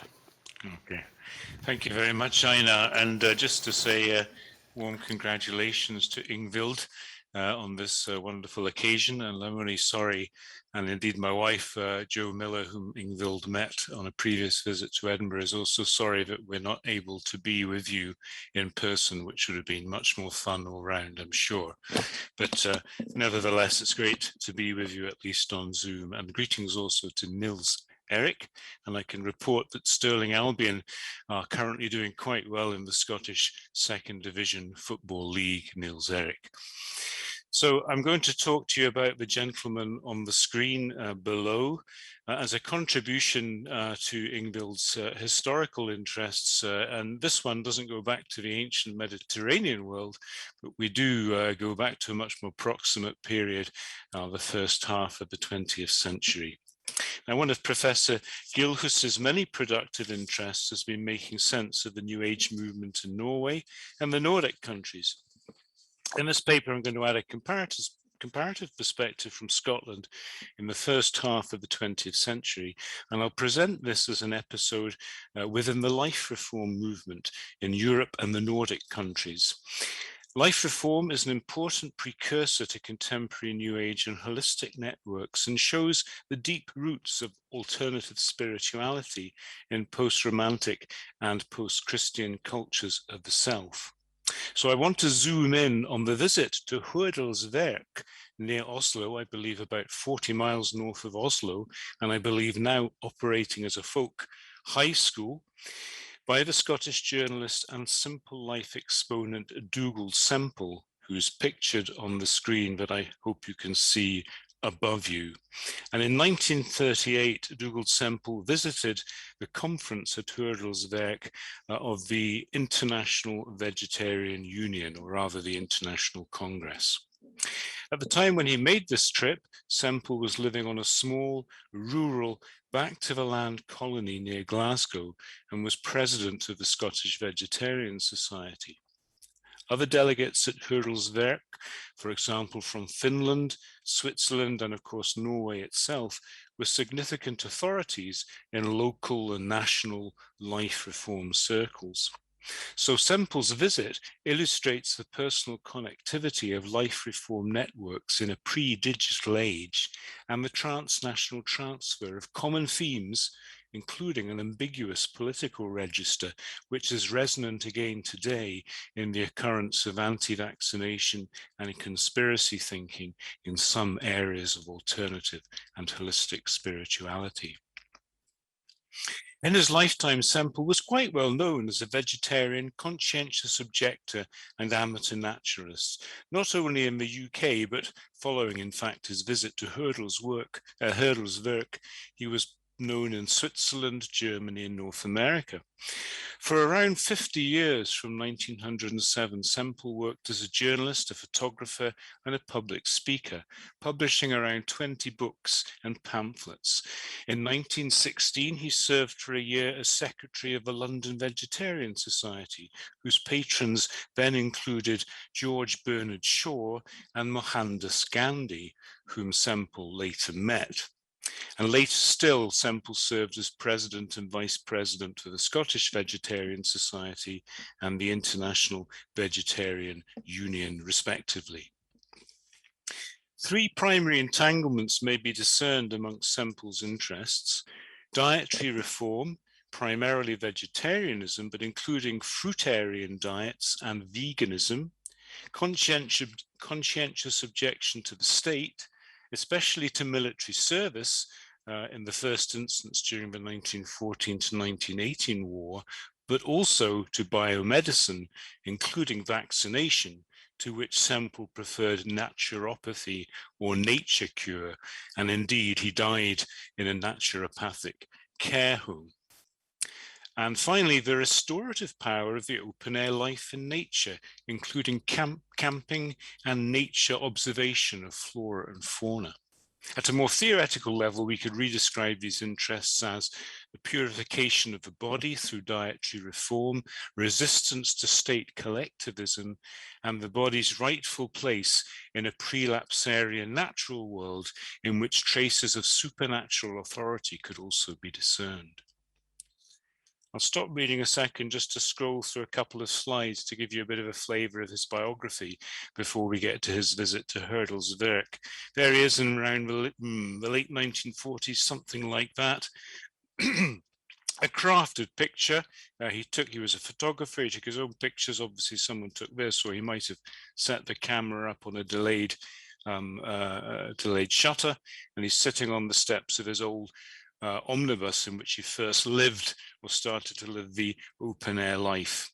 Okay. Thank you very much, Einar. And just to say warm congratulations to Ingvild on this wonderful occasion. And I'm really sorry, and indeed my wife, Jo Miller, whom Ingvild met on a previous visit to Edinburgh, is also sorry that we're not able to be with you in person, which would have been much more fun all round, I'm sure. But nevertheless, it's great to be with you, at least on Zoom. And greetings also to Nils Eric, and I can report that Stirling Albion are currently doing quite well in the Scottish Second Division Football League, Niels Eric. So I'm going to talk to you about the gentleman on the screen below as a contribution to Ingvild's historical interests. And this one doesn't go back to the ancient Mediterranean world, but we do go back to a much more proximate period, the first half of the 20th century. Now, one of Professor Gilhus's many productive interests has been making sense of the New Age movement in Norway and the Nordic countries. In this paper, I'm going to add a comparative perspective from Scotland in the first half of the 20th century, and I'll present this as an episode within the life reform movement in Europe and the Nordic countries. Life reform is an important precursor to contemporary New Age and holistic networks and shows the deep roots of alternative spirituality in post-Romantic and post-Christian cultures of the self. So I want to zoom in on the visit to Hurdalsverk near Oslo, I believe about 40 miles north of Oslo, and I believe now operating as a folk high school, by the Scottish journalist and simple life exponent Dougal Semple, who's pictured on the screen that I hope you can see above you. And in 1938, Dougal Semple visited the conference at Hurdalsverk of the International Vegetarian Union, or rather the International Congress. At the time when he made this trip, Semple was living on a small, rural, back-to-the-land colony near Glasgow and was president of the Scottish Vegetarian Society. Other delegates at Hurdalsverk, for example, from Finland, Switzerland, and of course Norway itself, were significant authorities in local and national life reform circles. So Semple's visit illustrates the personal connectivity of life reform networks in a pre-digital age and the transnational transfer of common themes, including an ambiguous political register, which is resonant again today in the occurrence of anti-vaccination and conspiracy thinking in some areas of alternative and holistic spirituality. In his lifetime, Semple was quite well known as a vegetarian, conscientious objector and amateur naturalist, not only in the UK, but following, in fact, his visit to Hurdalsverk, he was known in Switzerland, Germany, and North America. For around 50 years from 1907, Semple worked as a journalist, a photographer, and a public speaker, publishing around 20 books and pamphlets. In 1916, he served for a year as secretary of the London Vegetarian Society, whose patrons then included George Bernard Shaw and Mohandas Gandhi, whom Semple later met. And later still, Semple served as president and vice president for the Scottish Vegetarian Society and the International Vegetarian Union, respectively. Three primary entanglements may be discerned amongst Semple's interests: dietary reform, primarily vegetarianism, but including fruitarian diets and veganism, conscientious objection to the state, especially to military service in the first instance during the 1914 to 1918 war, but also to biomedicine, including vaccination, to which Semple preferred naturopathy or nature cure, and indeed he died in a naturopathic care home. And finally, the restorative power of the open-air life in nature, including camping and nature observation of flora and fauna. At a more theoretical level, we could redescribe these interests as the purification of the body through dietary reform, resistance to state collectivism, and the body's rightful place in a prelapsarian natural world in which traces of supernatural authority could also be discerned. I'll stop reading a second just to scroll through a couple of slides to give you a bit of a flavour of his biography before we get to his visit to Hurdalsverk. There he is in around the late 1940s, something like that. A crafted picture. He was a photographer, he took his own pictures. Obviously someone took this, or he might have set the camera up on a delayed shutter, and he's sitting on the steps of his old omnibus in which he first lived or started to live the open air life.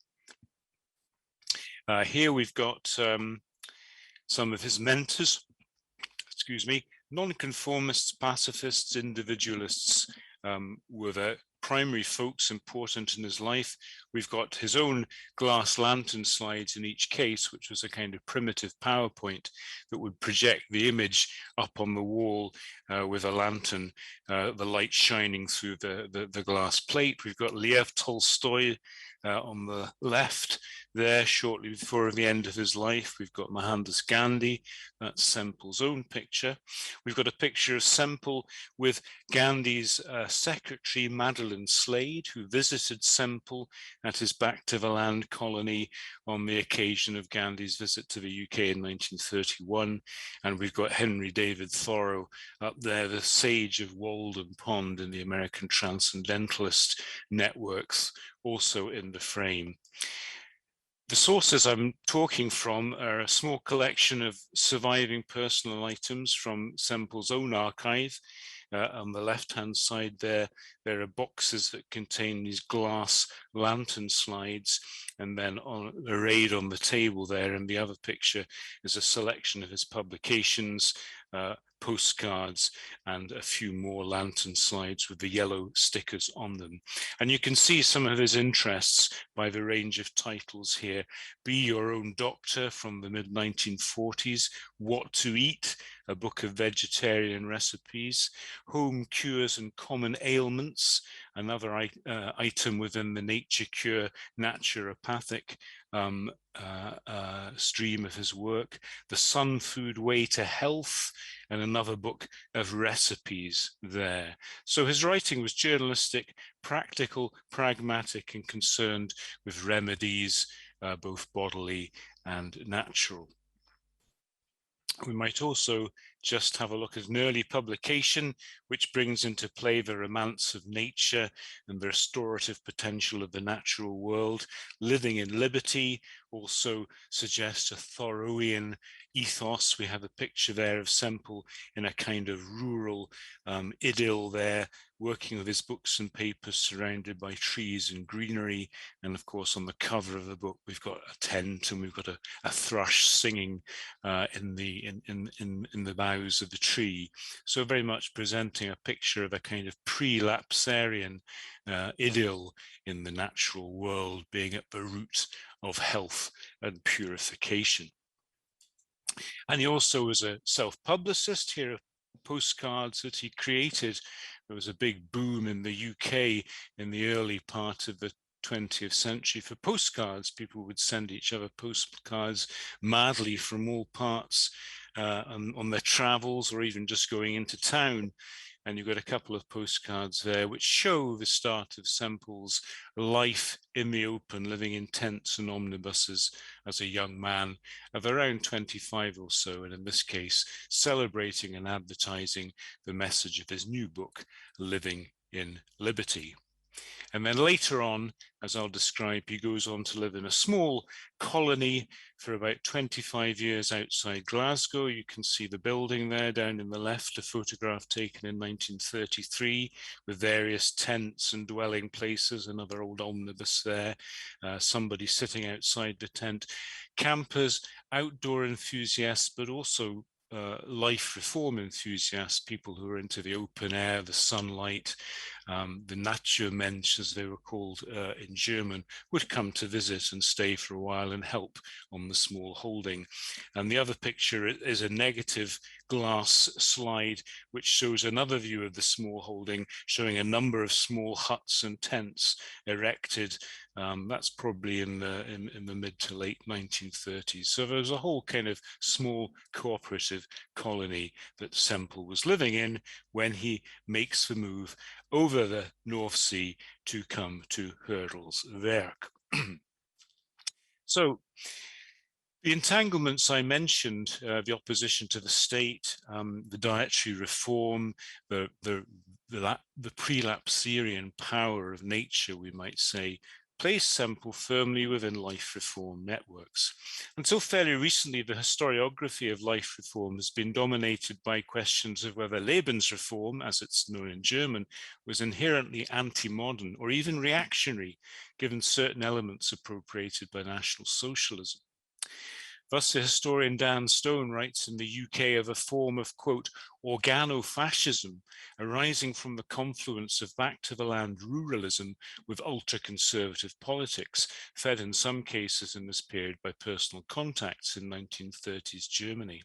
Here we've got some of his mentors, excuse me, nonconformists, pacifists, individualists were the primary folks important in his life. We've got his own glass lantern slides in each case, which was a kind of primitive PowerPoint that would project the image up on the wall with a lantern, the light shining through the glass plate. We've got Lev Tolstoy on the left there, shortly before the end of his life. We've got Mohandas Gandhi, that's Semple's own picture. We've got a picture of Semple with Gandhi's secretary, Madeline Slade, who visited Semple at his back to the land colony on the occasion of Gandhi's visit to the UK in 1931. And we've got Henry David Thoreau up there, the sage of Walden Pond in the American Transcendentalist networks, also in the frame. The sources I'm talking from are a small collection of surviving personal items from Semple's own archive. On the left-hand side there are boxes that contain these glass lantern slides, and then arrayed on the table there in the other picture is a selection of his publications, postcards, and a few more lantern slides with the yellow stickers on them. And you can see some of his interests by the range of titles here. Be Your Own Doctor from the mid-1940s, What to Eat, a book of vegetarian recipes, Home Cures and Common Ailments, another item within the Nature Cure naturopathic stream of his work, The Sun Food Way to Health, and another book of recipes there. So his writing was journalistic, practical, pragmatic, and concerned with remedies, both bodily and natural. We might also just have a look at an early publication which brings into play the romance of nature and the restorative potential of the natural world. Living in Liberty also suggests a Thoreauian ethos. We have a picture there of Semple in a kind of rural idyll there, working with his books and papers surrounded by trees and greenery. And of course, on the cover of the book, we've got a tent and we've got a thrush singing in the boughs of the tree. So very much presenting a picture of a kind of pre-lapsarian idyll in the natural world being at the root of health and purification. And he also was a self-publicist. Here are postcards that he created. There was a big boom in the UK in the early part of the 20th century for postcards. People would send each other postcards madly from all parts on their travels, or even just going into town. And you've got a couple of postcards there which show the start of Semple's life in the open, living in tents and omnibuses as a young man of around 25 or so, and in this case, celebrating and advertising the message of his new book, Living in Liberty. And then later on, as I'll describe, he goes on to live in a small colony for about 25 years outside Glasgow. You can see the building there down in the left, a photograph taken in 1933 with various tents and dwelling places, another old omnibus there, somebody sitting outside the tent. Campers, outdoor enthusiasts, but also life reform enthusiasts, people who are into the open air, the sunlight, the Naturmensch, as they were called in German, would come to visit and stay for a while and help on the small holding. And the other picture is a negative glass slide, which shows another view of the small holding, showing a number of small huts and tents erected. That's probably in the mid to late 1930s. So there was a whole kind of small cooperative colony that Semple was living in when he makes the move over the North Sea to come to Hurdleswerk. So the entanglements I mentioned, the opposition to the state, the dietary reform, the prelapsarian power of nature, we might say, placed Semple firmly within life reform networks. Until fairly recently, the historiography of life reform has been dominated by questions of whether Lebensreform, as it's known in German, was inherently anti-modern or even reactionary, given certain elements appropriated by National Socialism. Thus, the historian Dan Stone writes in the UK of a form of, quote, organofascism arising from the confluence of back-to-the-land ruralism with ultra-conservative politics, fed in some cases in this period by personal contacts in 1930s Germany.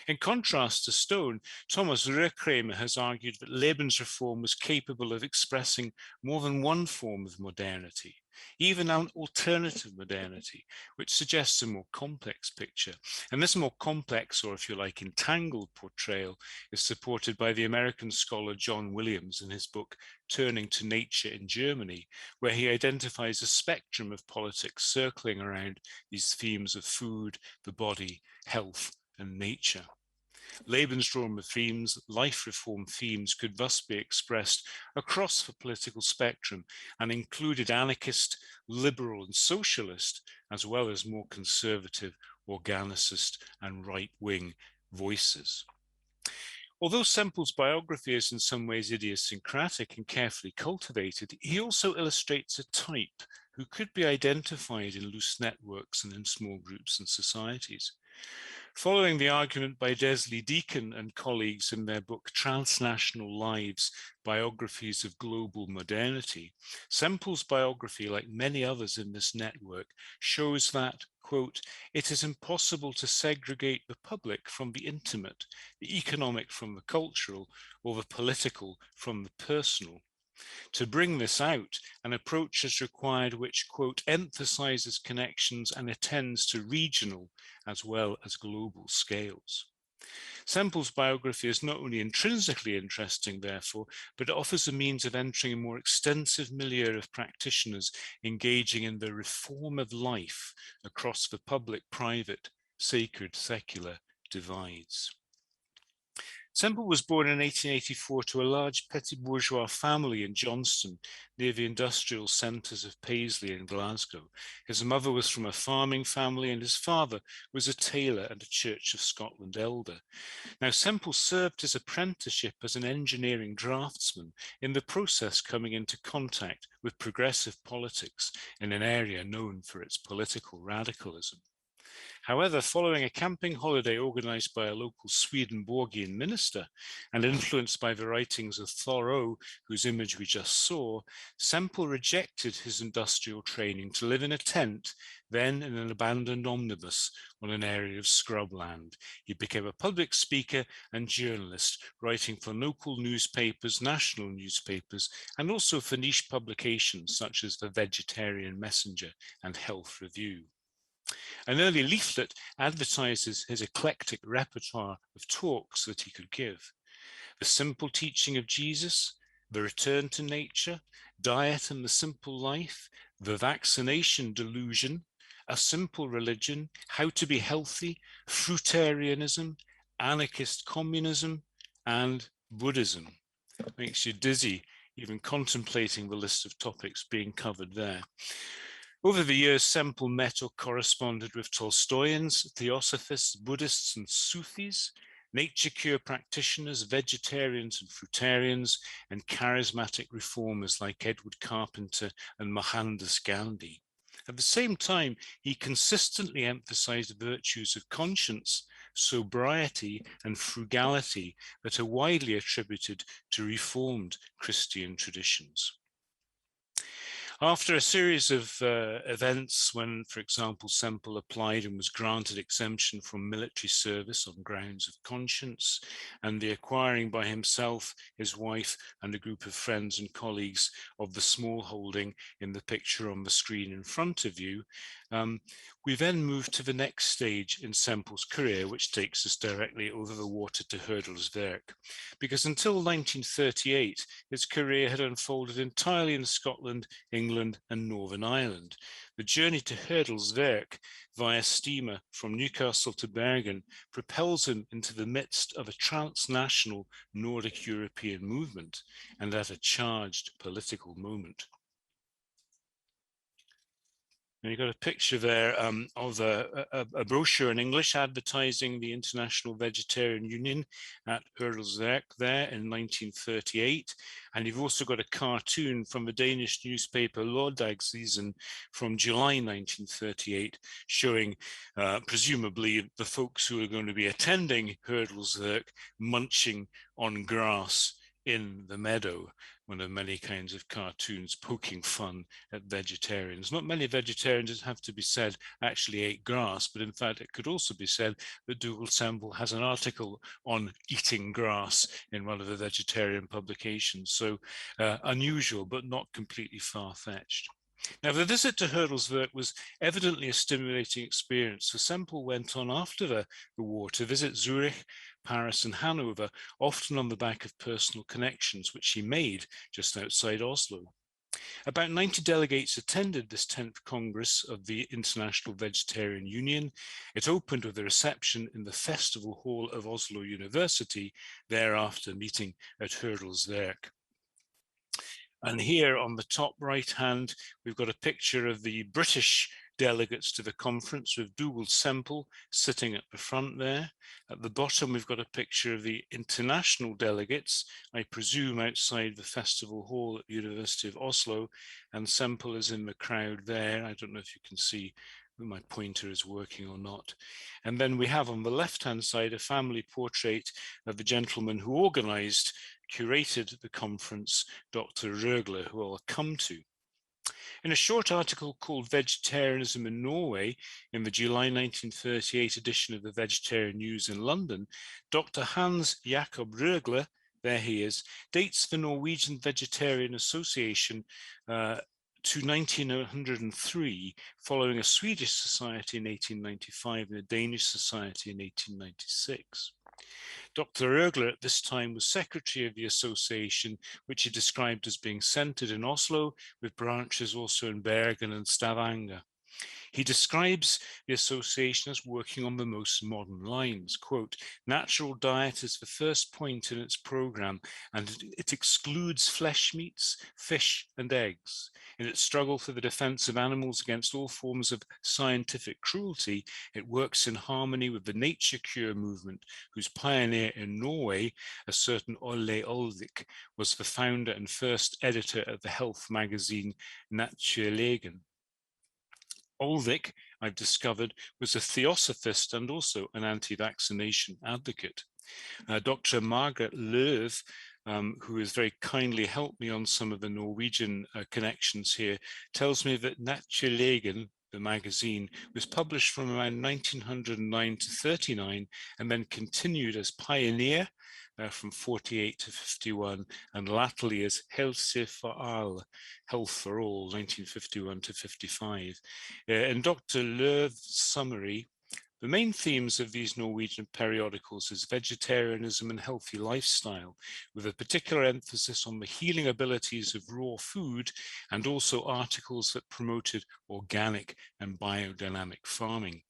In contrast to Stone, Thomas Röhrkrämer has argued that Lebensreform was capable of expressing more than one form of modernity, even an alternative modernity, which suggests a more complex picture. And this more complex, or if you like, entangled portrayal is supported by the American scholar John Williams in his book Turning to Nature in Germany, where he identifies a spectrum of politics circling around these themes of food, the body, health, and nature. Lebensraum themes, life reform themes could thus be expressed across the political spectrum and included anarchist, liberal and socialist, as well as more conservative, organicist and right-wing voices. Although Semple's biography is in some ways idiosyncratic and carefully cultivated, he also illustrates a type who could be identified in loose networks and in small groups and societies. Following the argument by Desley Deacon and colleagues in their book Transnational Lives, Biographies of Global Modernity, Semple's biography, like many others in this network, shows that, quote, it is impossible to segregate the public from the intimate, the economic from the cultural, or the political from the personal. To bring this out, an approach is required which, quote, emphasizes connections and attends to regional as well as global scales. Semple's biography is not only intrinsically interesting, therefore, but it offers a means of entering a more extensive milieu of practitioners engaging in the reform of life across the public-private, sacred-secular divides. Semple was born in 1884 to a large petit bourgeois family in Johnston, near the industrial centres of Paisley and Glasgow. His mother was from a farming family and his father was a tailor and a Church of Scotland elder. Now, Semple served his apprenticeship as an engineering draftsman, in the process coming into contact with progressive politics in an area known for its political radicalism. However, following a camping holiday organized by a local Swedenborgian minister and influenced by the writings of Thoreau, whose image we just saw, Semple rejected his industrial training to live in a tent, then in an abandoned omnibus on an area of scrubland. He became a public speaker and journalist, writing for local newspapers, national newspapers, and also for niche publications such as the Vegetarian Messenger and Health Review. An early leaflet advertises his eclectic repertoire of talks that he could give. The simple teaching of Jesus, the return to nature, diet and the simple life, the vaccination delusion, a simple religion, how to be healthy, fruitarianism, anarchist communism, and Buddhism. Makes you dizzy even contemplating the list of topics being covered there. Over the years, Semple met or corresponded with Tolstoyans, Theosophists, Buddhists and Sufis, nature cure practitioners, vegetarians and fruitarians, and charismatic reformers like Edward Carpenter and Mohandas Gandhi. At the same time, he consistently emphasized virtues of conscience, sobriety, and frugality that are widely attributed to Reformed Christian traditions. After a series of events when, for example, Semple applied and was granted exemption from military service on grounds of conscience, and the acquiring by himself, his wife, and a group of friends and colleagues of the small holding in the picture on the screen in front of you, we then moved to the next stage in Semple's career, which takes us directly over the water to Hurdleswerk. Because until 1938, his career had unfolded entirely in Scotland, England, and Northern Ireland. The journey to Hurdleswerk via steamer from Newcastle to Bergen propels him into the midst of a transnational Nordic European movement and at a charged political moment. And you've got a picture there of a brochure in English advertising the International Vegetarian Union at Hurdleswerk there in 1938. And you've also got a cartoon from the Danish newspaper Lørdagsavisen from July 1938, showing presumably the folks who are going to be attending Hurdleswerk munching on grass in the meadow, one of many kinds of cartoons poking fun at vegetarians. Not many vegetarians, it have to be said, actually ate grass, but in fact it could also be said that Dougal Semple has an article on eating grass in one of the vegetarian publications. So unusual, but not completely far-fetched. Now, the visit to Hurdleswerk was evidently a stimulating experience, so Semple went on after the war to visit Zurich, Paris and Hanover, often on the back of personal connections, which he made just outside Oslo. About 90 delegates attended this 10th Congress of the International Vegetarian Union. It opened with a reception in the Festival Hall of Oslo University, thereafter meeting at Hurdleswerk. And here on the top right hand, we've got a picture of the British delegates to the conference with Dougal Semple sitting at the front there. At the bottom, we've got a picture of the international delegates, I presume outside the festival hall at the University of Oslo, and Semple is in the crowd there. I don't know if you can see whether my pointer is working or not. And then we have on the left-hand side a family portrait of the gentleman who organized, curated the conference, Dr. Røgle, who I'll come to. In a short article called Vegetarianism in Norway in the July 1938 edition of the Vegetarian News in London, Dr. Hans Jakob Røgle, there he is, dates the Norwegian Vegetarian Association to 1903, following a Swedish society in 1895 and a Danish society in 1896. Dr. Røgle at this time was secretary of the association, which he described as being centered in Oslo, with branches also in Bergen and Stavanger. He describes the association as working on the most modern lines. Quote, natural diet is the first point in its program, and it excludes flesh meats, fish, and eggs. In its struggle for the defense of animals against all forms of scientific cruelty, it works in harmony with the nature cure movement, whose pioneer in Norway, a certain Ole Olvik, was the founder and first editor of the health magazine Naturlegen. Olvik, I've discovered, was a theosophist and also an anti-vaccination advocate. Dr. Margit Løv, who has very kindly helped me on some of the Norwegian connections here, tells me that Naturlegen, the magazine, was published from around 1909 to 39 and then continued as Pioneer from 48 to 51, and latterly as Helse for All, Health for All, 1951 to 55. In Dr. Løv's summary, the main themes of these Norwegian periodicals is vegetarianism and healthy lifestyle, with a particular emphasis on the healing abilities of raw food, and also articles that promoted organic and biodynamic farming.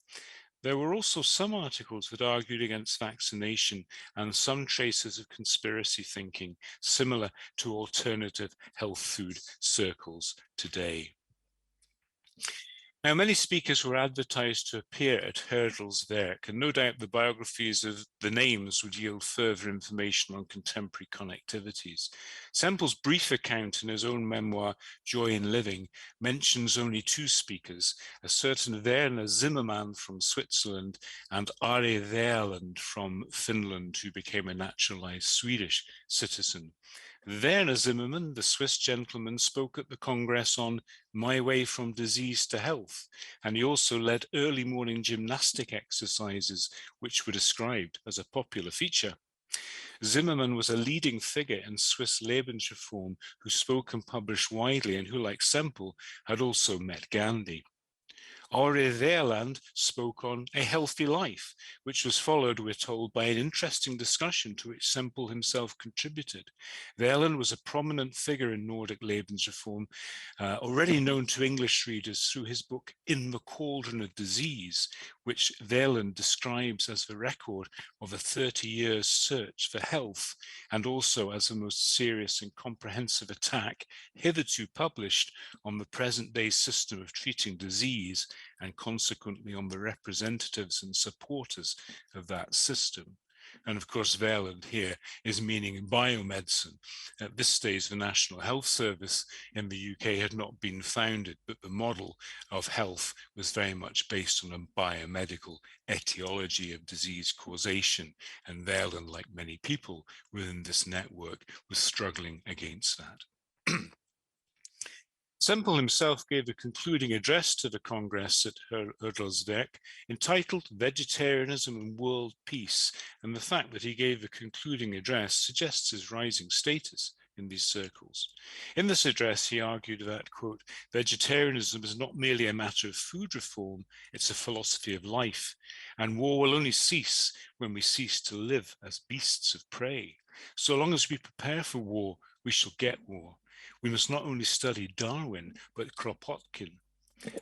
There were also some articles that argued against vaccination and some traces of conspiracy thinking, similar to alternative health food circles today. Now, many speakers were advertised to appear at Hurdleswerk, and no doubt the biographies of the names would yield further information on contemporary connectivities. Semple's brief account in his own memoir, Joy in Living, mentions only two speakers, a certain Werner Zimmermann from Switzerland and Are Weerland from Finland, who became a naturalized Swedish citizen. Werner Zimmermann, the Swiss gentleman, spoke at the Congress on My Way from Disease to Health, and he also led early morning gymnastic exercises, which were described as a popular feature. Zimmermann was a leading figure in Swiss Lebensreform who spoke and published widely and who, like Semple, had also met Gandhi. Are Weerland spoke on a healthy life, which was followed, we're told, by an interesting discussion to which Semple himself contributed. Weerland was a prominent figure in Nordic Lebensreform, already known to English readers through his book In the Cauldron of Disease, which Verlin describes as the record of a 30-year search for health, and also as the most serious and comprehensive attack hitherto published on the present-day system of treating disease, and consequently on the representatives and supporters of that system. And of course, Verlin here is meaning biomedicine. At this stage, the National Health Service in the UK had not been founded, but the model of health was very much based on a biomedical etiology of disease causation. And Verlin, like many people within this network, was struggling against that. Semple himself gave a concluding address to the Congress at Hurdleswerk entitled Vegetarianism and World Peace, and the fact that he gave a concluding address suggests his rising status in these circles. In this address, he argued that, quote, vegetarianism is not merely a matter of food reform, it's a philosophy of life, and war will only cease when we cease to live as beasts of prey. So long as we prepare for war, we shall get war. We must not only study Darwin, but Kropotkin.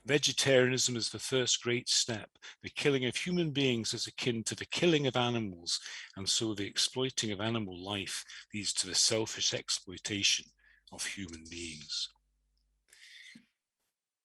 Vegetarianism is the first great step. The killing of human beings is akin to the killing of animals, and so the exploiting of animal life leads to the selfish exploitation of human beings.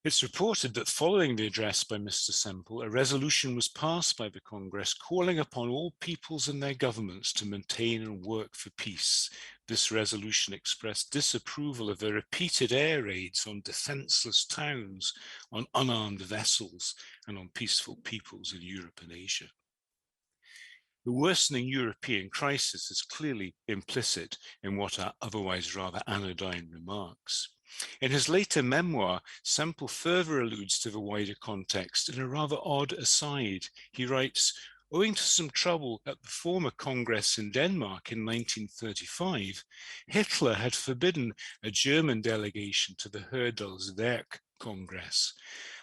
It's reported that following the address by Mr. Semple, a resolution was passed by the Congress calling upon all peoples and their governments to maintain and work for peace. This resolution expressed disapproval of the repeated air raids on defenseless towns, on unarmed vessels, and on peaceful peoples in Europe and Asia. The worsening European crisis is clearly implicit in what are otherwise rather anodyne remarks. In his later memoir, Semple further alludes to the wider context in a rather odd aside. He writes, owing to some trouble at the former Congress in Denmark in 1935, Hitler had forbidden a German delegation to the Hurdleswerk Congress.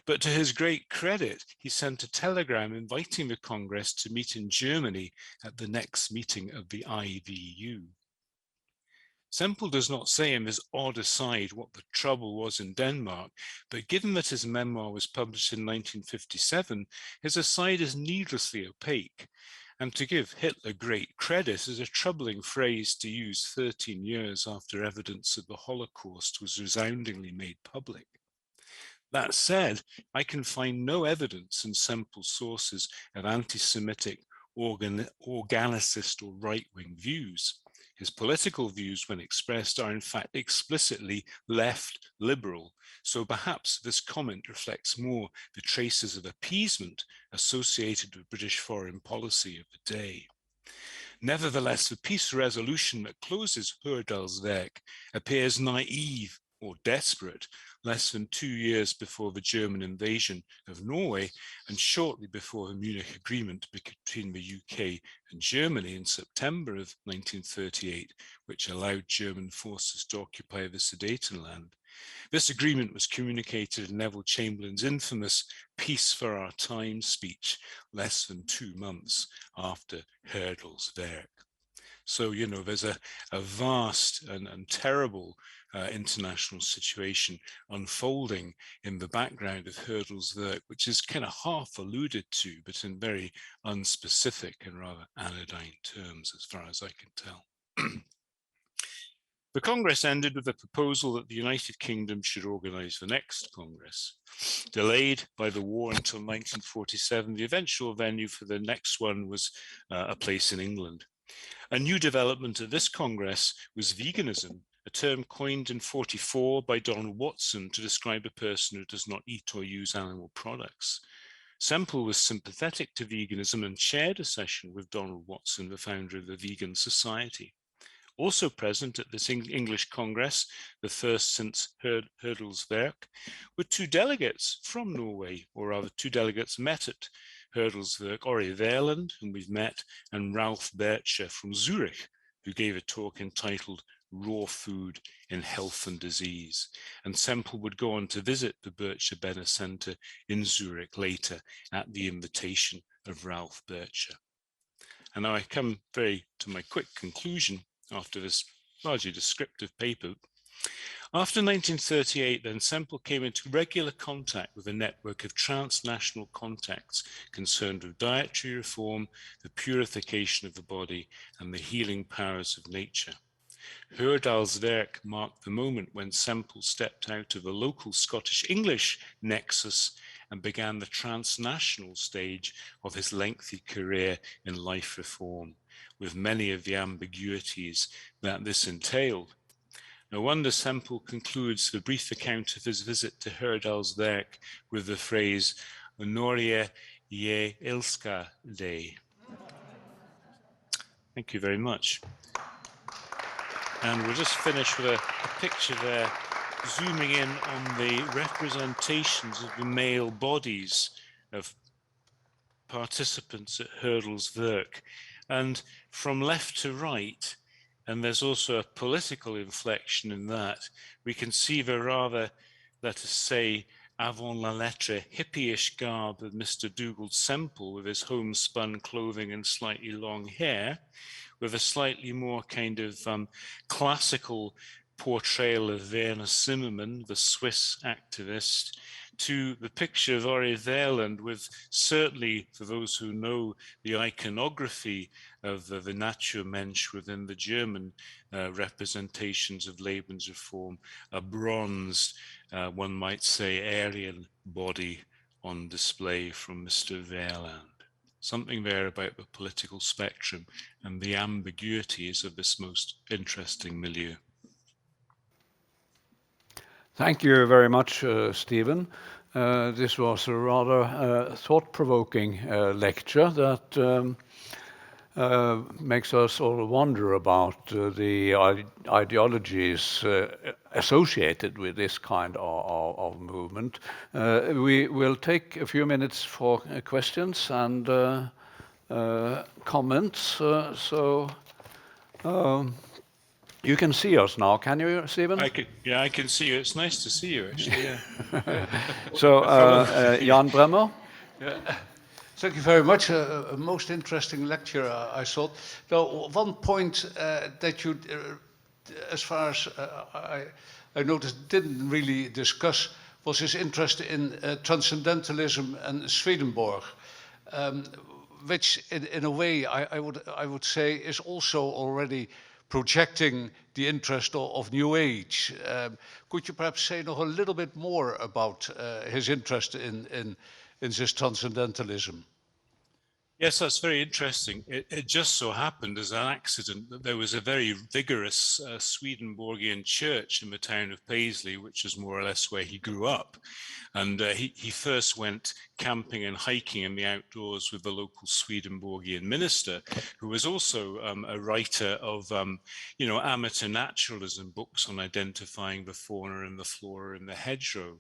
But to his great credit, he sent a telegram inviting the Congress to meet in Germany at the next meeting of the IVU. Semple does not say in this odd aside what the trouble was in Denmark, but given that his memoir was published in 1957, his aside is needlessly opaque. And to give Hitler great credit is a troubling phrase to use 13 years after evidence of the Holocaust was resoundingly made public. That said, I can find no evidence in Semple's sources of anti-Semitic, organicist or right-wing views. His political views, when expressed, are in fact explicitly left liberal, so perhaps this comment reflects more the traces of appeasement associated with British foreign policy of the day. Nevertheless, the peace resolution that closes Hurdleswerk appears naive or desperate, less than 2 years before the German invasion of Norway and shortly before the Munich Agreement between the UK and Germany in September of 1938, which allowed German forces to occupy the Sudetenland. This agreement was communicated in Neville Chamberlain's infamous Peace for Our Time speech less than 2 months after Hurdleswerk. So, you know, there's a vast and terrible international situation unfolding in the background of Hurdleswerk, which is kind of half alluded to, but in very unspecific and rather anodyne terms, as far as I can tell. The Congress ended with a proposal that the United Kingdom should organize the next Congress. Delayed by the war until 1947, the eventual venue for the next one was a place in England. A new development at this Congress was veganism, a term coined in 1944 by Donald Watson to describe a person who does not eat or use animal products. Semple was sympathetic to veganism and chaired a session with Donald Watson, the founder of the Vegan Society. Also present at this English Congress, the first since Hurdleswerk, were 2 delegates from Norway, or rather 2 delegates met at Hurdleswerk, Ori Verland, whom we've met, and Ralph Bircher from Zurich, who gave a talk entitled Raw Food in Health and Disease. And Semple would go on to visit the Bircher Benner Center in Zurich later at the invitation of Ralph Bircher. And now I come to my quick conclusion after this largely descriptive paper. After 1938, then, Semple came into regular contact with a network of transnational contacts concerned with dietary reform, the purification of the body, and the healing powers of nature. Hurdal's werk marked the moment when Semple stepped out of a local Scottish-English nexus and began the transnational stage of his lengthy career in life reform, with many of the ambiguities that this entailed. No wonder Semple concludes the brief account of his visit to Hurdal's werk with the phrase, Norge je elsker deg. Thank you very much. And we'll just finish with a picture there, zooming in on the representations of the male bodies of participants at Hurdal's werk. And from left to right, and there's also a political inflection in that, we can see the rather, let us say, avant la lettre, hippie-ish garb of Mr. Dougal Semple with his homespun clothing and slightly long hair, with a slightly more kind of classical portrayal of Werner Zimmermann, the Swiss activist, to the picture of Ori Verland with, certainly for those who know the iconography of the Naturmensch within the German representations of Lebensreform, a bronzed, one might say, Aryan body on display from Mr. Verland. Something there about the political spectrum and the ambiguities of this most interesting milieu. Thank you very much, Stephen. This was a rather thought-provoking lecture that makes us all wonder about the ideologies associated with this kind of movement. We will take a few minutes for questions and comments. You can see us now, can you, Stephen? Yeah, I can see you. It's nice to see you, actually. Yeah. So, Jan Bremmer. Thank you very much. A most interesting lecture, I thought. Though one point that you, as far as I noticed, didn't really discuss was his interest in transcendentalism and Swedenborg, which, in a way, I would say, is also already projecting the interest of New Age. Could you perhaps say noch a little bit more about his interest in this transcendentalism? Yes, that's very interesting. It just so happened as an accident that there was a very vigorous Swedenborgian church in the town of Paisley, which is more or less where he grew up. And he first went camping and hiking in the outdoors with the local Swedenborgian minister, who was also a writer of, amateur naturalism books on identifying the fauna and the flora in the hedgerow.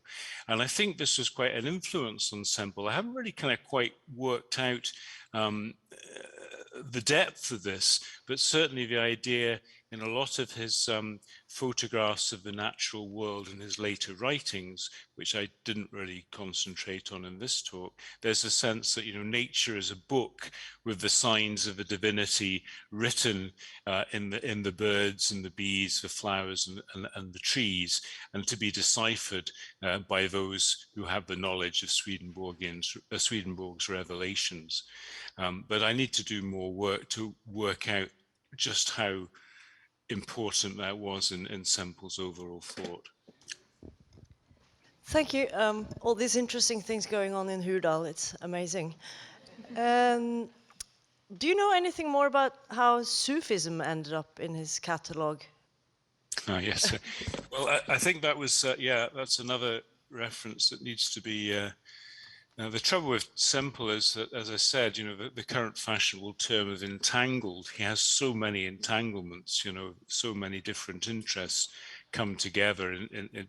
And I think this was quite an influence on Semple. I haven't really kind of quite worked out the depth of this, but certainly the idea in a lot of his photographs of the natural world in his later writings, which I didn't really concentrate on in this talk, there's a sense that, nature is a book with the signs of a divinity written in the birds and the bees, the flowers and the trees, and to be deciphered by those who have the knowledge of Swedenborg's revelations. But I need to do more work to work out just how important that was in Semple's overall thought. Thank you. All these interesting things going on in Hurdal, it's amazing. Do you know anything more about how Sufism ended up in his catalogue? Yes. Well, I think that was, that's another reference that needs to be. Now, the trouble with Semple is that, as I said, the current fashionable term of entangled, he has so many entanglements, so many different interests come together in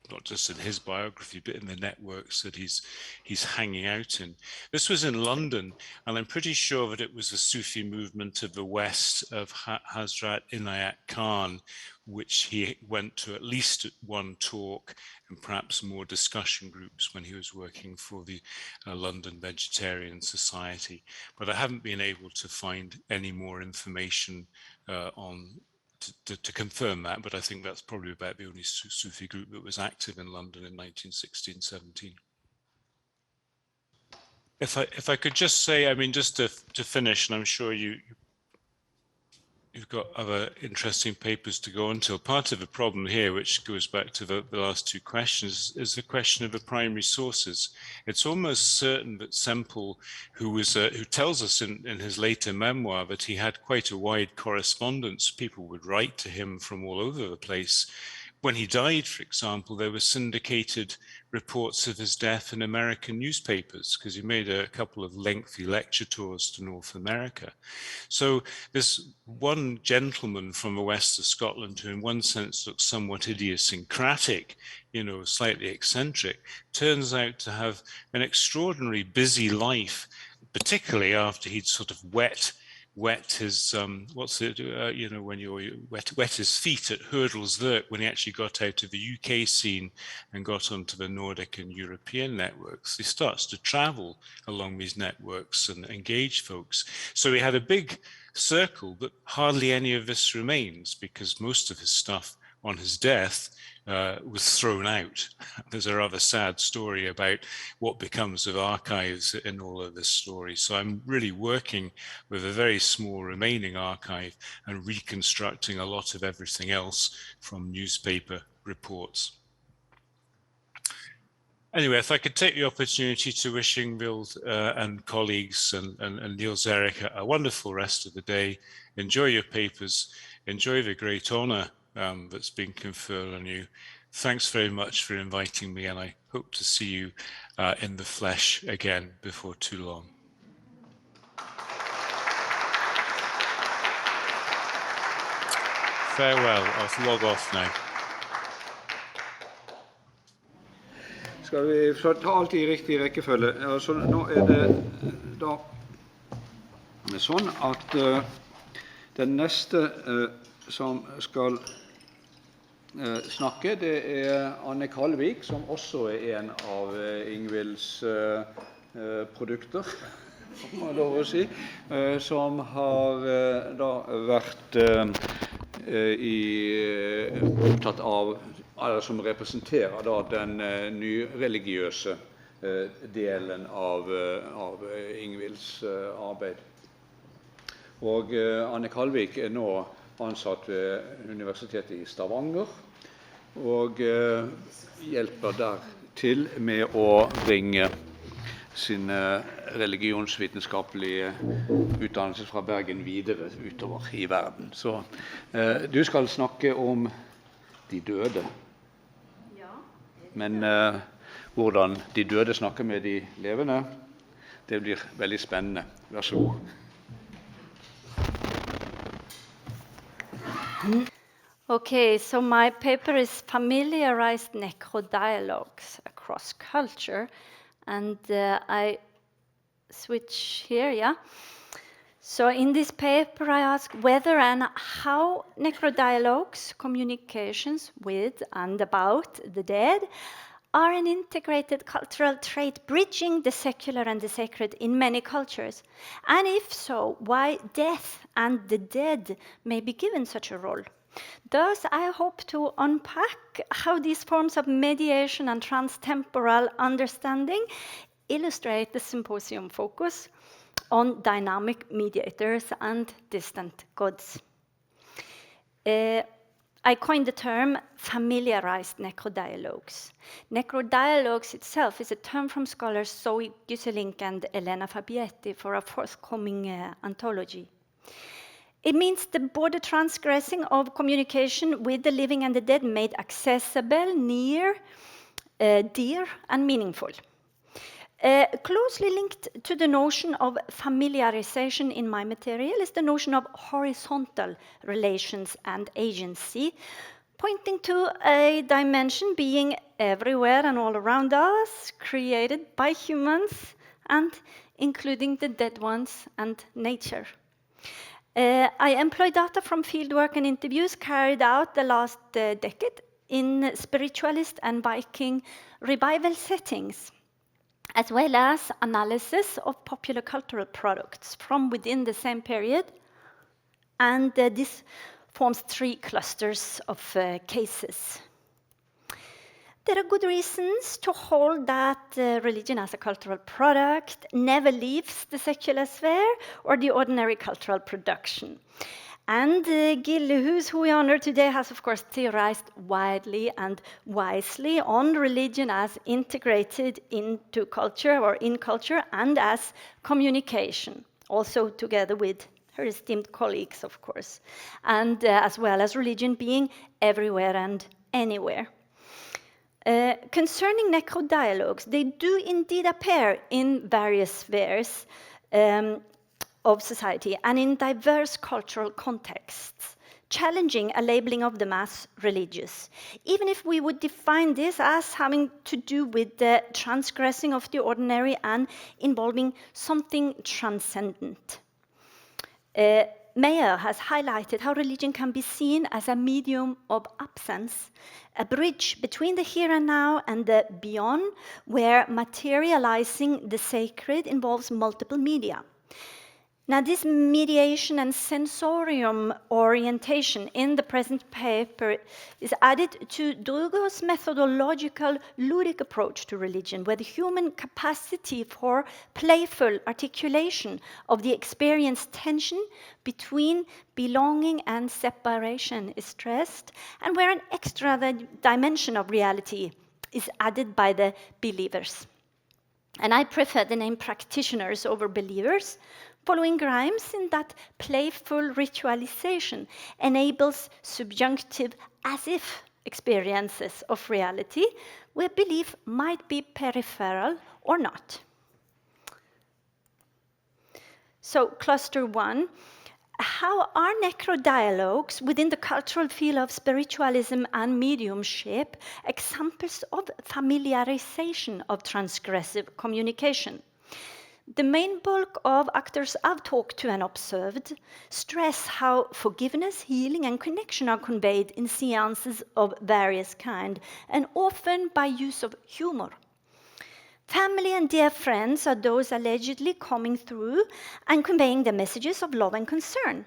not just in his biography, but in the networks that he's hanging out in. This was in London, and I'm pretty sure that it was the Sufi movement of the West of Hazrat Inayat Khan, which he went to at least one talk and perhaps more discussion groups when he was working for the London Vegetarian Society. But I haven't been able to find any more information on to confirm that, but I think that's probably about the only Sufi group that was active in London in 1916-17. If I could just say, I mean, just to finish, and I'm sure you've got other interesting papers to go until. Part of the problem here, which goes back to the last two questions, is the question of the primary sources. It's almost certain that Semple, who tells us in his later memoir that he had quite a wide correspondence, people would write to him from all over the place. When he died, for example, there were syndicated reports of his death in American newspapers because he made a couple of lengthy lecture tours to North America. So this one gentleman from the west of Scotland, who in one sense looks somewhat idiosyncratic, you know, slightly eccentric, turns out to have an extraordinarily busy life, particularly after he'd sort of wet his you know, when you wet his feet at Hurdlesvik, when he actually got out of the UK scene and got onto the Nordic and European networks. He starts to travel along these networks and engage folks. So he had a big circle, but hardly any of this remains because most of his stuff on his death was thrown out. There's a rather sad story about what becomes of archives in all of this story. So I'm really working with a very small remaining archive and reconstructing a lot of everything else from newspaper reports. Anyway, if I could take the opportunity to wish Ingvild and colleagues and Niels Erik a wonderful rest of the day. Enjoy your papers, enjoy the great honor that's been conferred on you. Thanks very much for inviting me, and I hope to see you in the flesh again before too long. Farewell. I'll log off now. Skal vi ta alt i riktig rekkefølge? Altså, nå det da sånn at den neste som skal snakke, det Anne Kalvik, som også en av Ingvilds produkter, må jeg lov å si, som har da vært opptatt av, eller som representerer da den nyreligiøse delen av Ingvilds arbeid. Og Anne Kalvik nå ansatt ved Universitetet i Stavanger, og hjelper der til med å bringe sin religionsvitenskapelige utdannelse fra Bergen videre utover i verden. Så du skal snakke om de døde. Men hvordan de døde snakker med de levende, det blir veldig spennende. Vær så god. Okay, so my paper is familiarized necrodialogues across culture, and I switch here, yeah. So in this paper I ask whether and how necrodialogues, communications with and about the dead, are an integrated cultural trait bridging the secular and the sacred in many cultures, and if so, why death and the dead may be given such a role. Thus, I hope to unpack how these forms of mediation and transtemporal understanding illustrate the symposium focus on dynamic mediators and distant gods. I coined the term familiarized necrodialogues. Necrodialogues itself is a term from scholars Zoe Gusselink and Elena Fabietti for a forthcoming anthology. It means the border transgressing of communication with the living and the dead made accessible, near, dear, and meaningful. Closely linked to the notion of familiarization in my material is the notion of horizontal relations and agency, pointing to a dimension being everywhere and all around us, created by humans, and including the dead ones and nature. I employ data from fieldwork and interviews carried out the last decade in spiritualist and Viking revival settings, as well as analysis of popular cultural products from within the same period. And this forms 3 clusters of cases. There are good reasons to hold that religion as a cultural product never leaves the secular sphere or the ordinary cultural production. And Gil, who we honor today, has of course theorized widely and wisely on religion as integrated into culture or in culture and as communication, also together with her esteemed colleagues, of course, and as well as religion being everywhere and anywhere. Concerning necro-dialogues, they do indeed appear in various spheres of society and in diverse cultural contexts, challenging a labeling of them as religious, even if we would define this as having to do with the transgressing of the ordinary and involving something transcendent. Meyer has highlighted how religion can be seen as a medium of absence, a bridge between the here and now and the beyond, where materializing the sacred involves multiple media. Now, this mediation and sensorium orientation in the present paper is added to Drugo's methodological ludic approach to religion, where the human capacity for playful articulation of the experienced tension between belonging and separation is stressed, and where an extra dimension of reality is added by the believers. And I prefer the name practitioners over believers, following Grimes in that playful ritualization enables subjunctive as-if experiences of reality, where belief might be peripheral or not. So, cluster 1. How are necro-dialogues within the cultural field of spiritualism and mediumship examples of familiarization of transgressive communication? The main bulk of actors I've talked to and observed stress how forgiveness, healing, and connection are conveyed in seances of various kind, and often by use of humor. Family and dear friends are those allegedly coming through and conveying the messages of love and concern,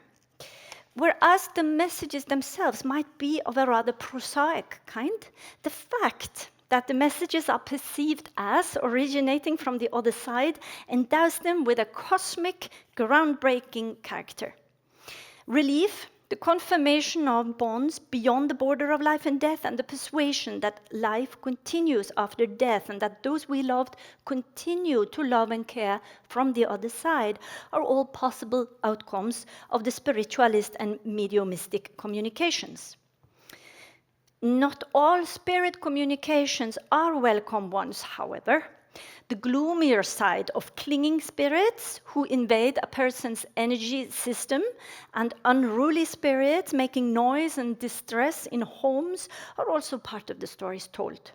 whereas the messages themselves might be of a rather prosaic kind. The fact that the messages are perceived as originating from the other side endows them with a cosmic, groundbreaking character. Relief, the confirmation of bonds beyond the border of life and death, and the persuasion that life continues after death and that those we loved continue to love and care from the other side, are all possible outcomes of the spiritualist and mediumistic communications. Not all spirit communications are welcome ones, however. The gloomier side of clinging spirits who invade a person's energy system and unruly spirits making noise and distress in homes are also part of the stories told.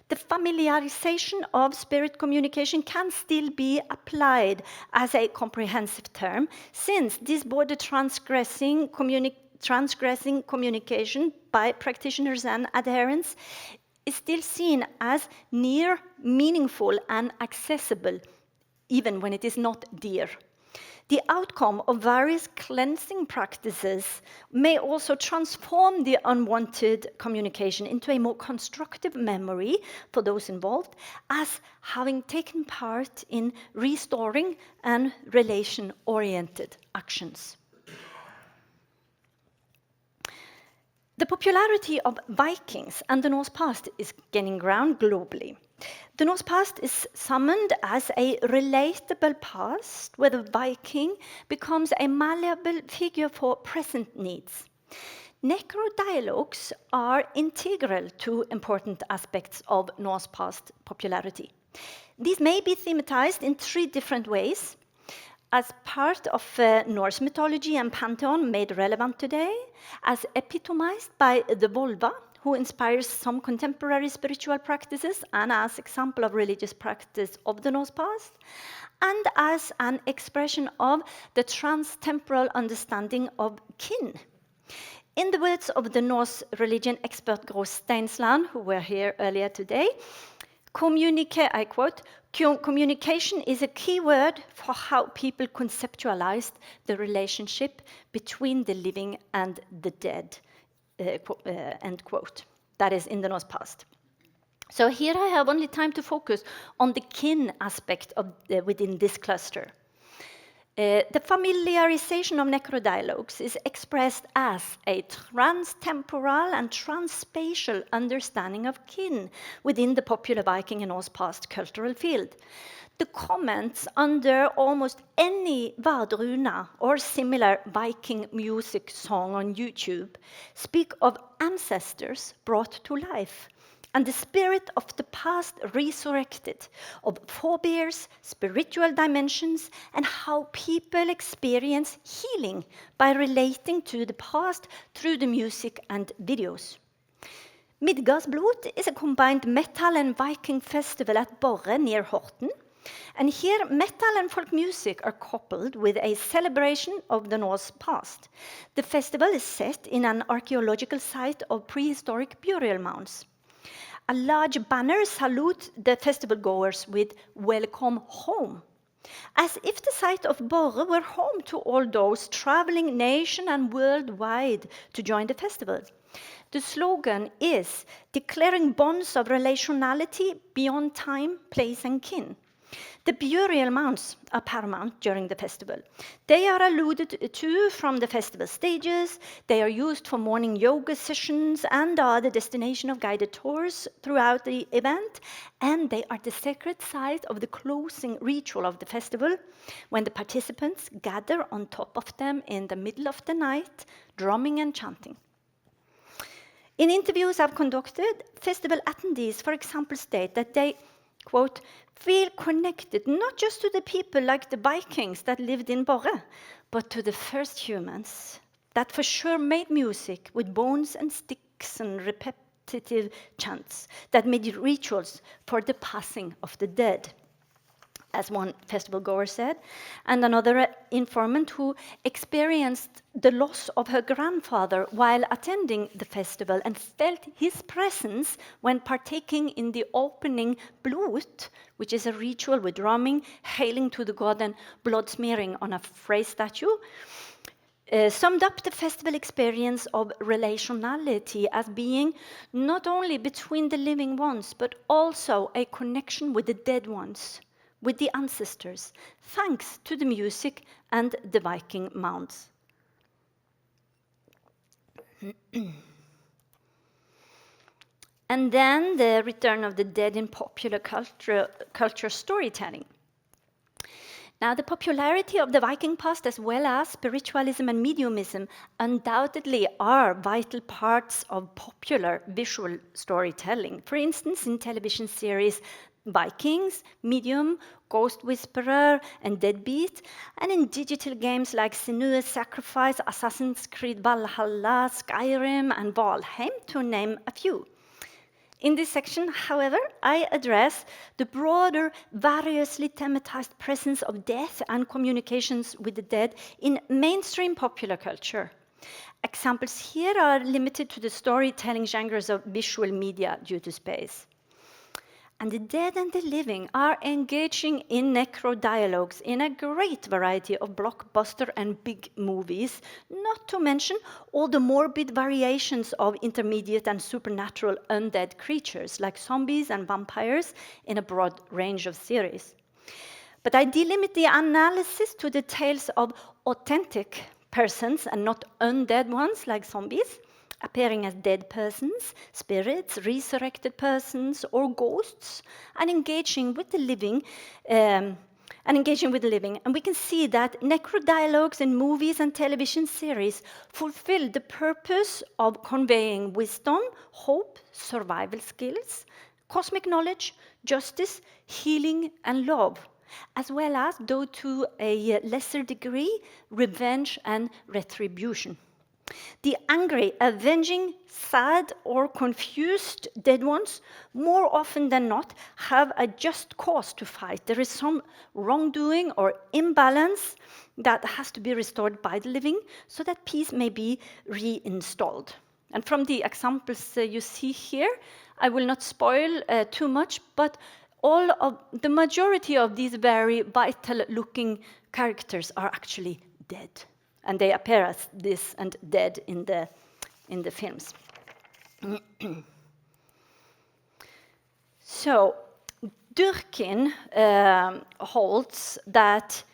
The familiarization of spirit communication can still be applied as a comprehensive term, since this border transgressing communication by practitioners and adherents is still seen as near, meaningful, and accessible, even when it is not dear. The outcome of various cleansing practices may also transform the unwanted communication into a more constructive memory for those involved, as having taken part in restoring and relation-oriented actions. The popularity of Vikings and the Norse past is gaining ground globally. The Norse past is summoned as a relatable past, where the Viking becomes a malleable figure for present needs. Necro-dialogues are integral to important aspects of Norse past popularity. These may be thematized in 3 different ways: as part of Norse mythology and pantheon made relevant today, as epitomized by the Volva, who inspires some contemporary spiritual practices and as example of religious practice of the Norse past, and as an expression of the trans-temporal understanding of kin. In the words of the Norse religion expert Gro Steinsland, who were here earlier today, I quote, Communication is a key word for how people conceptualized the relationship between the living and the dead, end quote. That is in the Norse past. So here I have only time to focus on the kin aspect of within this cluster. The familiarization of necrodialogues is expressed as a trans-temporal and trans-spatial understanding of kin within the popular Viking and Norse past cultural field. The comments under almost any Vardruna or similar Viking music song on YouTube speak of ancestors brought to life, and the spirit of the past resurrected, of forebears, spiritual dimensions, and how people experience healing by relating to the past through the music and videos. Midgardsblot is a combined metal and Viking festival at Bergen near Horten. And here, metal and folk music are coupled with a celebration of the Norse past. The festival is set in an archaeological site of prehistoric burial mounds. A large banner salutes the festival goers with "Welcome home," as if the site of Borre were home to all those traveling nation and worldwide to join the festival. The slogan is declaring bonds of relationality beyond time, place, and kin. The burial mounds are paramount during the festival. They are alluded to from the festival stages. They are used for morning yoga sessions and are the destination of guided tours throughout the event. And they are the sacred site of the closing ritual of the festival, when the participants gather on top of them in the middle of the night, drumming and chanting. In interviews I've conducted, festival attendees, for example, state that they, quote, feel connected not just to the people like the Vikings that lived in Borre, but to the first humans that for sure made music with bones and sticks and repetitive chants, that made rituals for the passing of the dead, as one festival goer said, and another informant who experienced the loss of her grandfather while attending the festival and felt his presence when partaking in the opening blot, which is a ritual with drumming, hailing to the god and blood smearing on a Frey statue, summed up the festival experience of relationality as being not only between the living ones, but also a connection with the dead ones, with the ancestors, thanks to the music and the Viking mounds. And then the return of the dead in popular culture storytelling. Now, the popularity of the Viking past, as well as spiritualism and mediumism, undoubtedly are vital parts of popular visual storytelling. For instance, in television series Vikings, Medium, Ghost Whisperer, and Deadbeat, and in digital games like Senua's Sacrifice, Assassin's Creed Valhalla, Skyrim, and Valheim, to name a few. In this section, however, I address the broader, variously thematized presence of death and communications with the dead in mainstream popular culture. Examples here are limited to the storytelling genres of visual media due to space. And the dead and the living are engaging in necro-dialogues in a great variety of blockbuster and big movies, not to mention all the morbid variations of intermediate and supernatural undead creatures like zombies and vampires in a broad range of series. But I delimit the analysis to the tales of authentic persons and not undead ones like zombies, appearing as dead persons, spirits, resurrected persons, or ghosts, and engaging with the living. And we can see that necro-dialogues in movies and television series fulfill the purpose of conveying wisdom, hope, survival skills, cosmic knowledge, justice, healing, and love, as well as, though to a lesser degree, revenge and retribution. The angry, avenging, sad, or confused dead ones, more often than not, have a just cause to fight. There is some wrongdoing or imbalance that has to be restored by the living so that peace may be reinstalled. And from the examples you see here, I will not spoil too much, but the majority of these very vital-looking characters are actually dead, and they appear as this and dead in the films. So Durkin holds that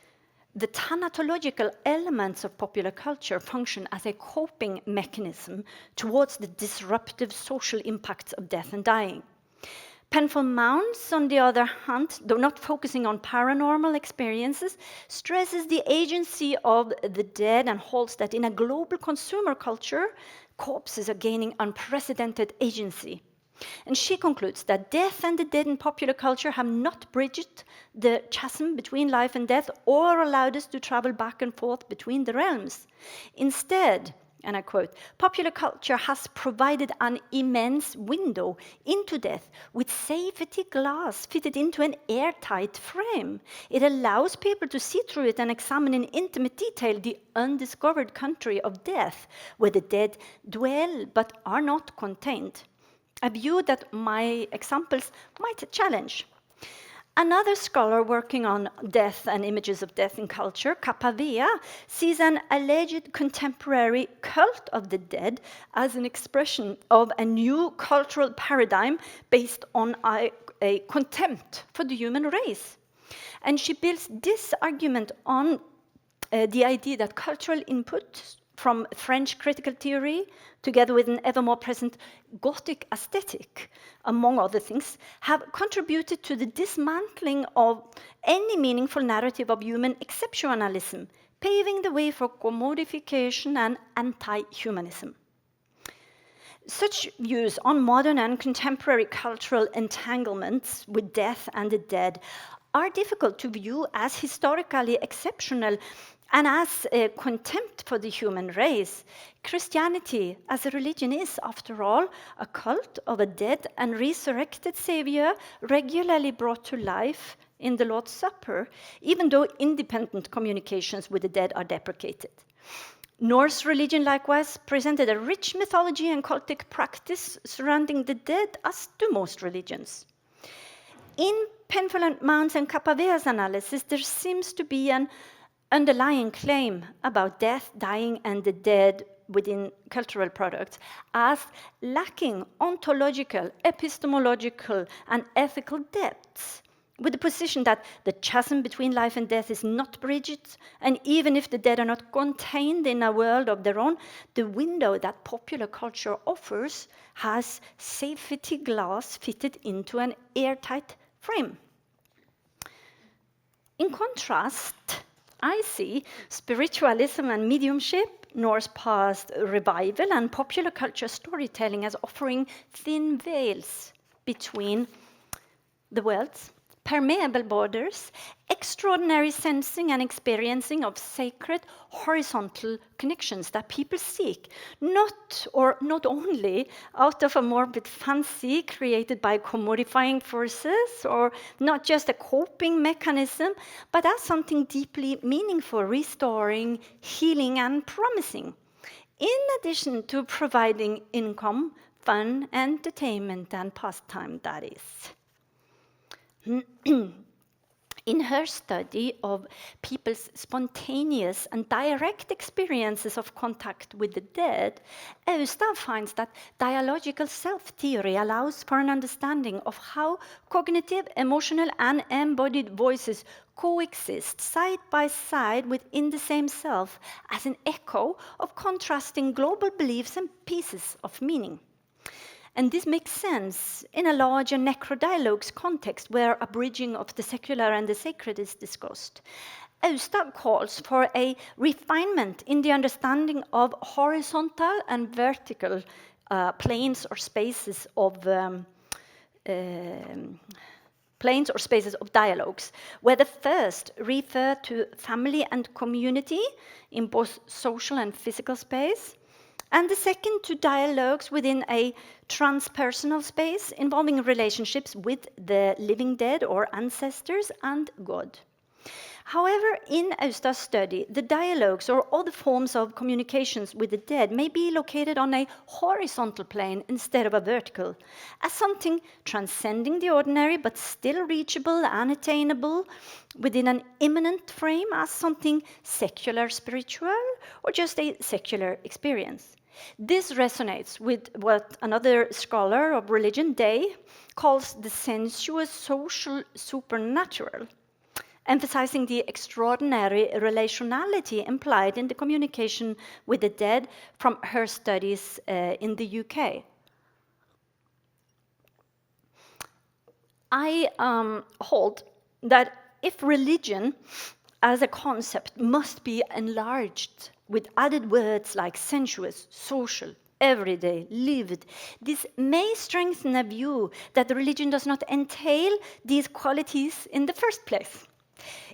the thanatological elements of popular culture function as a coping mechanism towards the disruptive social impacts of death and dying. Penfold Mounds, on the other hand, though not focusing on paranormal experiences, stresses the agency of the dead and holds that in a global consumer culture, corpses are gaining unprecedented agency. And she concludes that death and the dead in popular culture have not bridged the chasm between life and death or allowed us to travel back and forth between the realms. Instead, and I quote, popular culture has provided an immense window into death with safety glass fitted into an airtight frame. It allows people to see through it and examine in intimate detail the undiscovered country of death, where the dead dwell but are not contained. A view that my examples might challenge. Another scholar working on death and images of death in culture, Kapavea, sees an alleged contemporary cult of the dead as an expression of a new cultural paradigm based on a contempt for the human race. And she builds this argument on the idea that cultural input from French critical theory, together with an ever more present Gothic aesthetic, among other things, have contributed to the dismantling of any meaningful narrative of human exceptionalism, paving the way for commodification and anti-humanism. Such views on modern and contemporary cultural entanglements with death and the dead are difficult to view as historically exceptional and as a contempt for the human race. Christianity as a religion is, after all, a cult of a dead and resurrected Savior regularly brought to life in the Lord's Supper, even though independent communications with the dead are deprecated. Norse religion likewise presented a rich mythology and cultic practice surrounding the dead, as do most religions. In Penfold Mounds and Kapavea's analysis, there seems to be an underlying claim about death, dying, and the dead within cultural products as lacking ontological, epistemological, and ethical depths, with the position that the chasm between life and death is not bridged, and even if the dead are not contained in a world of their own, the window that popular culture offers has safety glass fitted into an airtight frame. In contrast, I see spiritualism and mediumship, Norse past revival, and popular culture storytelling as offering thin veils between the worlds, permeable borders, extraordinary sensing and experiencing of sacred horizontal connections that people seek, not only out of a morbid fancy created by commodifying forces, or not just a coping mechanism, but as something deeply meaningful, restoring, healing, and promising, in addition to providing income, fun, entertainment, and pastime, that is. In her study of people's spontaneous and direct experiences of contact with the dead, Austad finds that dialogical self-theory allows for an understanding of how cognitive, emotional, and embodied voices coexist side by side within the same self as an echo of contrasting global beliefs and pieces of meaning. And this makes sense in a larger necrodialogues context where a bridging of the secular and the sacred is discussed. Austad calls for a refinement in the understanding of horizontal and vertical planes or spaces of dialogues, where the first refer to family and community in both social and physical space, and the second to dialogues within a transpersonal space involving relationships with the living dead or ancestors and God. However, in Austa's study, the dialogues or other forms of communications with the dead may be located on a horizontal plane instead of a vertical, as something transcending the ordinary but still reachable and attainable within an immanent frame, as something secular spiritual or just a secular experience. This resonates with what another scholar of religion, Day, calls the sensuous social supernatural, emphasizing the extraordinary relationality implied in the communication with the dead from her studies in the UK. I hold that if religion as a concept must be enlarged with added words like sensuous, social, everyday, lived, this may strengthen a view that the religion does not entail these qualities in the first place.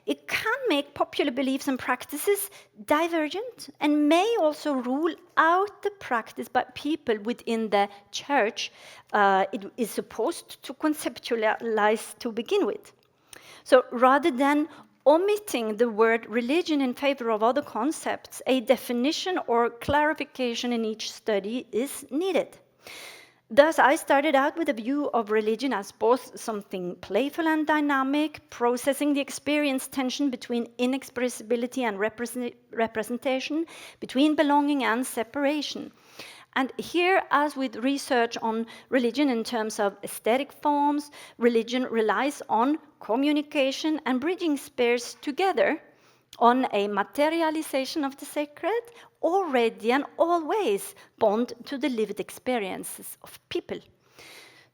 It can make popular beliefs and practices divergent and may also rule out the practice by people within the church it is supposed to conceptualize to begin with. So rather than omitting the word religion in favor of other concepts, a definition or clarification in each study is needed. Thus, I started out with a view of religion as both something playful and dynamic, processing the experience tension between inexpressibility and representation, between belonging and separation. And here, as with research on religion in terms of aesthetic forms, religion relies on communication and bridging spheres together on a materialization of the sacred, already and always bond to the lived experiences of people.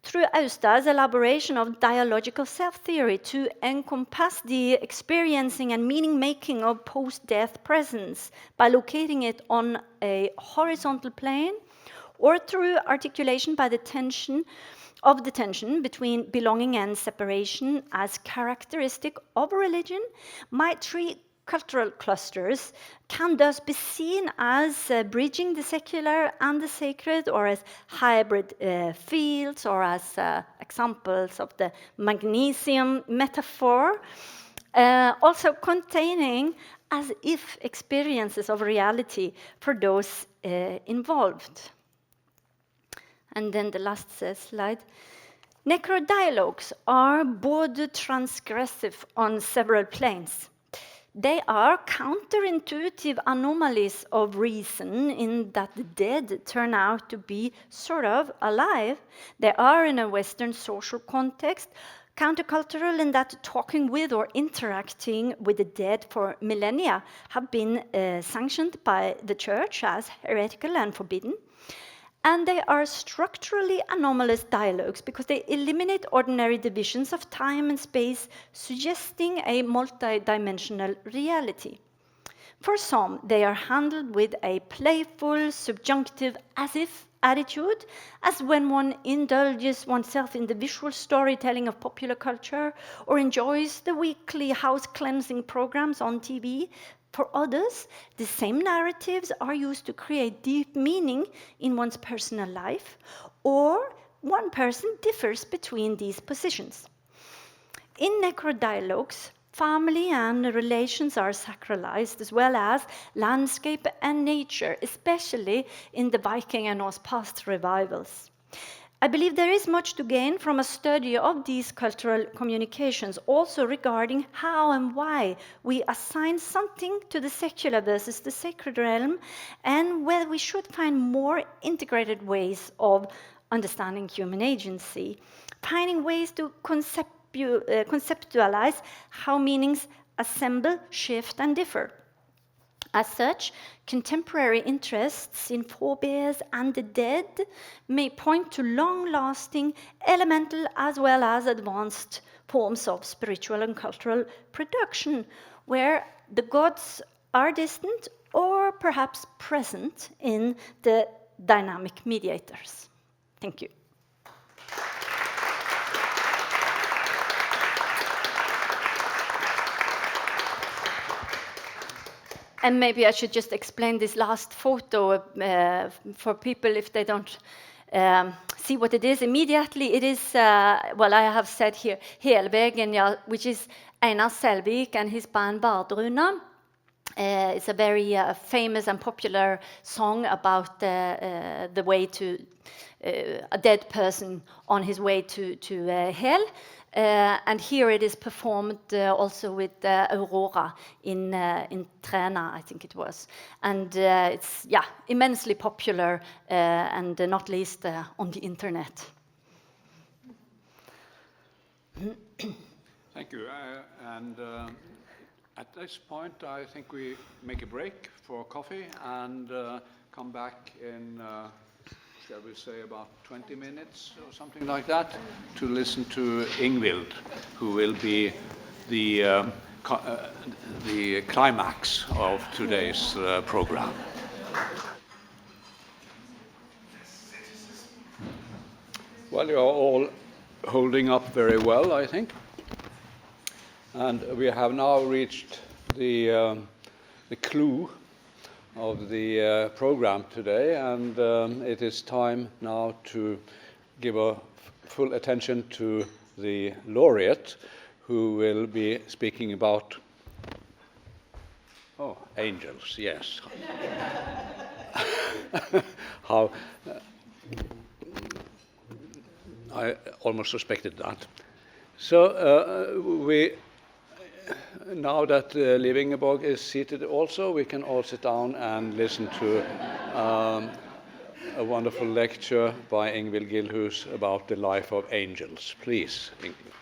Through Austa's elaboration of dialogical self-theory to encompass the experiencing and meaning-making of post-death presence by locating it on a horizontal plane, or through articulation by the tension between belonging and separation as characteristic of religion, my three cultural clusters can thus be seen as bridging the secular and the sacred, or as hybrid fields, or as examples of the magnesium metaphor, also containing as if experiences of reality for those involved. And then the last slide. Necrodialogues are both transgressive on several planes. They are counterintuitive anomalies of reason in that the dead turn out to be sort of alive. They are, in a Western social context, countercultural in that talking with or interacting with the dead for millennia have been sanctioned by the church as heretical and forbidden. And they are structurally anomalous dialogues because they eliminate ordinary divisions of time and space, suggesting a multidimensional reality. For some, they are handled with a playful, subjunctive, as-if attitude, as when one indulges oneself in the visual storytelling of popular culture or enjoys the weekly house-cleansing programs on TV. For others, the same narratives are used to create deep meaning in one's personal life, or one person differs between these positions. In necrodialogues, family and relations are sacralized, as well as landscape and nature, especially in the Viking and Norse past revivals. I believe there is much to gain from a study of these cultural communications, also regarding how and why we assign something to the secular versus the sacred realm, and whether we should find more integrated ways of understanding human agency, finding ways to conceptualize how meanings assemble, shift, and differ. As such, contemporary interests in forebears and the dead may point to long-lasting, elemental as well as advanced forms of spiritual and cultural production, where the gods are distant or perhaps present in the dynamic mediators. Thank you. And maybe I should just explain this last photo for people if they don't see what it is immediately. It is, well, I have said here, Helvegen, yeah, which is Einar Selvik and his band Bardruna. It's a very famous and popular song about the way to a dead person on his way to hell. And here it is performed also with Aurora in Træna, I think it was. And it's immensely popular, and not least on the internet. Thank you. At this point, I think we make a break for coffee and come back in, shall we say, about 20 minutes or something like that, to listen to Ingvild, who will be the climax of today's program. Well, you're all holding up very well, I think. And we have now reached the clue of the program today, and it is time now to give a full attention to the laureate, who will be speaking about angels. Yes. How I almost suspected that. So now that Liv Ingeborg is seated also, we can all sit down and listen to a wonderful lecture by Ingvild Gilhus about the life of angels. Please, Ingvild.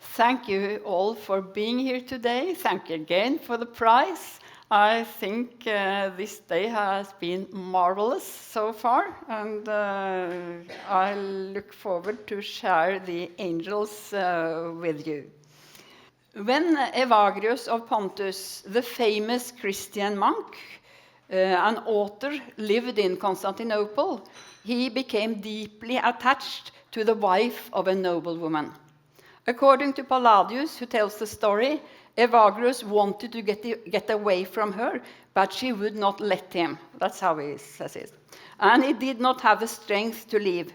Thank you all for being here today. Thank you again for the prize. I think this day has been marvelous so far, and I look forward to share the angels with you. When Evagrius of Pontus, the famous Christian monk, an author, lived in Constantinople, he became deeply attached to the wife of a noblewoman. According to Palladius, who tells the story, Evagrius wanted to get away from her, but she would not let him. That's how he says it. And he did not have the strength to leave.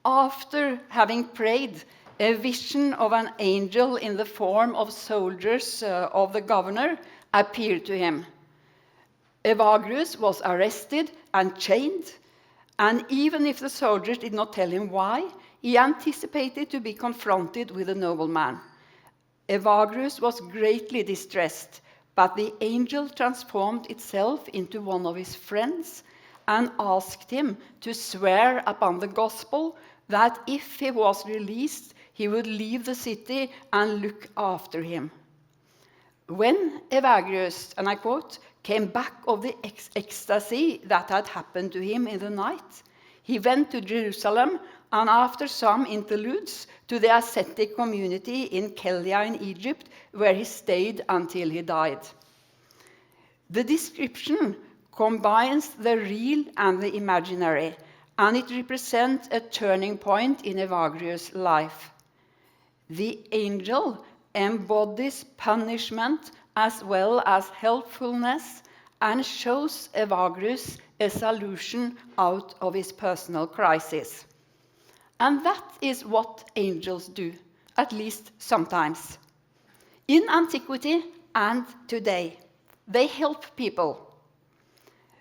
After having prayed, a vision of an angel in the form of soldiers of the governor appeared to him. Evagrius was arrested and chained, and even if the soldiers did not tell him why, he anticipated to be confronted with a nobleman. Evagrius was greatly distressed, but the angel transformed itself into one of his friends and asked him to swear upon the gospel that if he was released, he would leave the city and look after him. When Evagrius, and I quote, came back of the ecstasy that had happened to him in the night, he went to Jerusalem, and after some interludes, to the ascetic community in Kelia in Egypt, where he stayed until he died. The description combines the real and the imaginary, and it represents a turning point in Evagrius' life. The angel embodies punishment as well as helpfulness, and shows Evagrius a solution out of his personal crisis. And that is what angels do, at least sometimes. In antiquity and today, they help people.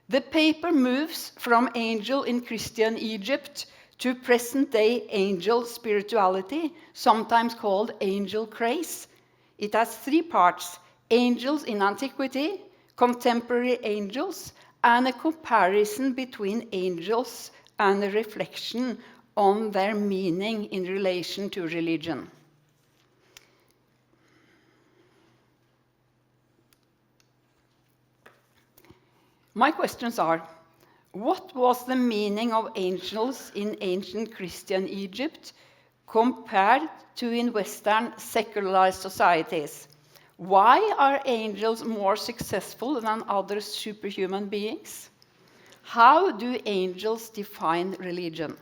The paper moves from angel in Christian Egypt to present-day angel spirituality, sometimes called angel craze. It has three parts: angels in antiquity, contemporary angels, and a comparison between angels and a reflection on their meaning in relation to religion. My questions are: what was the meaning of angels in ancient Christian Egypt compared to in Western secularized societies? Why are angels more successful than other superhuman beings? How do angels define religion?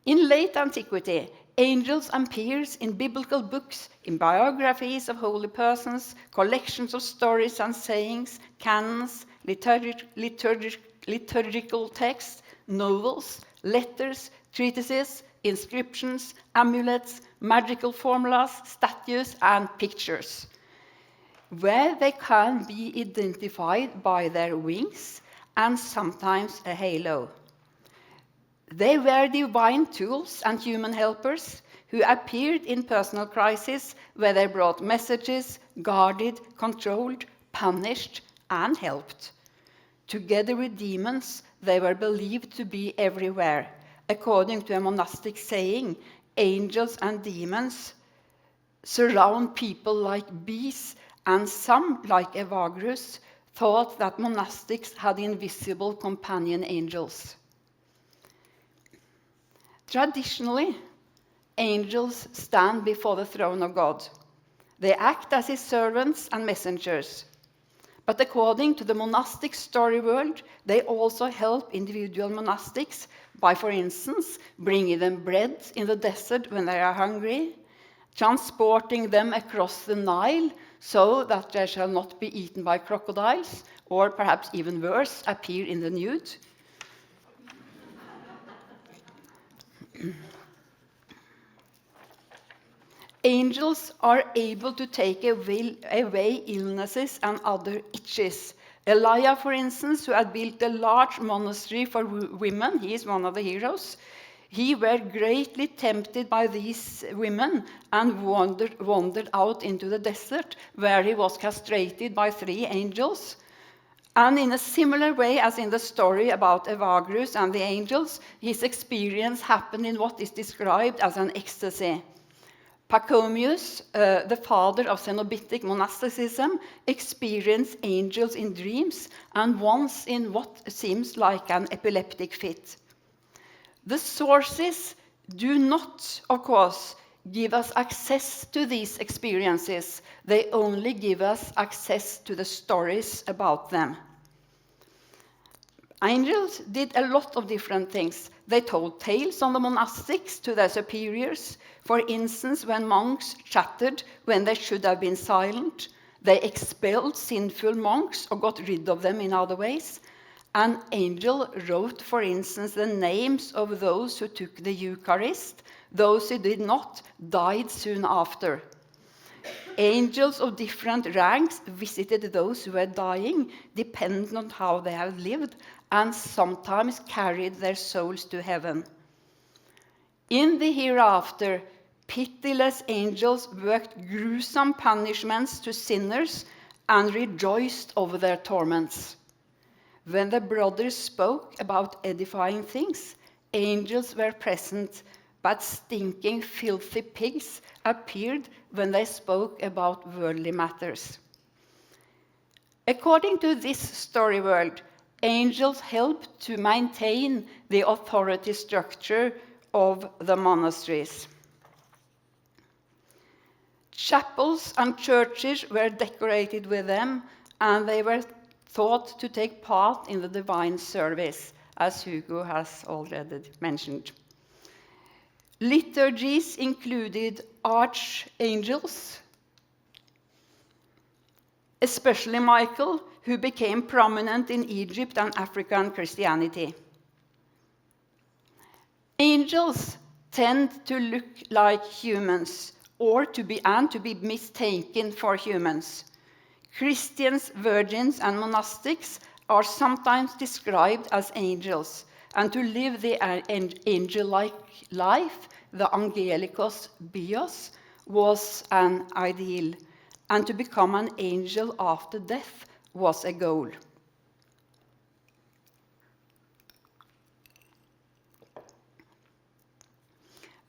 In late antiquity, Angels appears in biblical books, in biographies of holy persons, collections of stories and sayings, canons, liturgical texts, novels, letters, treatises, inscriptions, amulets, magical formulas, statues, and pictures, where they can be identified by their wings and sometimes a halo. They were divine tools and human helpers who appeared in personal crises where they brought messages, guarded, controlled, punished, and helped. Together with demons, they were believed to be everywhere. According to a monastic saying, angels and demons surround people like bees, and some, like Evagrius, thought that monastics had invisible companion angels. Traditionally, angels stand before the throne of God. They act as his servants and messengers. But according to the monastic story world, they also help individual monastics by, for instance, bringing them bread in the desert when they are hungry, transporting them across the Nile so that they shall not be eaten by crocodiles, or perhaps even worse, appear in the nude. Angels are able to take away illnesses and other itches. Elijah, for instance, who had built a large monastery for women, he is one of the heroes. He were greatly tempted by these women and wandered out into the desert, where he was castrated by 3 angels. And in a similar way as in the story about Evagrius and the angels, his experience happened in what is described as an ecstasy. Pachomius, the father of Cenobitic monasticism, experienced angels in dreams and once in what seems like an epileptic fit. The sources do not, of course, give us access to these experiences. They only give us access to the stories about them. Angels did a lot of different things. They told tales on the monastics to their superiors. For instance, when monks chattered when they should have been silent, they expelled sinful monks or got rid of them in other ways. An angel wrote, for instance, the names of those who took the Eucharist. Those who did not died soon after. Angels of different ranks visited those who were dying, depending on how they had lived, and sometimes carried their souls to heaven. In the hereafter, pitiless angels worked gruesome punishments to sinners and rejoiced over their torments. When the brothers spoke about edifying things, angels were present, but stinking, filthy pigs appeared when they spoke about worldly matters. According to this story world, angels helped to maintain the authority structure of the monasteries. Chapels and churches were decorated with them, and they were thought to take part in the divine service, as Hugo has already mentioned. Liturgies included archangels, especially Michael, who became prominent in Egypt and African Christianity. Angels tend to look like humans, or to be mistaken for humans. Christians, virgins, and monastics are sometimes described as angels, and to live the angel-like life, the angelikos bios, was an ideal, and to become an angel after death was a goal.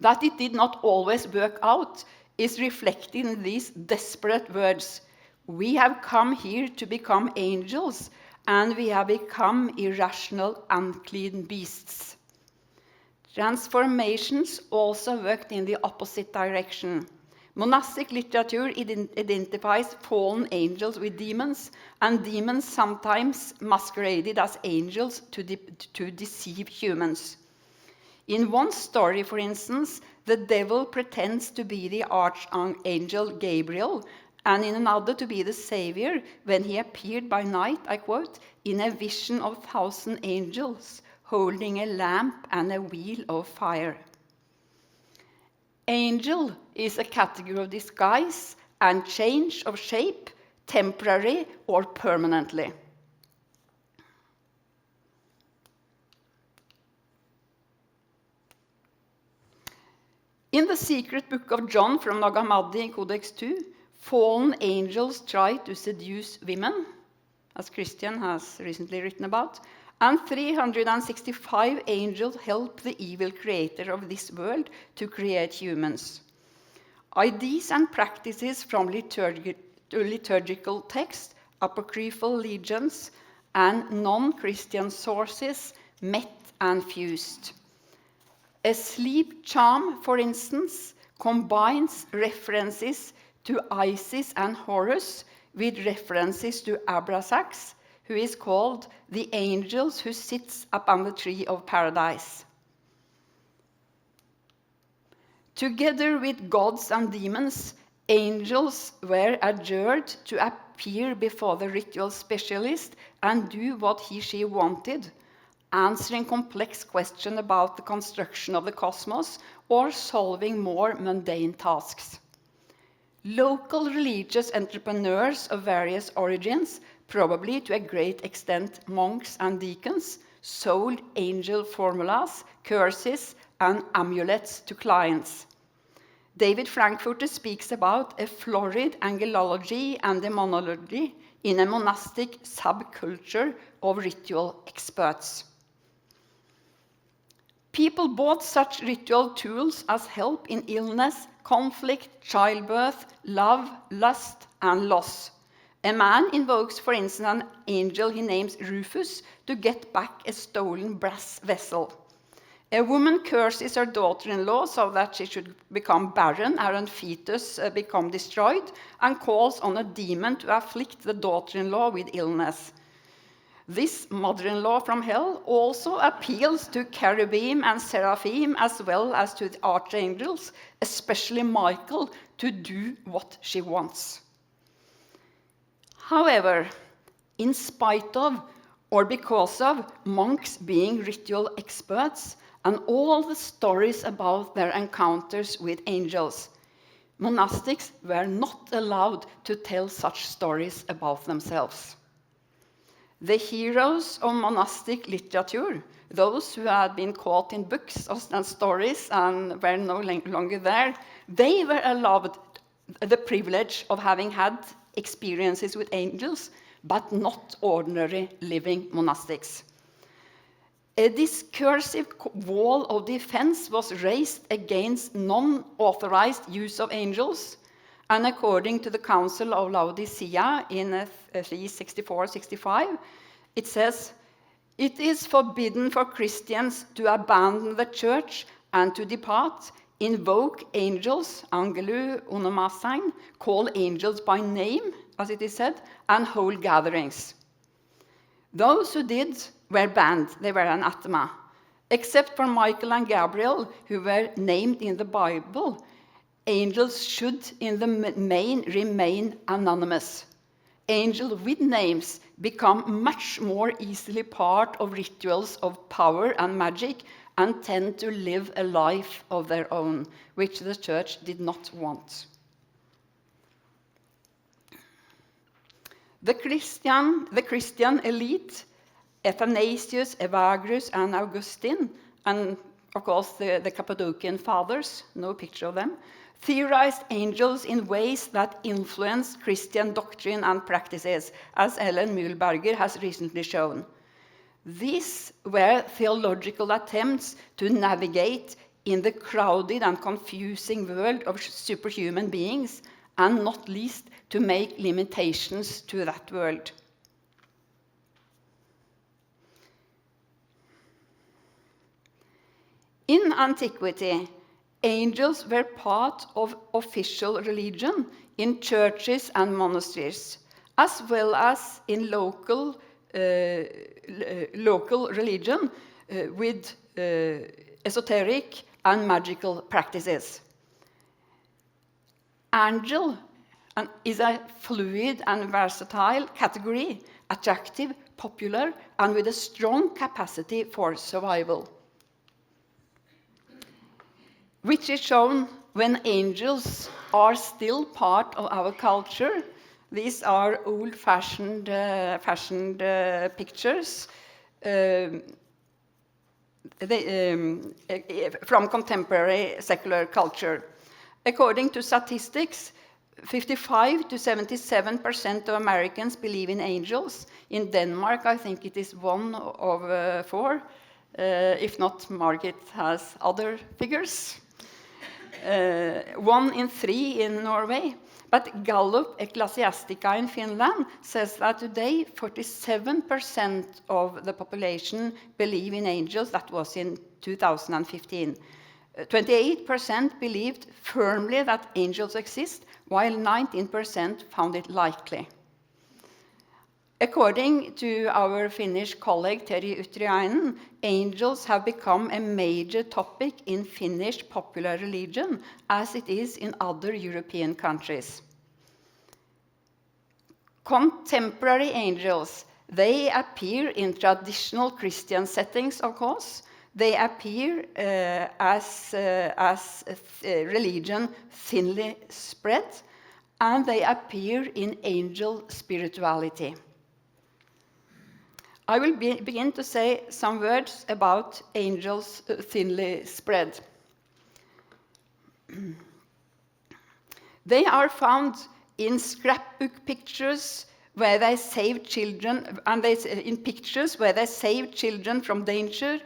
That it did not always work out is reflected in these desperate words. We have come here to become angels, and we have become irrational, unclean beasts. Transformations also worked in the opposite direction. Monastic literature identifies fallen angels with demons, and demons sometimes masqueraded as angels to deceive humans. In one story, for instance, the devil pretends to be the archangel Gabriel, and in another to be the Savior when he appeared by night, I quote, in a vision of 1,000 angels holding a lamp and a wheel of fire. Angel is a category of disguise and change of shape, temporary or permanently. In the secret book of John from Nag Hammadi in Codex 2, fallen angels try to seduce women, as Christian has recently written about, and 365 angels help the evil creator of this world to create humans. Ideas and practices from liturgical texts, apocryphal legends, and non-Christian sources met and fused. A sleep charm, for instance, combines references to Isis and Horus with references to Abrasax, who is called the angels who sits upon the tree of paradise. Together with gods and demons, angels were adjured to appear before the ritual specialist and do what he/she wanted, answering complex questions about the construction of the cosmos or solving more mundane tasks. Local religious entrepreneurs of various origins, probably to a great extent monks and deacons, sold angel formulas, curses, and amulets to clients. David Frankfurter speaks about a florid angelology and demonology in a monastic subculture of ritual experts. People bought such ritual tools as help in illness, conflict, childbirth, love, lust, and loss. A man invokes, for instance, an angel he names Rufus to get back a stolen brass vessel. A woman curses her daughter-in-law so that she should become barren and her fetus become destroyed, and calls on a demon to afflict the daughter-in-law with illness. This mother-in-law from hell also appeals to cherubim and seraphim as well as to the archangels, especially Michael, to do what she wants. However, in spite of or because of monks being ritual experts and all the stories about their encounters with angels, monastics were not allowed to tell such stories about themselves. The heroes of monastic literature, those who had been caught in books and stories and were no longer there, they were allowed the privilege of having had experiences with angels, but not ordinary living monastics. A discursive wall of defense was raised against non-authorized use of angels, and according to the Council of Laodicea in 364-65, it says, "It is forbidden for Christians to abandon the church and to depart, invoke angels, angelu onomasein, call angels by name, as it is said, and hold gatherings." Those who did were banned, they were anathema, except for Michael and Gabriel, who were named in the Bible. Angels should, in the main, remain anonymous. Angels with names become much more easily part of rituals of power and magic and tend to live a life of their own, which the church did not want. The Christian elite, Athanasius, Evagrius, and Augustine, and of course the Cappadocian fathers, no picture of them, theorized angels in ways that influenced Christian doctrine and practices, as Ellen Mühlberger has recently shown. These were theological attempts to navigate in the crowded and confusing world of superhuman beings, and not least to make limitations to that world. In antiquity, angels were part of official religion in churches and monasteries, as well as in local religion with esoteric and magical practices. Angel is a fluid and versatile category, attractive, popular, and with a strong capacity for survival, which is shown when angels are still part of our culture. These are old-fashioned pictures from contemporary secular culture. According to statistics, 55 to 77% of Americans believe in angels. In Denmark, I think it is 1 of 4. If not, Margit has other figures. 1 in 3 in Norway. But Gallup Ecclesiastica in Finland says that today 47% of the population believe in angels. That was in 2015. 28% believed firmly that angels exist, while 19% found it likely. According to our Finnish colleague Terhi Utriainen, angels have become a major topic in Finnish popular religion, as it is in other European countries. Contemporary angels, they appear in traditional Christian settings, of course. They appear as religion thinly spread, and they appear in angel spirituality. I will begin to say some words about angels thinly spread. They are found in scrapbook pictures where they save children, and in pictures where they save children from danger.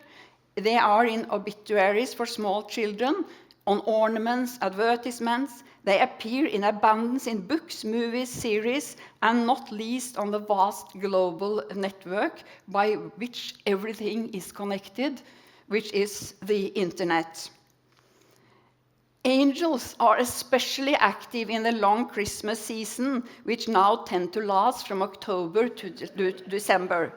They are in obituaries for small children, on ornaments, advertisements. They appear in abundance in books, movies, series, and not least on the vast global network by which everything is connected, which is the internet. Angels are especially active in the long Christmas season, which now tend to last from October to December.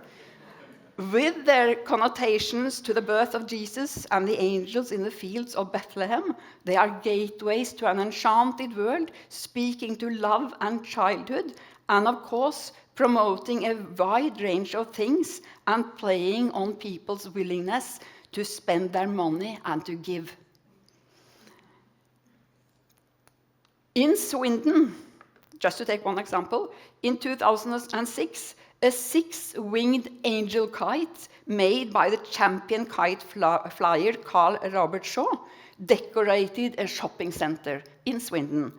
With their connotations to the birth of Jesus and the angels in the fields of Bethlehem, they are gateways to an enchanted world, speaking to love and childhood, and of course, promoting a wide range of things and playing on people's willingness to spend their money and to give. In Sweden, just to take one example, in 2006, a 6-winged angel kite made by the champion kite flyer Carl Robert Shaw decorated a shopping center in Sweden.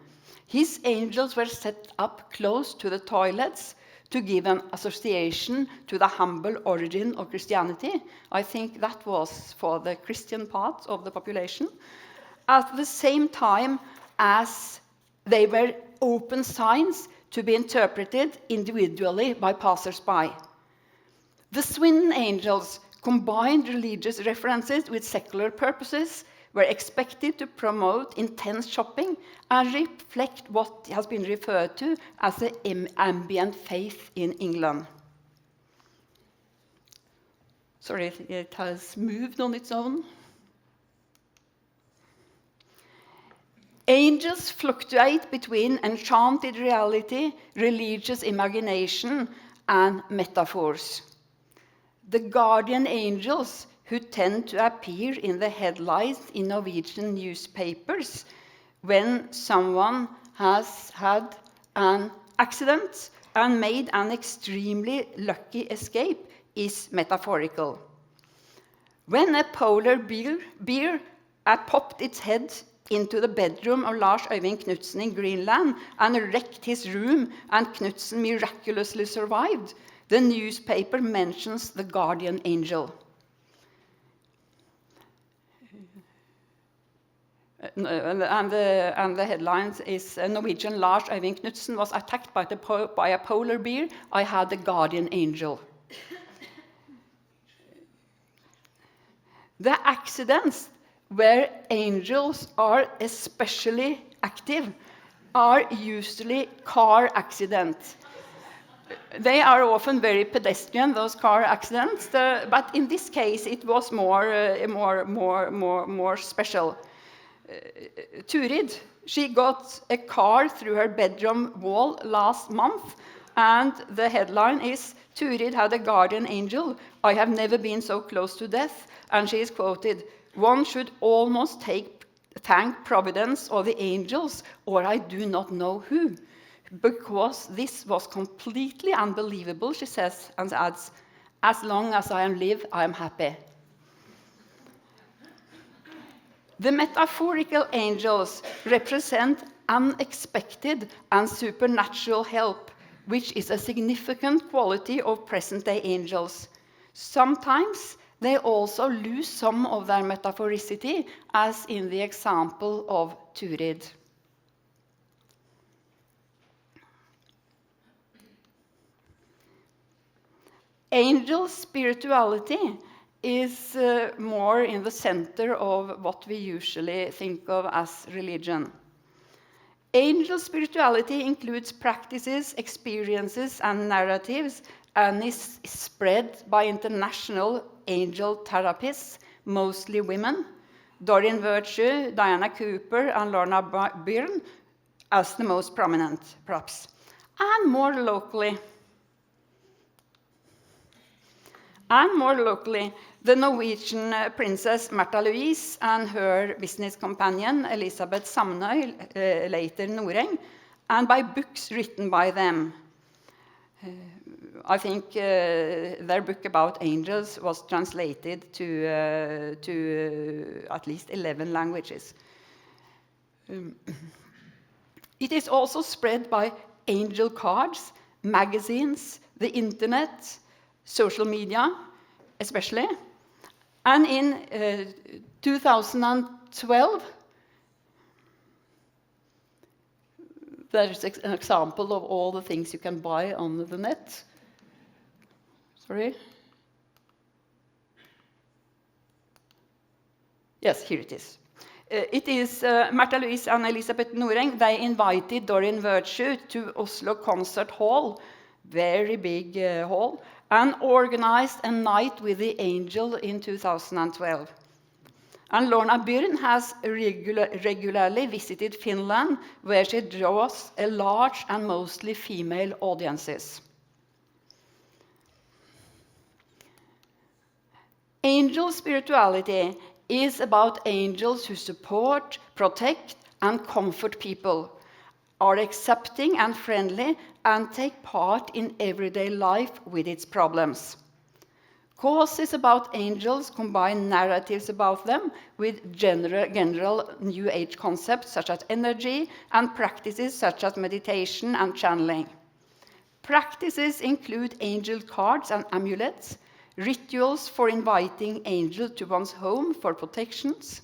His angels were set up close to the toilets to give an association to the humble origin of Christianity. I think that was for the Christian part of the population. At the same time as they were open signs to be interpreted individually by passers-by. The Sweden angels combined religious references with secular purposes, were expected to promote intense shopping and reflect what has been referred to as the ambient faith in England. Sorry, it has moved on its own. Angels fluctuate between enchanted reality, religious imagination, and metaphors. The guardian angels, who tend to appear in the headlines in Norwegian newspapers when someone has had an accident and made an extremely lucky escape, is metaphorical. When a polar bear popped its head into the bedroom of Lars Øyvind Knudsen in Greenland and wrecked his room, and Knudsen miraculously survived, the newspaper mentions the guardian angel. And the headlines is Norwegian Lars Øyvind Knudsen was attacked by a polar bear. I had the guardian angel. The accidents where angels are especially active are usually car accidents. They are often very pedestrian, those car accidents, but in this case it was more special. Turid, she got a car through her bedroom wall last month, and the headline is, Turid had a guardian angel. I have never been so close to death. And she is quoted, one should almost thank Providence or the angels, or I do not know who. Because this was completely unbelievable, she says, and adds, as long as I live, I am happy. The metaphorical angels represent unexpected and supernatural help, which is a significant quality of present-day angels. Sometimes they also lose some of their metaphoricity, as in the example of Turid. Angel spirituality is more in the center of what we usually think of as religion. Angel spirituality includes practices, experiences, and narratives, and is spread by international angel therapists, mostly women, Doreen Virtue, Diana Cooper, and Lorna Byrne as the most prominent, perhaps. And more locally, the Norwegian princess Märtha Louise and her business companion Elisabeth Samnøy, later Noreng, and by books written by them. I think their book about angels was translated to at least 11 languages. It is also spread by angel cards, magazines, the internet, social media, especially. And in 2012, there's an example of all the things you can buy on the net. Sorry. Yes, here it is. It is Märtha Louise and Elisabeth Noreng. They invited Doreen Virtue to Oslo Concert Hall, very big hall, and organized a night with the angel in 2012. And Lorna Byrne has regularly visited Finland, where she draws a large and mostly female audiences. Angel spirituality is about angels who support, protect, and comfort people, are accepting and friendly, and take part in everyday life with its problems. Causes about angels combine narratives about them with general New Age concepts such as energy and practices such as meditation and channeling. Practices include angel cards and amulets, rituals for inviting angels to one's home for protections.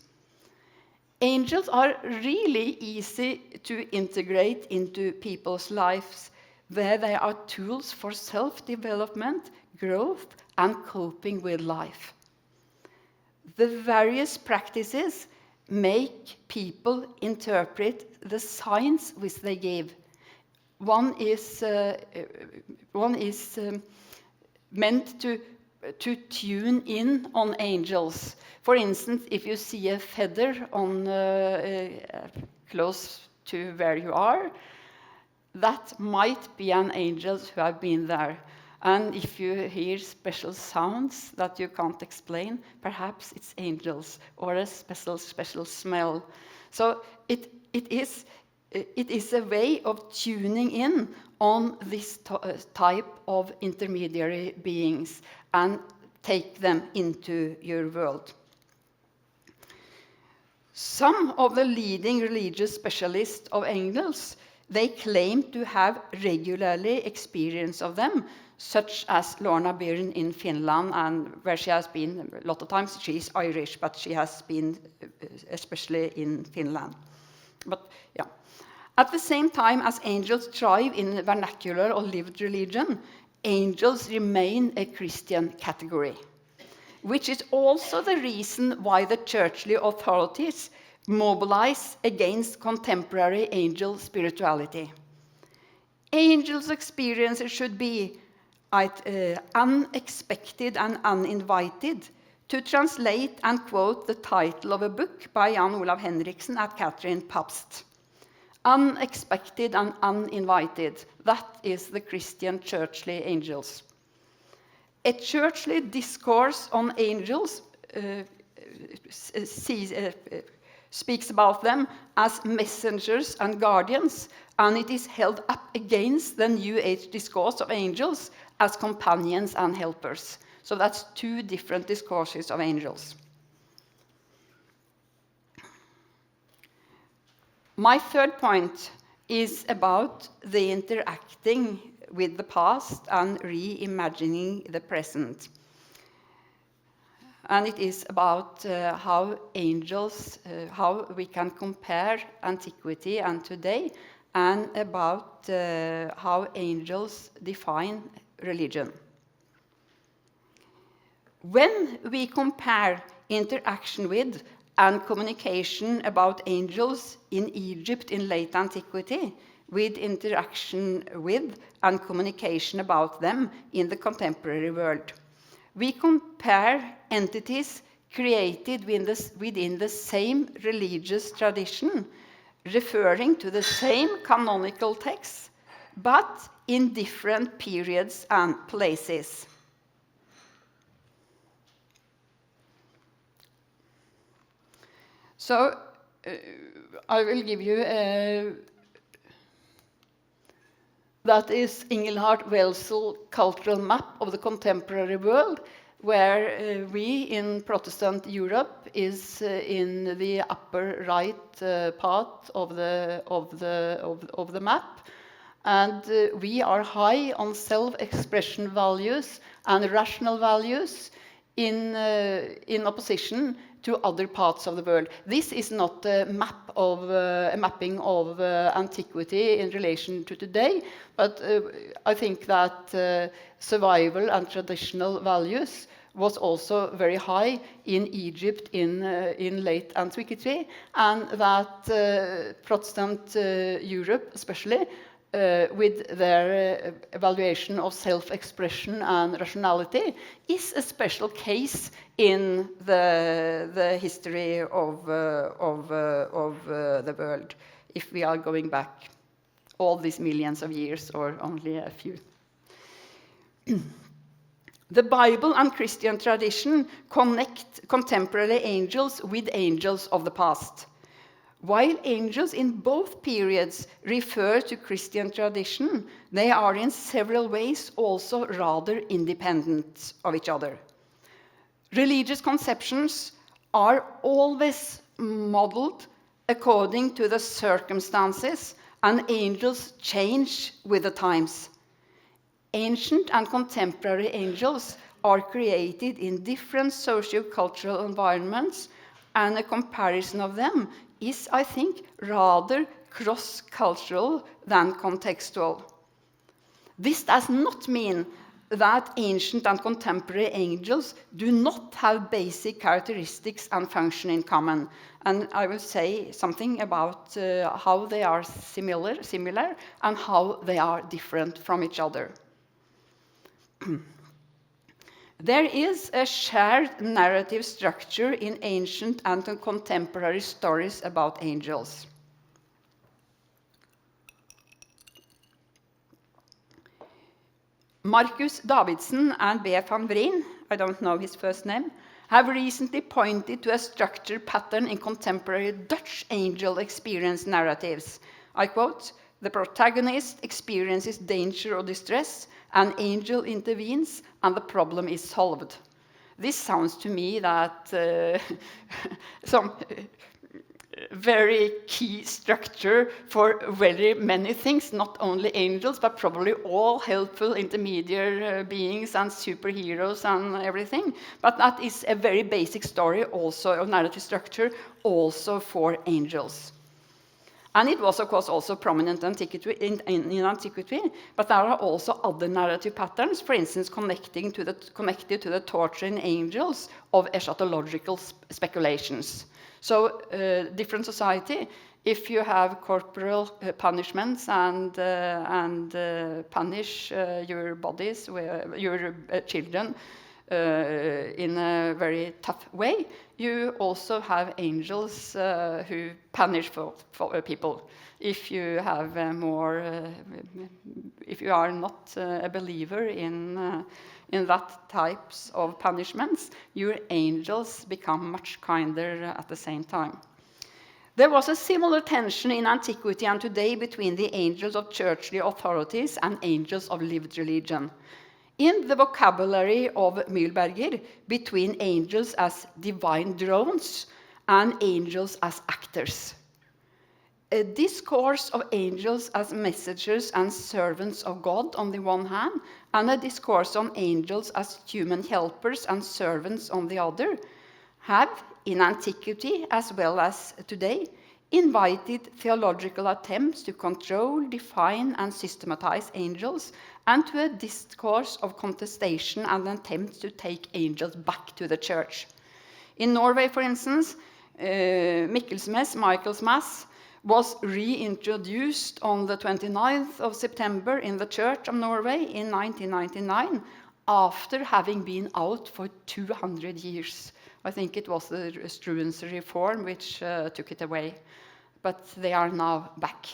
Angels are really easy to integrate into people's lives, where they are tools for self-development, growth, and coping with life. The various practices make people interpret the signs which they give. One is meant to tune in on angels. For instance, if you see a feather on close to where you are, that might be an angel who have been there. And if you hear special sounds that you can't explain, perhaps it's angels or a special smell. So it is a way of tuning in on this type of intermediary beings and take them into your world. Some of the leading religious specialists of angels, they claim to have regularly experience of them, such as Lorna Byrne in Finland, and where she has been a lot of times. She is Irish, but she has been especially in Finland. But yeah. At the same time as angels thrive in vernacular or lived religion, angels remain a Christian category, which is also the reason why the churchly authorities mobilize against contemporary angel spirituality. Angels' experiences should be unexpected and uninvited, to translate and quote the title of a book by Jan Olav Henriksen at Catherine Pabst. Unexpected and uninvited, that is the Christian churchly angels. A churchly discourse on angels speaks about them as messengers and guardians, and it is held up against the New Age discourse of angels as companions and helpers. So that's two different discourses of angels. My third point is about the interacting with the past and reimagining the present. And it is about how angels, how we can compare antiquity and today, and about how angels define religion. When we compare interaction with and communication about angels in Egypt in late antiquity with interaction with and communication about them in the contemporary world, we compare entities created within the same religious tradition, referring to the same canonical texts, but in different periods and places. So I will give you that is Engelhard Welsel's cultural map of the contemporary world, where we in Protestant Europe is in the upper right part of the map, and we are high on self-expression values and rational values in opposition to other parts of the world. This is not a mapping of antiquity in relation to today, but I think that survival and traditional values was also very high in Egypt in late antiquity, and that Protestant Europe especially, with their evaluation of self-expression and rationality, is a special case in the history of the world, if we are going back all these millions of years or only a few. The Bible and Christian tradition connect contemporary angels with angels of the past. While angels in both periods refer to Christian tradition, they are in several ways also rather independent of each other. Religious conceptions are always modeled according to the circumstances, and angels change with the times. Ancient and contemporary angels are created in different socio-cultural environments, and a comparison of them is, I think, rather cross-cultural than contextual. This does not mean that ancient and contemporary angels do not have basic characteristics and function in common. And I will say something about how they are similar and how they are different from each other. There is a shared narrative structure in ancient and contemporary stories about angels. Marcus Davidsen and B. van Vrien, I don't know his first name, have recently pointed to a structure pattern in contemporary Dutch angel experience narratives. I quote, "The protagonist experiences danger or distress, an angel intervenes, and the problem is solved." This sounds to me that some very key structure for very many things, not only angels, but probably all helpful intermediate beings and superheroes and everything. But that is a very basic story also of narrative structure, also for angels. And it was, of course, also prominent in antiquity, but there are also other narrative patterns, for instance, connected to the torturing angels of eschatological speculations. So different society if you have corporal punishments and punish your bodies, your children, in a very tough way, you also have angels who punish for people. If you have if you are not a believer in that types of punishments, your angels become much kinder at the same time. There was a similar tension in antiquity and today between the angels of churchly authorities and angels of lived religion. In the vocabulary of Mühlberger, between angels as divine drones and angels as actors. A discourse of angels as messengers and servants of God on the one hand, and a discourse on angels as human helpers and servants on the other, have, in antiquity as well as today, invited theological attempts to control, define, and systematize angels, and to a discourse of contestation and attempts to take angels back to the church. In Norway, for instance, Michael's Mass was reintroduced on the 29th of September in the Church of Norway in 1999, after having been out for 200 years. I think it was the Struensee reform which took it away, but they are now back.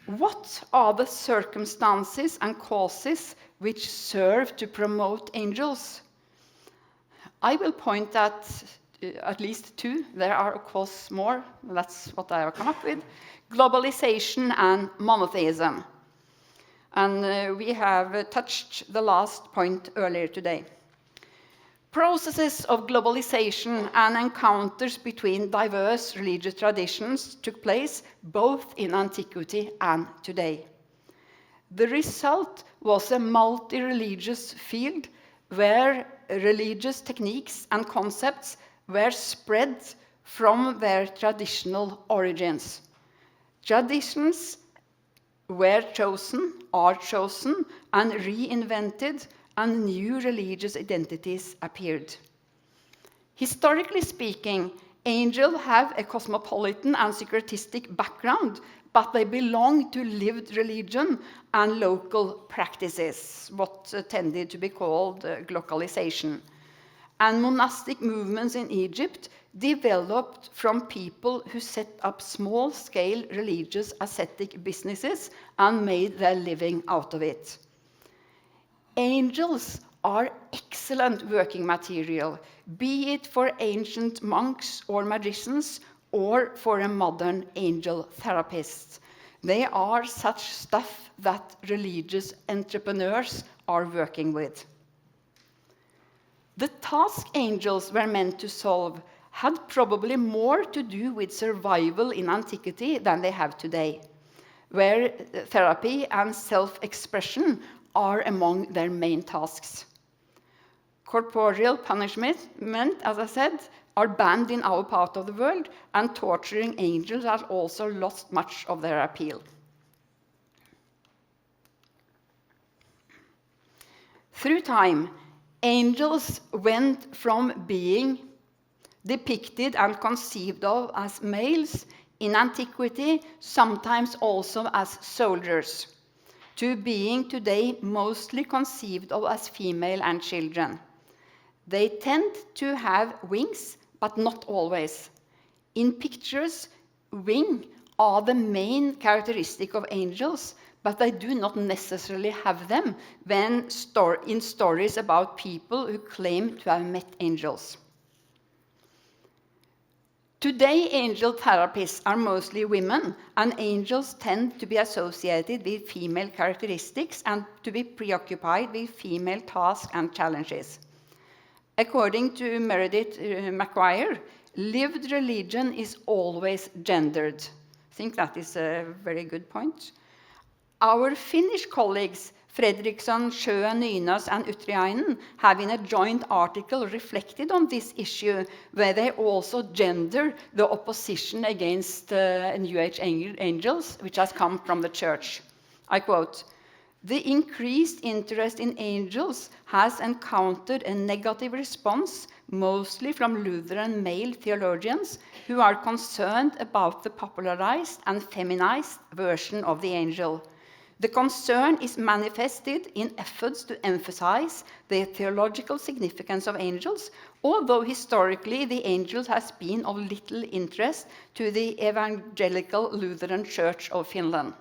What are the circumstances and causes which serve to promote angels? I will point at least two. There are, of course, more. That's what I have come up with. Globalization and monotheism. And we have touched the last point earlier today. Processes of globalization and encounters between diverse religious traditions took place both in antiquity and today. The result was a multi-religious field where religious techniques and concepts were spread from their traditional origins. Traditions were chosen, are chosen, and reinvented, and new religious identities appeared. Historically speaking, angels have a cosmopolitan and syncretistic background, but they belong to lived religion and local practices, what tended to be called globalization. And monastic movements in Egypt developed from people who set up small-scale religious ascetic businesses and made their living out of it. Angels are excellent working material, be it for ancient monks or magicians or for a modern angel therapist. They are such stuff that religious entrepreneurs are working with. The task angels were meant to solve had probably more to do with survival in antiquity than they have today, where therapy and self-expression are among their main tasks. Corporeal punishment, as I said, are banned in our part of the world, and torturing angels has also lost much of their appeal. Through time, angels went from being depicted and conceived of as males in antiquity, sometimes also as soldiers, to being today mostly conceived of as female and children. They tend to have wings, but not always. In pictures, wings are the main characteristic of angels, but they do not necessarily have them when in stories about people who claim to have met angels. Today, angel therapists are mostly women, and angels tend to be associated with female characteristics and to be preoccupied with female tasks and challenges. According to Meredith McGuire, lived religion is always gendered. I think that is a very good point. Our Finnish colleagues, Fredriksson, Sjö, Nynas, and Utriainen, have in a joint article reflected on this issue, where they also gender the opposition against New Age angels, which has come from the church. I quote, The increased interest in angels has encountered a negative response, mostly from Lutheran male theologians who are concerned about the popularized and feminized version of the angel. The concern is manifested in efforts to emphasize the theological significance of angels, although historically the angel has been of little interest to the Evangelical Lutheran Church of Finland.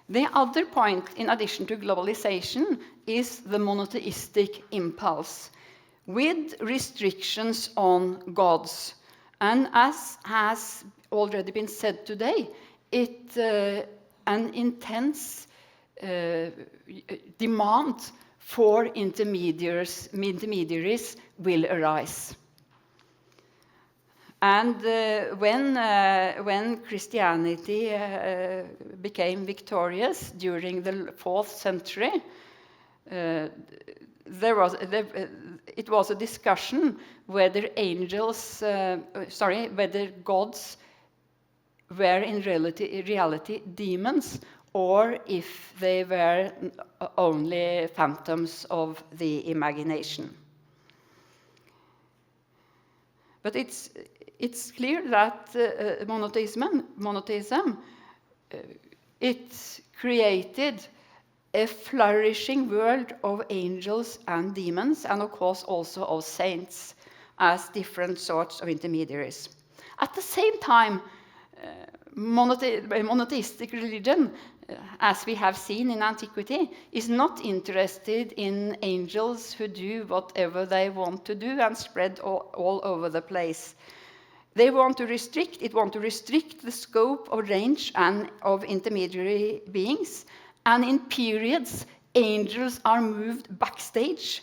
The other point, in addition to globalization, is the monotheistic impulse, with restrictions on gods. And as has already been said today, an intense demand for intermediaries will arise. And when Christianity became victorious during the 4th century, it was a discussion whether whether gods were in reality demons, or if they were only phantoms of the imagination. But it's clear that monotheism it created a flourishing world of angels and demons, and of course also of saints as different sorts of intermediaries. At the same time, monotheistic religion, as we have seen in antiquity, is not interested in angels who do whatever they want to do and spread all over the place. They want to restrict the scope or range of intermediary beings, and in periods, angels are moved backstage.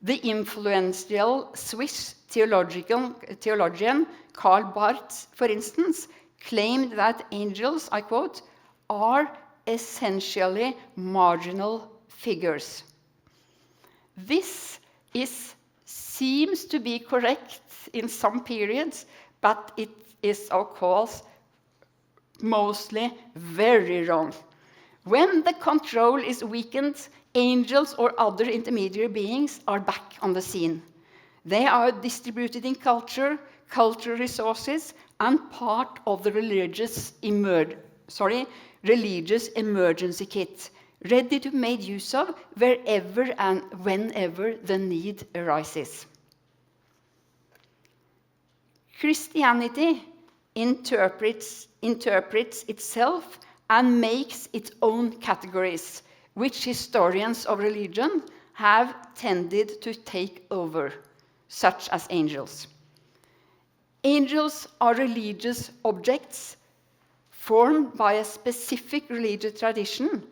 The influential Swiss theologian Karl Barth, for instance, claimed that angels, I quote, are essentially marginal figures. This seems to be correct in some periods, but it is, of course, mostly very wrong. When the control is weakened, angels or other intermediary beings are back on the scene. They are distributed in cultural resources, and part of the religious emergency kit, ready to be made use of wherever and whenever the need arises. Christianity interprets itself and makes its own categories, which historians of religion have tended to take over, such as angels. Angels are religious objects formed by a specific religious tradition,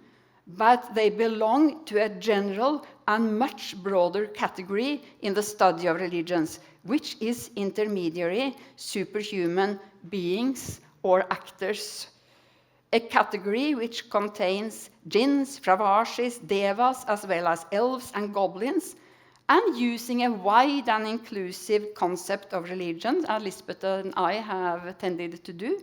but they belong to a general and much broader category in the study of religions, which is intermediary superhuman beings or actors. A category which contains jinns, fravasis, devas, as well as elves and goblins, and using a wide and inclusive concept of religion, as Lisbeth and I have tended to do.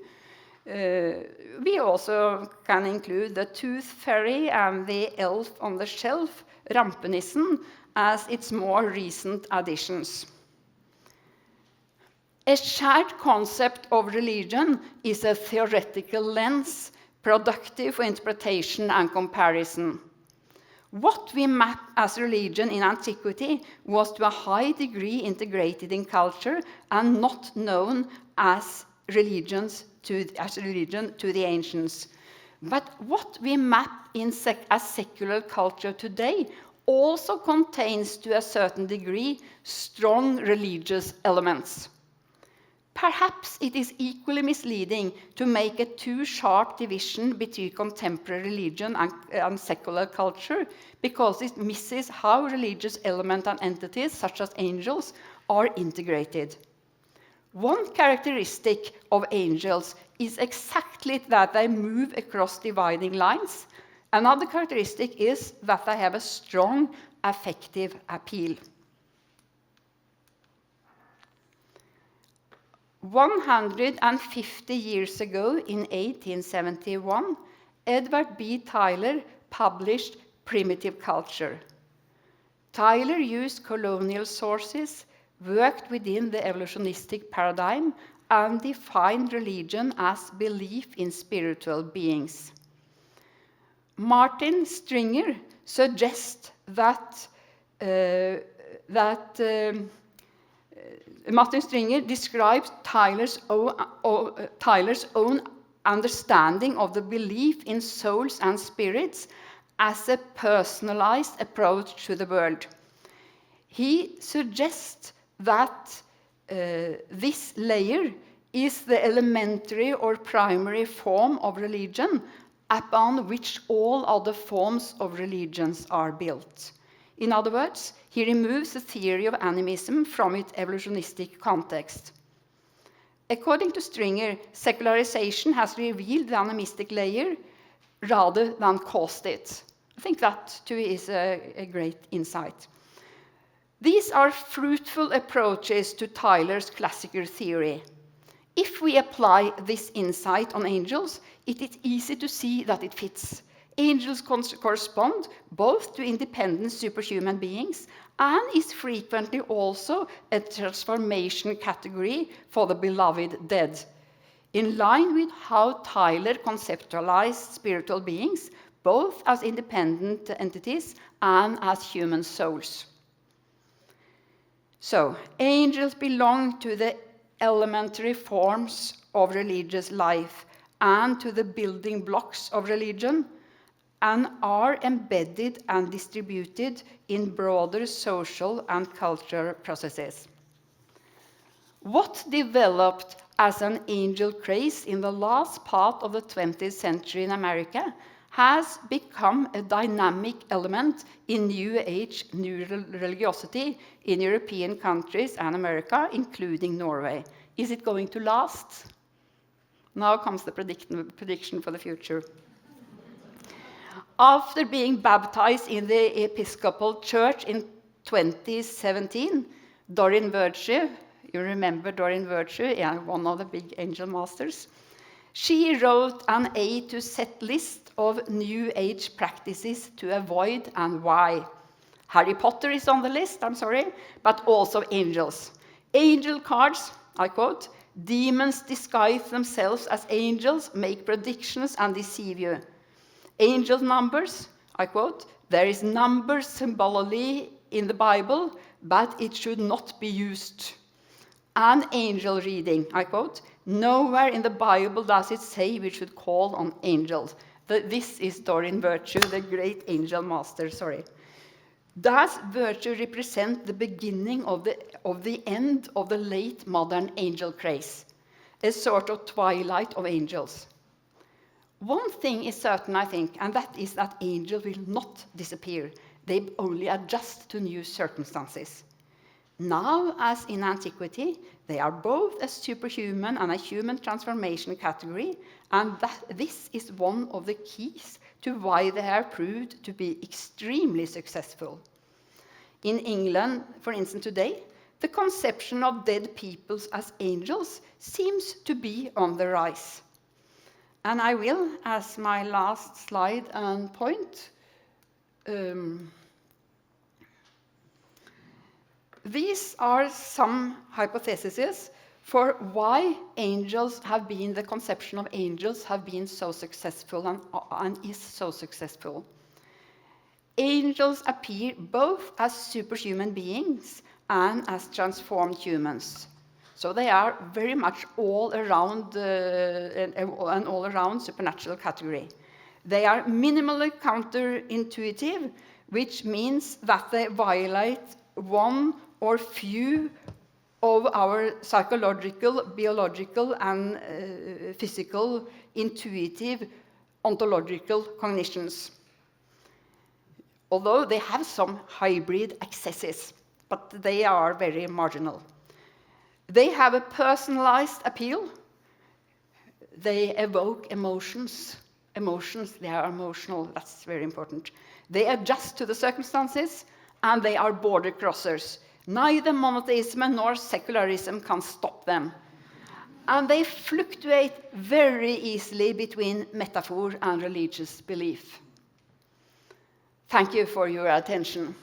We also can include the tooth fairy and the elf on the shelf, Rampenissen, as its more recent additions. A shared concept of religion is a theoretical lens, productive for interpretation and comparison. What we map as religion in antiquity was to a high degree integrated in culture and not known as religion to the ancients. But what we map as secular culture today also contains, to a certain degree, strong religious elements. Perhaps it is equally misleading to make a too sharp division between contemporary religion and secular culture, because it misses how religious elements and entities, such as angels, are integrated. One characteristic of angels is exactly that they move across dividing lines. Another characteristic is that they have a strong affective appeal. 150 years ago, in 1871, Edward B. Tyler published Primitive Culture. Tyler used colonial sources, worked within the evolutionistic paradigm, and defined religion as belief in spiritual beings. Martin Stringer suggests that Martin Stringer describes Tyler's own understanding of the belief in souls and spirits as a personalized approach to the world. He suggests that this layer is the elementary or primary form of religion upon which all other forms of religions are built. In other words, he removes the theory of animism from its evolutionistic context. According to Stringer, secularization has revealed the animistic layer rather than caused it. I think that too is a great insight. These are fruitful approaches to Tyler's classical theory. If we apply this insight on angels, it is easy to see that it fits. Angels correspond both to independent superhuman beings and is frequently also a transformation category for the beloved dead, in line with how Tyler conceptualized spiritual beings, both as independent entities and as human souls. So, angels belong to the elementary forms of religious life and to the building blocks of religion, and are embedded and distributed in broader social and cultural processes. What developed as an angel craze in the last part of the 20th century in America has become a dynamic element in New Age new religiosity in European countries and America, including Norway. Is it going to last? Now comes the prediction for the future. After being baptized in the Episcopal Church in 2017, Doreen Virtue, you remember Doreen Virtue, yeah, one of the big angel masters, she wrote an A to Z list of New Age practices to avoid and why. Harry Potter is on the list, I'm sorry, but also angels. Angel cards, I quote, demons disguise themselves as angels, make predictions and deceive you. Angel numbers, I quote, there is number symbolically in the Bible, but it should not be used. And angel reading, I quote, nowhere in the Bible does it say we should call on angels. This is Doreen Virtue, the great angel master, sorry. Does Virtue represent the beginning of the end of the late modern angel craze? A sort of twilight of angels. One thing is certain, I think, and that is that angels will not disappear. They only adjust to new circumstances. Now, as in antiquity, they are both a superhuman and a human transformation category, and this is one of the keys to why they have proved to be extremely successful. In England, for instance, today, the conception of dead peoples as angels seems to be on the rise. And I will, as my last slide and point, these are some hypotheses for why angels have been, the conception of angels have been so successful and is so successful. Angels appear both as superhuman beings and as transformed humans. So they are very much all around an all-around supernatural category. They are minimally counterintuitive, which means that they violate one or few of our psychological, biological, and physical, intuitive, ontological cognitions. Although they have some hybrid accesses, but they are very marginal. They have a personalized appeal. They evoke emotions. They are emotional, that's very important. They adjust to the circumstances, and they are border crossers. Neither monotheism nor secularism can stop them. And they fluctuate very easily between metaphor and religious belief. Thank you for your attention.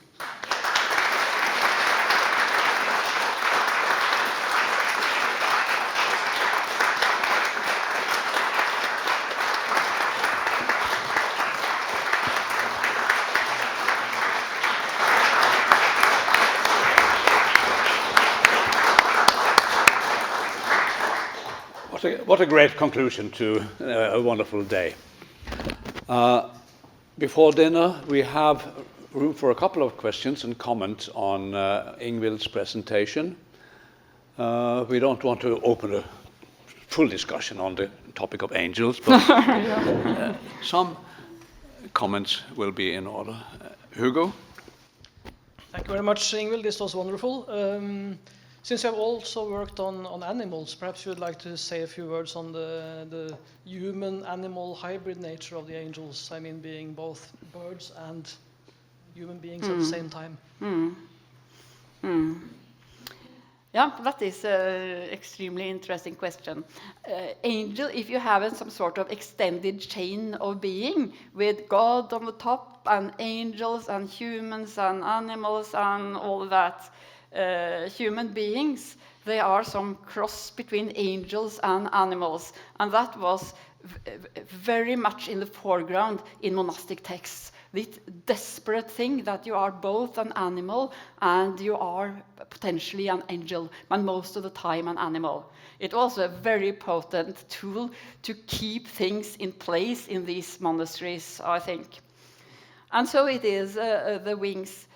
What a great conclusion to a wonderful day. Before dinner, we have room for a couple of questions and comments on Ingvild's presentation. We don't want to open a full discussion on the topic of angels, but some comments will be in order. Hugo? Thank you very much, Ingvild. This was wonderful. Since you have also worked on animals, perhaps you would like to say a few words on the human-animal hybrid nature of the angels, I mean being both birds and human beings at the same time. Yeah, that is an extremely interesting question. Angel, if you have some sort of extended chain of being with God on the top and angels and humans and animals and all that, human beings, they are some cross between angels and animals, and that was very much in the foreground in monastic texts. This desperate thing that you are both an animal and you are potentially an angel, but most of the time an animal. It was a very potent tool to keep things in place in these monasteries, I think. And so it is the wings.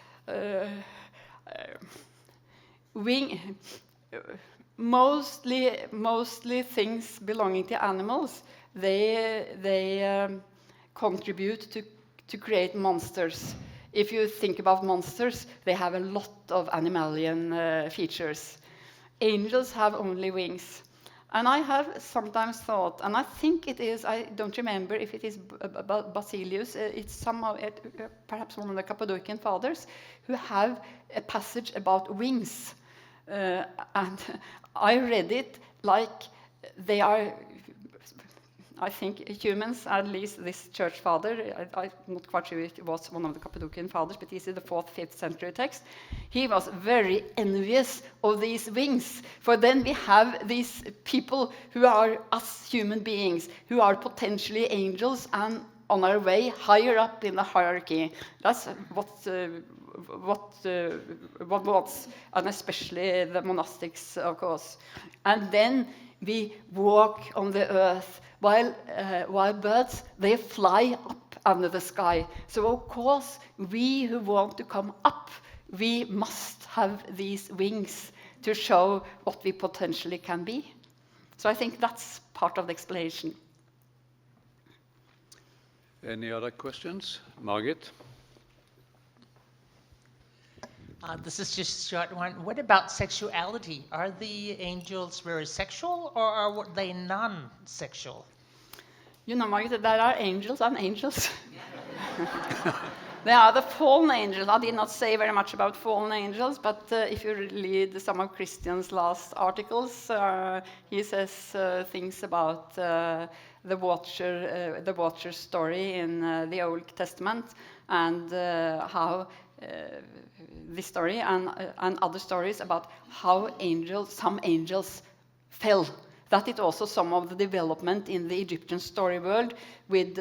Mostly things belonging to animals, they contribute to create monsters. If you think about monsters, they have a lot of animalian features. Angels have only wings. And I have sometimes thought, and I think it is, I don't remember if it is Basilius, it's perhaps one of the Cappadocian fathers, who have a passage about wings. And I read it like they are, I think humans, at least this church father, I'm not quite sure it was one of the Cappadocian fathers, but he's in the 4th, 5th century text. He was very envious of these wings, for then we have these people who are us human beings, who are potentially angels and on our way higher up in the hierarchy. That's what was, and especially the monastics, of course. And then we walk on the earth, while birds, they fly up under the sky. So of course, we who want to come up, we must have these wings to show what we potentially can be. So I think that's part of the explanation. Any other questions? Margit? This is just a short one. What about sexuality? Are the angels very sexual, or are they non-sexual? You know, Margit, there are angels and angels. They are the fallen angels. I did not say very much about fallen angels, but if you read some of Christian's last articles, he says things about the Watcher story in the Old Testament, and how this story and other stories about how some angels fell. That is also some of the development in the Egyptian story world with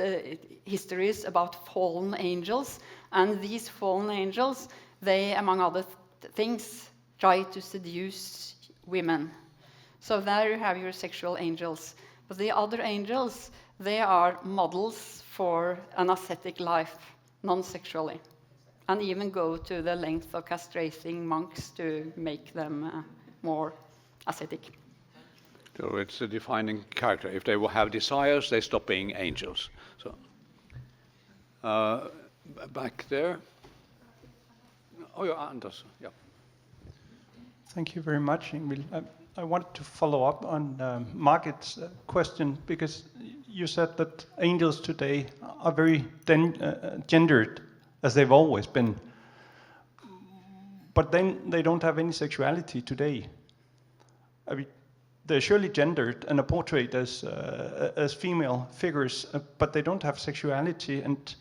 histories about fallen angels. And these fallen angels, they, among other things, try to seduce women. So there you have your sexual angels. But the other angels, they are models for an ascetic life, non-sexually, and even go to the length of castrating monks to make them more ascetic. So it's a defining character. If they will have desires, they stop being angels. So, back there. Oh, yeah, Anders. Yeah. Thank you very much, Ingvild. I wanted to follow up on Margit's question, because you said that angels today are very gendered, as they've always been. But then they don't have any sexuality today. I mean, they're surely gendered and are portrayed as female figures, but they don't have sexuality, and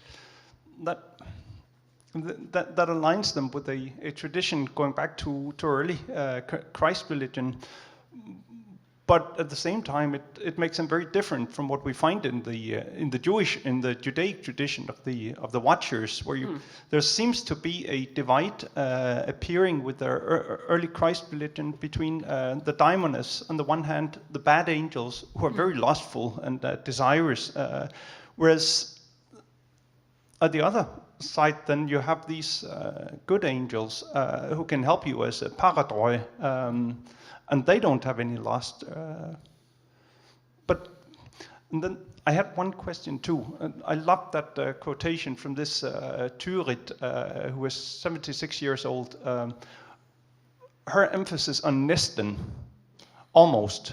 that aligns them with a tradition going back to early Christ religion. But at the same time, it makes them very different from what we find in the Judaic tradition of the Watchers, where there seems to be a divide appearing with the early Christ religion between the daimones on the one hand, the bad angels who are very lustful and desirous, whereas at the other side, then you have these good angels who can help you as a paradoi. And they don't have any lust. And then I had one question too. I loved that quotation from this Turid, who was 76 years old. Her emphasis on nesten, almost,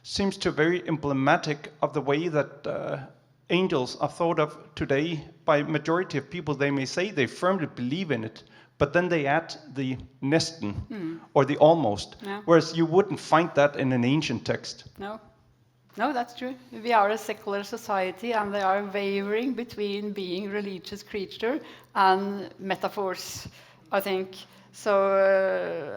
seems to be very emblematic of the way that angels are thought of today by majority of people. They may say they firmly believe in it, but then they add the nesten, or the almost, whereas you wouldn't find that in an ancient text. No, that's true. We are a secular society, and they are wavering between being religious creature and metaphors, I think. So,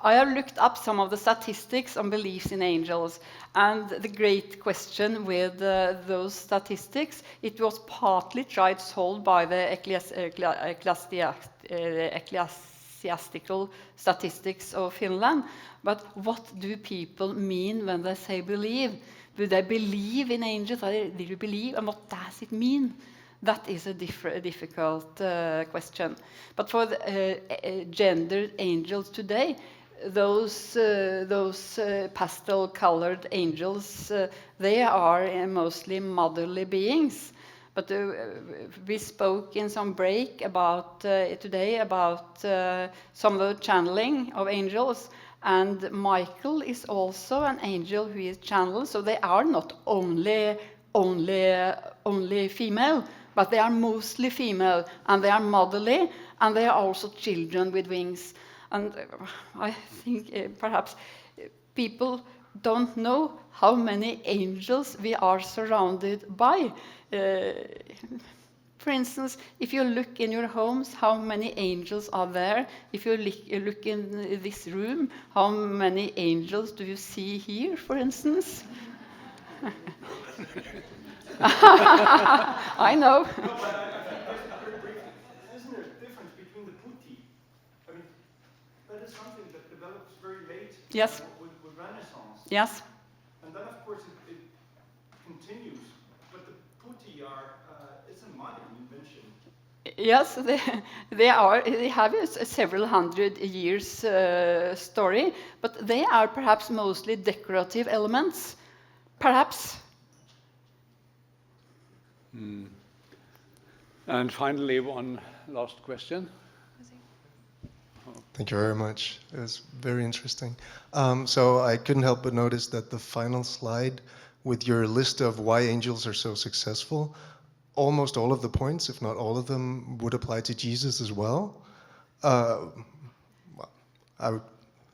I have looked up some of the statistics on beliefs in angels, and the great question with those statistics, it was partly tried solved by the ecclesiastical statistics of Finland. But what do people mean when they say believe? Do they believe in angels? Do you believe? And what does it mean? That is a difficult question. But for the gendered angels today, those pastel-colored angels, they are mostly motherly beings. But we spoke in some break about today about some of the channeling of angels, and Michael is also an angel who is channeled. So they are not only female, but they are mostly female, and they are motherly, and they are also children with wings. And I think perhaps people don't know how many angels we are surrounded by. For instance, if you look in your homes, how many angels are there? If you look in this room, how many angels do you see here, for instance? I know. Isn't there a difference between the putti? I mean, that is something that develops very late. Yes. With Renaissance. Yes. And then, of course, it continues. But the putti it's a modern invention. Yes, they have a several hundred years story, but they are perhaps mostly decorative elements, perhaps. And finally, one last question. Thank you very much. It was very interesting. So I couldn't help but notice that the final slide with your list of why angels are so successful, almost all of the points, if not all of them, would apply to Jesus as well. Well, I would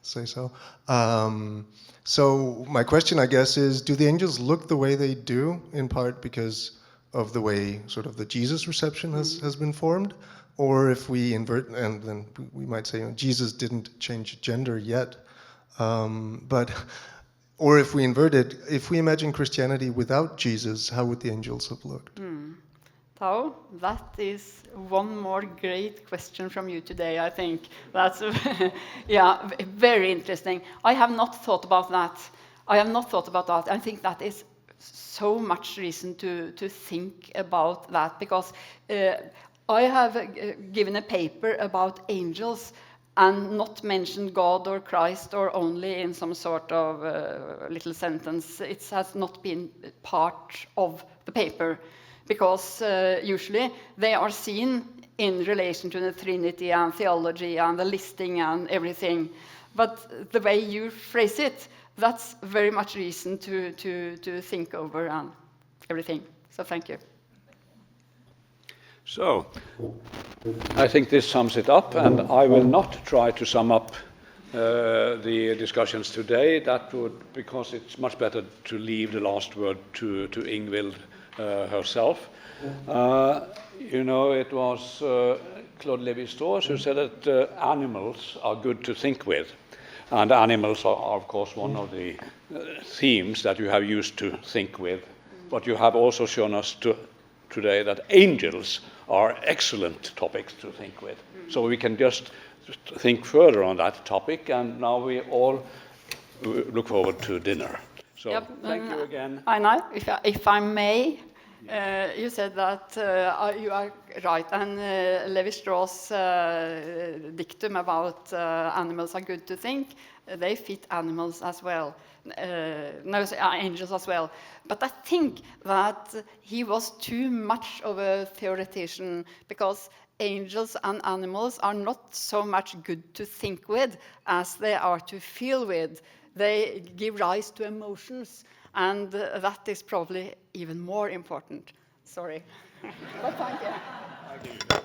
say so. So my question, I guess, is, do the angels look the way they do, in part because of the way sort of the Jesus reception has been formed? Or if we invert, and then we might say, Jesus didn't change gender yet, or if we invert it, if we imagine Christianity without Jesus, how would the angels have looked? So that is one more great question from you today, I think. That's yeah, very interesting. I have not thought about that. I think that is so much reason to think about that, because I have given a paper about angels and not mentioned God or Christ, or only in some sort of little sentence. It has not been part of the paper, because usually they are seen in relation to the Trinity and theology and the listing and everything. But the way you phrase it, that's very much reason to think over and everything. So thank you. So, I think this sums it up, and I will not try to sum up the discussions today, that would, because it's much better to leave the last word to Ingvild herself. You know, it was Claude Lévi-Strauss who said that animals are good to think with. And animals are, of course, one of the themes that you have used to think with. But you have also shown us today that angels are excellent topics to think with. So we can just think further on that topic, and now we all look forward to dinner. So thank you again. Einar, if I may, you said that you are right, and Lévi-Strauss' dictum about animals are good to think, they fit animals as well. Angels as well. But I think that he was too much of a theoretician, because angels and animals are not so much good to think with as they are to feel with. They give rise to emotions, and that is probably even more important. Sorry. But thank you.